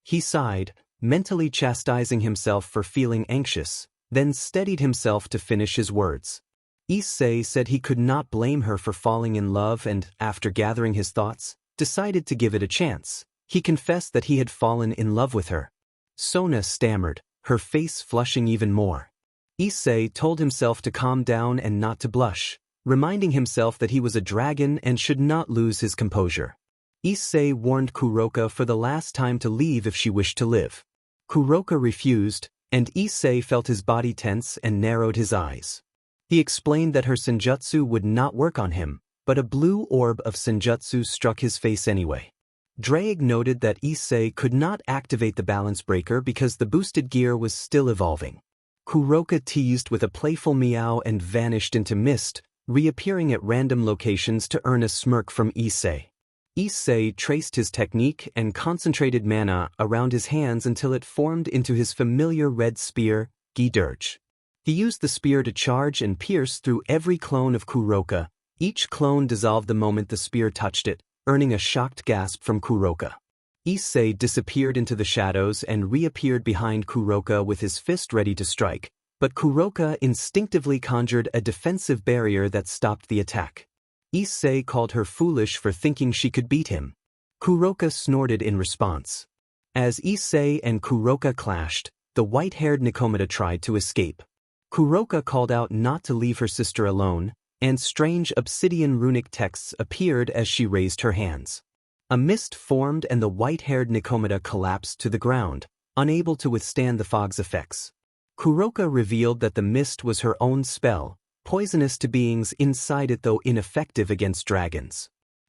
He sighed, mentally chastising himself for feeling anxious, then steadied himself to finish his words. Issei said he could not blame her for falling in love and, after gathering his thoughts, decided to give it a chance. He confessed that he had fallen in love with her. Sona stammered, her face flushing even more. Issei told himself to calm down and not to blush, reminding himself that he was a dragon and should not lose his composure. Issei warned Kuroka for the last time to leave if she wished to live. Kuroka refused, and Issei felt his body tense and narrowed his eyes. He explained that her senjutsu would not work on him, but a blue orb of senjutsu struck his face anyway. Drake noted that Issei could not activate the balance breaker because the boosted gear was still evolving. Kuroka teased with a playful meow and vanished into mist, reappearing at random locations to earn a smirk from Issei. Issei traced his technique and concentrated mana around his hands until it formed into his familiar red spear, Gi-Dirge. He used the spear to charge and pierce through every clone of Kuroka. Each clone dissolved the moment the spear touched it, earning a shocked gasp from Kuroka. Issei disappeared into the shadows and reappeared behind Kuroka with his fist ready to strike, but Kuroka instinctively conjured a defensive barrier that stopped the attack. Issei called her foolish for thinking she could beat him. Kuroka snorted in response. As Issei and Kuroka clashed, the white-haired Nikomata tried to escape. Kuroka called out not to leave her sister alone, and strange obsidian runic texts appeared as she raised her hands. A mist formed and the white-haired Nikomata collapsed to the ground, unable to withstand the fog's effects. Kuroka revealed that the mist was her own spell, poisonous to beings inside it though ineffective against dragons.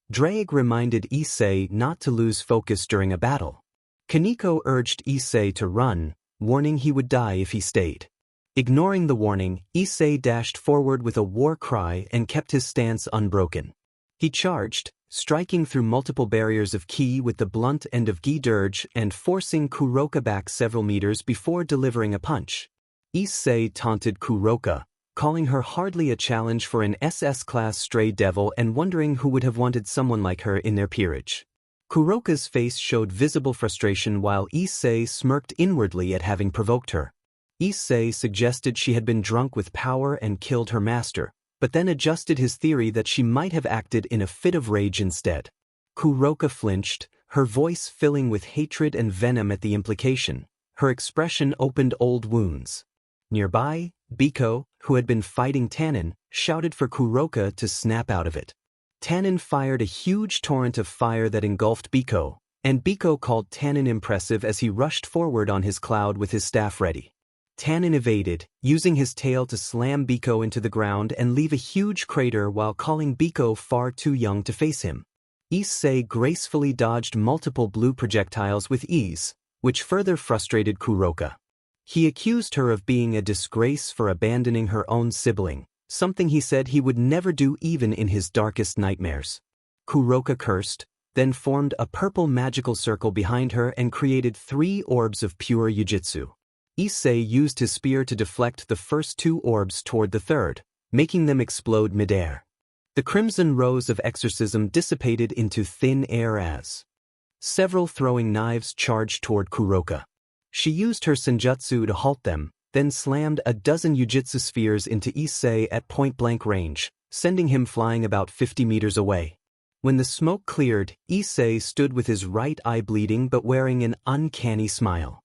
Drake reminded Issei not to lose focus during a battle. Kaneko urged Issei to run, warning he would die if he stayed. Ignoring the warning, Issei dashed forward with a war cry and kept his stance unbroken. He charged, striking through multiple barriers of ki with the blunt end of gi dirge and forcing Kuroka back several meters before delivering a punch. Issei taunted Kuroka, calling her hardly a challenge for an SS-class stray devil and wondering who would have wanted someone like her in their peerage. Kuroka's face showed visible frustration while Issei smirked inwardly at having provoked her. Issei suggested she had been drunk with power and killed her master, but then adjusted his theory that she might have acted in a fit of rage instead. Kuroka flinched, her voice filling with hatred and venom at the implication. Her expression opened old wounds. Nearby, Biko, who had been fighting Tannen, shouted for Kuroka to snap out of it. Tannen fired a huge torrent of fire that engulfed Biko, and Biko called Tannen impressive as he rushed forward on his cloud with his staff ready. Tannen evaded, using his tail to slam Biko into the ground and leave a huge crater while calling Biko far too young to face him. Issei gracefully dodged multiple blue projectiles with ease, which further frustrated Kuroka. He accused her of being a disgrace for abandoning her own sibling, something he said he would never do even in his darkest nightmares. Kuroka cursed, then formed a purple magical circle behind her and created 3 orbs of pure Yujitsu. Issei used his spear to deflect the first 2 orbs toward the third, making them explode midair. The crimson rose of exorcism dissipated into thin air as several throwing knives charged toward Kuroka. She used her senjutsu to halt them, then slammed a dozen Yujitsu spheres into Issei at point-blank range, sending him flying about 50 meters away. When the smoke cleared, Issei stood with his right eye bleeding but wearing an uncanny smile.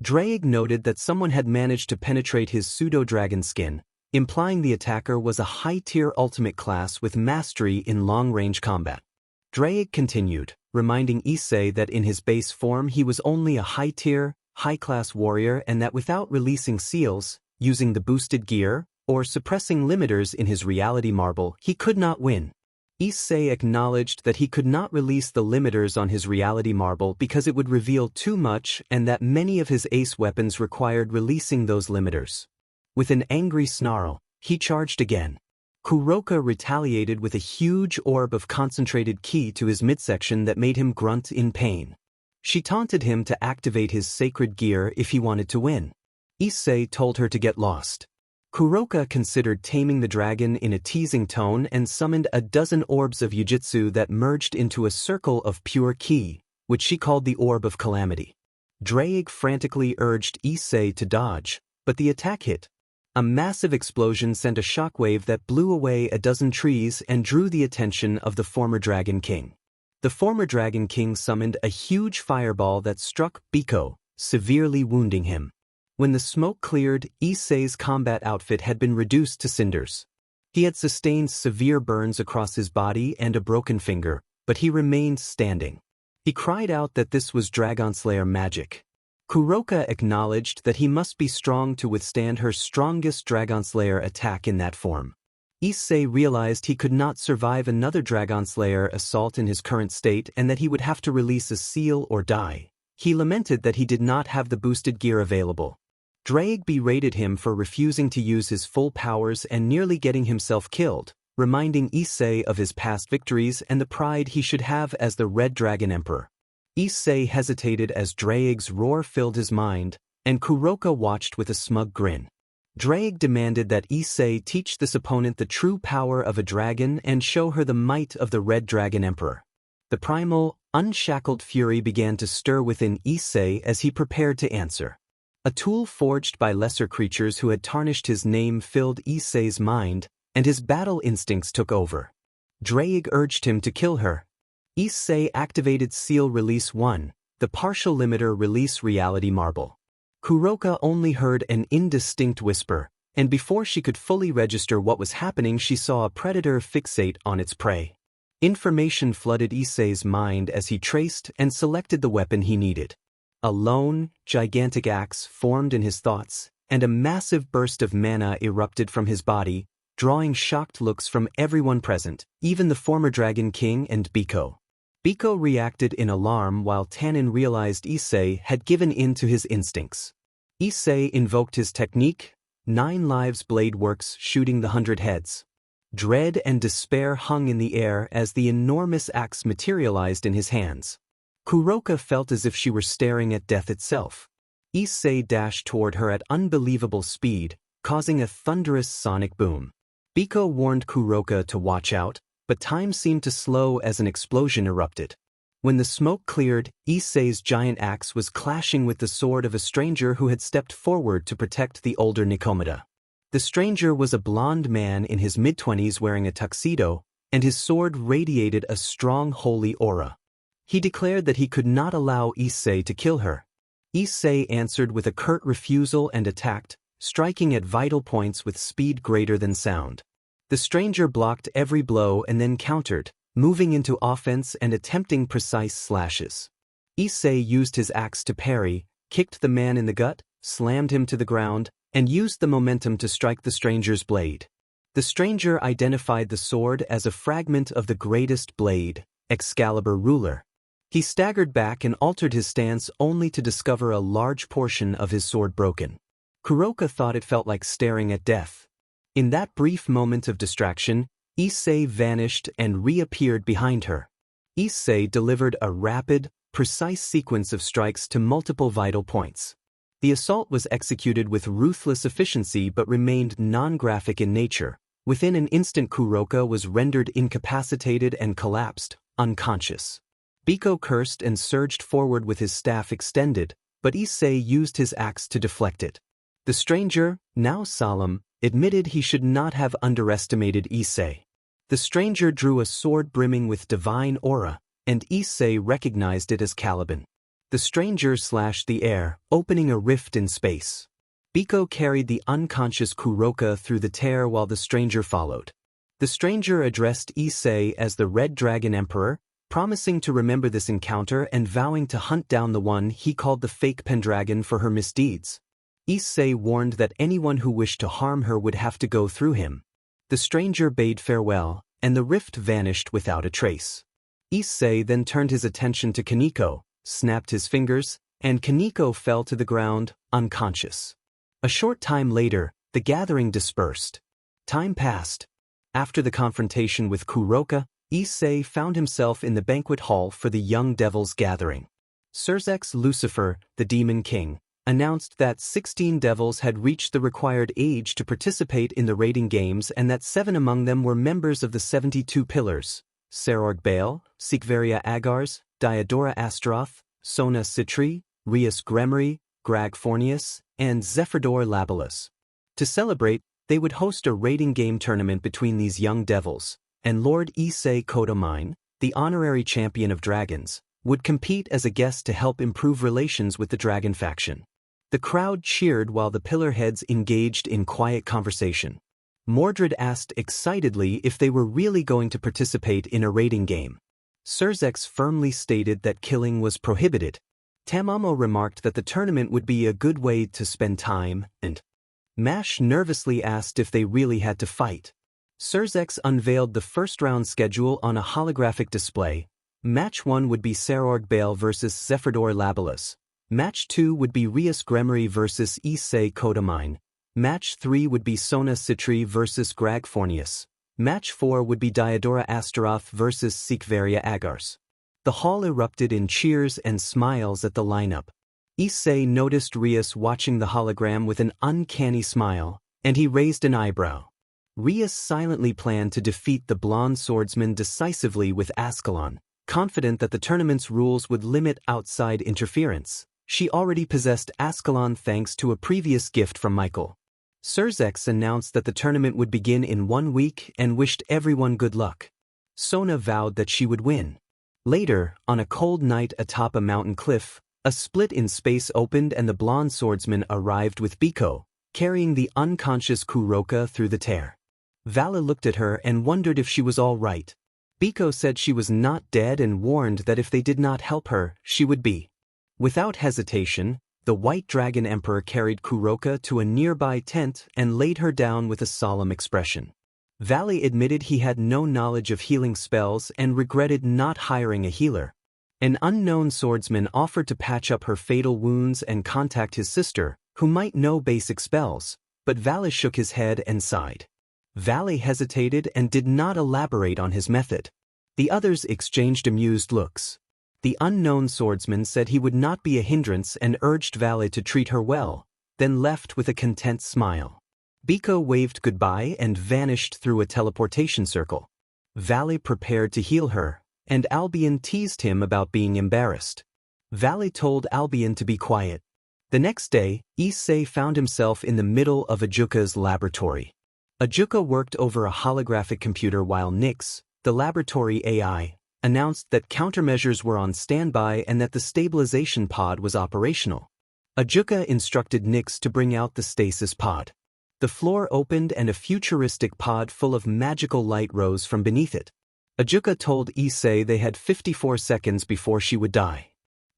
Drake noted that someone had managed to penetrate his pseudo-dragon skin, implying the attacker was a high-tier ultimate class with mastery in long-range combat. Drake continued, reminding Issei that in his base form he was only a high-tier, high-class warrior and that without releasing seals, using the boosted gear, or suppressing limiters in his reality marble, he could not win. Issei acknowledged that he could not release the limiters on his reality marble because it would reveal too much and that many of his ace weapons required releasing those limiters. With an angry snarl, he charged again. Kuroka retaliated with a huge orb of concentrated ki to his midsection that made him grunt in pain. She taunted him to activate his sacred gear if he wanted to win. Issei told her to get lost. Kuroka considered taming the dragon in a teasing tone and summoned a dozen orbs of Yujitsu that merged into a circle of pure ki, which she called the Orb of Calamity. Drake frantically urged Issei to dodge, but the attack hit. A massive explosion sent a shockwave that blew away a dozen trees and drew the attention of the former Dragon King. The former Dragon King summoned a huge fireball that struck Biko, severely wounding him. When the smoke cleared, Issei's combat outfit had been reduced to cinders. He had sustained severe burns across his body and a broken finger, but he remained standing. He cried out that this was Dragon Slayer magic. Kuroka acknowledged that he must be strong to withstand her strongest Dragon Slayer attack in that form. Issei realized he could not survive another Dragon Slayer assault in his current state and that he would have to release a seal or die. He lamented that he did not have the boosted gear available. Drake berated him for refusing to use his full powers and nearly getting himself killed, reminding Issei of his past victories and the pride he should have as the Red Dragon Emperor. Issei hesitated as Drake's roar filled his mind, and Kuroka watched with a smug grin. Drake demanded that Issei teach this opponent the true power of a dragon and show her the might of the Red Dragon Emperor. The primal, unshackled fury began to stir within Issei as he prepared to answer. A tool forged by lesser creatures who had tarnished his name filled Issei's mind, and his battle instincts took over. Drake urged him to kill her. Issei activated Seal Release 1, the partial limiter release reality marble. Kuroka only heard an indistinct whisper, and before she could fully register what was happening she saw a predator fixate on its prey. Information flooded Issei's mind as he traced and selected the weapon he needed. A lone, gigantic axe formed in his thoughts, and a massive burst of mana erupted from his body, drawing shocked looks from everyone present, even the former Dragon King and Biko. Biko reacted in alarm while Tannen realized Issei had given in to his instincts. Issei invoked his technique, 9 Lives Blade Works shooting the 100 heads. Dread and despair hung in the air as the enormous axe materialized in his hands. Kuroka felt as if she were staring at death itself. Issei dashed toward her at unbelievable speed, causing a thunderous sonic boom. Biko warned Kuroka to watch out, but time seemed to slow as an explosion erupted. When the smoke cleared, Issei's giant axe was clashing with the sword of a stranger who had stepped forward to protect the older Nikomata. The stranger was a blond man in his mid-20s wearing a tuxedo, and his sword radiated a strong holy aura. He declared that he could not allow Issei to kill her. Issei answered with a curt refusal and attacked, striking at vital points with speed greater than sound. The stranger blocked every blow and then countered, moving into offense and attempting precise slashes. Issei used his axe to parry, kicked the man in the gut, slammed him to the ground, and used the momentum to strike the stranger's blade. The stranger identified the sword as a fragment of the greatest blade, Excalibur ruler. He staggered back and altered his stance only to discover a large portion of his sword broken. Kuroka thought it felt like staring at death. In that brief moment of distraction, Issei vanished and reappeared behind her. Issei delivered a rapid, precise sequence of strikes to multiple vital points. The assault was executed with ruthless efficiency but remained non-graphic in nature. Within an instant Kuroka was rendered incapacitated and collapsed, unconscious. Biko cursed and surged forward with his staff extended, but Issei used his axe to deflect it. The stranger, now solemn, admitted he should not have underestimated Issei. The stranger drew a sword brimming with divine aura, and Issei recognized it as Caliban. The stranger slashed the air, opening a rift in space. Biko carried the unconscious Kuroka through the tear while the stranger followed. The stranger addressed Issei as the Red Dragon Emperor, promising to remember this encounter and vowing to hunt down the one he called the fake Pendragon for her misdeeds. Issei warned that anyone who wished to harm her would have to go through him. The stranger bade farewell, and the rift vanished without a trace. Issei then turned his attention to Kaneko, snapped his fingers, and Kaneko fell to the ground, unconscious. A short time later, the gathering dispersed. Time passed. After the confrontation with Kuroka, Issei found himself in the banquet hall for the young devils' gathering. Surzex Lucifer, the Demon King, announced that 16 devils had reached the required age to participate in the raiding games and that 7 among them were members of the 72 Pillars: Serorg Baal, Sikveria Agars, Diodora Astaroth, Sona Citri, Rias Gremory, Grag Fornius, and Zephyrdor Labilus. To celebrate, they would host a raiding game tournament between these young devils, and Lord Issei Kodomine, the honorary champion of dragons, would compete as a guest to help improve relations with the dragon faction. The crowd cheered while the pillar heads engaged in quiet conversation. Mordred asked excitedly if they were really going to participate in a raiding game. Surzex firmly stated that killing was prohibited. Tamamo remarked that the tournament would be a good way to spend time, and Mash nervously asked if they really had to fight. Surzex unveiled the first round schedule on a holographic display. Match 1 would be Serorg Baal versus Zephyrdor Labilus. Match 2 would be Rias Gremory versus Issei Kodomine. Match 3 would be Sona Citri versus Grag Fornius. Match 4 would be Diodora Astaroth versus Sikveria Agars. The hall erupted in cheers and smiles at the lineup. Issei noticed Rias watching the hologram with an uncanny smile, and he raised an eyebrow. Rias silently planned to defeat the blonde swordsman decisively with Ascalon, confident that the tournament's rules would limit outside interference. She already possessed Ascalon thanks to a previous gift from Michael. Surzex announced that the tournament would begin in 1 week and wished everyone good luck. Sona vowed that she would win. Later, on a cold night atop a mountain cliff, a split in space opened and the blonde swordsman arrived with Biko, carrying the unconscious Kuroka through the tear. Vala looked at her and wondered if she was all right. Biko said she was not dead and warned that if they did not help her, she would be. Without hesitation, the White Dragon Emperor carried Kuroka to a nearby tent and laid her down with a solemn expression. Valley admitted he had no knowledge of healing spells and regretted not hiring a healer. An unknown swordsman offered to patch up her fatal wounds and contact his sister, who might know basic spells, but Valley shook his head and sighed. Valley hesitated and did not elaborate on his method. The others exchanged amused looks. The unknown swordsman said he would not be a hindrance and urged Valley to treat her well, then left with a content smile. Biko waved goodbye and vanished through a teleportation circle. Valley prepared to heal her, and Albion teased him about being embarrassed. Valley told Albion to be quiet. The next day, Issei found himself in the middle of Ajuka's laboratory. Ajuka worked over a holographic computer while Nyx, the laboratory AI, announced that countermeasures were on standby and that the stabilization pod was operational. Ajuka instructed Nyx to bring out the stasis pod. The floor opened and a futuristic pod full of magical light rose from beneath it. Ajuka told Issei they had 54 seconds before she would die.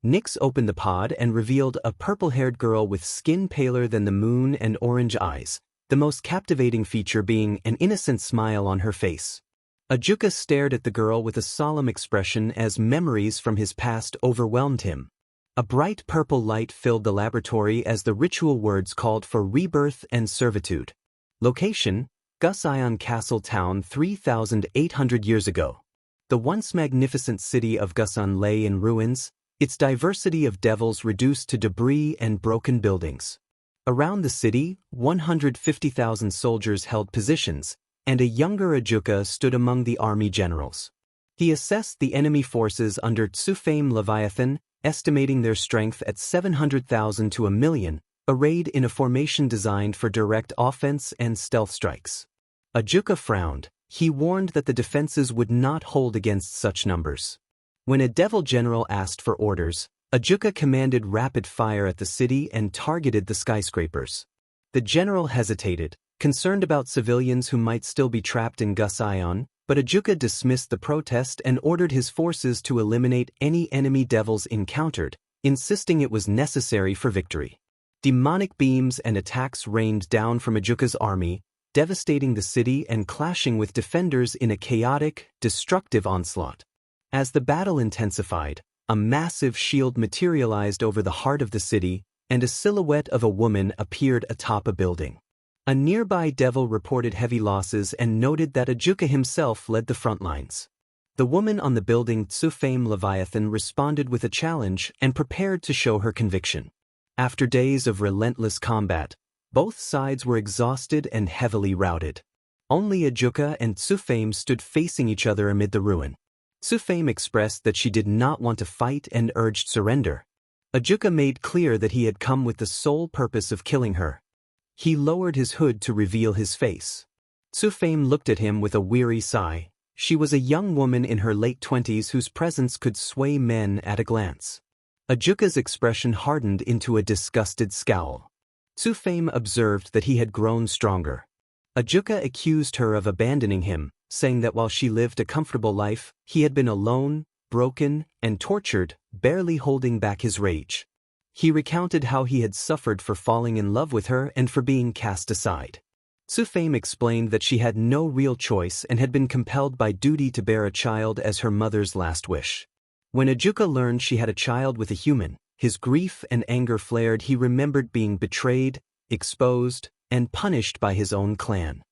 Nyx opened the pod and revealed a purple-haired girl with skin paler than the moon and orange eyes, the most captivating feature being an innocent smile on her face. Ajuka stared at the girl with a solemn expression as memories from his past overwhelmed him. A bright purple light filled the laboratory as the ritual words called for rebirth and servitude. Location: Gusion Castle Town 3,800 years ago. The once magnificent city of Gusion lay in ruins, its diversity of devils reduced to debris and broken buildings. Around the city, 150,000 soldiers held positions, and a younger Ajuka stood among the army generals. He assessed the enemy forces under Tsufame Leviathan, estimating their strength at 700,000 to 1,000,000, arrayed in a formation designed for direct offense and stealth strikes. Ajuka frowned. He warned that the defenses would not hold against such numbers. When a devil general asked for orders, Ajuka commanded rapid fire at the city and targeted the skyscrapers. The general hesitated, concerned about civilians who might still be trapped in Gusion, but Ajuka dismissed the protest and ordered his forces to eliminate any enemy devils encountered, insisting it was necessary for victory. Demonic beams and attacks rained down from Ajuka's army, devastating the city and clashing with defenders in a chaotic, destructive onslaught. As the battle intensified, a massive shield materialized over the heart of the city, and a silhouette of a woman appeared atop a building. A nearby devil reported heavy losses and noted that Ajuka himself led the front lines. The woman on the building Tsufame Leviathan responded with a challenge and prepared to show her conviction. After days of relentless combat, both sides were exhausted and heavily routed. Only Ajuka and Tsufame stood facing each other amid the ruin. Tsufame expressed that she did not want to fight and urged surrender. Ajuka made clear that he had come with the sole purpose of killing her. He lowered his hood to reveal his face. Tsufame looked at him with a weary sigh. She was a young woman in her late 20s whose presence could sway men at a glance. Ajuka's expression hardened into a disgusted scowl. Tsufame observed that he had grown stronger. Ajuka accused her of abandoning him, saying that while she lived a comfortable life, he had been alone, broken, and tortured, barely holding back his rage. He recounted how he had suffered for falling in love with her and for being cast aside. Tsufame explained that she had no real choice and had been compelled by duty to bear a child as her mother's last wish. When Ajuka learned she had a child with a human, his grief and anger flared. He remembered being betrayed, exposed, and punished by his own clan.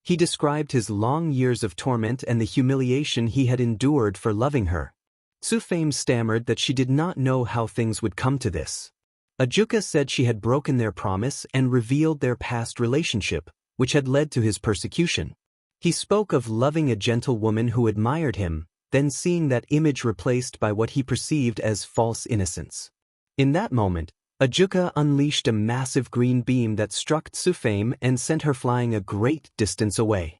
He described his long years of torment and the humiliation he had endured for loving her. Tsufame stammered that she did not know how things would come to this. Ajuka said she had broken their promise and revealed their past relationship, which had led to his persecution. He spoke of loving a gentle woman who admired him, then seeing that image replaced by what he perceived as false innocence. In that moment, Ajuka unleashed a massive green beam that struck Tsufame and sent her flying a great distance away.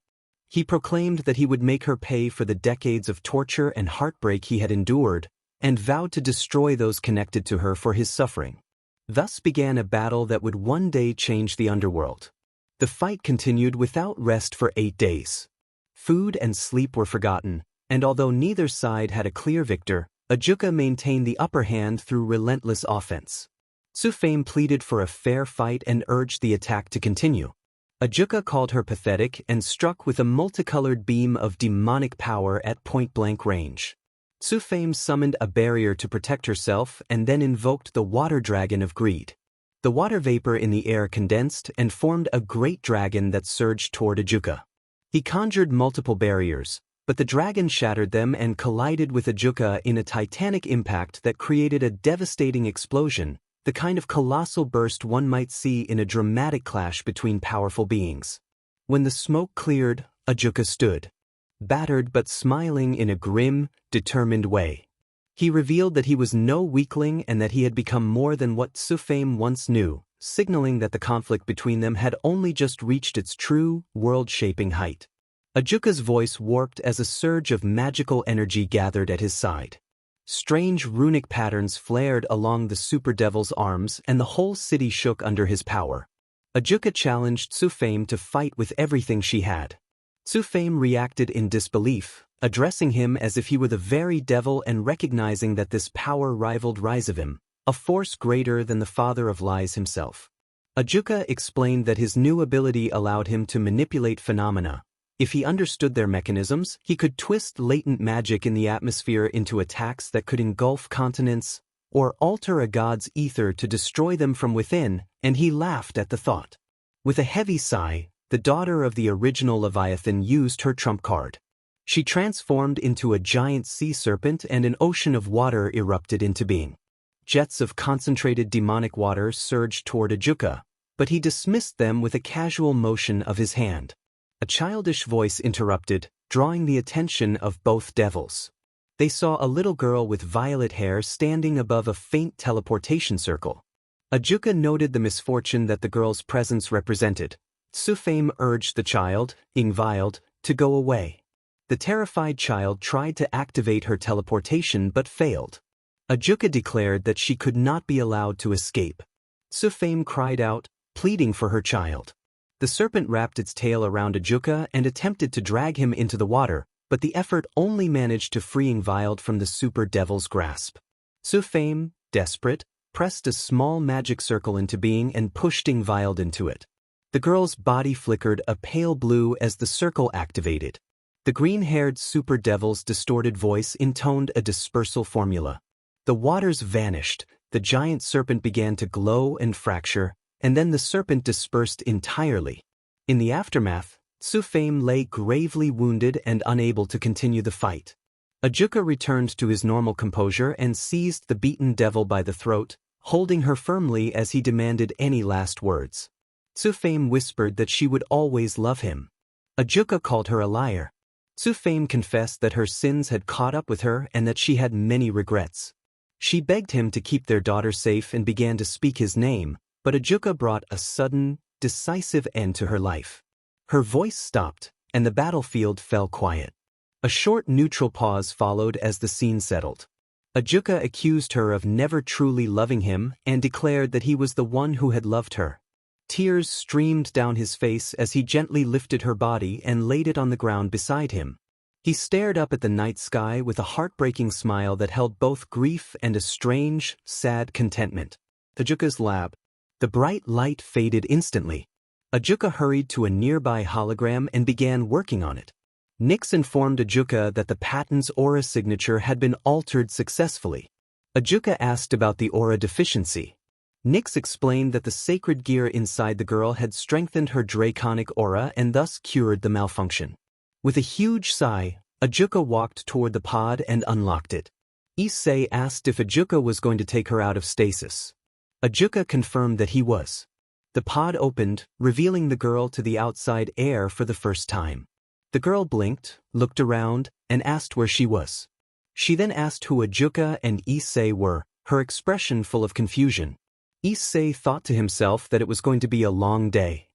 He proclaimed that he would make her pay for the decades of torture and heartbreak he had endured, and vowed to destroy those connected to her for his suffering. Thus began a battle that would one day change the underworld. The fight continued without rest for 8 days. Food and sleep were forgotten, and although neither side had a clear victor, Ajuka maintained the upper hand through relentless offense. Tsufame pleaded for a fair fight and urged the attack to continue. Ajuka called her pathetic and struck with a multicolored beam of demonic power at point-blank range. Tsufame summoned a barrier to protect herself and then invoked the water dragon of greed. The water vapor in the air condensed and formed a great dragon that surged toward Ajuka. He conjured multiple barriers, but the dragon shattered them and collided with Ajuka in a titanic impact that created a devastating explosion, the kind of colossal burst one might see in a dramatic clash between powerful beings. When the smoke cleared, Ajuka stood, battered but smiling in a grim, determined way. He revealed that he was no weakling and that he had become more than what Sufame once knew, signaling that the conflict between them had only just reached its true, world-shaping height. Ajuka's voice warped as a surge of magical energy gathered at his side. Strange runic patterns flared along the super devil's arms and the whole city shook under his power. Ajuka challenged Sufame to fight with everything she had. Sufame reacted in disbelief, addressing him as if he were the very devil and recognizing that this power rivaled Rizavim, a force greater than the father of lies himself. Ajuka explained that his new ability allowed him to manipulate phenomena. If he understood their mechanisms, he could twist latent magic in the atmosphere into attacks that could engulf continents, or alter a god's ether to destroy them from within, and he laughed at the thought. With a heavy sigh, the daughter of the original Leviathan used her trump card. She transformed into a giant sea serpent and an ocean of water erupted into being. Jets of concentrated demonic water surged toward Ajuka, but he dismissed them with a casual motion of his hand. A childish voice interrupted, drawing the attention of both devils. They saw a little girl with violet hair standing above a faint teleportation circle. Ajuka noted the misfortune that the girl's presence represented. Sufame urged the child, Ingvild, to go away. The terrified child tried to activate her teleportation but failed. Ajuka declared that she could not be allowed to escape. Sufame cried out, pleading for her child. The serpent wrapped its tail around Ajuka and attempted to drag him into the water, but the effort only managed to free Ingvild from the super devil's grasp. Sufame, desperate, pressed a small magic circle into being and pushed Ingvild into it. The girl's body flickered a pale blue as the circle activated. The green-haired super devil's distorted voice intoned a dispersal formula. The waters vanished, the giant serpent began to glow and fracture, and then the serpent dispersed entirely. In the aftermath, Sufame lay gravely wounded and unable to continue the fight. Ajuka returned to his normal composure and seized the beaten devil by the throat, holding her firmly as he demanded any last words. Sufame whispered that she would always love him. Ajuka called her a liar. Sufame confessed that her sins had caught up with her and that she had many regrets. She begged him to keep their daughter safe and began to speak his name, but Ajuka brought a sudden, decisive end to her life. Her voice stopped, and the battlefield fell quiet. A short neutral pause followed as the scene settled. Ajuka accused her of never truly loving him and declared that he was the one who had loved her. Tears streamed down his face as he gently lifted her body and laid it on the ground beside him. He stared up at the night sky with a heartbreaking smile that held both grief and a strange, sad contentment. Ajuka's lab. The bright light faded instantly. Ajuka hurried to a nearby hologram and began working on it. Nyx informed Ajuka that the patent's aura signature had been altered successfully. Ajuka asked about the aura deficiency. Nyx explained that the sacred gear inside the girl had strengthened her draconic aura and thus cured the malfunction. With a huge sigh, Ajuka walked toward the pod and unlocked it. Issei asked if Ajuka was going to take her out of stasis. Ajuka confirmed that he was. The pod opened, revealing the girl to the outside air for the first time. The girl blinked, looked around, and asked where she was. She then asked who Ajuka and Issei were, her expression full of confusion. Issei thought to himself that it was going to be a long day.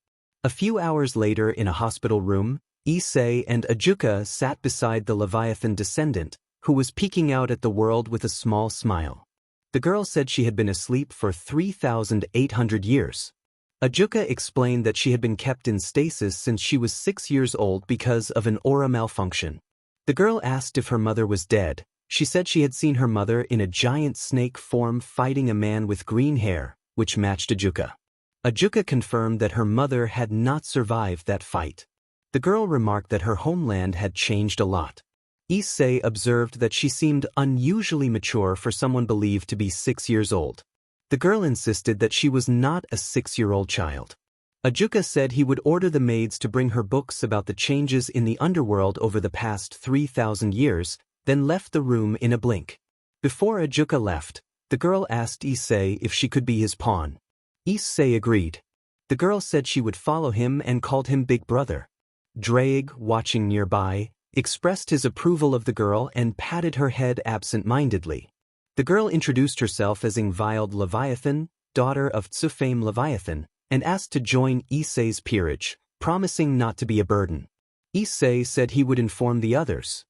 A few hours later in a hospital room, Issei and Ajuka sat beside the Leviathan descendant, who was peeking out at the world with a small smile. The girl said she had been asleep for 3,800 years. Ajuka explained that she had been kept in stasis since she was 6 years old because of an aura malfunction. The girl asked if her mother was dead. She said she had seen her mother in a giant snake form fighting a man with green hair, which matched Ajuka. Ajuka confirmed that her mother had not survived that fight. The girl remarked that her homeland had changed a lot. Issei observed that she seemed unusually mature for someone believed to be 6 years old. The girl insisted that she was not a 6-year-old child. Ajuka said he would order the maids to bring her books about the changes in the underworld over the past 3,000 years, then left the room in a blink. Before Ajuka left, the girl asked Issei if she could be his pawn. Issei agreed. The girl said she would follow him and called him Big Brother. Drake, watching nearby, expressed his approval of the girl and patted her head absent-mindedly. The girl introduced herself as Ingvild Leviathan, daughter of Tsufame Leviathan, and asked to join Issei's peerage, promising not to be a burden. Issei said he would inform the others.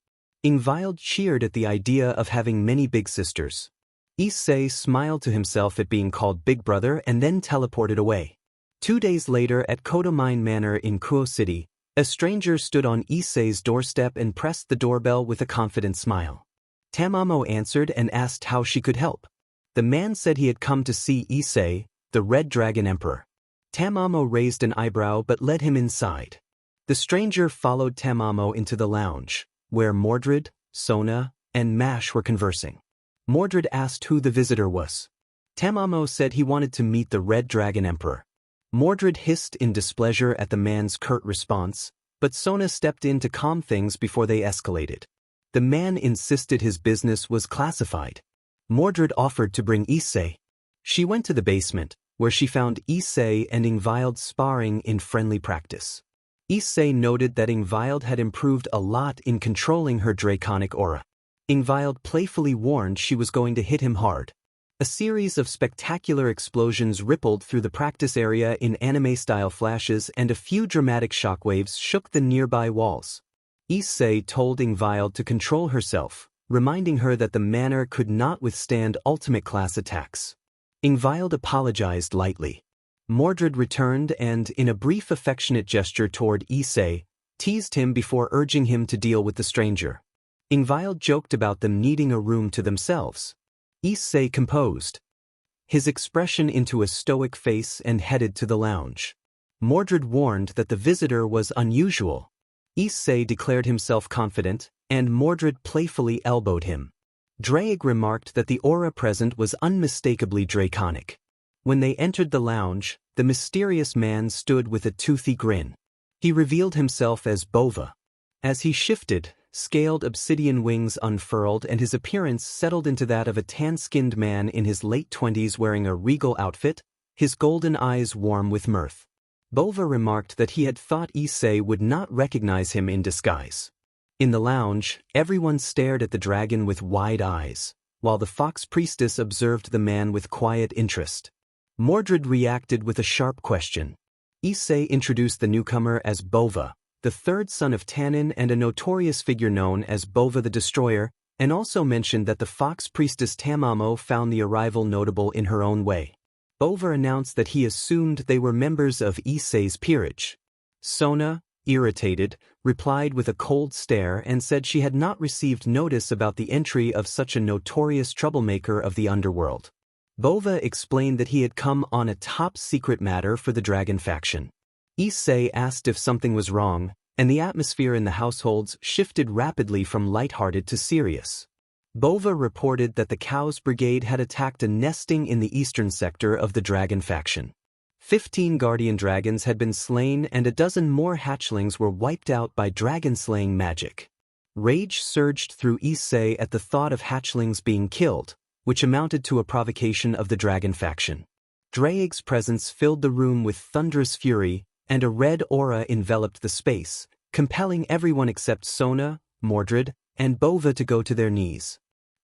Ingvild cheered at the idea of having many big sisters. Issei smiled to himself at being called Big Brother and then teleported away. 2 days later at Kodomine Manor in Kuo City, a stranger stood on Issei's doorstep and pressed the doorbell with a confident smile. Tamamo answered and asked how she could help. The man said he had come to see Issei, the Red Dragon Emperor. Tamamo raised an eyebrow but led him inside. The stranger followed Tamamo into the lounge, where Mordred, Sona, and Mash were conversing. Mordred asked who the visitor was. Tamamo said he wanted to meet the Red Dragon Emperor. Mordred hissed in displeasure at the man's curt response, but Sona stepped in to calm things before they escalated. The man insisted his business was classified. Mordred offered to bring Issei. She went to the basement, where she found Issei and Ingvild sparring in friendly practice. Issei noted that Ingvild had improved a lot in controlling her draconic aura. Ingvild playfully warned she was going to hit him hard. A series of spectacular explosions rippled through the practice area in anime-style flashes, and a few dramatic shockwaves shook the nearby walls. Issei told Ingvild to control herself, reminding her that the manor could not withstand ultimate-class attacks. Ingvild apologized lightly. Mordred returned and, in a brief affectionate gesture toward Issei, teased him before urging him to deal with the stranger. Ingvild joked about them needing a room to themselves. Issei composed his expression into a stoic face and headed to the lounge. Mordred warned that the visitor was unusual. Issei declared himself confident, and Mordred playfully elbowed him. Drake remarked that the aura present was unmistakably draconic. When they entered the lounge, the mysterious man stood with a toothy grin. He revealed himself as Bova. As he shifted, scaled obsidian wings unfurled and his appearance settled into that of a tan-skinned man in his late 20s wearing a regal outfit, his golden eyes warm with mirth. Bova remarked that he had thought Issei would not recognize him in disguise. In the lounge, everyone stared at the dragon with wide eyes, while the fox priestess observed the man with quiet interest. Mordred reacted with a sharp question. Issei introduced the newcomer as Bova, the third son of Tanin and a notorious figure known as Bova the Destroyer, and also mentioned that the fox priestess Tamamo found the arrival notable in her own way. Bova announced that he assumed they were members of Issei's peerage. Sona, irritated, replied with a cold stare and said she had not received notice about the entry of such a notorious troublemaker of the underworld. Bova explained that he had come on a top-secret matter for the dragon faction. Issei asked if something was wrong, and the atmosphere in the households shifted rapidly from lighthearted to serious. Bova reported that the Cows Brigade had attacked a nesting in the eastern sector of the dragon faction. 15 guardian dragons had been slain and a dozen more hatchlings were wiped out by dragon-slaying magic. Rage surged through Issei at the thought of hatchlings being killed, which amounted to a provocation of the dragon faction. Drake's presence filled the room with thunderous fury, and a red aura enveloped the space, compelling everyone except Sona, Mordred, and Bova to go to their knees.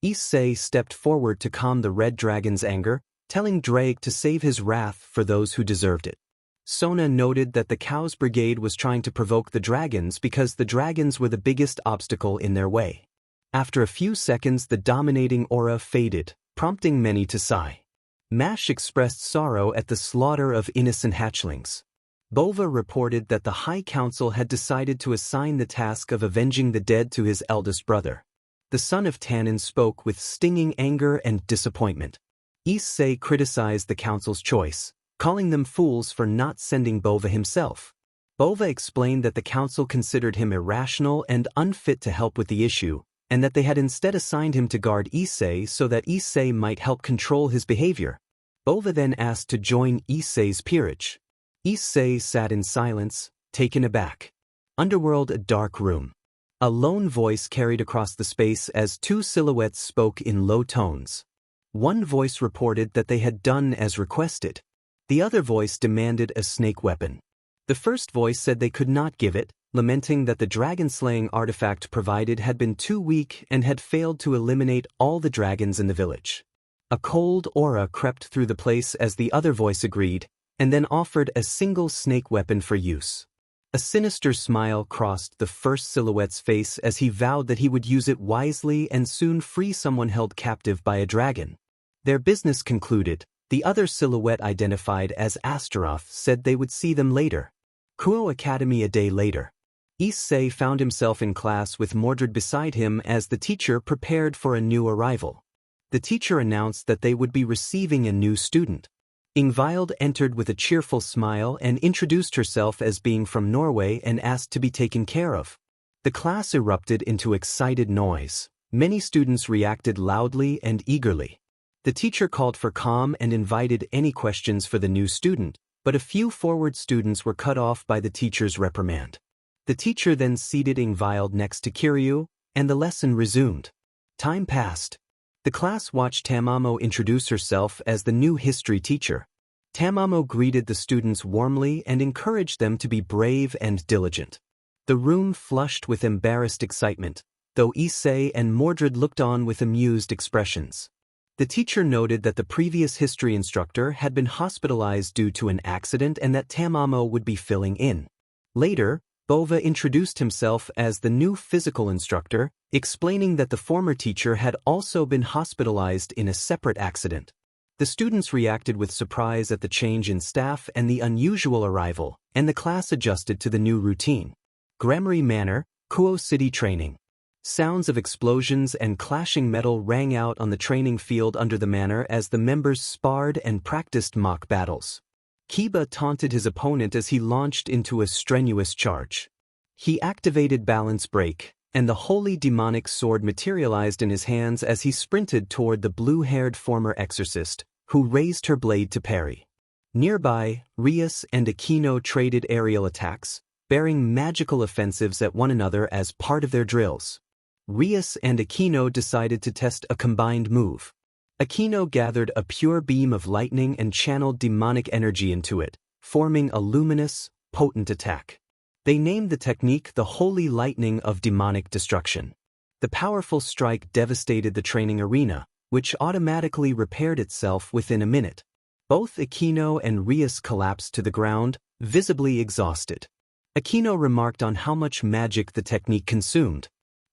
Issei stepped forward to calm the red dragon's anger, telling Drake to save his wrath for those who deserved it. Sona noted that the Cows Brigade was trying to provoke the dragons because the dragons were the biggest obstacle in their way. After a few seconds, the dominating aura faded, prompting many to sigh. Mash expressed sorrow at the slaughter of innocent hatchlings. Bova reported that the High Council had decided to assign the task of avenging the dead to his eldest brother. The son of Tanin spoke with stinging anger and disappointment. Issei criticized the council's choice, calling them fools for not sending Bova himself. Bova explained that the council considered him irrational and unfit to help with the issue, and that they had instead assigned him to guard Issei so that Issei might help control his behavior. Bova then asked to join Issei's peerage. Issei sat in silence, taken aback. Underworld, a dark room. A lone voice carried across the space as two silhouettes spoke in low tones. One voice reported that they had done as requested. The other voice demanded a snake weapon. The first voice said they could not give it, lamenting that the dragon-slaying artifact provided had been too weak and had failed to eliminate all the dragons in the village. A cold aura crept through the place as the other voice agreed, and then offered a single snake weapon for use. A sinister smile crossed the first silhouette's face as he vowed that he would use it wisely and soon free someone held captive by a dragon. Their business concluded, the other silhouette, identified as Astaroth, said they would see them later. Kuo Academy. A day later. Issei found himself in class with Mordred beside him as the teacher prepared for a new arrival. The teacher announced that they would be receiving a new student. Ingvild entered with a cheerful smile and introduced herself as being from Norway and asked to be taken care of. The class erupted into excited noise. Many students reacted loudly and eagerly. The teacher called for calm and invited any questions for the new student, but a few forward students were cut off by the teacher's reprimand. The teacher then seated Ingvild next to Kiryu, and the lesson resumed. Time passed. The class watched Tamamo introduce herself as the new history teacher. Tamamo greeted the students warmly and encouraged them to be brave and diligent. The room flushed with embarrassed excitement, though Issei and Mordred looked on with amused expressions. The teacher noted that the previous history instructor had been hospitalized due to an accident and that Tamamo would be filling in. Later, Bova introduced himself as the new physical instructor, explaining that the former teacher had also been hospitalized in a separate accident. The students reacted with surprise at the change in staff and the unusual arrival, and the class adjusted to the new routine. Grammary Manor, Kuo City Training. Sounds of explosions and clashing metal rang out on the training field under the manor as the members sparred and practiced mock battles. Kiba taunted his opponent as he launched into a strenuous charge. He activated Balance Break, and the holy demonic sword materialized in his hands as he sprinted toward the blue-haired former exorcist, who raised her blade to parry. Nearby, Rias and Aquino traded aerial attacks, bearing magical offensives at one another as part of their drills. Rias and Aquino decided to test a combined move. Aquino gathered a pure beam of lightning and channeled demonic energy into it, forming a luminous, potent attack. They named the technique the Holy Lightning of Demonic Destruction. The powerful strike devastated the training arena, which automatically repaired itself within a minute. Both Aquino and Rias collapsed to the ground, visibly exhausted. Aquino remarked on how much magic the technique consumed.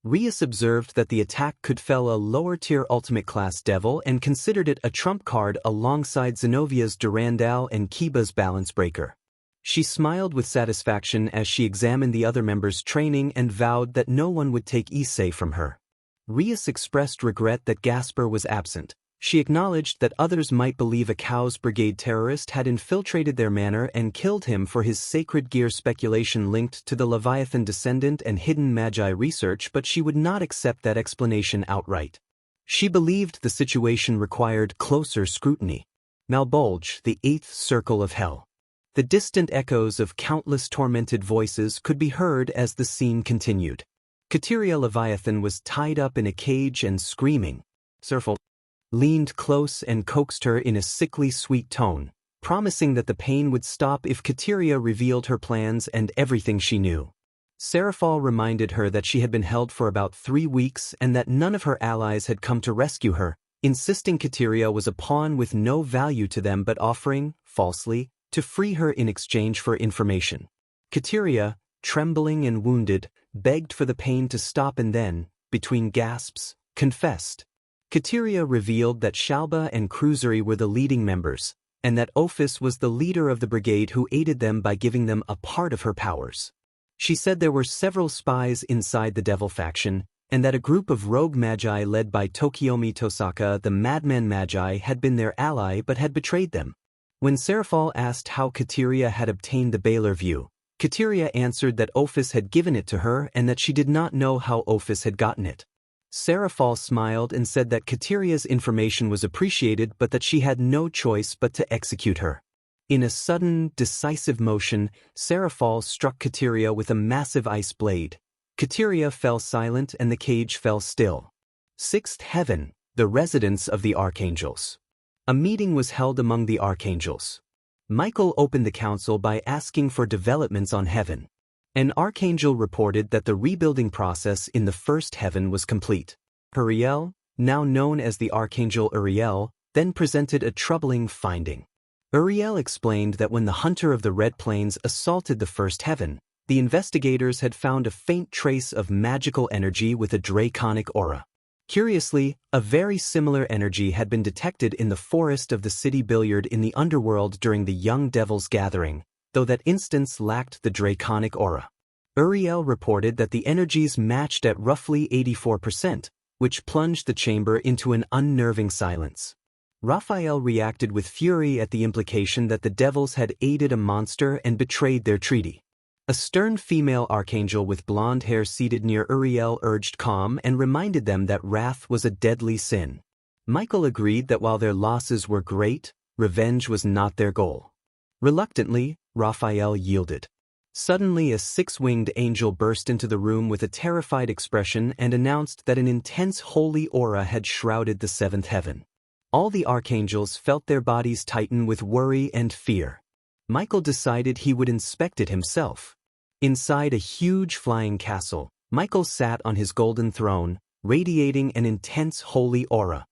Rias observed that the attack could fell a lower-tier ultimate-class devil and considered it a trump card alongside Zenovia's Durandal and Kiba's Balance Breaker. She smiled with satisfaction as she examined the other members' training and vowed that no one would take Issei from her. Rias expressed regret that Gasper was absent. She acknowledged that others might believe a Chaos Brigade terrorist had infiltrated their manor and killed him for his sacred gear speculation linked to the Leviathan descendant and hidden Magi research, but she would not accept that explanation outright. She believed the situation required closer scrutiny. Malbolge, the eighth circle of hell. The distant echoes of countless tormented voices could be heard as the scene continued. Kateria Leviathan was tied up in a cage and screaming. Serfel leaned close and coaxed her in a sickly sweet tone, promising that the pain would stop if Kateria revealed her plans and everything she knew. Serafal reminded her that she had been held for about 3 weeks and that none of her allies had come to rescue her, insisting Kateria was a pawn with no value to them but offering, falsely, to free her in exchange for information. Kateria, trembling and wounded, begged for the pain to stop and then, between gasps, confessed. Kateria revealed that Shalba and Cruzuri were the leading members, and that Ophis was the leader of the brigade who aided them by giving them a part of her powers. She said there were several spies inside the Devil faction, and that a group of rogue magi led by Tokiomi Tosaka, the madman magi, had been their ally but had betrayed them. When Serafal asked how Kateria had obtained the Baylor view, Kateria answered that Ophis had given it to her and that she did not know how Ophis had gotten it. Serafal smiled and said that Kateria's information was appreciated but that she had no choice but to execute her. In a sudden, decisive motion, Seraphal struck Kateria with a massive ice blade. Kateria fell silent and the cage fell still. Sixth Heaven, the residence of the Archangels. A meeting was held among the Archangels. Michael opened the council by asking for developments on heaven. An Archangel reported that the rebuilding process in the first heaven was complete. Uriel, now known as the Archangel Uriel, then presented a troubling finding. Uriel explained that when the hunter of the Red Plains assaulted the first heaven, the investigators had found a faint trace of magical energy with a draconic aura. Curiously, a very similar energy had been detected in the forest of the city Billiard in the underworld during the Young Devils gathering, though that instance lacked the draconic aura. Uriel reported that the energies matched at roughly 84%, which plunged the chamber into an unnerving silence. Raphael reacted with fury at the implication that the devils had aided a monster and betrayed their treaty. A stern female archangel with blonde hair seated near Uriel urged calm and reminded them that wrath was a deadly sin. Michael agreed that while their losses were great, revenge was not their goal. Reluctantly, Raphael yielded. Suddenly a six-winged angel burst into the room with a terrified expression and announced that an intense holy aura had shrouded the seventh heaven. All the archangels felt their bodies tighten with worry and fear. Michael decided he would inspect it himself. Inside a huge flying castle, Michael sat on his golden throne, radiating an intense holy aura.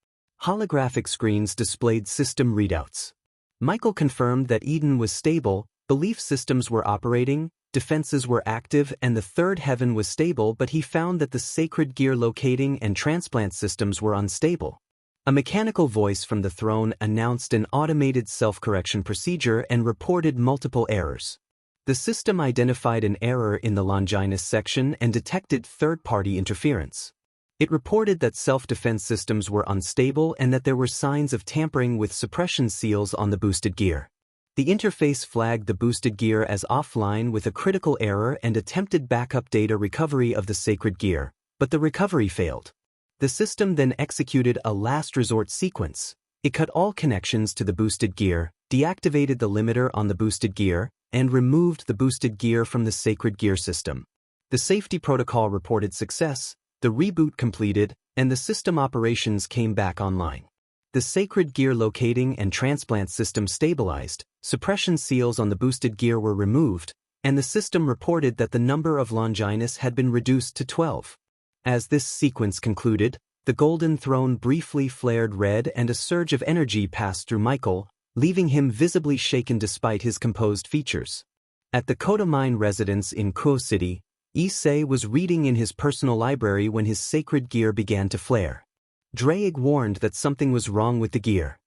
Holographic screens displayed system readouts. Michael confirmed that Eden was stable, belief systems were operating, defenses were active, and the third heaven was stable, but he found that the sacred gear locating and transplant systems were unstable. A mechanical voice from the throne announced an automated self-correction procedure and reported multiple errors. The system identified an error in the Longinus section and detected third-party interference. It reported that self-defense systems were unstable and that there were signs of tampering with suppression seals on the boosted gear. The interface flagged the boosted gear as offline with a critical error and attempted backup data recovery of the sacred gear, but the recovery failed. The system then executed a last resort sequence. It cut all connections to the boosted gear, deactivated the limiter on the boosted gear, and removed the boosted gear from the sacred gear system. The safety protocol reported success, the reboot completed, and the system operations came back online. The sacred gear locating and transplant system stabilized, suppression seals on the boosted gear were removed, and the system reported that the number of Longinus had been reduced to 12. As this sequence concluded, the golden throne briefly flared red and a surge of energy passed through Michael, leaving him visibly shaken despite his composed features. At the Kodomine residence in Kuo City, Issei was reading in his personal library when his sacred gear began to flare. Draig warned that something was wrong with the gear.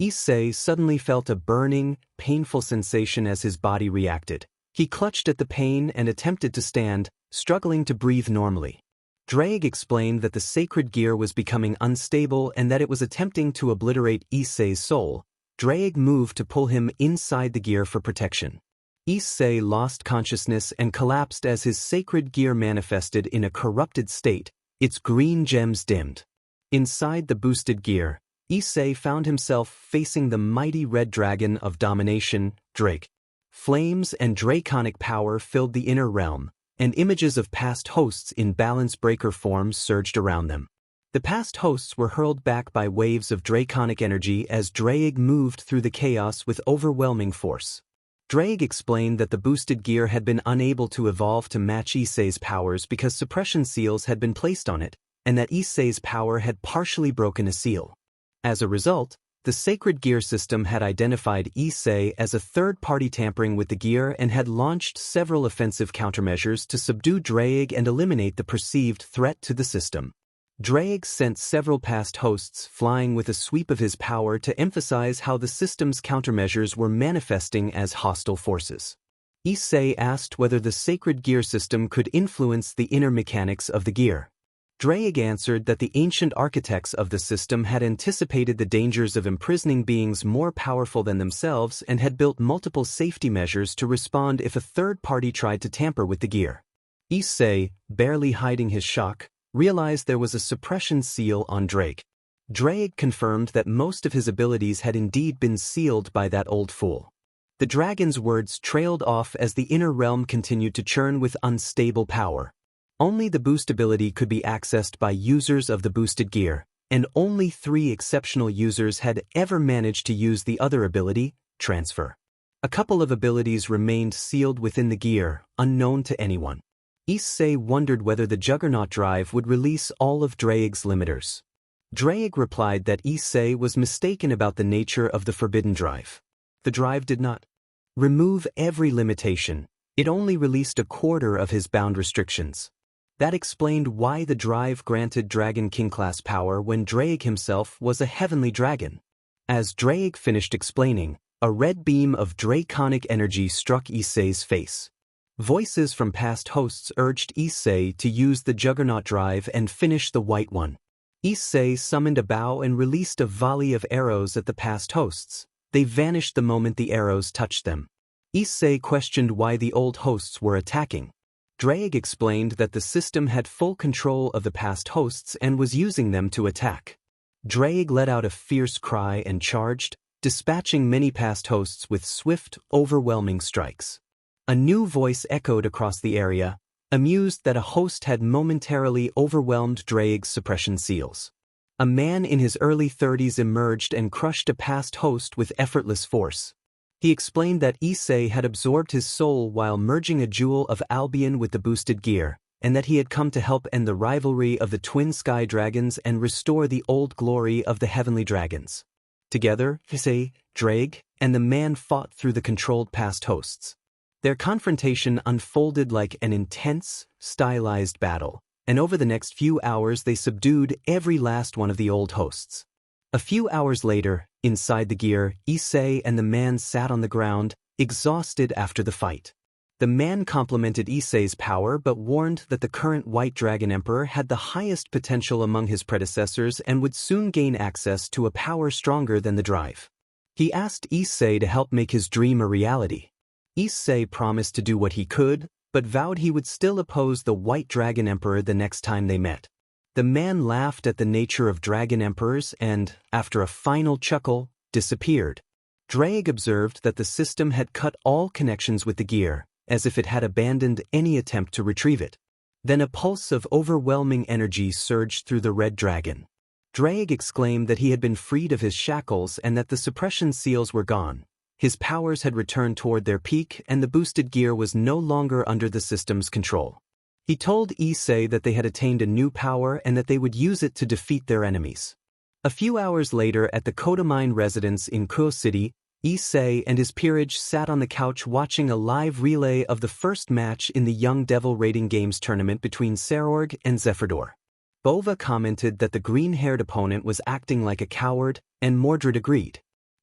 Issei suddenly felt a burning, painful sensation as his body reacted. He clutched at the pain and attempted to stand, struggling to breathe normally. Draig explained that the sacred gear was becoming unstable and that it was attempting to obliterate Issei's soul. Draig moved to pull him inside the gear for protection. Issei lost consciousness and collapsed as his sacred gear manifested in a corrupted state, its green gems dimmed. Inside the boosted gear, Issei found himself facing the mighty red dragon of domination, Drake. Flames and draconic power filled the inner realm, and images of past hosts in balance breaker forms surged around them. The past hosts were hurled back by waves of draconic energy as Draig moved through the chaos with overwhelming force. Draig explained that the boosted gear had been unable to evolve to match Issei's powers because suppression seals had been placed on it, and that Issei's power had partially broken a seal. As a result, the sacred gear system had identified Issei as a third-party tampering with the gear and had launched several offensive countermeasures to subdue Draig and eliminate the perceived threat to the system. Draig sent several past hosts flying with a sweep of his power to emphasize how the system's countermeasures were manifesting as hostile forces. Issei asked whether the sacred gear system could influence the inner mechanics of the gear. Draig answered that the ancient architects of the system had anticipated the dangers of imprisoning beings more powerful than themselves and had built multiple safety measures to respond if a third party tried to tamper with the gear. Issei, barely hiding his shock, realized there was a suppression seal on Draig. Draig confirmed that most of his abilities had indeed been sealed by that old fool. The dragon's words trailed off as the inner realm continued to churn with unstable power. Only the boost ability could be accessed by users of the boosted gear, and only 3 exceptional users had ever managed to use the other ability, transfer. A couple of abilities remained sealed within the gear, unknown to anyone. Issei wondered whether the Juggernaut drive would release all of Draig's limiters. Draig replied that Issei was mistaken about the nature of the forbidden drive. The drive did not remove every limitation, it only released a quarter of his bound restrictions. That explained why the drive granted Dragon King class power when Draig himself was a heavenly dragon. As Draig finished explaining, a red beam of draconic energy struck Issei's face. Voices from past hosts urged Issei to use the Juggernaut drive and finish the white one. Issei summoned a bow and released a volley of arrows at the past hosts. They vanished the moment the arrows touched them. Issei questioned why the old hosts were attacking. Draig explained that the system had full control of the past hosts and was using them to attack. Draig let out a fierce cry and charged, dispatching many past hosts with swift, overwhelming strikes. A new voice echoed across the area, amused that a host had momentarily overwhelmed Draig's suppression seals. A man in his early 30s emerged and crushed a past host with effortless force. He explained that Issei had absorbed his soul while merging a jewel of Albion with the boosted gear, and that he had come to help end the rivalry of the twin sky dragons and restore the old glory of the heavenly dragons. Together, Issei, Draig, and the man fought through the controlled past hosts. Their confrontation unfolded like an intense, stylized battle, and over the next few hours they subdued every last one of the old hosts. A few hours later, inside the gear, Issei and the man sat on the ground, exhausted after the fight. The man complimented Issei's power but warned that the current White Dragon Emperor had the highest potential among his predecessors and would soon gain access to a power stronger than the drive. He asked Issei to help make his dream a reality. Issei promised to do what he could, but vowed he would still oppose the White Dragon Emperor the next time they met. The man laughed at the nature of dragon emperors and, after a final chuckle, disappeared. Draig observed that the system had cut all connections with the gear, as if it had abandoned any attempt to retrieve it. Then a pulse of overwhelming energy surged through the red dragon. Draig exclaimed that he had been freed of his shackles and that the suppression seals were gone. His powers had returned toward their peak and the boosted gear was no longer under the system's control. He told Issei that they had attained a new power and that they would use it to defeat their enemies. A few hours later at the Kodamine residence in Kuo City, Issei and his peerage sat on the couch watching a live relay of the first match in the Young Devil Rating Games tournament between Serorg and Zephyrdor. Bova commented that the green-haired opponent was acting like a coward, and Mordred agreed.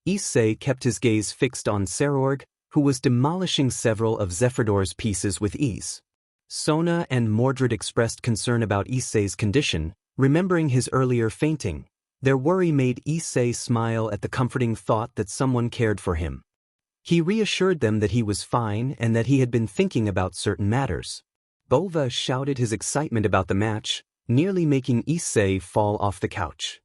Issei kept his gaze fixed on Serorg, who was demolishing several of Zephyrdor's pieces with ease. Sona and Mordred expressed concern about Issei's condition, remembering his earlier fainting. Their worry made Issei smile at the comforting thought that someone cared for him. He reassured them that he was fine and that he had been thinking about certain matters. Bova shouted his excitement about the match, nearly making Issei fall off the couch.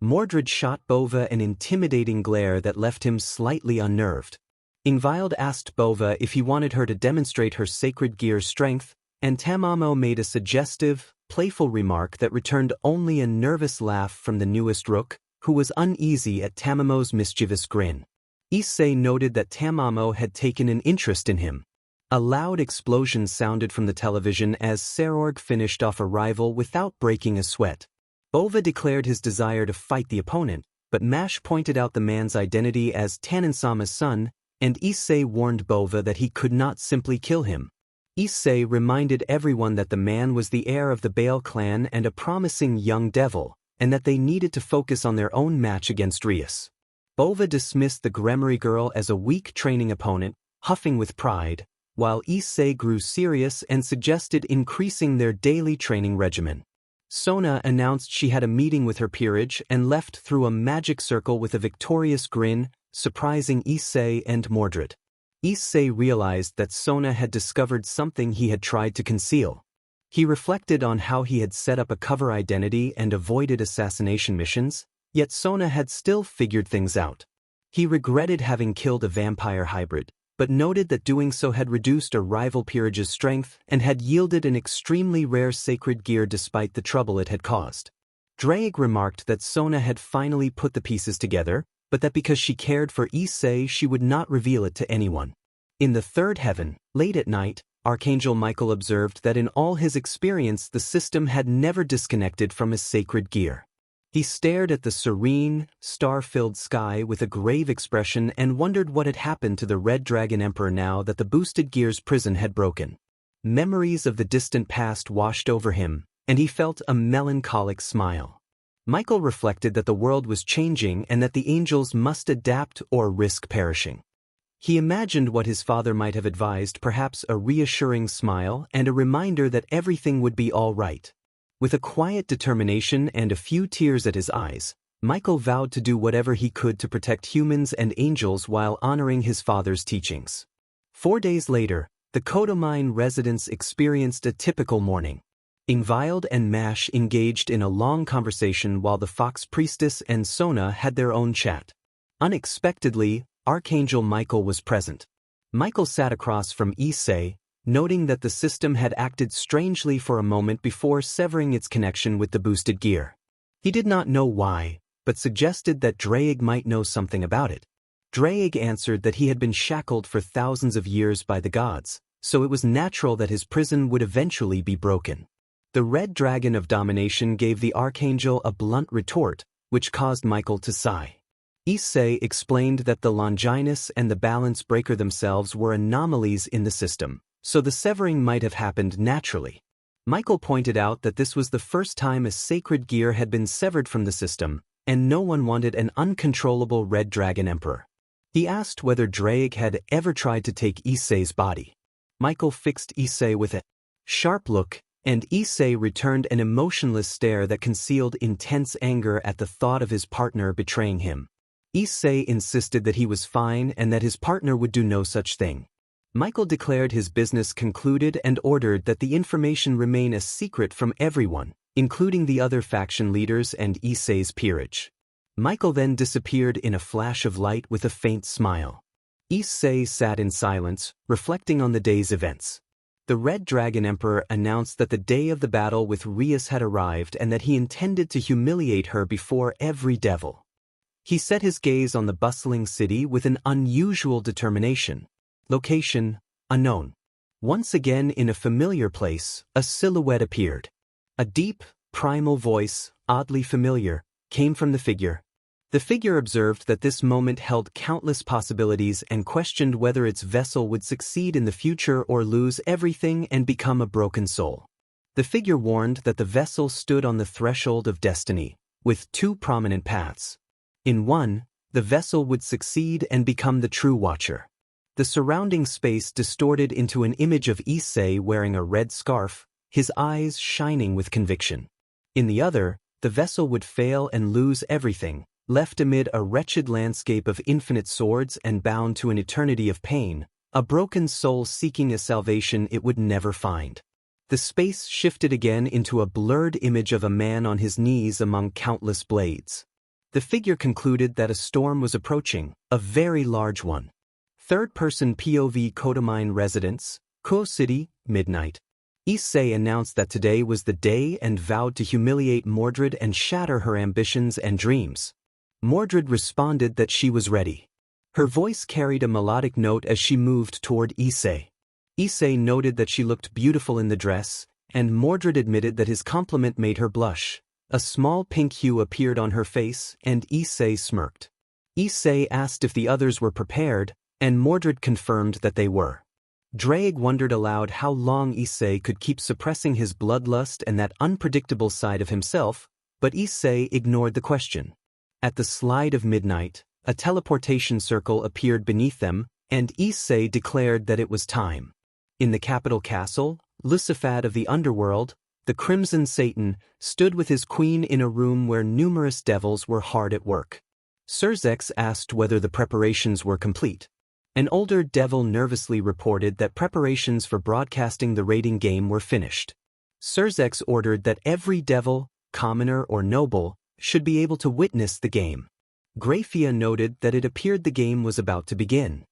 Mordred shot Bova an intimidating glare that left him slightly unnerved. Ingvild asked Bova if he wanted her to demonstrate her sacred gear's strength, and Tamamo made a suggestive, playful remark that returned only a nervous laugh from the newest rook, who was uneasy at Tamamo's mischievous grin. Issei noted that Tamamo had taken an interest in him. A loud explosion sounded from the television as Serorg finished off a rival without breaking a sweat. Bova declared his desire to fight the opponent, but Mash pointed out the man's identity as Tanansama's son, and Issei warned Bova that he could not simply kill him. Issei reminded everyone that the man was the heir of the Baal clan and a promising young devil, and that they needed to focus on their own match against Rias. Bova dismissed the Gremory girl as a weak training opponent, huffing with pride, while Issei grew serious and suggested increasing their daily training regimen. Sona announced she had a meeting with her peerage and left through a magic circle with a victorious grin, surprising Issei and Mordred. Issei realized that Sona had discovered something he had tried to conceal. He reflected on how he had set up a cover identity and avoided assassination missions, yet Sona had still figured things out. He regretted having killed a vampire hybrid, but noted that doing so had reduced a rival peerage's strength and had yielded an extremely rare sacred gear despite the trouble it had caused. Drake remarked that Sona had finally put the pieces together, but that because she cared for Issei she would not reveal it to anyone. In the third heaven, late at night, Archangel Michael observed that in all his experience the system had never disconnected from his sacred gear. He stared at the serene, star-filled sky with a grave expression and wondered what had happened to the Red Dragon Emperor now that the boosted gear's prison had broken. Memories of the distant past washed over him, and he felt a melancholic smile. Michael reflected that the world was changing and that the angels must adapt or risk perishing. He imagined what his father might have advised, perhaps a reassuring smile and a reminder that everything would be all right. With a quiet determination and a few tears at his eyes, Michael vowed to do whatever he could to protect humans and angels while honoring his father's teachings. 4 days later, the Kodomine residents experienced a typical morning. Ingvild and Mash engaged in a long conversation while the Fox Priestess and Sona had their own chat. Unexpectedly, Archangel Michael was present. Michael sat across from Issei, noting that the system had acted strangely for a moment before severing its connection with the boosted gear. He did not know why, but suggested that Drake might know something about it. Drake answered that he had been shackled for thousands of years by the gods, so it was natural that his prison would eventually be broken. The Red Dragon of Domination gave the Archangel a blunt retort, which caused Michael to sigh. Issei explained that the Longinus and the Balance Breaker themselves were anomalies in the system, so the severing might have happened naturally. Michael pointed out that this was the first time a sacred gear had been severed from the system, and no one wanted an uncontrollable Red Dragon Emperor. He asked whether Drake had ever tried to take Issei's body. Michael fixed Issei with a sharp look, and Issei returned an emotionless stare that concealed intense anger at the thought of his partner betraying him. Issei insisted that he was fine and that his partner would do no such thing. Michael declared his business concluded and ordered that the information remain a secret from everyone, including the other faction leaders and Issei's peerage. Michael then disappeared in a flash of light with a faint smile. Issei sat in silence, reflecting on the day's events. The Red Dragon Emperor announced that the day of the battle with Rias had arrived and that he intended to humiliate her before every devil. He set his gaze on the bustling city with an unusual determination. Location, unknown. Once again in a familiar place, a silhouette appeared. A deep, primal voice, oddly familiar, came from the figure. The figure observed that this moment held countless possibilities and questioned whether its vessel would succeed in the future or lose everything and become a broken soul. The figure warned that the vessel stood on the threshold of destiny, with 2 prominent paths. In one, the vessel would succeed and become the true watcher. The surrounding space distorted into an image of Issei wearing a red scarf, his eyes shining with conviction. In the other, the vessel would fail and lose everything, left amid a wretched landscape of infinite swords and bound to an eternity of pain, a broken soul seeking a salvation it would never find. The space shifted again into a blurred image of a man on his knees among countless blades. The figure concluded that a storm was approaching, a very large one. Third-person POV Kodomine residents, Ko City, midnight. Issei announced that today was the day and vowed to humiliate Mordred and shatter her ambitions and dreams. Mordred responded that she was ready. Her voice carried a melodic note as she moved toward Issei. Issei noted that she looked beautiful in the dress, and Mordred admitted that his compliment made her blush. A small pink hue appeared on her face, and Issei smirked. Issei asked if the others were prepared, and Mordred confirmed that they were. Drake wondered aloud how long Issei could keep suppressing his bloodlust and that unpredictable side of himself, but Issei ignored the question. At the slide of midnight, a teleportation circle appeared beneath them, and Issei declared that it was time. In the capital castle, Lucifad of the underworld, the Crimson Satan, stood with his queen in a room where numerous devils were hard at work. Surzex asked whether the preparations were complete. An older devil nervously reported that preparations for broadcasting the raiding game were finished. Surzex ordered that every devil, commoner or noble, should be able to witness the game. Grafia noted that it appeared the game was about to begin.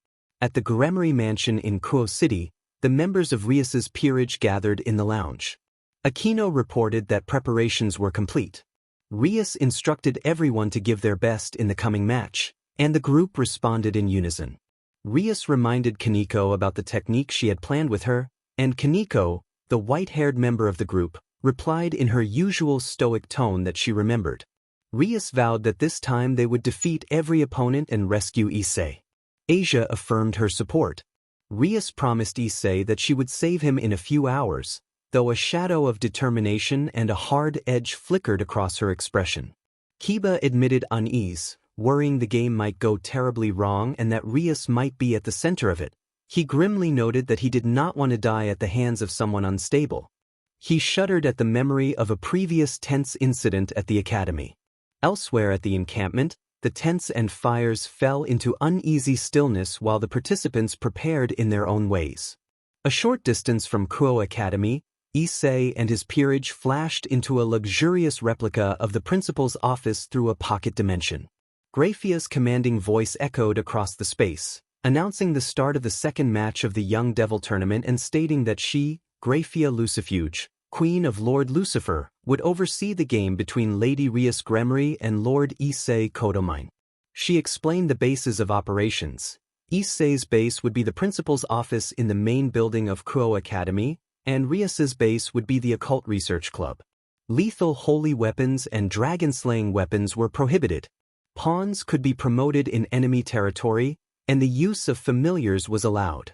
At the Gremery mansion in Kuo City, the members of Rias's peerage gathered in the lounge. Aquino reported that preparations were complete. Rias instructed everyone to give their best in the coming match, and the group responded in unison. Rias reminded Kaneko about the technique she had planned with her, and Kaneko, the white-haired member of the group, replied in her usual stoic tone that she remembered. Rias vowed that this time they would defeat every opponent and rescue Issei. Asia affirmed her support. Rias promised Issei that she would save him in a few hours, though a shadow of determination and a hard edge flickered across her expression. Kiba admitted unease, worrying the game might go terribly wrong and that Rias might be at the center of it. He grimly noted that he did not want to die at the hands of someone unstable. He shuddered at the memory of a previous tense incident at the academy. Elsewhere at the encampment, the tents and fires fell into uneasy stillness while the participants prepared in their own ways. A short distance from Kuo Academy, Issei and his peerage flashed into a luxurious replica of the principal's office through a pocket dimension. Graphia's commanding voice echoed across the space, announcing the start of the second match of the Young Devil tournament and stating that she, Graphia Lucifuge, Queen of Lord Lucifer, would oversee the game between Lady Rias Gremery and Lord Issei Kodomine. She explained the bases of operations. Issei's base would be the principal's office in the main building of Kuo Academy, and Rias's base would be the Occult Research Club. Lethal holy weapons and dragon-slaying weapons were prohibited. Pawns could be promoted in enemy territory, and the use of familiars was allowed.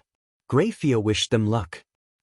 Graphia wished them luck.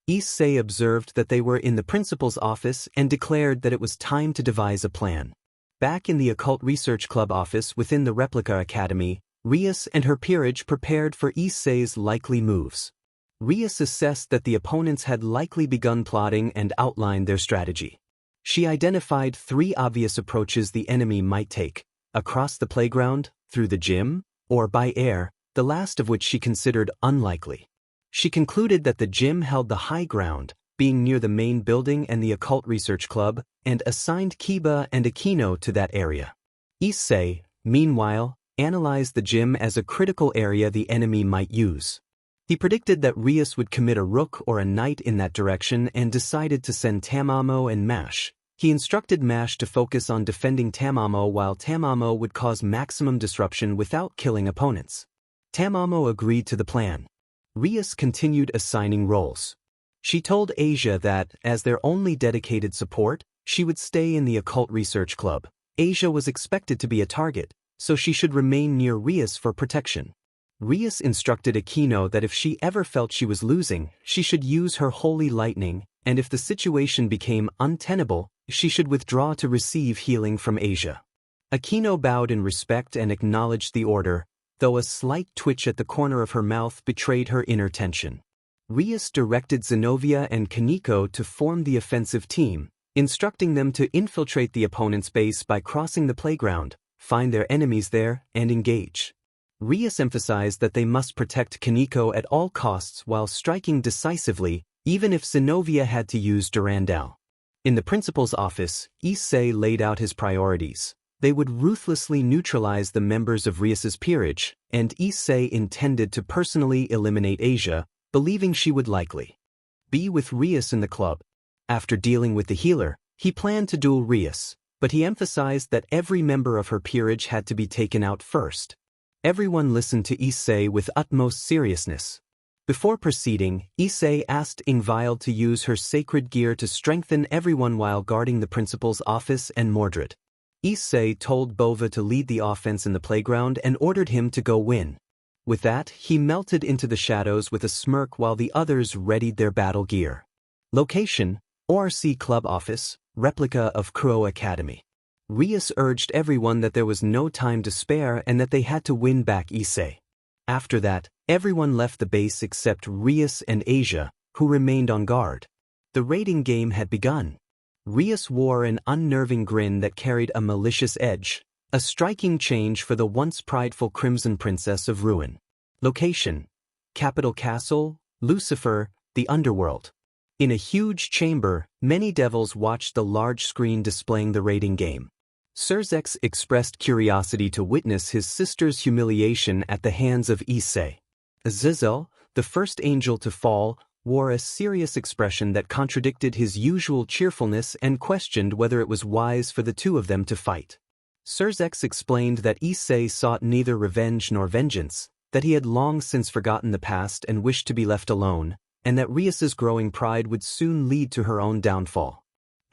Issei observed that they were in the principal's office and declared that it was time to devise a plan. Back in the Occult Research Club office within the Replica Academy, Rias and her peerage prepared for Issei's likely moves. Rias assessed that the opponents had likely begun plotting and outlined their strategy. She identified 3 obvious approaches the enemy might take: across the playground, through the gym, or by air, the last of which she considered unlikely. She concluded that the gym held the high ground, being near the main building and the Occult Research Club, and assigned Kiba and Aquino to that area. Issei, meanwhile, analyzed the gym as a critical area the enemy might use. He predicted that Rias would commit a rook or a knight in that direction and decided to send Tamamo and Mash. He instructed Mash to focus on defending Tamamo while Tamamo would cause maximum disruption without killing opponents. Tamamo agreed to the plan. Rias continued assigning roles. She told Asia that, as their only dedicated support, she would stay in the Occult Research Club. Asia was expected to be a target, so she should remain near Rias for protection. Rias instructed Aquino that if she ever felt she was losing, she should use her holy lightning, and if the situation became untenable, she should withdraw to receive healing from Asia. Aquino bowed in respect and acknowledged the order, though a slight twitch at the corner of her mouth betrayed her inner tension. Rias directed Zenobia and Kaneko to form the offensive team, instructing them to infiltrate the opponent's base by crossing the playground, find their enemies there, and engage. Rias emphasized that they must protect Kaneko at all costs while striking decisively, even if Zenobia had to use Durandal. In the principal's office, Issei laid out his priorities. They would ruthlessly neutralize the members of Rias's peerage, and Issei intended to personally eliminate Asia, believing she would likely be with Rias in the club. After dealing with the healer, he planned to duel Rias, but he emphasized that every member of her peerage had to be taken out first. Everyone listened to Issei with utmost seriousness. Before proceeding, Issei asked Ingvild to use her sacred gear to strengthen everyone while guarding the principal's office and Mordred. Issei told Bova to lead the offense in the playground and ordered him to go win. With that, he melted into the shadows with a smirk while the others readied their battle gear. Location: ORC Club Office, replica of Kuo Academy. Rias urged everyone that there was no time to spare and that they had to win back Issei. After that, everyone left the base except Rias and Asia, who remained on guard. The raiding game had begun. Rias wore an unnerving grin that carried a malicious edge, a striking change for the once prideful Crimson Princess of Ruin. Location: Capital Castle, Lucifer, the Underworld. In a huge chamber, many devils watched the large screen displaying the raiding game. Surzex expressed curiosity to witness his sister's humiliation at the hands of Issei. Azazel, the first angel to fall, wore a serious expression that contradicted his usual cheerfulness and questioned whether it was wise for the two of them to fight. Serzex explained that Issei sought neither revenge nor vengeance, that he had long since forgotten the past and wished to be left alone, and that Rias's growing pride would soon lead to her own downfall.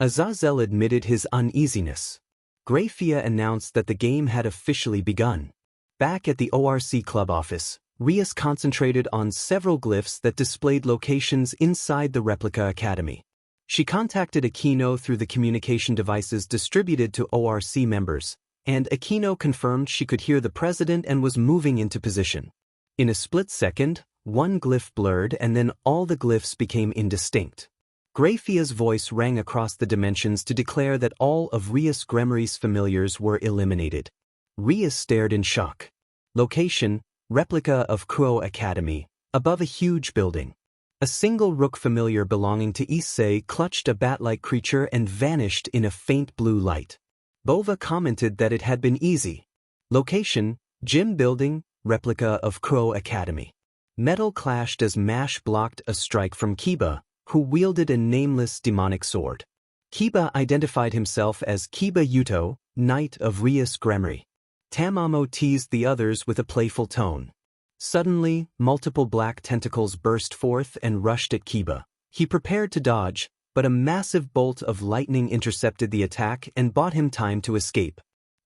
Azazel admitted his uneasiness. Grafia announced that the game had officially begun. Back at the ORC club office, Rias concentrated on several glyphs that displayed locations inside the replica academy. She contacted Aquino through the communication devices distributed to ORC members, and Aquino confirmed she could hear the president and was moving into position. In a split second, one glyph blurred and then all the glyphs became indistinct. Grafia's voice rang across the dimensions to declare that all of Rias Gremmery's familiars were eliminated. Rias stared in shock. Location: replica of Kuo Academy, above a huge building. A single rook familiar belonging to Issei clutched a bat-like creature and vanished in a faint blue light. Bova commented that it had been easy. Location: gym building, replica of Kuo Academy. Metal clashed as Mash blocked a strike from Kiba, who wielded a nameless demonic sword. Kiba identified himself as Kiba Yuto, Knight of Rias Gremmery. Tamamo teased the others with a playful tone. Suddenly, multiple black tentacles burst forth and rushed at Kiba. He prepared to dodge, but a massive bolt of lightning intercepted the attack and bought him time to escape.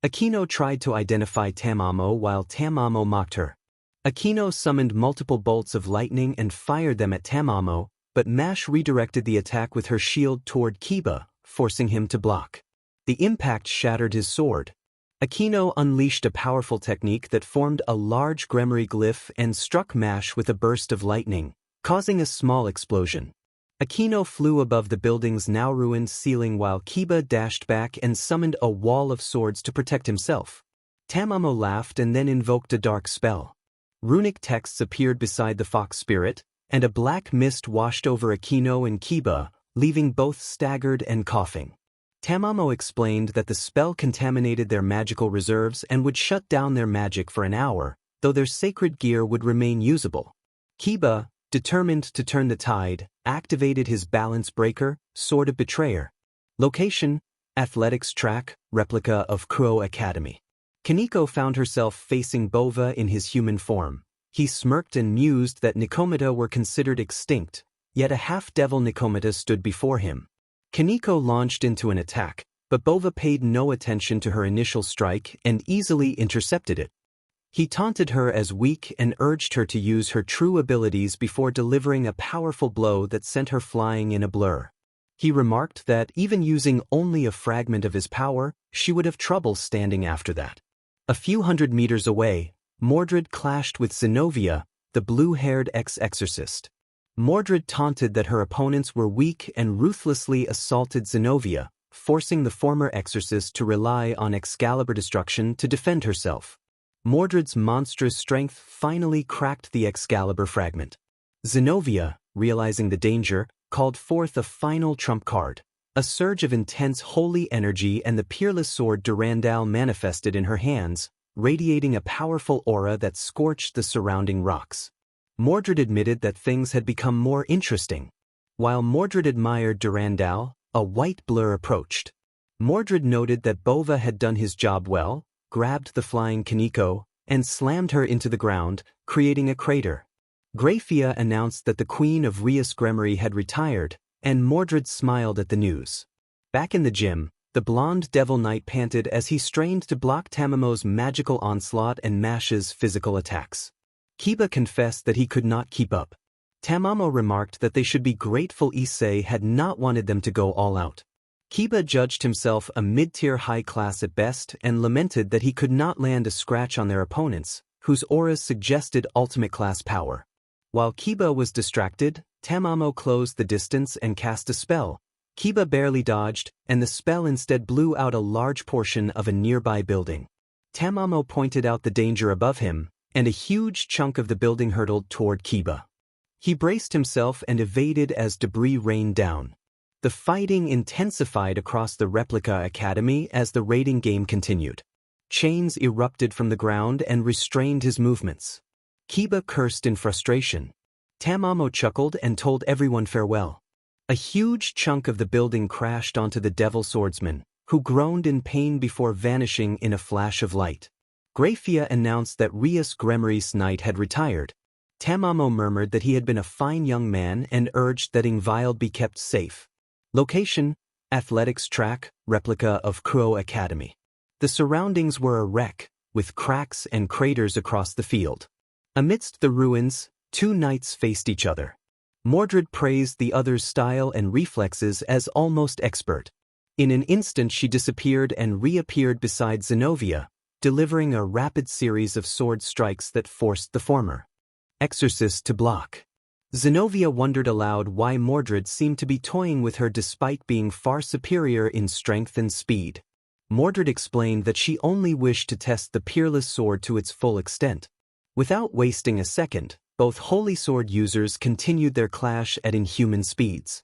Aquino tried to identify Tamamo while Tamamo mocked her. Aquino summoned multiple bolts of lightning and fired them at Tamamo, but Mash redirected the attack with her shield toward Kiba, forcing him to block. The impact shattered his sword. Aquino unleashed a powerful technique that formed a large Gremmery glyph and struck Mash with a burst of lightning, causing a small explosion. Aquino flew above the building's now ruined ceiling while Kiba dashed back and summoned a wall of swords to protect himself. Tamamo laughed and then invoked a dark spell. Runic texts appeared beside the fox spirit, and a black mist washed over Aquino and Kiba, leaving both staggered and coughing. Tamamo explained that the spell contaminated their magical reserves and would shut down their magic for an hour, though their sacred gear would remain usable. Kiba, determined to turn the tide, activated his balance breaker, Sword of Betrayer. Location: athletics track, replica of Kuo Academy. Kaneko found herself facing Bova in his human form. He smirked and mused that Nikomata were considered extinct, yet a half-devil Nikomata stood before him. Kaneko launched into an attack, but Bova paid no attention to her initial strike and easily intercepted it. He taunted her as weak and urged her to use her true abilities before delivering a powerful blow that sent her flying in a blur. He remarked that even using only a fragment of his power, she would have trouble standing after that. A few hundred meters away, Mordred clashed with Zenobia, the blue-haired ex-exorcist. Mordred taunted that her opponents were weak and ruthlessly assaulted Zenobia, forcing the former exorcist to rely on Excalibur destruction to defend herself. Mordred's monstrous strength finally cracked the Excalibur fragment. Zenobia, realizing the danger, called forth a final trump card. A surge of intense holy energy and the peerless sword Durandal manifested in her hands, radiating a powerful aura that scorched the surrounding rocks. Mordred admitted that things had become more interesting. While Mordred admired Durandal, a white blur approached. Mordred noted that Bova had done his job well, grabbed the flying Kaneko, and slammed her into the ground, creating a crater. Grafia announced that the Queen of Rias Gremmery had retired, and Mordred smiled at the news. Back in the gym, the blonde Devil Knight panted as he strained to block Tamamo's magical onslaught and Mash's physical attacks. Kiba confessed that he could not keep up. Tamamo remarked that they should be grateful Issei had not wanted them to go all out. Kiba judged himself a mid-tier high class at best and lamented that he could not land a scratch on their opponents, whose auras suggested ultimate class power. While Kiba was distracted, Tamamo closed the distance and cast a spell. Kiba barely dodged, and the spell instead blew out a large portion of a nearby building. Tamamo pointed out the danger above him, and a huge chunk of the building hurtled toward Kiba. He braced himself and evaded as debris rained down. The fighting intensified across the replica academy as the raiding game continued. Chains erupted from the ground and restrained his movements. Kiba cursed in frustration. Tamamo chuckled and told everyone farewell. A huge chunk of the building crashed onto the devil swordsman, who groaned in pain before vanishing in a flash of light. Grafia announced that Rias Gremmery's knight had retired. Tamamo murmured that he had been a fine young man and urged that Ingvild be kept safe. Location: athletics track, replica of Kuo Academy. The surroundings were a wreck, with cracks and craters across the field. Amidst the ruins, two knights faced each other. Mordred praised the other's style and reflexes as almost expert. In an instant she disappeared and reappeared beside Zenobia, delivering a rapid series of sword strikes that forced the former exorcist to block. Zenobia wondered aloud why Mordred seemed to be toying with her despite being far superior in strength and speed. Mordred explained that she only wished to test the peerless sword to its full extent. Without wasting a second, both holy sword users continued their clash at inhuman speeds.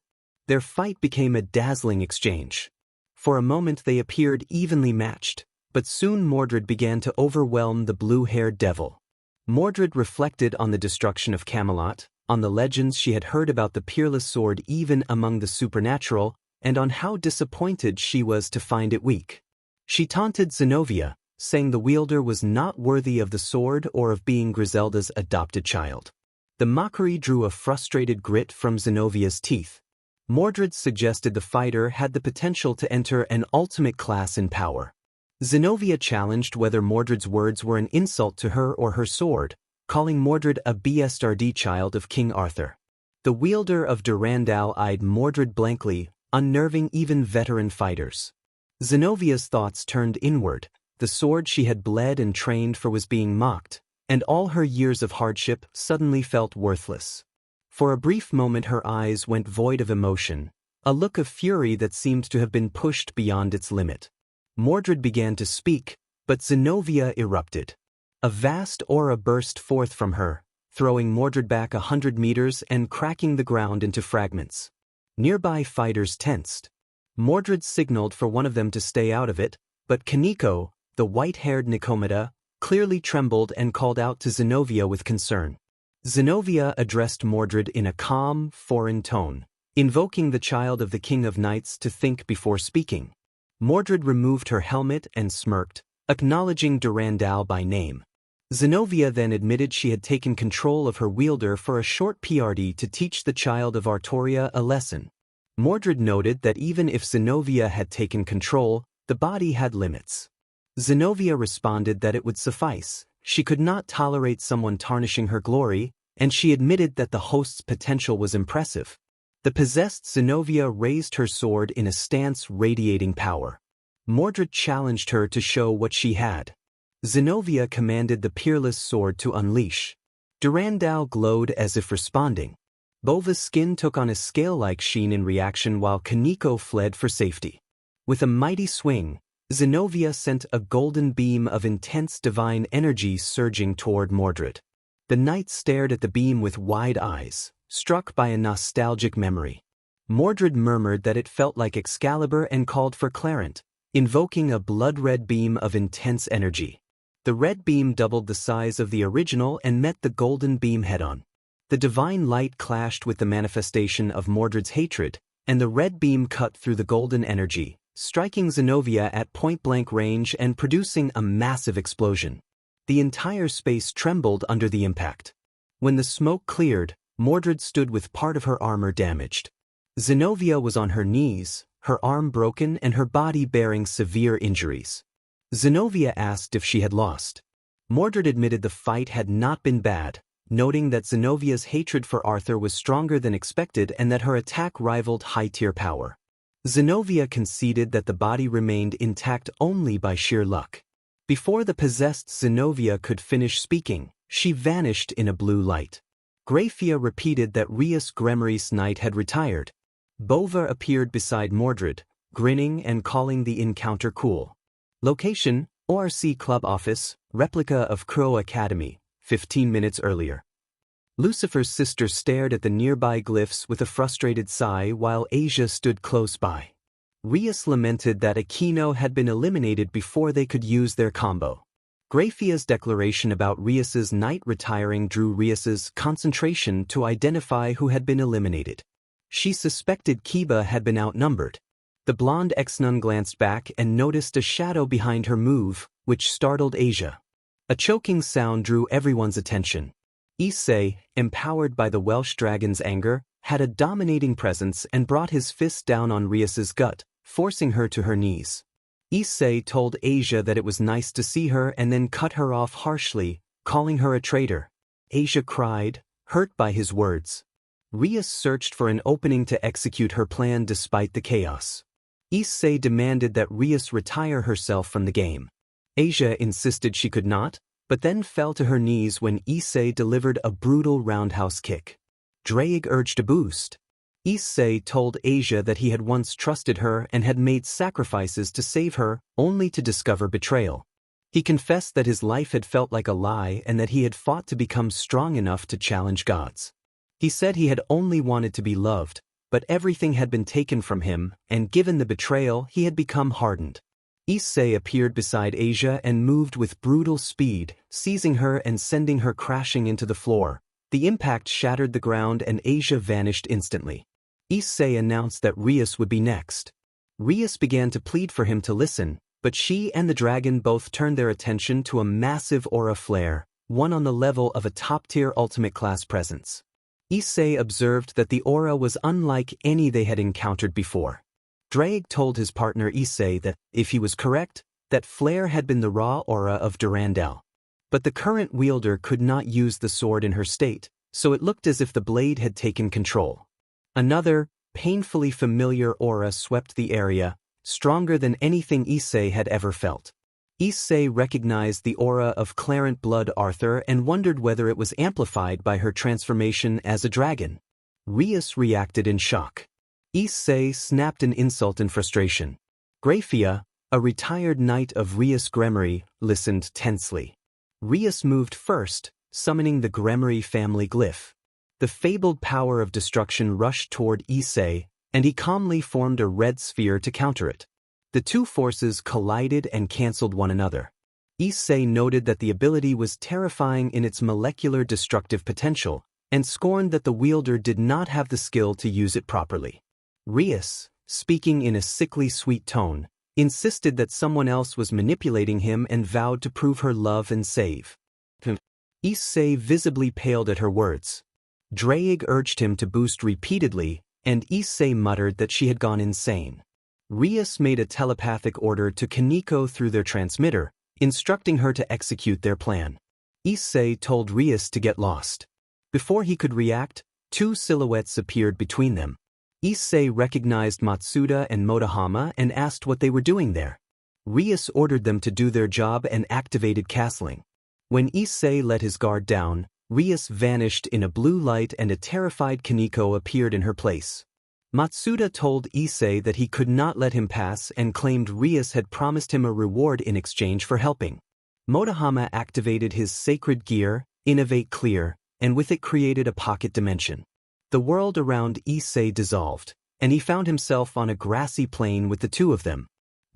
Their fight became a dazzling exchange. For a moment they appeared evenly matched, but soon Mordred began to overwhelm the blue-haired devil. Mordred reflected on the destruction of Camelot, on the legends she had heard about the peerless sword even among the supernatural, and on how disappointed she was to find it weak. She taunted Zenobia, saying the wielder was not worthy of the sword or of being Griselda's adopted child. The mockery drew a frustrated grit from Zenovia's teeth. Mordred suggested the fighter had the potential to enter an ultimate class in power. Zenobia challenged whether Mordred's words were an insult to her or her sword, calling Mordred a bastard child of King Arthur. The wielder of Durandal eyed Mordred blankly, unnerving even veteran fighters. Zenovia's thoughts turned inward. The sword she had bled and trained for was being mocked, and all her years of hardship suddenly felt worthless. For a brief moment her eyes went void of emotion, a look of fury that seemed to have been pushed beyond its limit. Mordred began to speak, but Zenobia erupted. A vast aura burst forth from her, throwing Mordred back 100 meters and cracking the ground into fragments. Nearby fighters tensed. Mordred signaled for one of them to stay out of it, but Kaneko, the white-haired Nicomeda, clearly trembled and called out to Zenobia with concern. Zenobia addressed Mordred in a calm, foreign tone, invoking the child of the King of Knights to think before speaking. Mordred removed her helmet and smirked, acknowledging Durandal by name. Zenobia then admitted she had taken control of her wielder for a short PRD to teach the child of Artoria a lesson. Mordred noted that even if Zenobia had taken control, the body had limits. Zenobia responded that it would suffice. She could not tolerate someone tarnishing her glory, and she admitted that the host's potential was impressive. The possessed Zenobia raised her sword in a stance radiating power. Mordred challenged her to show what she had. Zenobia commanded the peerless sword to unleash. Durandal glowed as if responding. Bova's skin took on a scale-like sheen in reaction while Kaneko fled for safety. With a mighty swing, Zenobia sent a golden beam of intense divine energy surging toward Mordred. The knight stared at the beam with wide eyes, struck by a nostalgic memory. Mordred murmured that it felt like Excalibur and called for Clarent, invoking a blood-red beam of intense energy. The red beam doubled the size of the original and met the golden beam head-on. The divine light clashed with the manifestation of Mordred's hatred, and the red beam cut through the golden energy, striking Zenobia at point-blank range and producing a massive explosion. The entire space trembled under the impact. When the smoke cleared, Mordred stood with part of her armor damaged. Zenobia was on her knees, her arm broken and her body bearing severe injuries. Zenobia asked if she had lost. Mordred admitted the fight had not been bad, noting that Zenovia's hatred for Arthur was stronger than expected and that her attack rivaled high-tier power. Zenobia conceded that the body remained intact only by sheer luck. Before the possessed Zenobia could finish speaking, she vanished in a blue light. Grafia repeated that Rias Gremmery's knight had retired. Bova appeared beside Mordred, grinning and calling the encounter cool. Location: ORC Club Office, replica of Kuo Academy, 15 minutes earlier. Lucifer's sister stared at the nearby glyphs with a frustrated sigh while Asia stood close by. Rias lamented that Aquino had been eliminated before they could use their combo. Graphia's declaration about Rias's knight retiring drew Rias's concentration to identify who had been eliminated. She suspected Kiba had been outnumbered. The blonde ex-nun glanced back and noticed a shadow behind her move, which startled Asia. A choking sound drew everyone's attention. Issei, empowered by the Welsh dragon's anger, had a dominating presence and brought his fist down on Rias's gut, forcing her to her knees. Issei told Asia that it was nice to see her and then cut her off harshly, calling her a traitor. Asia cried, hurt by his words. Rias searched for an opening to execute her plan despite the chaos. Issei demanded that Rias retire herself from the game. Asia insisted she could not, but then fell to her knees when Issei delivered a brutal roundhouse kick. Drake urged a boost. Issei told Asia that he had once trusted her and had made sacrifices to save her, only to discover betrayal. He confessed that his life had felt like a lie and that he had fought to become strong enough to challenge gods. He said he had only wanted to be loved, but everything had been taken from him, and given the betrayal, he had become hardened. Issei appeared beside Asia and moved with brutal speed, seizing her and sending her crashing into the floor. The impact shattered the ground and Asia vanished instantly. Issei announced that Rias would be next. Rias began to plead for him to listen, but she and the dragon both turned their attention to a massive aura flare, one on the level of a top-tier ultimate-class presence. Issei observed that the aura was unlike any they had encountered before. Drake told his partner Issei that, if he was correct, that flare had been the raw aura of Durandal. But the current wielder could not use the sword in her state, so it looked as if the blade had taken control. Another, painfully familiar aura swept the area, stronger than anything Issei had ever felt. Issei recognized the aura of Clarent Blood Arthur and wondered whether it was amplified by her transformation as a dragon. Rias reacted in shock. Issei snapped an insult in frustration. Graphia, a retired knight of Rias Gremory, listened tensely. Rias moved first, summoning the Gremory family glyph. The fabled power of destruction rushed toward Issei, and he calmly formed a red sphere to counter it. The two forces collided and cancelled one another. Issei noted that the ability was terrifying in its molecular destructive potential, and scorned that the wielder did not have the skill to use it properly. Rias, speaking in a sickly sweet tone, insisted that someone else was manipulating him and vowed to prove her love and save. Issei visibly paled at her words. Drake urged him to boost repeatedly, and Issei muttered that she had gone insane. Rias made a telepathic order to Kaneko through their transmitter, instructing her to execute their plan. Issei told Rias to get lost. Before he could react, two silhouettes appeared between them. Issei recognized Matsuda and Motohama and asked what they were doing there. Rias ordered them to do their job and activated castling. When Issei let his guard down, Rias vanished in a blue light and a terrified Kaneko appeared in her place. Matsuda told Issei that he could not let him pass and claimed Rias had promised him a reward in exchange for helping. Motohama activated his sacred gear, Innovate Clear, and with it created a pocket dimension. The world around Issei dissolved, and he found himself on a grassy plain with the two of them.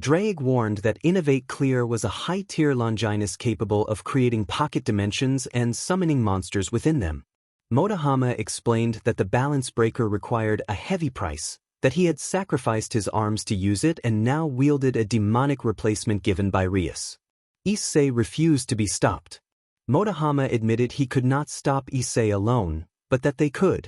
Drake warned that Innovate Clear was a high-tier Longinus capable of creating pocket dimensions and summoning monsters within them. Motohama explained that the balance breaker required a heavy price, that he had sacrificed his arms to use it and now wielded a demonic replacement given by Rias. Issei refused to be stopped. Motohama admitted he could not stop Issei alone, but that they could.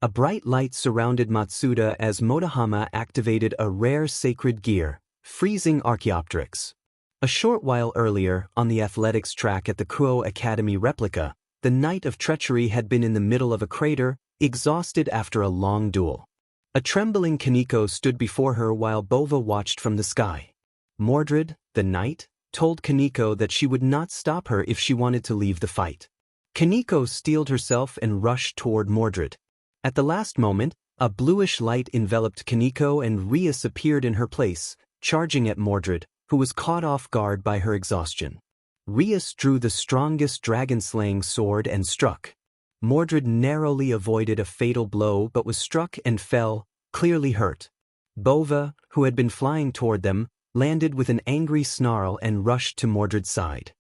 A bright light surrounded Matsuda as Motohama activated a rare sacred gear, Freezing Archaeopteryx. A short while earlier, on the athletics track at the Kuo Academy replica, the Knight of Treachery had been in the middle of a crater, exhausted after a long duel. A trembling Kaneko stood before her while Bova watched from the sky. Mordred, the knight, told Kaneko that she would not stop her if she wanted to leave the fight. Kaneko steeled herself and rushed toward Mordred. At the last moment, a bluish light enveloped Kaneko and Rias appeared in her place, charging at Mordred, who was caught off guard by her exhaustion. Rias drew the strongest dragon-slaying sword and struck. Mordred narrowly avoided a fatal blow but was struck and fell, clearly hurt. Bova, who had been flying toward them, landed with an angry snarl and rushed to Mordred's side.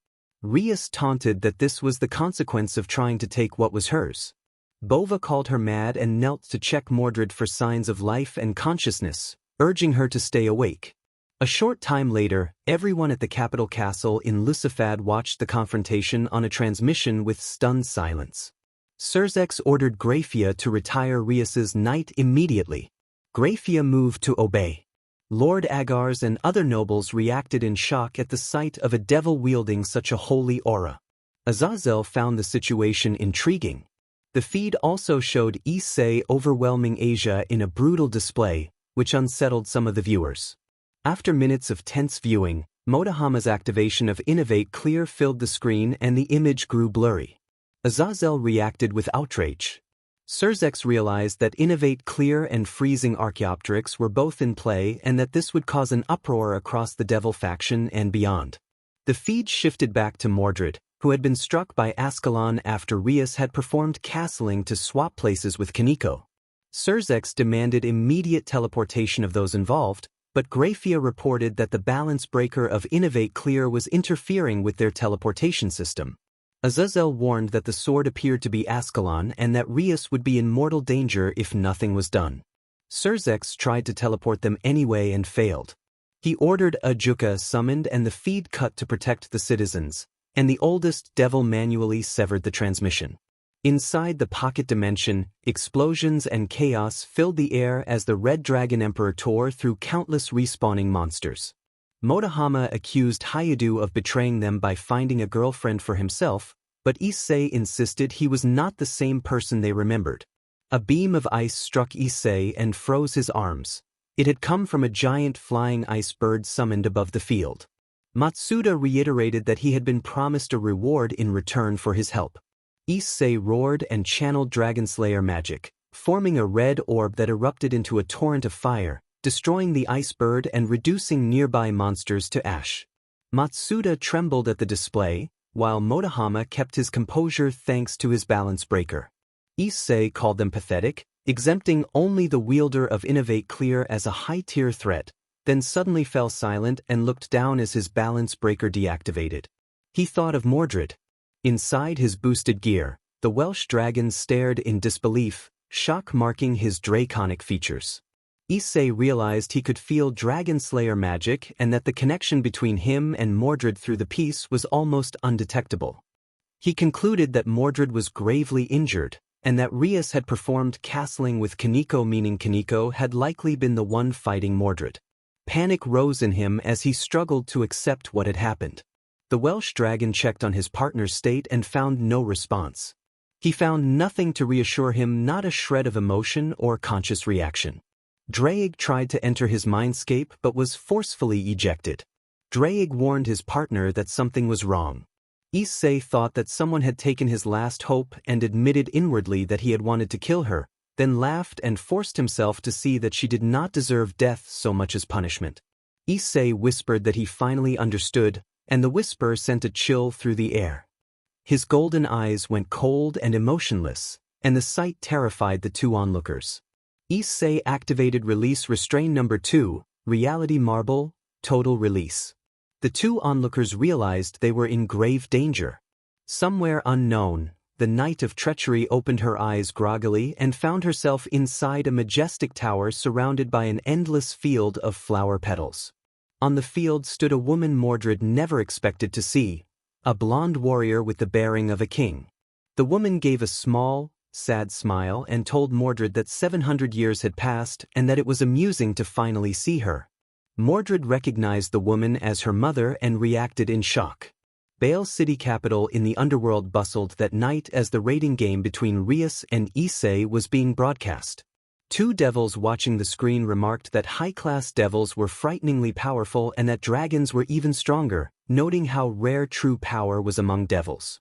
Rias taunted that this was the consequence of trying to take what was hers. Bova called her mad and knelt to check Mordred for signs of life and consciousness, urging her to stay awake. A short time later, everyone at the capital castle in Lucifad watched the confrontation on a transmission with stunned silence. Surzex ordered Grafia to retire Rias's knight immediately. Grafia moved to obey. Lord Agars and other nobles reacted in shock at the sight of a devil wielding such a holy aura. Azazel found the situation intriguing. The feed also showed Issei overwhelming Asia in a brutal display, which unsettled some of the viewers. After minutes of tense viewing, Motohama's activation of Innovate Clear filled the screen and the image grew blurry. Azazel reacted with outrage. Surzex realized that Innovate Clear and Freezing Archaeopteryx were both in play and that this would cause an uproar across the Devil faction and beyond. The feed shifted back to Mordred, who had been struck by Ascalon after Rias had performed castling to swap places with Kaneko. Surzex demanded immediate teleportation of those involved, but Grafia reported that the balance breaker of Innovate Clear was interfering with their teleportation system. Azazel warned that the sword appeared to be Ascalon and that Rias would be in mortal danger if nothing was done. Surzex tried to teleport them anyway and failed. He ordered Ajuka summoned and the feed cut to protect the citizens, and the oldest devil manually severed the transmission. Inside the pocket dimension, explosions and chaos filled the air as the Red Dragon Emperor tore through countless respawning monsters. Motohama accused Hayadu of betraying them by finding a girlfriend for himself, but Issei insisted he was not the same person they remembered. A beam of ice struck Issei and froze his arms. It had come from a giant flying ice bird summoned above the field. Matsuda reiterated that he had been promised a reward in return for his help. Issei roared and channeled Dragonslayer magic, forming a red orb that erupted into a torrent of fire, destroying the ice bird and reducing nearby monsters to ash. Matsuda trembled at the display, while Motohama kept his composure thanks to his balance breaker. Issei called them pathetic, exempting only the wielder of Innovate Clear as a high-tier threat, then suddenly fell silent and looked down as his balance breaker deactivated. He thought of Mordred. Inside his boosted gear, the Welsh dragon stared in disbelief, shock marking his draconic features. Issei realized he could feel Dragonslayer magic and that the connection between him and Mordred through the piece was almost undetectable. He concluded that Mordred was gravely injured, and that Rias had performed castling with Kaneko, meaning Kaneko had likely been the one fighting Mordred. Panic rose in him as he struggled to accept what had happened. The Welsh dragon checked on his partner's state and found no response. He found nothing to reassure him, not a shred of emotion or conscious reaction. Draig tried to enter his mindscape but was forcefully ejected. Draig warned his partner that something was wrong. Issei thought that someone had taken his last hope and admitted inwardly that he had wanted to kill her, then laughed and forced himself to see that she did not deserve death so much as punishment. Issei whispered that he finally understood, and the whisper sent a chill through the air. His golden eyes went cold and emotionless, and the sight terrified the two onlookers. Issei activated Release Restrain Number 2, Reality Marble, Total Release. The two onlookers realized they were in grave danger. Somewhere unknown, the Knight of Treachery opened her eyes groggily and found herself inside a majestic tower surrounded by an endless field of flower petals. On the field stood a woman Mordred never expected to see, a blonde warrior with the bearing of a king. The woman gave a small, sad smile and told Mordred that 700 years had passed and that it was amusing to finally see her. Mordred recognized the woman as her mother and reacted in shock. Bale City capital in the underworld bustled that night as the raiding game between Rias and Issei was being broadcast. Two devils watching the screen remarked that high-class devils were frighteningly powerful and that dragons were even stronger, noting how rare true power was among devils.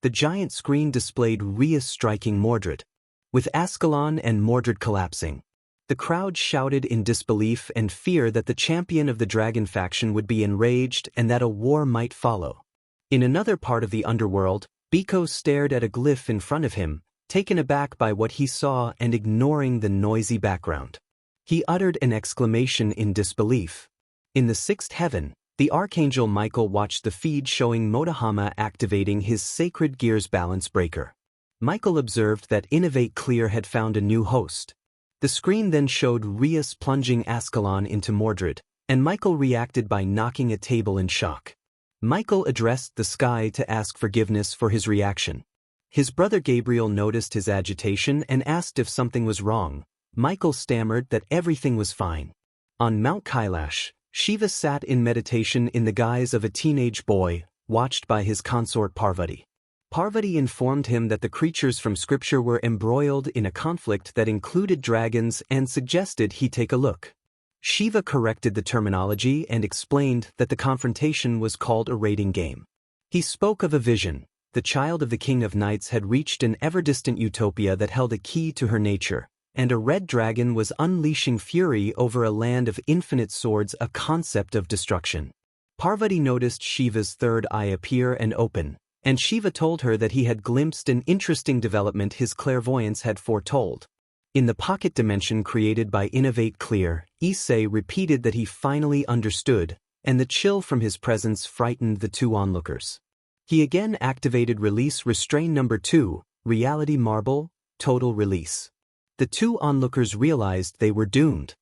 The giant screen displayed Rias striking Mordred, with Ascalon and Mordred collapsing. The crowd shouted in disbelief and fear that the champion of the dragon faction would be enraged and that a war might follow. In another part of the underworld, Biko stared at a glyph in front of him, taken aback by what he saw and ignoring the noisy background. He uttered an exclamation in disbelief. In the sixth heaven, The Archangel Michael watched the feed showing Motohama activating his Sacred Gears balance breaker. Michael observed that Innovate Clear had found a new host. The screen then showed Rias plunging Ascalon into Mordred, and Michael reacted by knocking a table in shock. Michael addressed the sky to ask forgiveness for his reaction. His brother Gabriel noticed his agitation and asked if something was wrong. Michael stammered that everything was fine. On Mount Kailash, Shiva sat in meditation in the guise of a teenage boy, watched by his consort Parvati. Parvati informed him that the creatures from scripture were embroiled in a conflict that included dragons and suggested he take a look. Shiva corrected the terminology and explained that the confrontation was called a raiding game. He spoke of a vision. The child of the King of Knights had reached an ever-distant utopia that held a key to her nature, and a red dragon was unleashing fury over a land of infinite swords, a concept of destruction. Parvati noticed Shiva's third eye appear and open, and Shiva told her that he had glimpsed an interesting development his clairvoyance had foretold. In the pocket dimension created by Innovate Clear, Issei repeated that he finally understood, and the chill from his presence frightened the two onlookers. He again activated Release Restrain Number 2, Reality Marble, Total Release. The two onlookers realized they were doomed.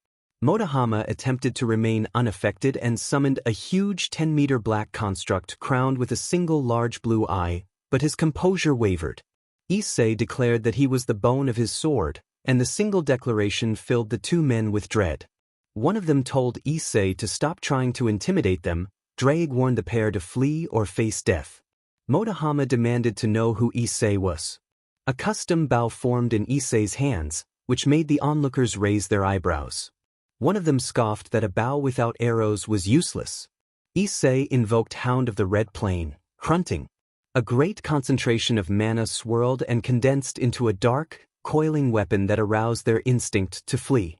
Motohama attempted to remain unaffected and summoned a huge 10-meter black construct crowned with a single large blue eye, but his composure wavered. Issei declared that he was the bone of his sword, and the single declaration filled the two men with dread. One of them told Issei to stop trying to intimidate them. Drake warned the pair to flee or face death. Motohama demanded to know who Issei was. A custom bow formed in Issei's hands, which made the onlookers raise their eyebrows. One of them scoffed that a bow without arrows was useless. Issei invoked Hound of the Red Plain, grunting. A great concentration of mana swirled and condensed into a dark, coiling weapon that aroused their instinct to flee.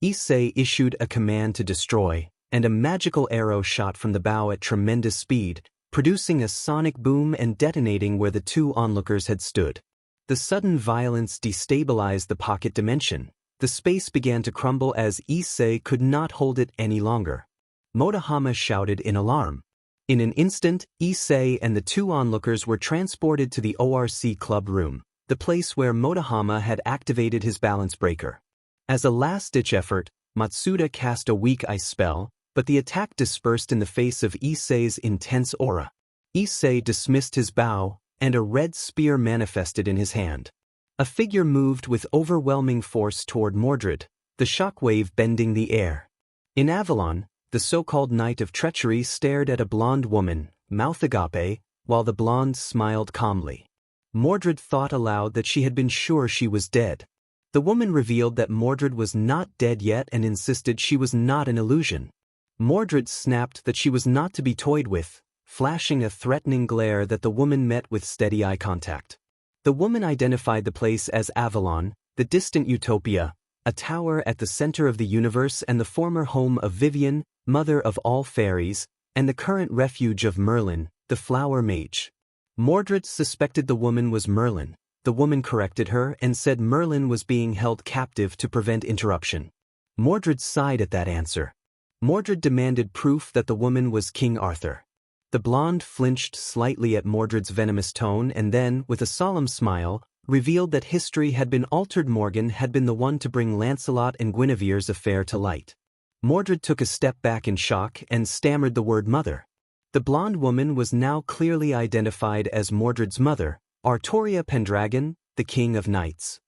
Issei issued a command to destroy, and a magical arrow shot from the bow at tremendous speed, producing a sonic boom and detonating where the two onlookers had stood. The sudden violence destabilized the pocket dimension. The space began to crumble as Issei could not hold it any longer. Motohama shouted in alarm. In an instant, Issei and the two onlookers were transported to the ORC club room, the place where Motohama had activated his balance breaker. As a last-ditch effort, Matsuda cast a weak ice spell, but the attack dispersed in the face of Issei's intense aura. Issei dismissed his bow, and a red spear manifested in his hand. A figure moved with overwhelming force toward Mordred, the shockwave bending the air. In Avalon, the so-called Knight of Treachery stared at a blonde woman, mouth agape, while the blonde smiled calmly. Mordred thought aloud that she had been sure she was dead. The woman revealed that Mordred was not dead yet and insisted she was not an illusion. Mordred snapped that she was not to be toyed with, flashing a threatening glare that the woman met with steady eye contact. The woman identified the place as Avalon, the distant utopia, a tower at the center of the universe and the former home of Vivian, mother of all fairies, and the current refuge of Merlin, the flower mage. Mordred suspected the woman was Merlin. The woman corrected her and said Merlin was being held captive to prevent interruption. Mordred sighed at that answer. Mordred demanded proof that the woman was King Arthur. The blonde flinched slightly at Mordred's venomous tone and then, with a solemn smile, revealed that history had been altered. Morgan had been the one to bring Lancelot and Guinevere's affair to light. Mordred took a step back in shock and stammered the word mother. The blonde woman was now clearly identified as Mordred's mother, Artoria Pendragon, the King of Knights.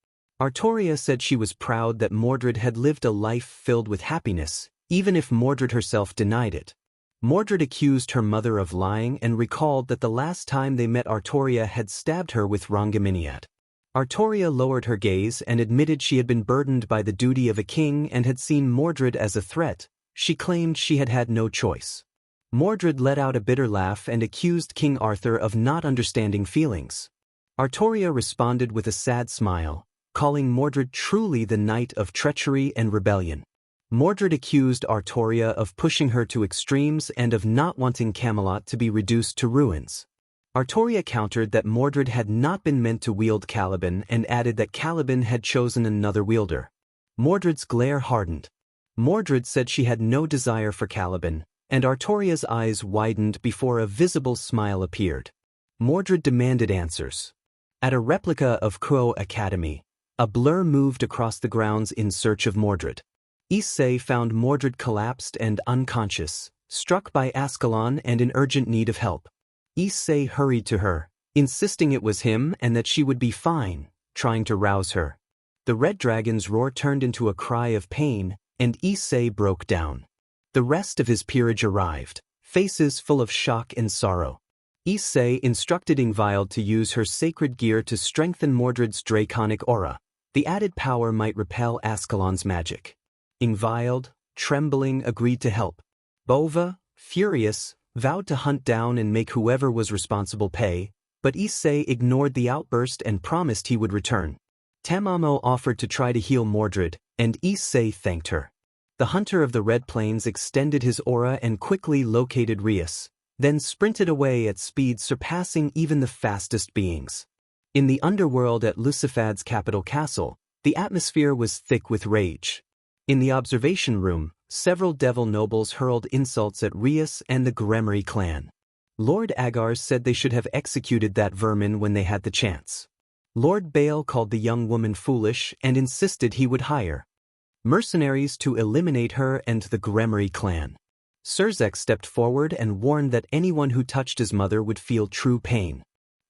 Artoria said she was proud that Mordred had lived a life filled with happiness, even if Mordred herself denied it. Mordred accused her mother of lying and recalled that the last time they met Artoria had stabbed her with Rongaminiad. Artoria lowered her gaze and admitted she had been burdened by the duty of a king and had seen Mordred as a threat. She claimed she had had no choice. Mordred let out a bitter laugh and accused King Arthur of not understanding feelings. Artoria responded with a sad smile, calling Mordred truly the Knight of Treachery and Rebellion. Mordred accused Artoria of pushing her to extremes and of not wanting Camelot to be reduced to ruins. Artoria countered that Mordred had not been meant to wield Caliban and added that Caliban had chosen another wielder. Mordred's glare hardened. Mordred said she had no desire for Caliban, and Artoria's eyes widened before a visible smile appeared. Mordred demanded answers. At a replica of Kuo Academy, a blur moved across the grounds in search of Mordred. Issei found Mordred collapsed and unconscious, struck by Ascalon and in urgent need of help. Issei hurried to her, insisting it was him and that she would be fine, trying to rouse her. The red dragon's roar turned into a cry of pain, and Issei broke down. The rest of his peerage arrived, faces full of shock and sorrow. Issei instructed Ingvild to use her sacred gear to strengthen Mordred's draconic aura. The added power might repel Ascalon's magic. Ingvild, trembling, agreed to help. Bova, furious, vowed to hunt down and make whoever was responsible pay, but Issei ignored the outburst and promised he would return. Tamamo offered to try to heal Mordred, and Issei thanked her. The hunter of the Red Plains extended his aura and quickly located Rias, then sprinted away at speed surpassing even the fastest beings. In the underworld at Lucifad's capital castle, the atmosphere was thick with rage. In the observation room, several devil nobles hurled insults at Rias and the Gremry clan. Lord Agar said they should have executed that vermin when they had the chance. Lord Bale called the young woman foolish and insisted he would hire mercenaries to eliminate her and the Gremry clan. Surzek stepped forward and warned that anyone who touched his mother would feel true pain.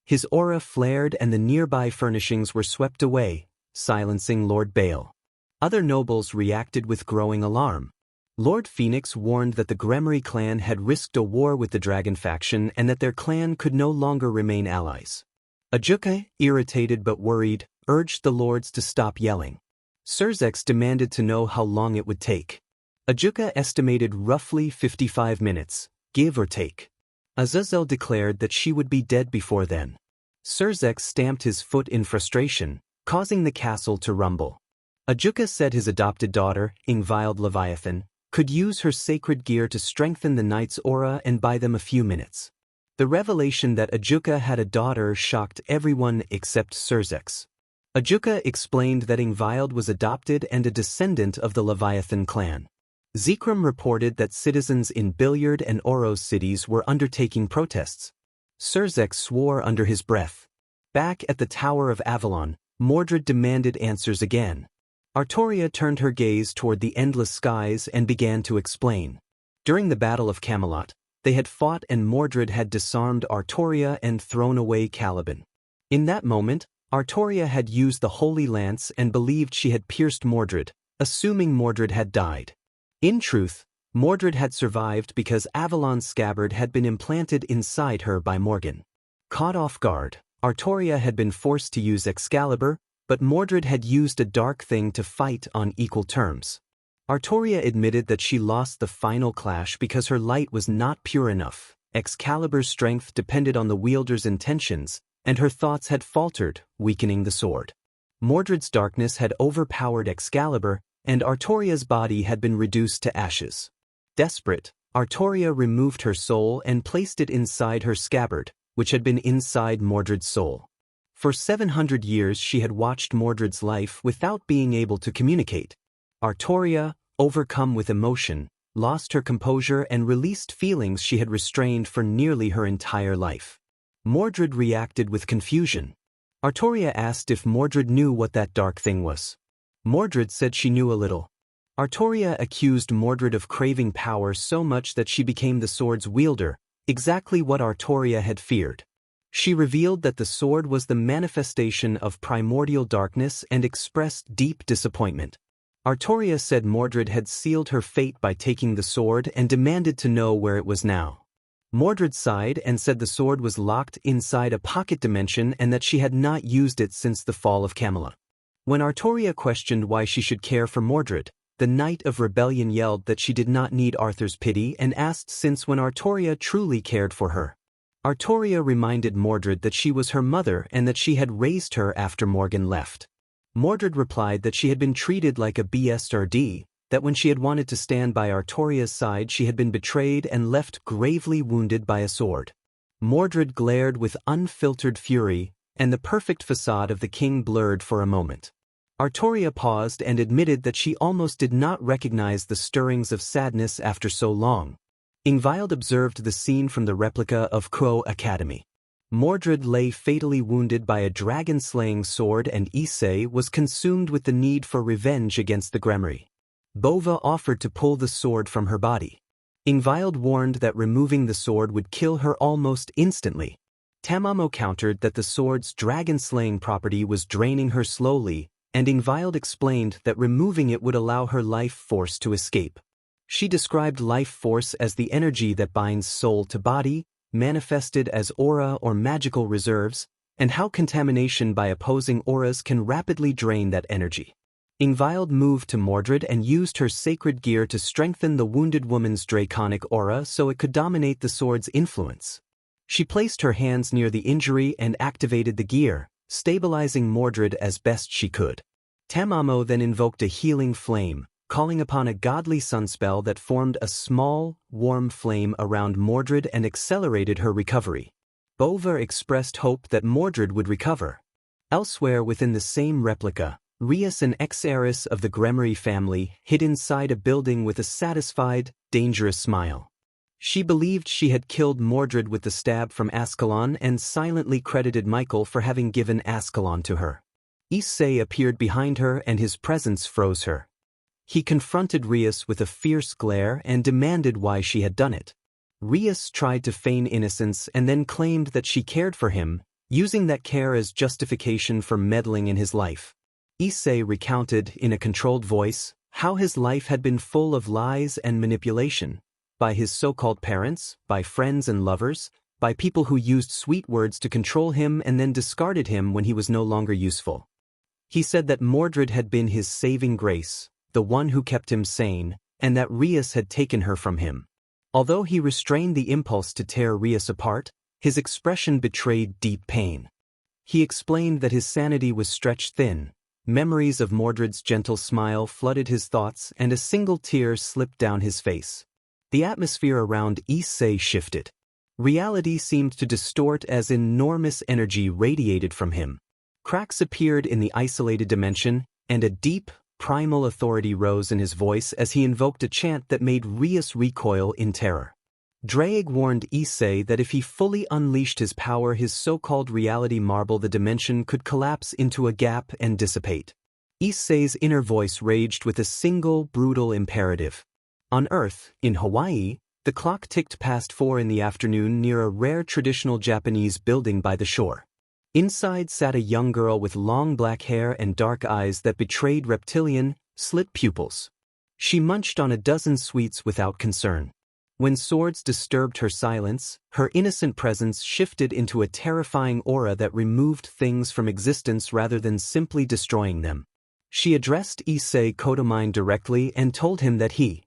His aura flared and the nearby furnishings were swept away, silencing Lord Bale. Other nobles reacted with growing alarm. Lord Phoenix warned that the Gremry clan had risked a war with the dragon faction and that their clan could no longer remain allies. Ajuka, irritated but worried, urged the lords to stop yelling. Surzex demanded to know how long it would take. Ajuka estimated roughly 55 minutes, give or take. Azazel declared that she would be dead before then. Surzex stamped his foot in frustration, causing the castle to rumble. Ajuka said his adopted daughter, Ingvild Leviathan, could use her sacred gear to strengthen the knight's aura and buy them a few minutes. The revelation that Ajuka had a daughter shocked everyone except Surzex. Ajuka explained that Ingvild was adopted and a descendant of the Leviathan clan. Zekrom reported that citizens in Billiard and Oros cities were undertaking protests. Surzex swore under his breath. Back at the Tower of Avalon, Mordred demanded answers again. Artoria turned her gaze toward the endless skies and began to explain. During the Battle of Camelot, they had fought and Mordred had disarmed Artoria and thrown away Caliban. In that moment, Artoria had used the Holy Lance and believed she had pierced Mordred, assuming Mordred had died. In truth, Mordred had survived because Avalon's scabbard had been implanted inside her by Morgan. Caught off guard, Artoria had been forced to use Excalibur, but Mordred had used a dark thing to fight on equal terms. Artoria admitted that she lost the final clash because her light was not pure enough. Excalibur's strength depended on the wielder's intentions, and her thoughts had faltered, weakening the sword. Mordred's darkness had overpowered Excalibur, and Artoria's body had been reduced to ashes. Desperate, Artoria removed her soul and placed it inside her scabbard, which had been inside Mordred's soul. For 700 years she had watched Mordred's life without being able to communicate. Artoria, overcome with emotion, lost her composure and released feelings she had restrained for nearly her entire life. Mordred reacted with confusion. Artoria asked if Mordred knew what that dark thing was. Mordred said she knew a little. Artoria accused Mordred of craving power so much that she became the sword's wielder, exactly what Artoria had feared. She revealed that the sword was the manifestation of primordial darkness and expressed deep disappointment. Artoria said Mordred had sealed her fate by taking the sword and demanded to know where it was now. Mordred sighed and said the sword was locked inside a pocket dimension and that she had not used it since the fall of Camelot. When Artoria questioned why she should care for Mordred, the Knight of Rebellion yelled that she did not need Arthur's pity and asked since when Artoria truly cared for her. Artoria reminded Mordred that she was her mother and that she had raised her after Morgan left. Mordred replied that she had been treated like a BSRD, that when she had wanted to stand by Artoria's side she had been betrayed and left gravely wounded by a sword. Mordred glared with unfiltered fury, and the perfect facade of the king blurred for a moment. Artoria paused and admitted that she almost did not recognize the stirrings of sadness after so long. Ingvild observed the scene from the replica of Kuo Academy. Mordred lay fatally wounded by a dragon-slaying sword, and Issei was consumed with the need for revenge against the Gremry. Bova offered to pull the sword from her body. Ingvild warned that removing the sword would kill her almost instantly. Tamamo countered that the sword's dragon-slaying property was draining her slowly, and Ingvild explained that removing it would allow her life force to escape. She described life force as the energy that binds soul to body, manifested as aura or magical reserves, and how contamination by opposing auras can rapidly drain that energy. Ingvild moved to Mordred and used her sacred gear to strengthen the wounded woman's draconic aura so it could dominate the sword's influence. She placed her hands near the injury and activated the gear, stabilizing Mordred as best she could. Tamamo then invoked a healing flame, calling upon a godly sunspell that formed a small, warm flame around Mordred and accelerated her recovery. Bova expressed hope that Mordred would recover. Elsewhere within the same replica, Rias, an ex-heiress of the Gremry family, hid inside a building with a satisfied, dangerous smile. She believed she had killed Mordred with the stab from Ascalon and silently credited Michael for having given Ascalon to her. Issei appeared behind her and his presence froze her. He confronted Rias with a fierce glare and demanded why she had done it. Rias tried to feign innocence and then claimed that she cared for him, using that care as justification for meddling in his life. Issei recounted, in a controlled voice, how his life had been full of lies and manipulation, by his so-called parents, by friends and lovers, by people who used sweet words to control him and then discarded him when he was no longer useful. He said that Mordred had been his saving grace, the one who kept him sane, and that Rias had taken her from him. Although he restrained the impulse to tear Rias apart, his expression betrayed deep pain. He explained that his sanity was stretched thin. Memories of Mordred's gentle smile flooded his thoughts, and a single tear slipped down his face. The atmosphere around Issei shifted. Reality seemed to distort as enormous energy radiated from him. Cracks appeared in the isolated dimension, and a deep, primal authority rose in his voice as he invoked a chant that made Rias recoil in terror. Draig warned Issei that if he fully unleashed his power, his so-called reality marble, the dimension, could collapse into a gap and dissipate. Issei's inner voice raged with a single, brutal imperative. On Earth, in Hawaii, the clock ticked past 4 in the afternoon near a rare traditional Japanese building by the shore. Inside sat a young girl with long black hair and dark eyes that betrayed reptilian, slit pupils. She munched on a dozen sweets without concern. When swords disturbed her silence, her innocent presence shifted into a terrifying aura that removed things from existence rather than simply destroying them. She addressed Issei Kodomine directly and told him that he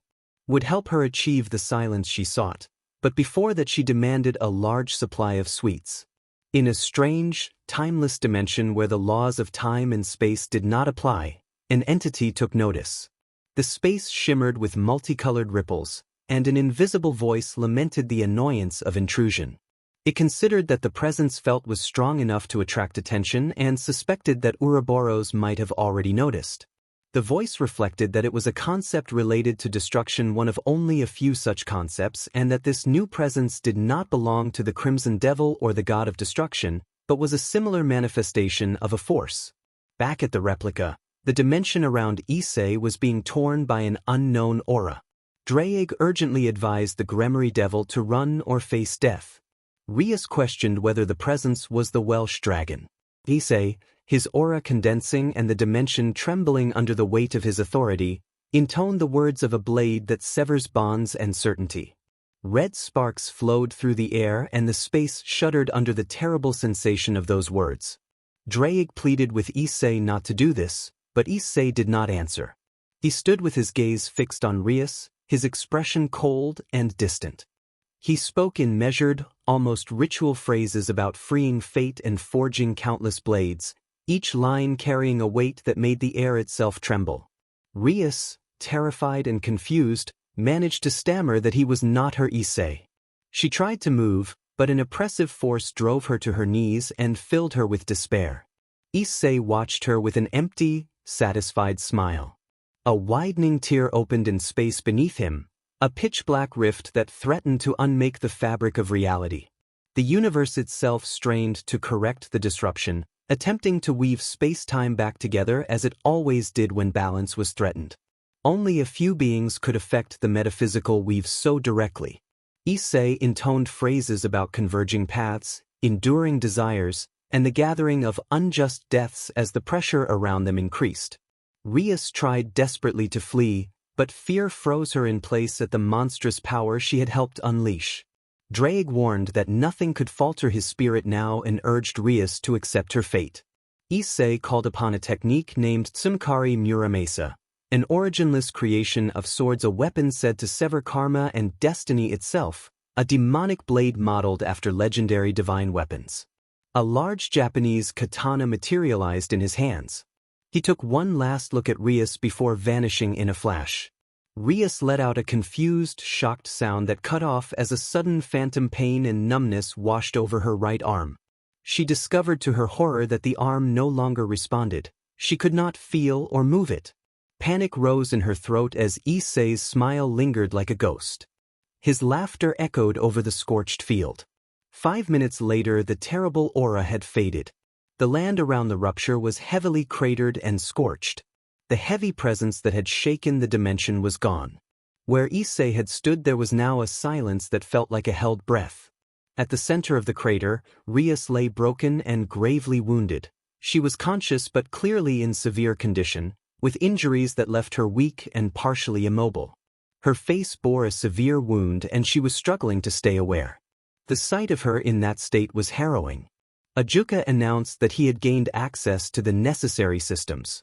would help her achieve the silence she sought, but before that she demanded a large supply of sweets. In a strange, timeless dimension where the laws of time and space did not apply, an entity took notice. The space shimmered with multicolored ripples, and an invisible voice lamented the annoyance of intrusion. It considered that the presence felt was strong enough to attract attention and suspected that Ouroboros might have already noticed. The voice reflected that it was a concept related to destruction, one of only a few such concepts, and that this new presence did not belong to the Crimson Devil or the God of Destruction, but was a similar manifestation of a force. Back at the replica, the dimension around Issei was being torn by an unknown aura. Draig urgently advised the Gremry Devil to run or face death. Rias questioned whether the presence was the Welsh dragon. Issei, his aura condensing and the dimension trembling under the weight of his authority, intoned the words of a blade that severs bonds and certainty. Red sparks flowed through the air and the space shuddered under the terrible sensation of those words. Draig pleaded with Issei not to do this, but Issei did not answer. He stood with his gaze fixed on Rias, his expression cold and distant. He spoke in measured, almost ritual phrases about freeing fate and forging countless blades, each line carrying a weight that made the air itself tremble. Rias, terrified and confused, managed to stammer that he was not her Issei. She tried to move, but an oppressive force drove her to her knees and filled her with despair. Issei watched her with an empty, satisfied smile. A widening tear opened in space beneath him, A pitch-black rift that threatened to unmake the fabric of reality. The universe itself strained to correct the disruption, attempting to weave space-time back together as it always did when balance was threatened. Only a few beings could affect the metaphysical weave so directly. Issei intoned phrases about converging paths, enduring desires, and the gathering of unjust deaths as the pressure around them increased. Rias tried desperately to flee, but fear froze her in place at the monstrous power she had helped unleash. Drake warned that nothing could falter his spirit now and urged Rias to accept her fate. Issei called upon a technique named Tsumkari Muramesa, an originless creation of swords, a weapon said to sever karma and destiny itself, a demonic blade modeled after legendary divine weapons. A large Japanese katana materialized in his hands. He took one last look at Rias before vanishing in a flash. Rias let out a confused, shocked sound that cut off as a sudden phantom pain and numbness washed over her right arm. She discovered to her horror that the arm no longer responded. She could not feel or move it. Panic rose in her throat as Issei's smile lingered like a ghost. His laughter echoed over the scorched field. 5 minutes later, the terrible aura had faded. The land around the rupture was heavily cratered and scorched. The heavy presence that had shaken the dimension was gone. Where Issei had stood, there was now a silence that felt like a held breath. At the center of the crater, Rias lay broken and gravely wounded. She was conscious but clearly in severe condition, with injuries that left her weak and partially immobile. Her face bore a severe wound and she was struggling to stay aware. The sight of her in that state was harrowing. Ajuka announced that he had gained access to the necessary systems.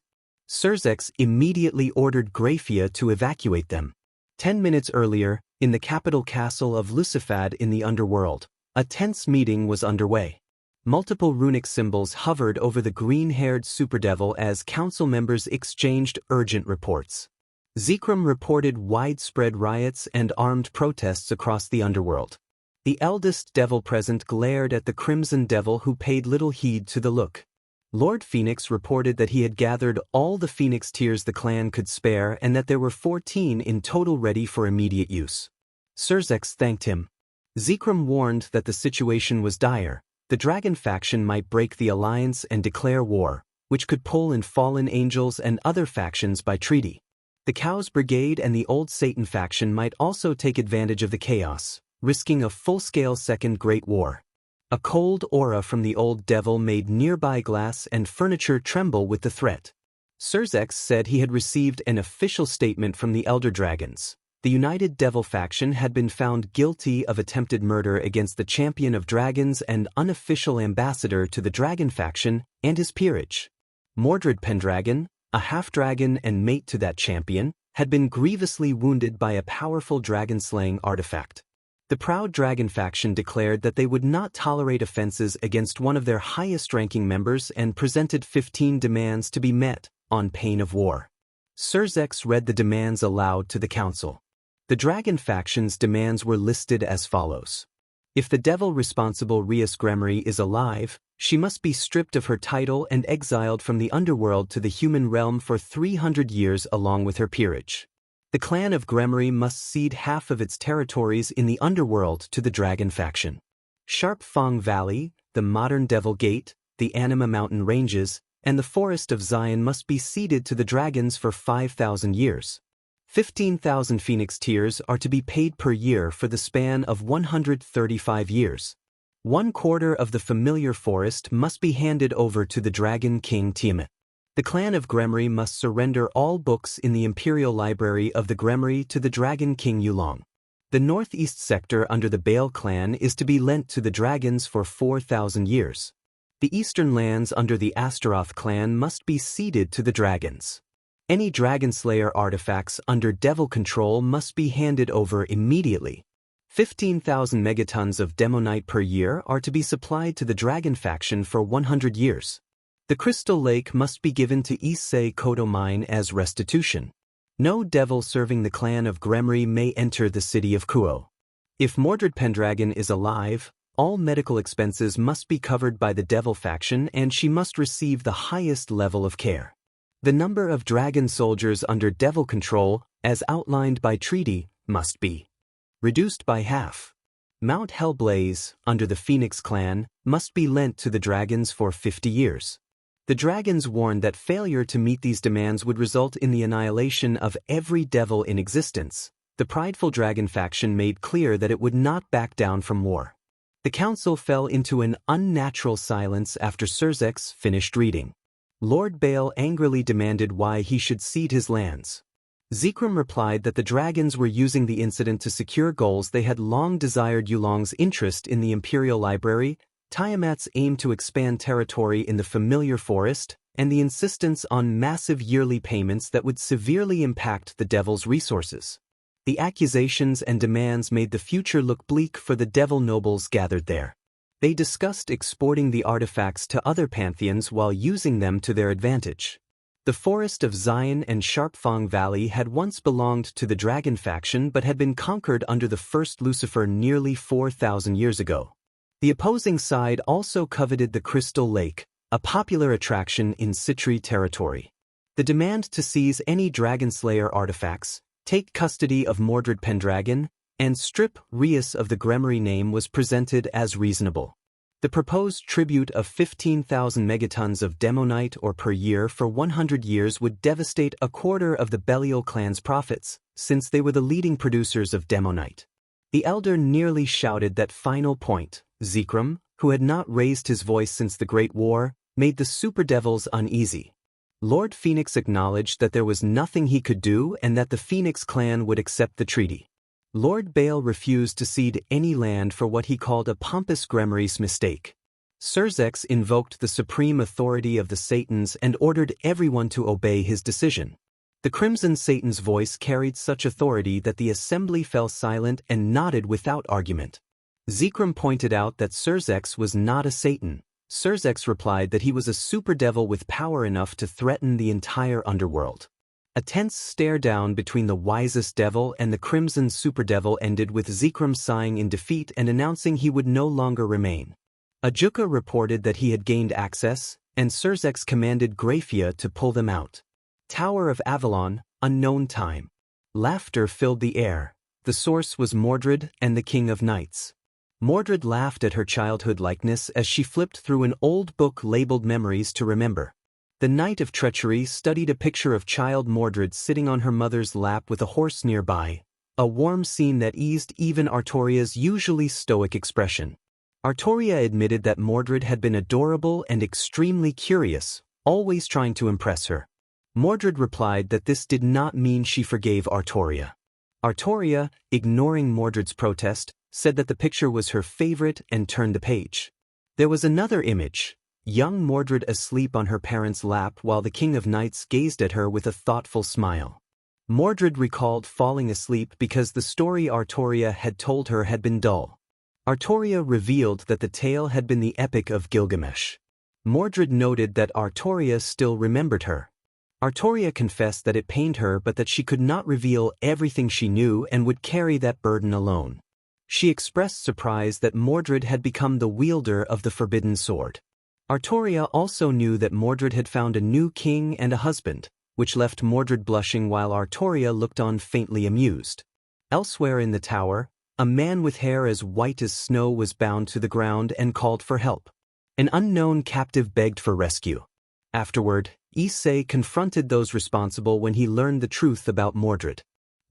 Surzex immediately ordered Graphia to evacuate them. 10 minutes earlier, in the capital castle of Lucifad in the underworld, a tense meeting was underway. Multiple runic symbols hovered over the green-haired superdevil as council members exchanged urgent reports. Zekrom reported widespread riots and armed protests across the underworld. The eldest devil present glared at the crimson devil, who paid little heed to the look. Lord Phoenix reported that he had gathered all the Phoenix tears the clan could spare and that there were 14 in total ready for immediate use. Surzex thanked him. Zekrom warned that the situation was dire. The dragon faction might break the alliance and declare war, which could pull in fallen angels and other factions by treaty. The Cows Brigade and the Old Satan faction might also take advantage of the chaos, risking a full-scale Second Great War. A cold aura from the old devil made nearby glass and furniture tremble with the threat. Surzex said he had received an official statement from the Elder Dragons. The United Devil faction had been found guilty of attempted murder against the Champion of Dragons and unofficial ambassador to the Dragon faction and his peerage. Mordred Pendragon, a half-dragon and mate to that champion, had been grievously wounded by a powerful dragon-slaying artifact. The Proud Dragon faction declared that they would not tolerate offenses against one of their highest-ranking members and presented 15 demands to be met, on pain of war. Surzex read the demands aloud to the council. The Dragon faction's demands were listed as follows. If the devil responsible Rias Gremory is alive, she must be stripped of her title and exiled from the underworld to the human realm for 300 years along with her peerage. The clan of Gremory must cede half of its territories in the underworld to the Dragon faction. Sharp Fong Valley, the modern Devil Gate, the Anima Mountain Ranges, and the Forest of Zion must be ceded to the dragons for 5,000 years. 15,000 Phoenix tears are to be paid per year for the span of 135 years. 1/4 of the familiar forest must be handed over to the Dragon King Tiamat. The clan of Gremory must surrender all books in the Imperial Library of the Gremory to the Dragon King Yulong. The northeast sector under the Bale clan is to be lent to the dragons for 4,000 years. The eastern lands under the Astaroth clan must be ceded to the dragons. Any Dragonslayer artifacts under devil control must be handed over immediately. 15,000 megatons of demonite per year are to be supplied to the Dragon faction for 100 years. The Crystal Lake must be given to Issei Kodo Mine as restitution. No devil serving the clan of Gremory may enter the city of Kuo. If Mordred Pendragon is alive, all medical expenses must be covered by the devil faction and she must receive the highest level of care. The number of dragon soldiers under devil control, as outlined by treaty, must be reduced by half. Mount Hellblaze, under the Phoenix clan, must be lent to the dragons for 50 years. The dragons warned that failure to meet these demands would result in the annihilation of every devil in existence. The prideful dragon faction made clear that it would not back down from war. The council fell into an unnatural silence after Surzex finished reading. Lord Bale angrily demanded why he should cede his lands. Zekrom replied that the dragons were using the incident to secure goals they had long desired: Yulong's interest in the Imperial Library, Tiamat's aim to expand territory in the familiar forest, and the insistence on massive yearly payments that would severely impact the Devil's resources. The accusations and demands made the future look bleak for the Devil nobles gathered there. They discussed exporting the artifacts to other pantheons while using them to their advantage. The forest of Zion and Sharpfang Valley had once belonged to the dragon faction but had been conquered under the first Lucifer nearly 4,000 years ago. The opposing side also coveted the Crystal Lake, a popular attraction in Citri territory. The demand to seize any Dragonslayer artifacts, take custody of Mordred Pendragon, and strip Rias of the Gremory name was presented as reasonable. The proposed tribute of 15,000 megatons of demonite ore per year for 100 years would devastate a quarter of the Belial clan's profits, since they were the leading producers of demonite. The elder nearly shouted that final point. Zekrom, who had not raised his voice since the Great War, made the Super Devils uneasy. Lord Phoenix acknowledged that there was nothing he could do and that the Phoenix clan would accept the treaty. Lord Bale refused to cede any land for what he called a pompous Gremorys mistake. Surzex invoked the supreme authority of the Satans and ordered everyone to obey his decision. The Crimson Satan's voice carried such authority that the assembly fell silent and nodded without argument. Zekrom pointed out that Surzex was not a Satan. Surzex replied that he was a super devil with power enough to threaten the entire underworld. A tense stare-down between the wisest devil and the Crimson Superdevil ended with Zekrom sighing in defeat and announcing he would no longer remain. Ajuka reported that he had gained access, and Surzex commanded Graphia to pull them out. Tower of Avalon, unknown time. Laughter filled the air. The source was Mordred and the King of Knights. Mordred laughed at her childhood likeness as she flipped through an old book labeled Memories to Remember. The Knight of Treachery studied a picture of child Mordred sitting on her mother's lap with a horse nearby, a warm scene that eased even Artoria's usually stoic expression. Artoria admitted that Mordred had been adorable and extremely curious, always trying to impress her. Mordred replied that this did not mean she forgave Artoria. Artoria, ignoring Mordred's protest, said that the picture was her favorite and turned the page. There was another image. Young Mordred asleep on her parents' lap while the King of Knights gazed at her with a thoughtful smile. Mordred recalled falling asleep because the story Artoria had told her had been dull. Artoria revealed that the tale had been the Epic of Gilgamesh. Mordred noted that Artoria still remembered her. Artoria confessed that it pained her but that she could not reveal everything she knew and would carry that burden alone. She expressed surprise that Mordred had become the wielder of the forbidden sword. Artoria also knew that Mordred had found a new king and a husband, which left Mordred blushing while Artoria looked on faintly amused. Elsewhere in the tower, a man with hair as white as snow was bound to the ground and called for help. An unknown captive begged for rescue. Afterward, Issei confronted those responsible when he learned the truth about Mordred.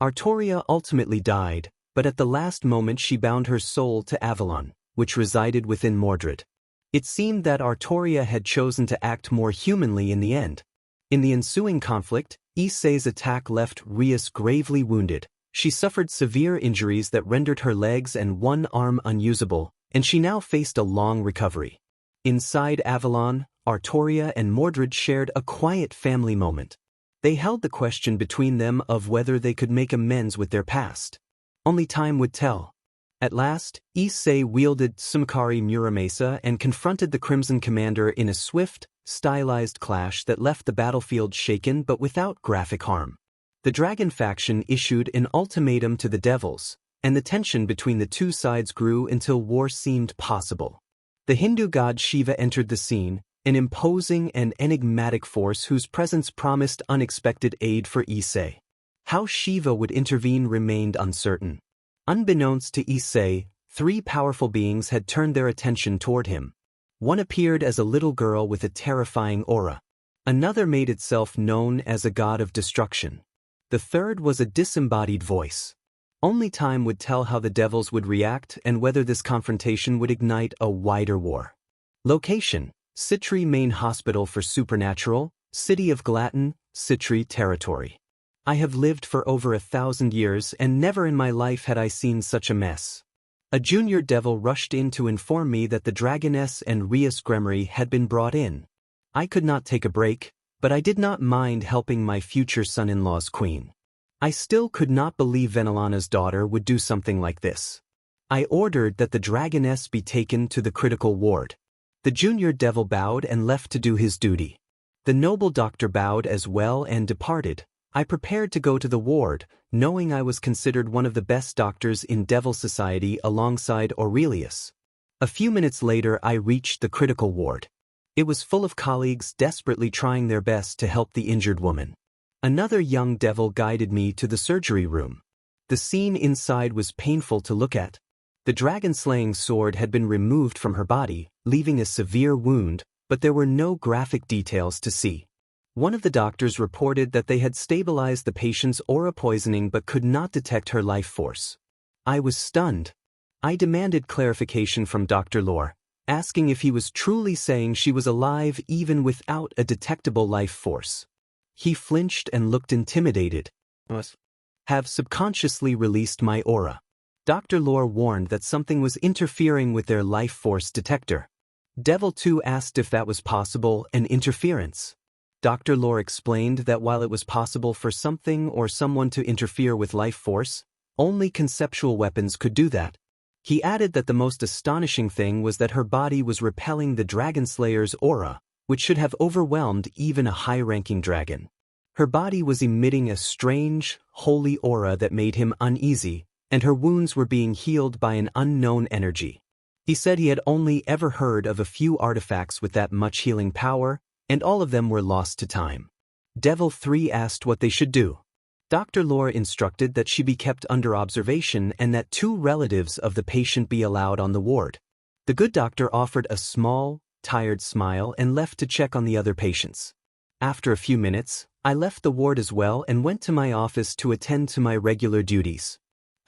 Artoria ultimately died, but at the last moment she bound her soul to Avalon, which resided within Mordred. It seemed that Artoria had chosen to act more humanly in the end. In the ensuing conflict, Issei's attack left Rias gravely wounded. She suffered severe injuries that rendered her legs and one arm unusable, and she now faced a long recovery. Inside Avalon, Artoria and Mordred shared a quiet family moment. They held the question between them of whether they could make amends with their past. Only time would tell. At last, Issei wielded Sumkari Muramesa and confronted the Crimson Commander in a swift, stylized clash that left the battlefield shaken but without graphic harm. The Dragon faction issued an ultimatum to the Devils, and the tension between the two sides grew until war seemed possible. The Hindu god Shiva entered the scene, an imposing and enigmatic force whose presence promised unexpected aid for Issei. How Shiva would intervene remained uncertain. Unbeknownst to Issei, 3 powerful beings had turned their attention toward him. One appeared as a little girl with a terrifying aura. Another made itself known as a god of destruction. The third was a disembodied voice. Only time would tell how the devils would react and whether this confrontation would ignite a wider war. Location: Citri Main Hospital for Supernatural, City of Glaton, Citri Territory. I have lived for over 1,000 years and never in my life had I seen such a mess. A junior devil rushed in to inform me that the dragoness and Rias Gremory had been brought in. I could not take a break, but I did not mind helping my future son-in-law's queen. I still could not believe Venelana's daughter would do something like this. I ordered that the dragoness be taken to the critical ward. The junior devil bowed and left to do his duty. The noble doctor bowed as well and departed. I prepared to go to the ward, knowing I was considered one of the best doctors in Devil Society alongside Aurelius. A few minutes later I reached the critical ward. It was full of colleagues desperately trying their best to help the injured woman. Another young devil guided me to the surgery room. The scene inside was painful to look at. The dragon-slaying sword had been removed from her body, leaving a severe wound, but there were no graphic details to see. One of the doctors reported that they had stabilized the patient's aura poisoning but could not detect her life force. I was stunned. I demanded clarification from Dr. Lore, asking if he was truly saying she was alive even without a detectable life force. He flinched and looked intimidated. Have subconsciously released my aura. Dr. Lore warned that something was interfering with their life force detector. Devil 2 asked if that was possible, an interference. Dr. Lore explained that while it was possible for something or someone to interfere with life force, only conceptual weapons could do that. He added that the most astonishing thing was that her body was repelling the Dragon Slayer's aura, which should have overwhelmed even a high-ranking dragon. Her body was emitting a strange, holy aura that made him uneasy, and her wounds were being healed by an unknown energy. He said he had only ever heard of a few artifacts with that much healing power, and all of them were lost to time. Devil 3 asked what they should do. Dr. Lore instructed that she be kept under observation and that 2 relatives of the patient be allowed on the ward. The good doctor offered a small, tired smile and left to check on the other patients. After a few minutes, I left the ward as well and went to my office to attend to my regular duties.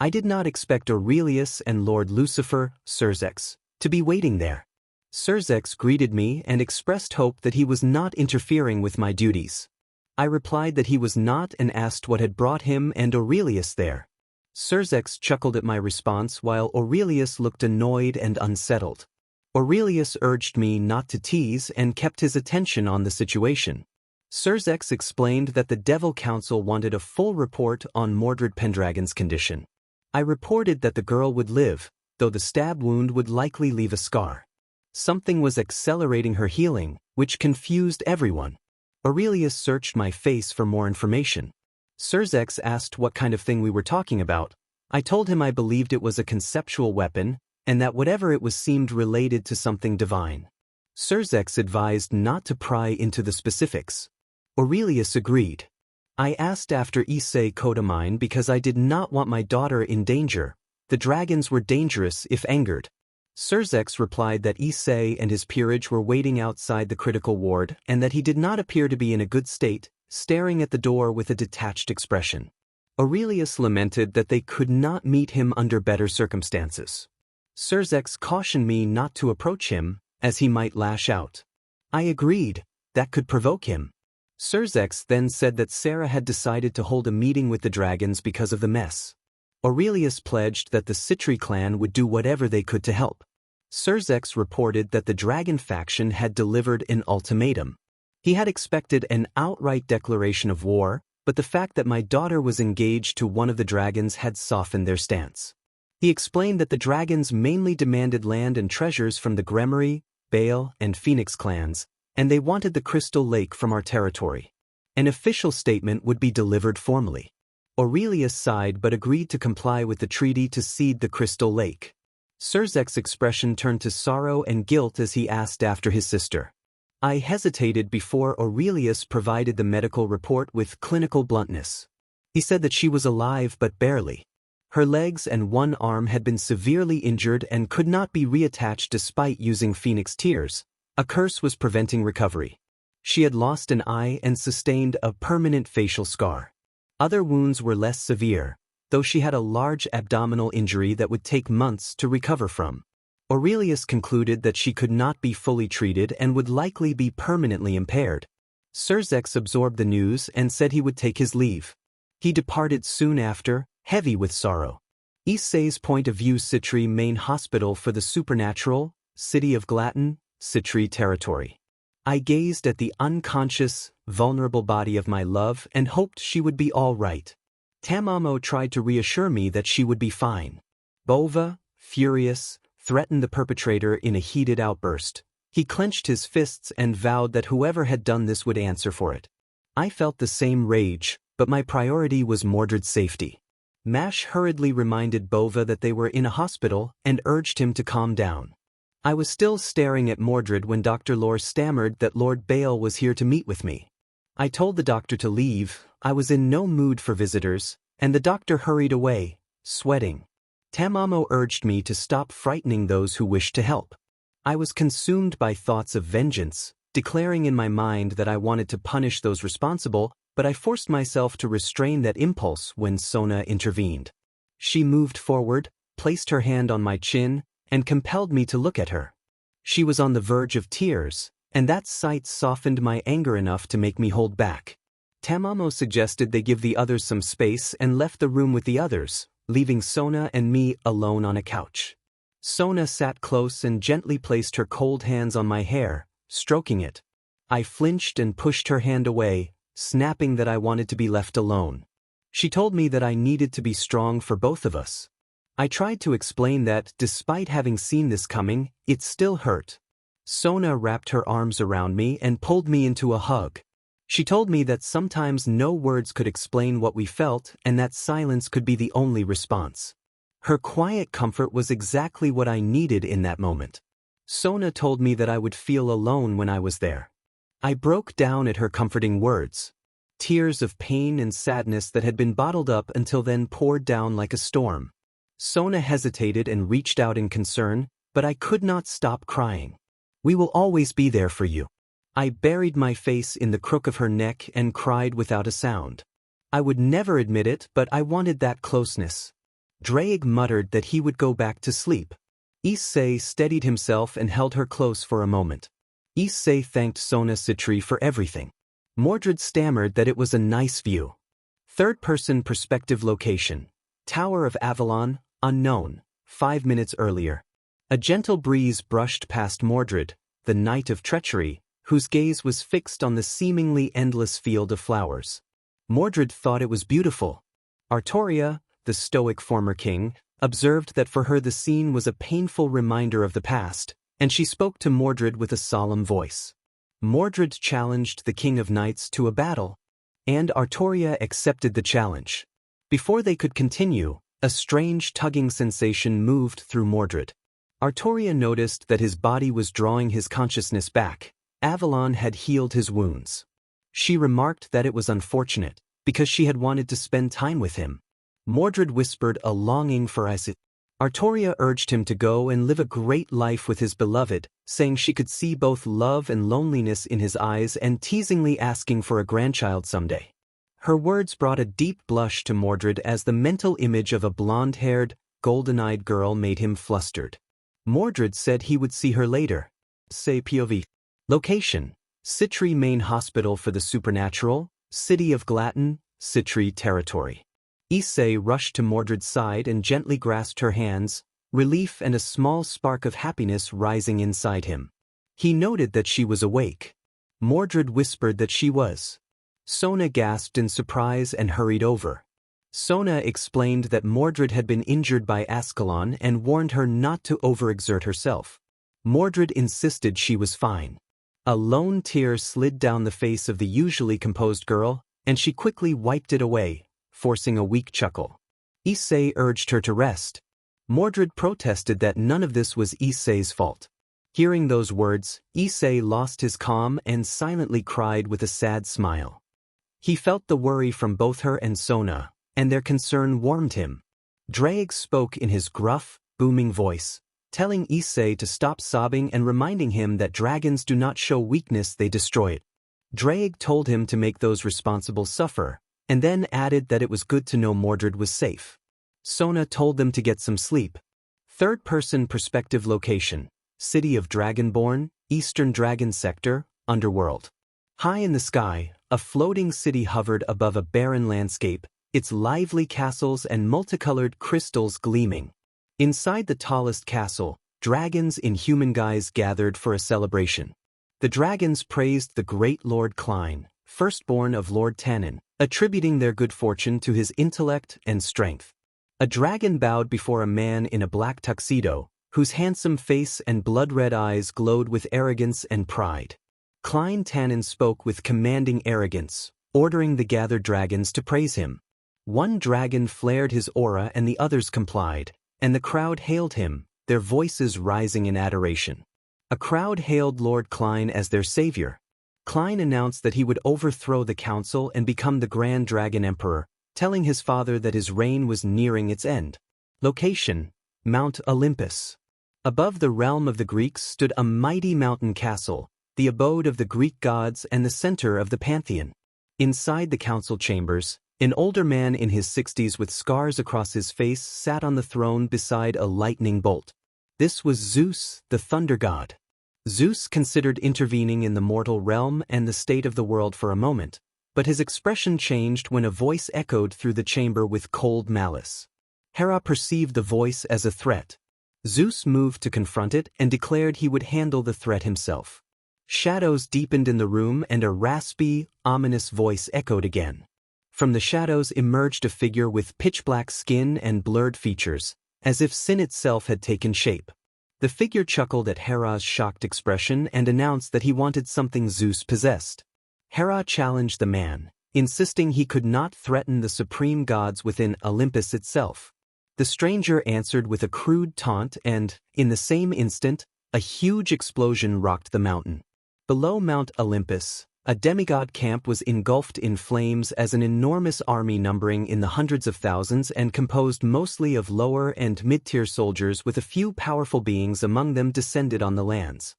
I did not expect Aurelius and Lord Lucifer, Surzex, to be waiting there. Surzex greeted me and expressed hope that he was not interfering with my duties. I replied that he was not and asked what had brought him and Aurelius there. Surzex chuckled at my response while Aurelius looked annoyed and unsettled. Aurelius urged me not to tease and kept his attention on the situation. Surzex explained that the Devil Council wanted a full report on Mordred Pendragon's condition. I reported that the girl would live, though the stab wound would likely leave a scar. Something was accelerating her healing, which confused everyone. Aurelius searched my face for more information. Surzex asked what kind of thing we were talking about. I told him I believed it was a conceptual weapon, and that whatever it was seemed related to something divine. Surzex advised not to pry into the specifics. Aurelius agreed. I asked after Issei Kodamine because I did not want my daughter in danger. The dragons were dangerous if angered. Surzex replied that Issei and his peerage were waiting outside the critical ward and that he did not appear to be in a good state, staring at the door with a detached expression. Aurelius lamented that they could not meet him under better circumstances. Surzex cautioned me not to approach him, as he might lash out. I agreed, that could provoke him. Surzex then said that Sarah had decided to hold a meeting with the dragons because of the mess. Aurelius pledged that the Citri clan would do whatever they could to help. Surzex reported that the dragon faction had delivered an ultimatum. He had expected an outright declaration of war, but the fact that my daughter was engaged to one of the dragons had softened their stance. He explained that the dragons mainly demanded land and treasures from the Gremory, Bale, and Phoenix clans, and they wanted the Crystal Lake from our territory. An official statement would be delivered formally. Aurelius sighed but agreed to comply with the treaty to cede the Crystal Lake. Surzek's expression turned to sorrow and guilt as he asked after his sister. I hesitated before Aurelius provided the medical report with clinical bluntness. He said that she was alive but barely. Her legs and one arm had been severely injured and could not be reattached despite using Phoenix tears. A curse was preventing recovery. She had lost an eye and sustained a permanent facial scar. Other wounds were less severe, though she had a large abdominal injury that would take months to recover from. Aurelius concluded that she could not be fully treated and would likely be permanently impaired. Surzex absorbed the news and said he would take his leave. He departed soon after, heavy with sorrow. Issei's point of view. Citri Main Hospital for the Supernatural, City of Glaton, Citri Territory. I gazed at the unconscious, vulnerable body of my love and hoped she would be all right. Tamamo tried to reassure me that she would be fine. Bova, furious, threatened the perpetrator in a heated outburst. He clenched his fists and vowed that whoever had done this would answer for it. I felt the same rage, but my priority was Mordred's safety. Mash hurriedly reminded Bova that they were in a hospital and urged him to calm down. I was still staring at Mordred when Dr. Lore stammered that Lord Bale was here to meet with me. I told the doctor to leave. I was in no mood for visitors, and the doctor hurried away, sweating. Tamamo urged me to stop frightening those who wished to help. I was consumed by thoughts of vengeance, declaring in my mind that I wanted to punish those responsible, but I forced myself to restrain that impulse when Sona intervened. She moved forward, placed her hand on my chin, and compelled me to look at her. She was on the verge of tears, and that sight softened my anger enough to make me hold back. Tamamo suggested they give the others some space and left the room with the others, leaving Sona and me alone on a couch. Sona sat close and gently placed her cold hands on my hair, stroking it. I flinched and pushed her hand away, snapping that I wanted to be left alone. She told me that I needed to be strong for both of us. I tried to explain that, despite having seen this coming, it still hurt. Sona wrapped her arms around me and pulled me into a hug. She told me that sometimes no words could explain what we felt and that silence could be the only response. Her quiet comfort was exactly what I needed in that moment. Sona told me that I would feel alone when I was there. I broke down at her comforting words. Tears of pain and sadness that had been bottled up until then poured down like a storm. Sona hesitated and reached out in concern, but I could not stop crying. "We will always be there for you." I buried my face in the crook of her neck and cried without a sound. I would never admit it, but I wanted that closeness. Drake muttered that he would go back to sleep. Issei steadied himself and held her close for a moment. Issei thanked Sona Citri for everything. Mordred stammered that it was a nice view. Third-person perspective location. Tower of Avalon, unknown, 5 minutes earlier. A gentle breeze brushed past Mordred, the knight of treachery, whose gaze was fixed on the seemingly endless field of flowers. Mordred thought it was beautiful. Artoria, the stoic former king, observed that for her the scene was a painful reminder of the past, and she spoke to Mordred with a solemn voice. Mordred challenged the King of Knights to a battle, and Artoria accepted the challenge. Before they could continue, a strange tugging sensation moved through Mordred. Artoria noticed that his body was drawing his consciousness back. Avalon had healed his wounds. She remarked that it was unfortunate, because she had wanted to spend time with him. Mordred whispered a longing for Issei. Artoria urged him to go and live a great life with his beloved, saying she could see both love and loneliness in his eyes and teasingly asking for a grandchild someday. Her words brought a deep blush to Mordred as the mental image of a blonde-haired, golden-eyed girl made him flustered. Mordred said he would see her later. Say POV. Location: Citri Main Hospital for the Supernatural, City of Glaton, Citri Territory. Issei rushed to Mordred's side and gently grasped her hands, relief and a small spark of happiness rising inside him. He noted that she was awake. Mordred whispered that she was. Sona gasped in surprise and hurried over. Sona explained that Mordred had been injured by Ascalon and warned her not to overexert herself. Mordred insisted she was fine. A lone tear slid down the face of the usually composed girl, and she quickly wiped it away, forcing a weak chuckle. Issei urged her to rest. Mordred protested that none of this was Issei's fault. Hearing those words, Issei lost his calm and silently cried with a sad smile. He felt the worry from both her and Sona, and their concern warmed him. Drake spoke in his gruff, booming voice, telling Issei to stop sobbing and reminding him that dragons do not show weakness, they destroy it. Drake told him to make those responsible suffer, and then added that it was good to know Mordred was safe. Sona told them to get some sleep. Third-person perspective location: City of Dragonborn, Eastern Dragon Sector, Underworld. High in the sky, a floating city hovered above a barren landscape, its lively castles and multicolored crystals gleaming. Inside the tallest castle, dragons in human guise gathered for a celebration. The dragons praised the great Lord Klein, firstborn of Lord Tannen, attributing their good fortune to his intellect and strength. A dragon bowed before a man in a black tuxedo, whose handsome face and blood-red eyes glowed with arrogance and pride. Klein Tannen spoke with commanding arrogance, ordering the gathered dragons to praise him. One dragon flared his aura and the others complied, and the crowd hailed him, their voices rising in adoration. A crowd hailed Lord Klein as their savior. Klein announced that he would overthrow the council and become the Grand Dragon Emperor, telling his father that his reign was nearing its end. Location: Mount Olympus. Above the realm of the Greeks stood a mighty mountain castle, the abode of the Greek gods and the center of the pantheon. Inside the council chambers, an older man in his 60s with scars across his face sat on the throne beside a lightning bolt. This was Zeus, the thunder god. Zeus considered intervening in the mortal realm and the state of the world for a moment, but his expression changed when a voice echoed through the chamber with cold malice. Hera perceived the voice as a threat. Zeus moved to confront it and declared he would handle the threat himself. Shadows deepened in the room and a raspy, ominous voice echoed again. From the shadows emerged a figure with pitch-black skin and blurred features, as if sin itself had taken shape. The figure chuckled at Hera's shocked expression and announced that he wanted something Zeus possessed. Hera challenged the man, insisting he could not threaten the supreme gods within Olympus itself. The stranger answered with a crude taunt and, in the same instant, a huge explosion rocked the mountain. Below Mount Olympus, a demigod camp was engulfed in flames as an enormous army numbering in the hundreds of thousands and composed mostly of lower and mid-tier soldiers with a few powerful beings among them descended on the lands.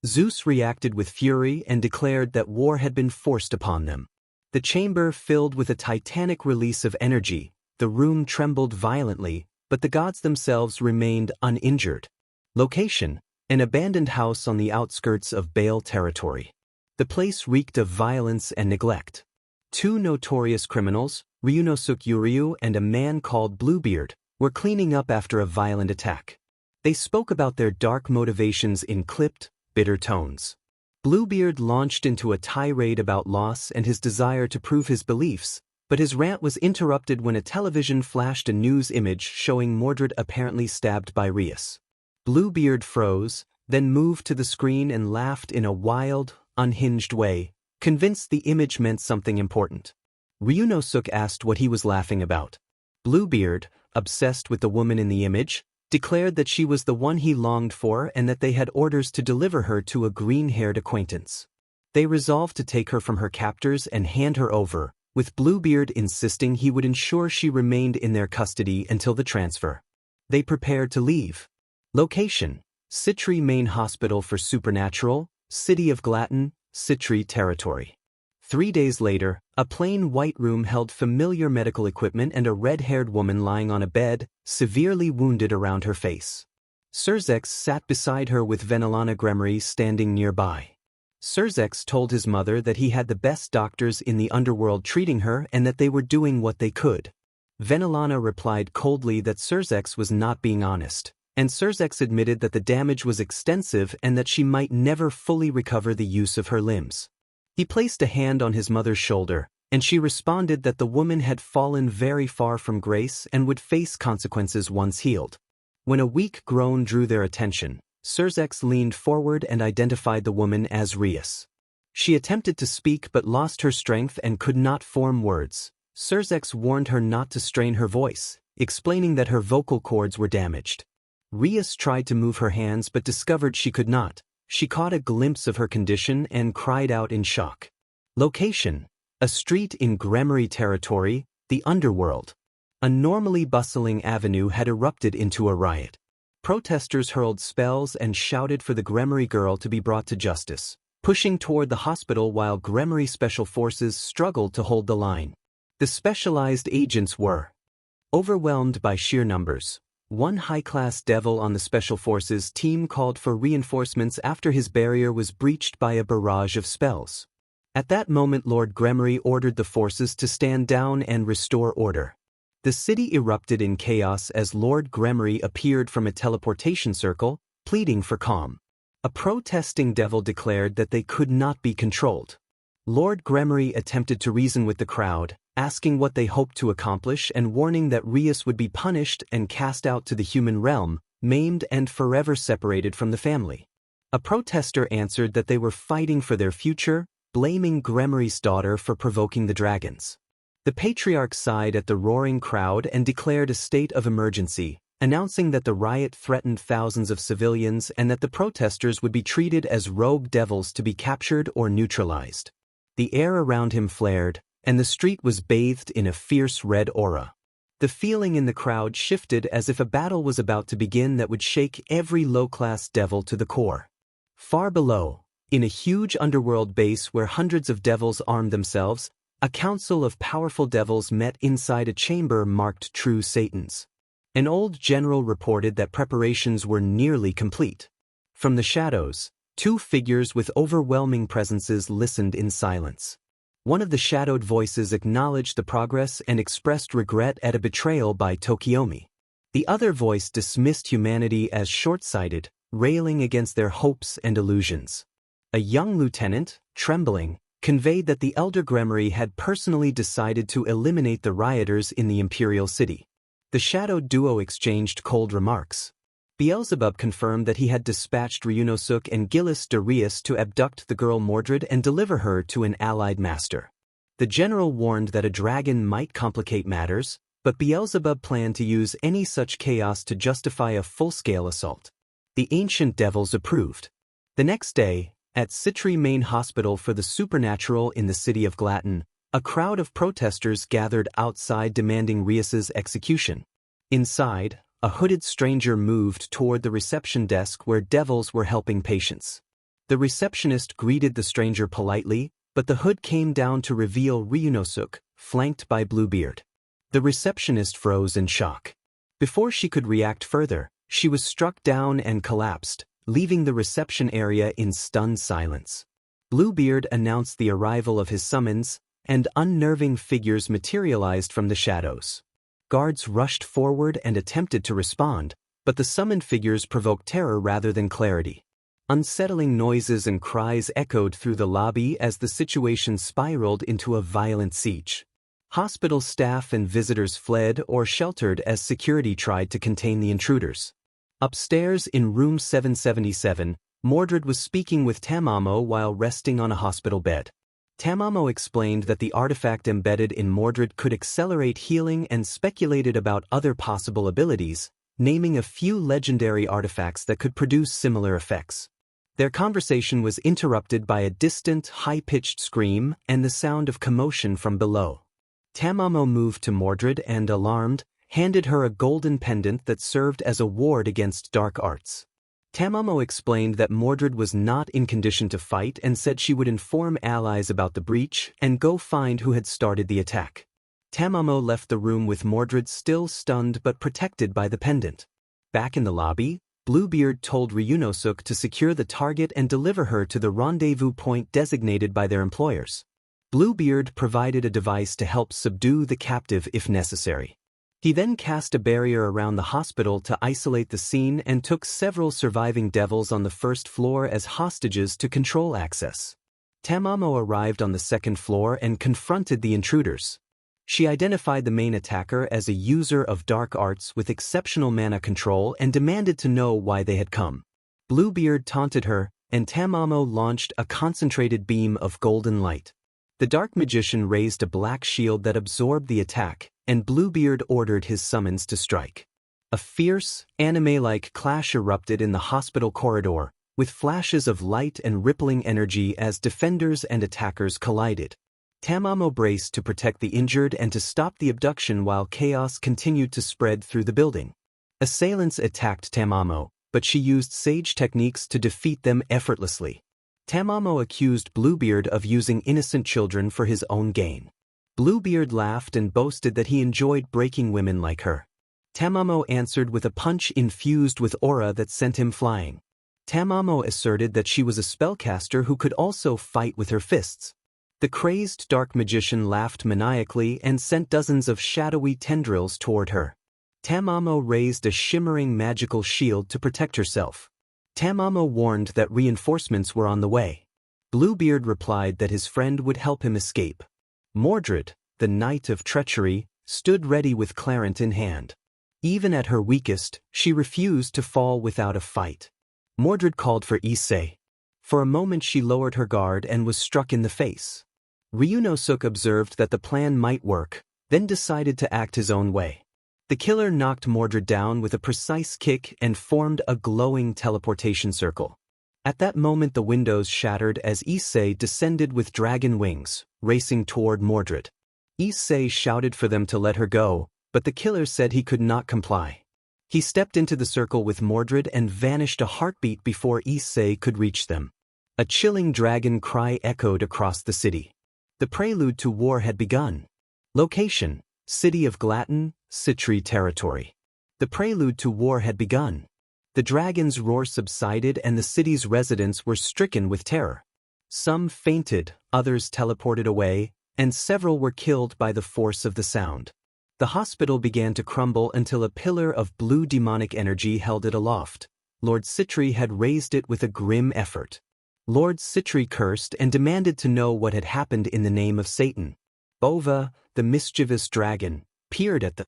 Zeus reacted with fury and declared that war had been forced upon them. The chamber filled with a titanic release of energy, the room trembled violently, but the gods themselves remained uninjured. Location: an abandoned house on the outskirts of Baal territory. The place reeked of violence and neglect. Two notorious criminals, Ryunosuke Uryu and a man called Bluebeard, were cleaning up after a violent attack. They spoke about their dark motivations in clipped, bitter tones. Bluebeard launched into a tirade about loss and his desire to prove his beliefs, but his rant was interrupted when a television flashed a news image showing Mordred apparently stabbed by Rias. Bluebeard froze, then moved to the screen and laughed in a wild, unhinged way, convinced the image meant something important. Ryunosuke asked what he was laughing about. Bluebeard, obsessed with the woman in the image, declared that she was the one he longed for and that they had orders to deliver her to a green-haired acquaintance. They resolved to take her from her captors and hand her over, with Bluebeard insisting he would ensure she remained in their custody until the transfer. They prepared to leave. Location: Citri Main Hospital for Supernatural, City of Glaton, Citri Territory. 3 days later, a plain white room held familiar medical equipment and a red-haired woman lying on a bed, severely wounded around her face. Surzex sat beside her with Venelana Gremory standing nearby. Surzex told his mother that he had the best doctors in the underworld treating her and that they were doing what they could. Venelana replied coldly that Surzex was not being honest, and Surzex admitted that the damage was extensive and that she might never fully recover the use of her limbs. He placed a hand on his mother's shoulder, and she responded that the woman had fallen very far from grace and would face consequences once healed. When a weak groan drew their attention, Surzex leaned forward and identified the woman as Rias. She attempted to speak but lost her strength and could not form words. Surzex warned her not to strain her voice, explaining that her vocal cords were damaged. Rias tried to move her hands but discovered she could not. She caught a glimpse of her condition and cried out in shock. Location: A street in Gremory territory, the underworld. A normally bustling avenue had erupted into a riot. Protesters hurled spells and shouted for the Gremory girl to be brought to justice, pushing toward the hospital while Gremory special forces struggled to hold the line. The specialized agents were overwhelmed by sheer numbers. One high-class devil on the special forces team called for reinforcements after his barrier was breached by a barrage of spells. At that moment Lord Gremory ordered the forces to stand down and restore order. The city erupted in chaos as Lord Gremory appeared from a teleportation circle, pleading for calm. A protesting devil declared that they could not be controlled. Lord Gremory attempted to reason with the crowd, asking what they hoped to accomplish and warning that Rias would be punished and cast out to the human realm, maimed and forever separated from the family. A protester answered that they were fighting for their future, blaming Gremory's daughter for provoking the dragons. The patriarch sighed at the roaring crowd and declared a state of emergency, announcing that the riot threatened thousands of civilians and that the protesters would be treated as rogue devils to be captured or neutralized. The air around him flared, and the street was bathed in a fierce red aura. The feeling in the crowd shifted as if a battle was about to begin that would shake every low-class devil to the core. Far below, in a huge underworld base where hundreds of devils armed themselves, a council of powerful devils met inside a chamber marked True Satan's. An old general reported that preparations were nearly complete. From the shadows, two figures with overwhelming presences listened in silence. One of the shadowed voices acknowledged the progress and expressed regret at a betrayal by Tokiomi. The other voice dismissed humanity as short-sighted, railing against their hopes and illusions. A young lieutenant, trembling, conveyed that the elder Gremory had personally decided to eliminate the rioters in the imperial city. The shadowed duo exchanged cold remarks. Beelzebub confirmed that he had dispatched Ryunosuke and Gillis de Rias to abduct the girl Mordred and deliver her to an allied master. The general warned that a dragon might complicate matters, but Beelzebub planned to use any such chaos to justify a full-scale assault. The ancient devils approved. The next day, at Citri Main Hospital for the Supernatural in the city of Glatton, a crowd of protesters gathered outside demanding Rias's execution. Inside, a hooded stranger moved toward the reception desk where devils were helping patients. The receptionist greeted the stranger politely, but the hood came down to reveal Ryunosuke, flanked by Bluebeard. The receptionist froze in shock. Before she could react further, she was struck down and collapsed, leaving the reception area in stunned silence. Bluebeard announced the arrival of his summons, and unnerving figures materialized from the shadows. Guards rushed forward and attempted to respond, but the summoned figures provoked terror rather than clarity. Unsettling noises and cries echoed through the lobby as the situation spiraled into a violent siege. Hospital staff and visitors fled or sheltered as security tried to contain the intruders. Upstairs in room 777, Mordred was speaking with Tamamo while resting on a hospital bed. Tamamo explained that the artifact embedded in Mordred could accelerate healing and speculated about other possible abilities, naming a few legendary artifacts that could produce similar effects. Their conversation was interrupted by a distant, high-pitched scream and the sound of commotion from below. Tamamo moved to Mordred and, alarmed, handed her a golden pendant that served as a ward against dark arts. Tamamo explained that Mordred was not in condition to fight and said she would inform allies about the breach and go find who had started the attack. Tamamo left the room with Mordred still stunned but protected by the pendant. Back in the lobby, Bluebeard told Ryunosuke to secure the target and deliver her to the rendezvous point designated by their employers. Bluebeard provided a device to help subdue the captive if necessary. He then cast a barrier around the hospital to isolate the scene and took several surviving devils on the first floor as hostages to control access. Tamamo arrived on the second floor and confronted the intruders. She identified the main attacker as a user of dark arts with exceptional mana control and demanded to know why they had come. Bluebeard taunted her, and Tamamo launched a concentrated beam of golden light. The dark magician raised a black shield that absorbed the attack, and Bluebeard ordered his summons to strike. A fierce, anime-like clash erupted in the hospital corridor, with flashes of light and rippling energy as defenders and attackers collided. Tamamo braced to protect the injured and to stop the abduction while chaos continued to spread through the building. Assailants attacked Tamamo, but she used sage techniques to defeat them effortlessly. Tamamo accused Bluebeard of using innocent children for his own gain. Bluebeard laughed and boasted that he enjoyed breaking women like her. Tamamo answered with a punch infused with aura that sent him flying. Tamamo asserted that she was a spellcaster who could also fight with her fists. The crazed dark magician laughed maniacally and sent dozens of shadowy tendrils toward her. Tamamo raised a shimmering magical shield to protect herself. Tamamo warned that reinforcements were on the way. Bluebeard replied that his friend would help him escape. Mordred, the knight of treachery, stood ready with Clarent in hand. Even at her weakest, she refused to fall without a fight. Mordred called for Issei. For a moment she lowered her guard and was struck in the face. Ryunosuke observed that the plan might work, then decided to act his own way. The killer knocked Mordred down with a precise kick and formed a glowing teleportation circle. At that moment the windows shattered as Issei descended with dragon wings, racing toward Mordred. Issei shouted for them to let her go, but the killer said he could not comply. He stepped into the circle with Mordred and vanished a heartbeat before Issei could reach them. A chilling dragon cry echoed across the city. The prelude to war had begun. Location: City of Glaton, Citri territory. The prelude to war had begun. The dragon's roar subsided and the city's residents were stricken with terror. Some fainted, others teleported away, and several were killed by the force of the sound. The hospital began to crumble until a pillar of blue demonic energy held it aloft. Lord Citri had raised it with a grim effort. Lord Citri cursed and demanded to know what had happened in the name of Satan. Bova, the mischievous dragon, peered at the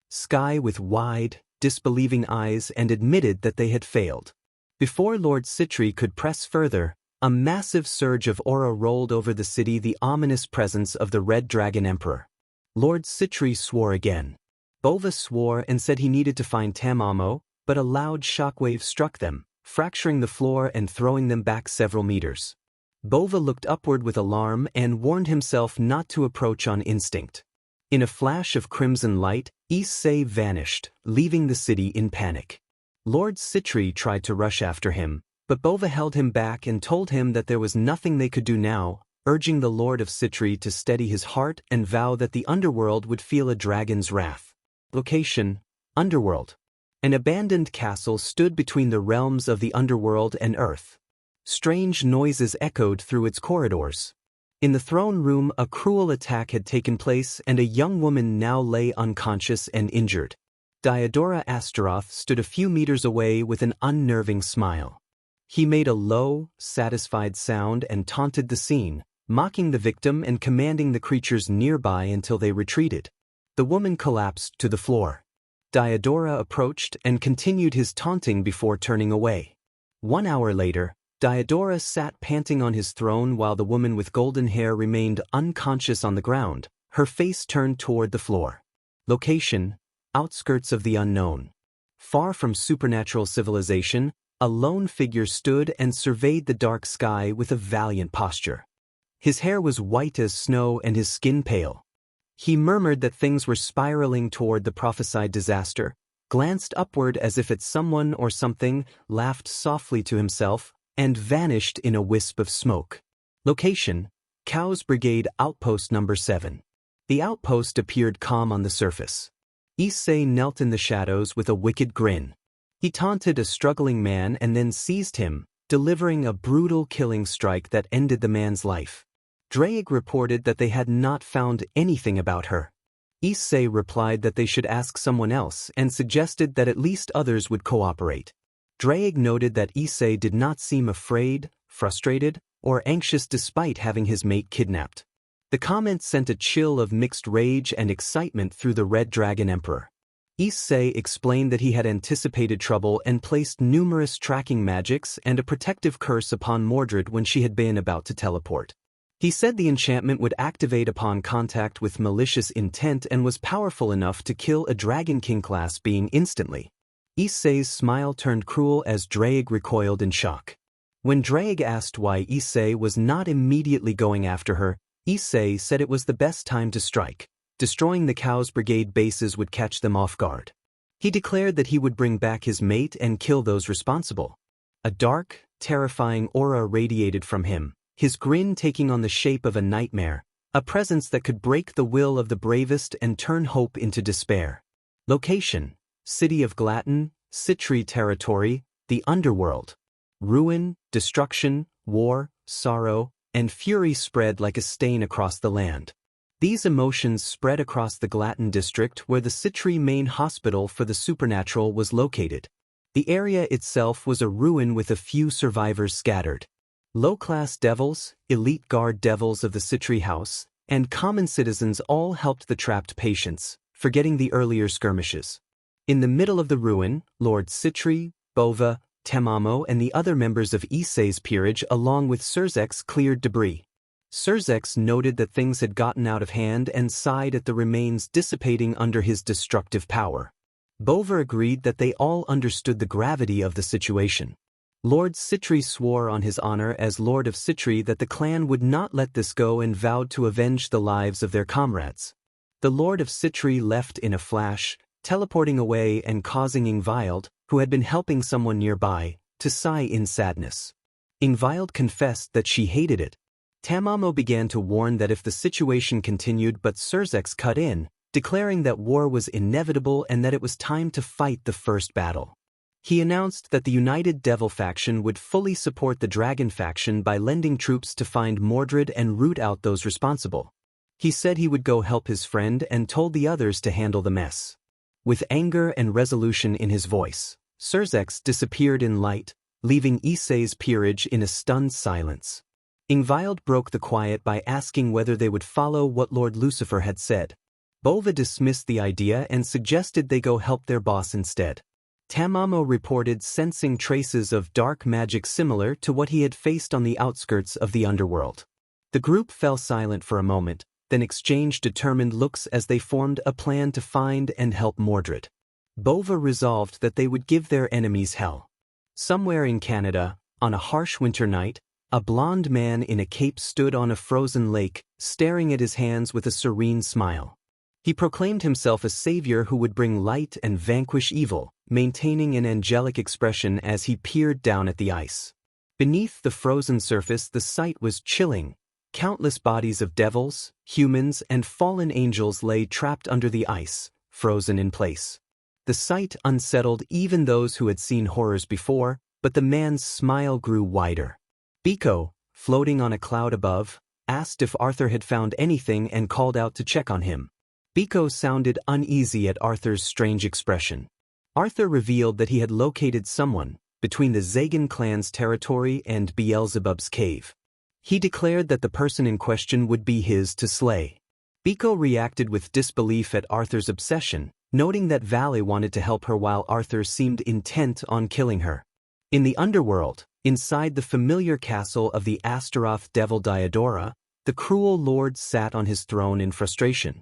sky with wide, disbelieving eyes and admitted that they had failed. Before Lord Citri could press further, a massive surge of aura rolled over the city, the ominous presence of the Red Dragon Emperor. Lord Citri swore again. Bova swore and said he needed to find Tamamo, but a loud shockwave struck them, fracturing the floor and throwing them back several meters. Bova looked upward with alarm and warned himself not to approach on instinct. In a flash of crimson light, Issei vanished, leaving the city in panic. Lord Citri tried to rush after him, but Bova held him back and told him that there was nothing they could do now, urging the Lord of Citri to steady his heart and vow that the underworld would feel a dragon's wrath. Location: Underworld. An abandoned castle stood between the realms of the underworld and earth. Strange noises echoed through its corridors. In the throne room, a cruel attack had taken place and a young woman now lay unconscious and injured. Diodora Astaroth stood a few meters away with an unnerving smile. He made a low, satisfied sound and taunted the scene, mocking the victim and commanding the creatures nearby until they retreated. The woman collapsed to the floor. Diodora approached and continued his taunting before turning away. 1 hour later, Diodora sat panting on his throne while the woman with golden hair remained unconscious on the ground, her face turned toward the floor. Location: Outskirts of the unknown. Far from supernatural civilization, a lone figure stood and surveyed the dark sky with a valiant posture. His hair was white as snow and his skin pale. He murmured that things were spiraling toward the prophesied disaster, glanced upward as if at someone or something, laughed softly to himself, and vanished in a wisp of smoke. Location: Cow's Brigade Outpost No. 7. The outpost appeared calm on the surface. Issei knelt in the shadows with a wicked grin. He taunted a struggling man and then seized him, delivering a brutal killing strike that ended the man's life. Drake reported that they had not found anything about her. Issei replied that they should ask someone else and suggested that at least others would cooperate. Drake noted that Issei did not seem afraid, frustrated, or anxious despite having his mate kidnapped. The comment sent a chill of mixed rage and excitement through the Red Dragon Emperor. Issei explained that he had anticipated trouble and placed numerous tracking magics and a protective curse upon Mordred when she had been about to teleport. He said the enchantment would activate upon contact with malicious intent and was powerful enough to kill a Dragon King class being instantly. Issei's smile turned cruel as Drake recoiled in shock. When Drake asked why Issei was not immediately going after her, Issei said it was the best time to strike. Destroying the Chaos Brigade bases would catch them off guard. He declared that he would bring back his mate and kill those responsible. A dark, terrifying aura radiated from him, his grin taking on the shape of a nightmare, a presence that could break the will of the bravest and turn hope into despair. Location: City of Glaton, Citri territory, the underworld. Ruin, destruction, war, sorrow, and fury spread like a stain across the land. These emotions spread across the Glaton district where the Citri main hospital for the supernatural was located. The area itself was a ruin with a few survivors scattered. Low-class devils, elite guard devils of the Citri house, and common citizens all helped the trapped patients, forgetting the earlier skirmishes. In the middle of the ruin, Lord Citri, Bova, Temamo and the other members of Issei's peerage along with Surzex cleared debris. Surzex noted that things had gotten out of hand and sighed at the remains dissipating under his destructive power. Bova agreed that they all understood the gravity of the situation. Lord Citri swore on his honor as Lord of Citri that the clan would not let this go and vowed to avenge the lives of their comrades. The Lord of Citri left in a flash, teleporting away and causing Ingvild, who had been helping someone nearby, to sigh in sadness. Ingvild confessed that she hated it. Tamamo began to warn that if the situation continued, but Surzex cut in, declaring that war was inevitable and that it was time to fight the first battle. He announced that the United Devil faction would fully support the Dragon faction by lending troops to find Mordred and root out those responsible. He said he would go help his friend and told the others to handle the mess. With anger and resolution in his voice, Surzex disappeared in light, leaving Issei's peerage in a stunned silence. Ingvild broke the quiet by asking whether they would follow what Lord Lucifer had said. Bova dismissed the idea and suggested they go help their boss instead. Tamamo reported sensing traces of dark magic similar to what he had faced on the outskirts of the underworld. The group fell silent for a moment, then exchanged determined looks as they formed a plan to find and help Mordred. Bova resolved that they would give their enemies hell. Somewhere in Canada, on a harsh winter night, a blond man in a cape stood on a frozen lake, staring at his hands with a serene smile. He proclaimed himself a savior who would bring light and vanquish evil, maintaining an angelic expression as he peered down at the ice. Beneath the frozen surface, the sight was chilling. Countless bodies of devils, humans, and fallen angels lay trapped under the ice, frozen in place. The sight unsettled even those who had seen horrors before, but the man's smile grew wider. Biko, floating on a cloud above, asked if Arthur had found anything and called out to check on him. Biko sounded uneasy at Arthur's strange expression. Arthur revealed that he had located someone between the Zagan clan's territory and Beelzebub's cave. He declared that the person in question would be his to slay. Biko reacted with disbelief at Arthur's obsession, noting that Valley wanted to help her while Arthur seemed intent on killing her. In the underworld, inside the familiar castle of the Astaroth devil Diodora, the cruel lord sat on his throne in frustration.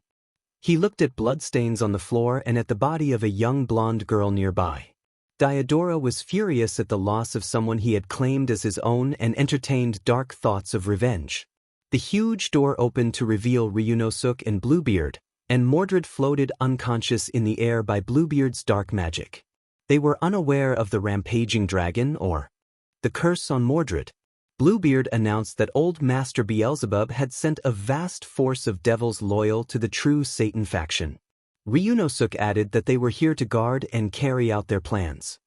He looked at bloodstains on the floor and at the body of a young blonde girl nearby. Diodora was furious at the loss of someone he had claimed as his own and entertained dark thoughts of revenge. The huge door opened to reveal Ryunosuke and Bluebeard, and Mordred floated unconscious in the air by Bluebeard's dark magic. They were unaware of the rampaging dragon or the curse on Mordred. Bluebeard announced that old Master Beelzebub had sent a vast force of devils loyal to the true Satan faction. Ryunosuke added that they were here to guard and carry out their plans.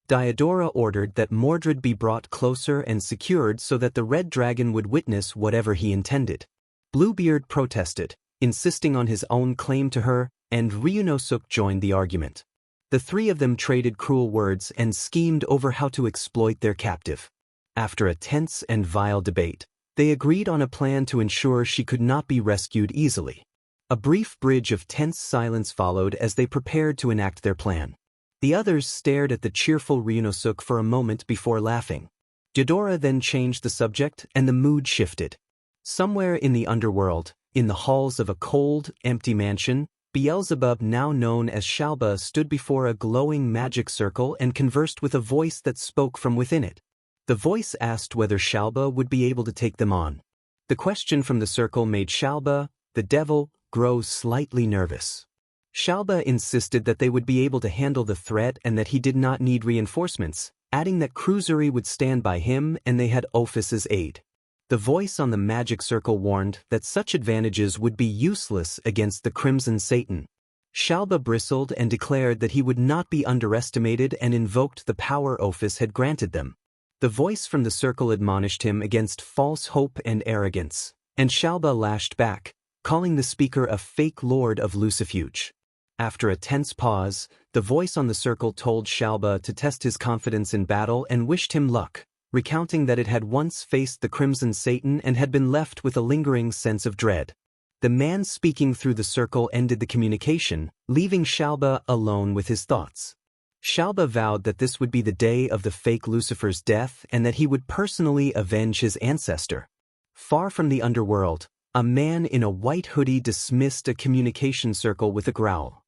Diodora ordered that Mordred be brought closer and secured so that the red dragon would witness whatever he intended. Bluebeard protested, insisting on his own claim to her, and Ryunosuke joined the argument. The three of them traded cruel words and schemed over how to exploit their captive. After a tense and vile debate, they agreed on a plan to ensure she could not be rescued easily. A brief bridge of tense silence followed as they prepared to enact their plan. The others stared at the cheerful Ryunosuke for a moment before laughing. Diodora then changed the subject and the mood shifted. Somewhere in the underworld, in the halls of a cold, empty mansion, Beelzebub, now known as Shalba, stood before a glowing magic circle and conversed with a voice that spoke from within it. The voice asked whether Shalba would be able to take them on. The question from the circle made Shalba, the devil, grow slightly nervous. Shalba insisted that they would be able to handle the threat and that he did not need reinforcements, adding that Cruisery would stand by him and they had Ophus's aid. The voice on the magic circle warned that such advantages would be useless against the Crimson Satan. Shalba bristled and declared that he would not be underestimated and invoked the power Ophus had granted them. The voice from the circle admonished him against false hope and arrogance, and Shalba lashed back, calling the speaker a fake lord of Lucifuge. After a tense pause, the voice on the circle told Shalba to test his confidence in battle and wished him luck, recounting that it had once faced the Crimson Satan and had been left with a lingering sense of dread. The man speaking through the circle ended the communication, leaving Shalba alone with his thoughts. Shalba vowed that this would be the day of the fake Lucifer's death and that he would personally avenge his ancestor. Far from the underworld, a man in a white hoodie dismissed a communication circle with a growl.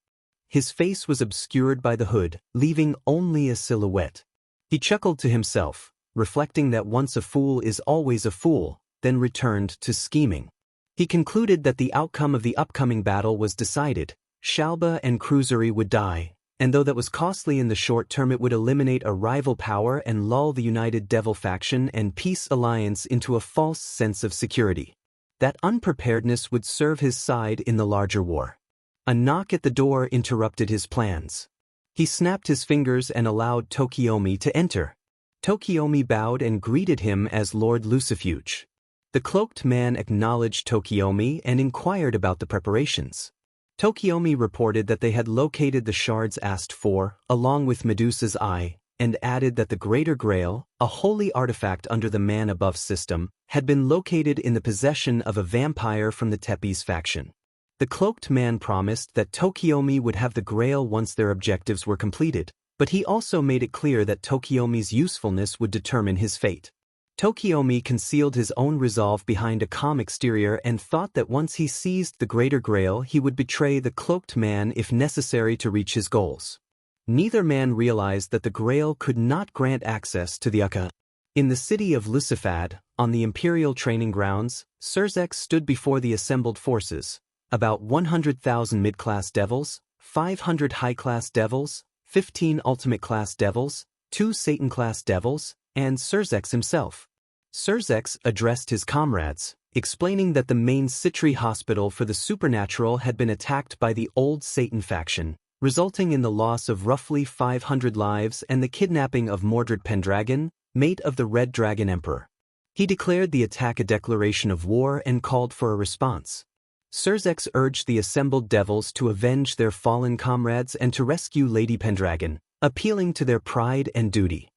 His face was obscured by the hood, leaving only a silhouette. He chuckled to himself, reflecting that once a fool is always a fool, then returned to scheming. He concluded that the outcome of the upcoming battle was decided. Shalba and Cruisery would die, and though that was costly in the short term, it would eliminate a rival power and lull the United Devil faction and Peace Alliance into a false sense of security. That unpreparedness would serve his side in the larger war. A knock at the door interrupted his plans. He snapped his fingers and allowed Tokiomi to enter. Tokiomi bowed and greeted him as Lord Lucifuge. The cloaked man acknowledged Tokiomi and inquired about the preparations. Tokiomi reported that they had located the shards asked for, along with Medusa's eye, and added that the Greater Grail, a holy artifact under the Man Above system, had been located in the possession of a vampire from the Tepes faction. The cloaked man promised that Tokiomi would have the Grail once their objectives were completed, but he also made it clear that Tokiomi's usefulness would determine his fate. Tokiomi concealed his own resolve behind a calm exterior and thought that once he seized the Greater Grail he would betray the cloaked man if necessary to reach his goals. Neither man realized that the Grail could not grant access to the Akka. In the city of Lucifad, on the Imperial training grounds, Surzek stood before the assembled forces, about 100,000 mid-class devils, 500 high-class devils, 15 ultimate-class devils, 2 Satan-class devils, and Surzek himself. Surzek addressed his comrades, explaining that the main Citri hospital for the supernatural had been attacked by the old Satan faction, resulting in the loss of roughly 500 lives and the kidnapping of Mordred Pendragon, mate of the Red Dragon Emperor. He declared the attack a declaration of war and called for a response. Surzek urged the assembled devils to avenge their fallen comrades and to rescue Lady Pendragon, appealing to their pride and duty.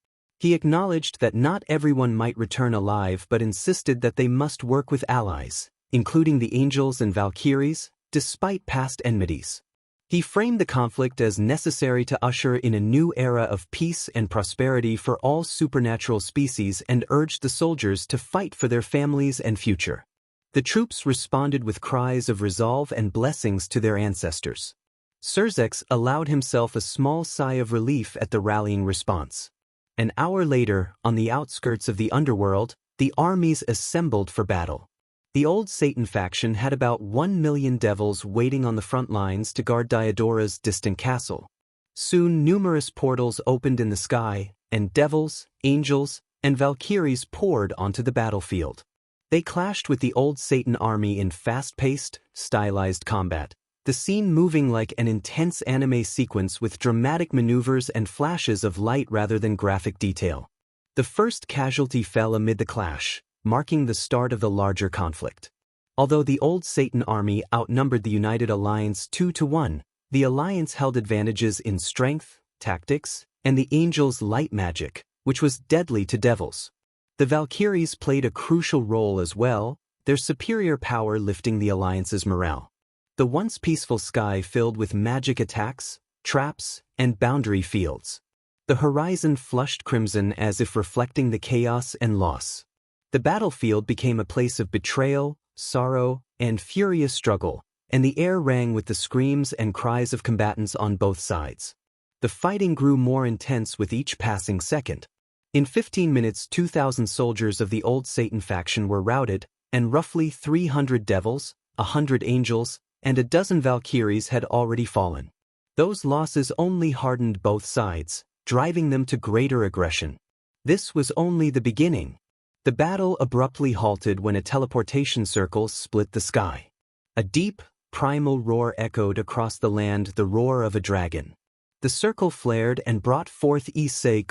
He acknowledged that not everyone might return alive but insisted that they must work with allies, including the angels and Valkyries, despite past enmities. He framed the conflict as necessary to usher in a new era of peace and prosperity for all supernatural species and urged the soldiers to fight for their families and future. The troops responded with cries of resolve and blessings to their ancestors. Surzek allowed himself a small sigh of relief at the rallying response. An hour later, on the outskirts of the underworld, the armies assembled for battle. The old Satan faction had about 1 million devils waiting on the front lines to guard Diodora's distant castle. Soon numerous portals opened in the sky, and devils, angels, and Valkyries poured onto the battlefield. They clashed with the old Satan army in fast-paced, stylized combat, the scene moving like an intense anime sequence with dramatic maneuvers and flashes of light rather than graphic detail. The first casualty fell amid the clash, marking the start of the larger conflict. Although the old Satan army outnumbered the United Alliance 2-1, the Alliance held advantages in strength, tactics, and the Angels' light magic, which was deadly to devils. The Valkyries played a crucial role as well, their superior power lifting the Alliance's morale. The once peaceful sky filled with magic attacks, traps, and boundary fields. The horizon flushed crimson as if reflecting the chaos and loss. The battlefield became a place of betrayal, sorrow, and furious struggle, and the air rang with the screams and cries of combatants on both sides. The fighting grew more intense with each passing second. In 15 minutes 2,000 soldiers of the old Satan faction were routed, and roughly 300 devils, 100 angels, and a dozen valkyries had already fallen. Those losses only hardened both sides, driving them to greater aggression. This was only the beginning. The battle abruptly halted when a teleportation circle split the sky. A deep, primal roar echoed across the land, the roar of a dragon. The circle flared and brought forth Issei,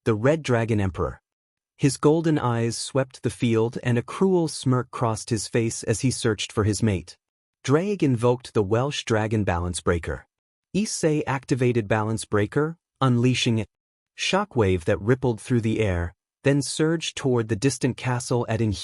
the Red Dragon Emperor. His golden eyes swept the field and a cruel smirk crossed his face as he searched for his mate. Drake invoked the Welsh Dragon Balance Breaker. Issei activated Balance Breaker, unleashing a shockwave that rippled through the air, then surged toward the distant castle at inhuman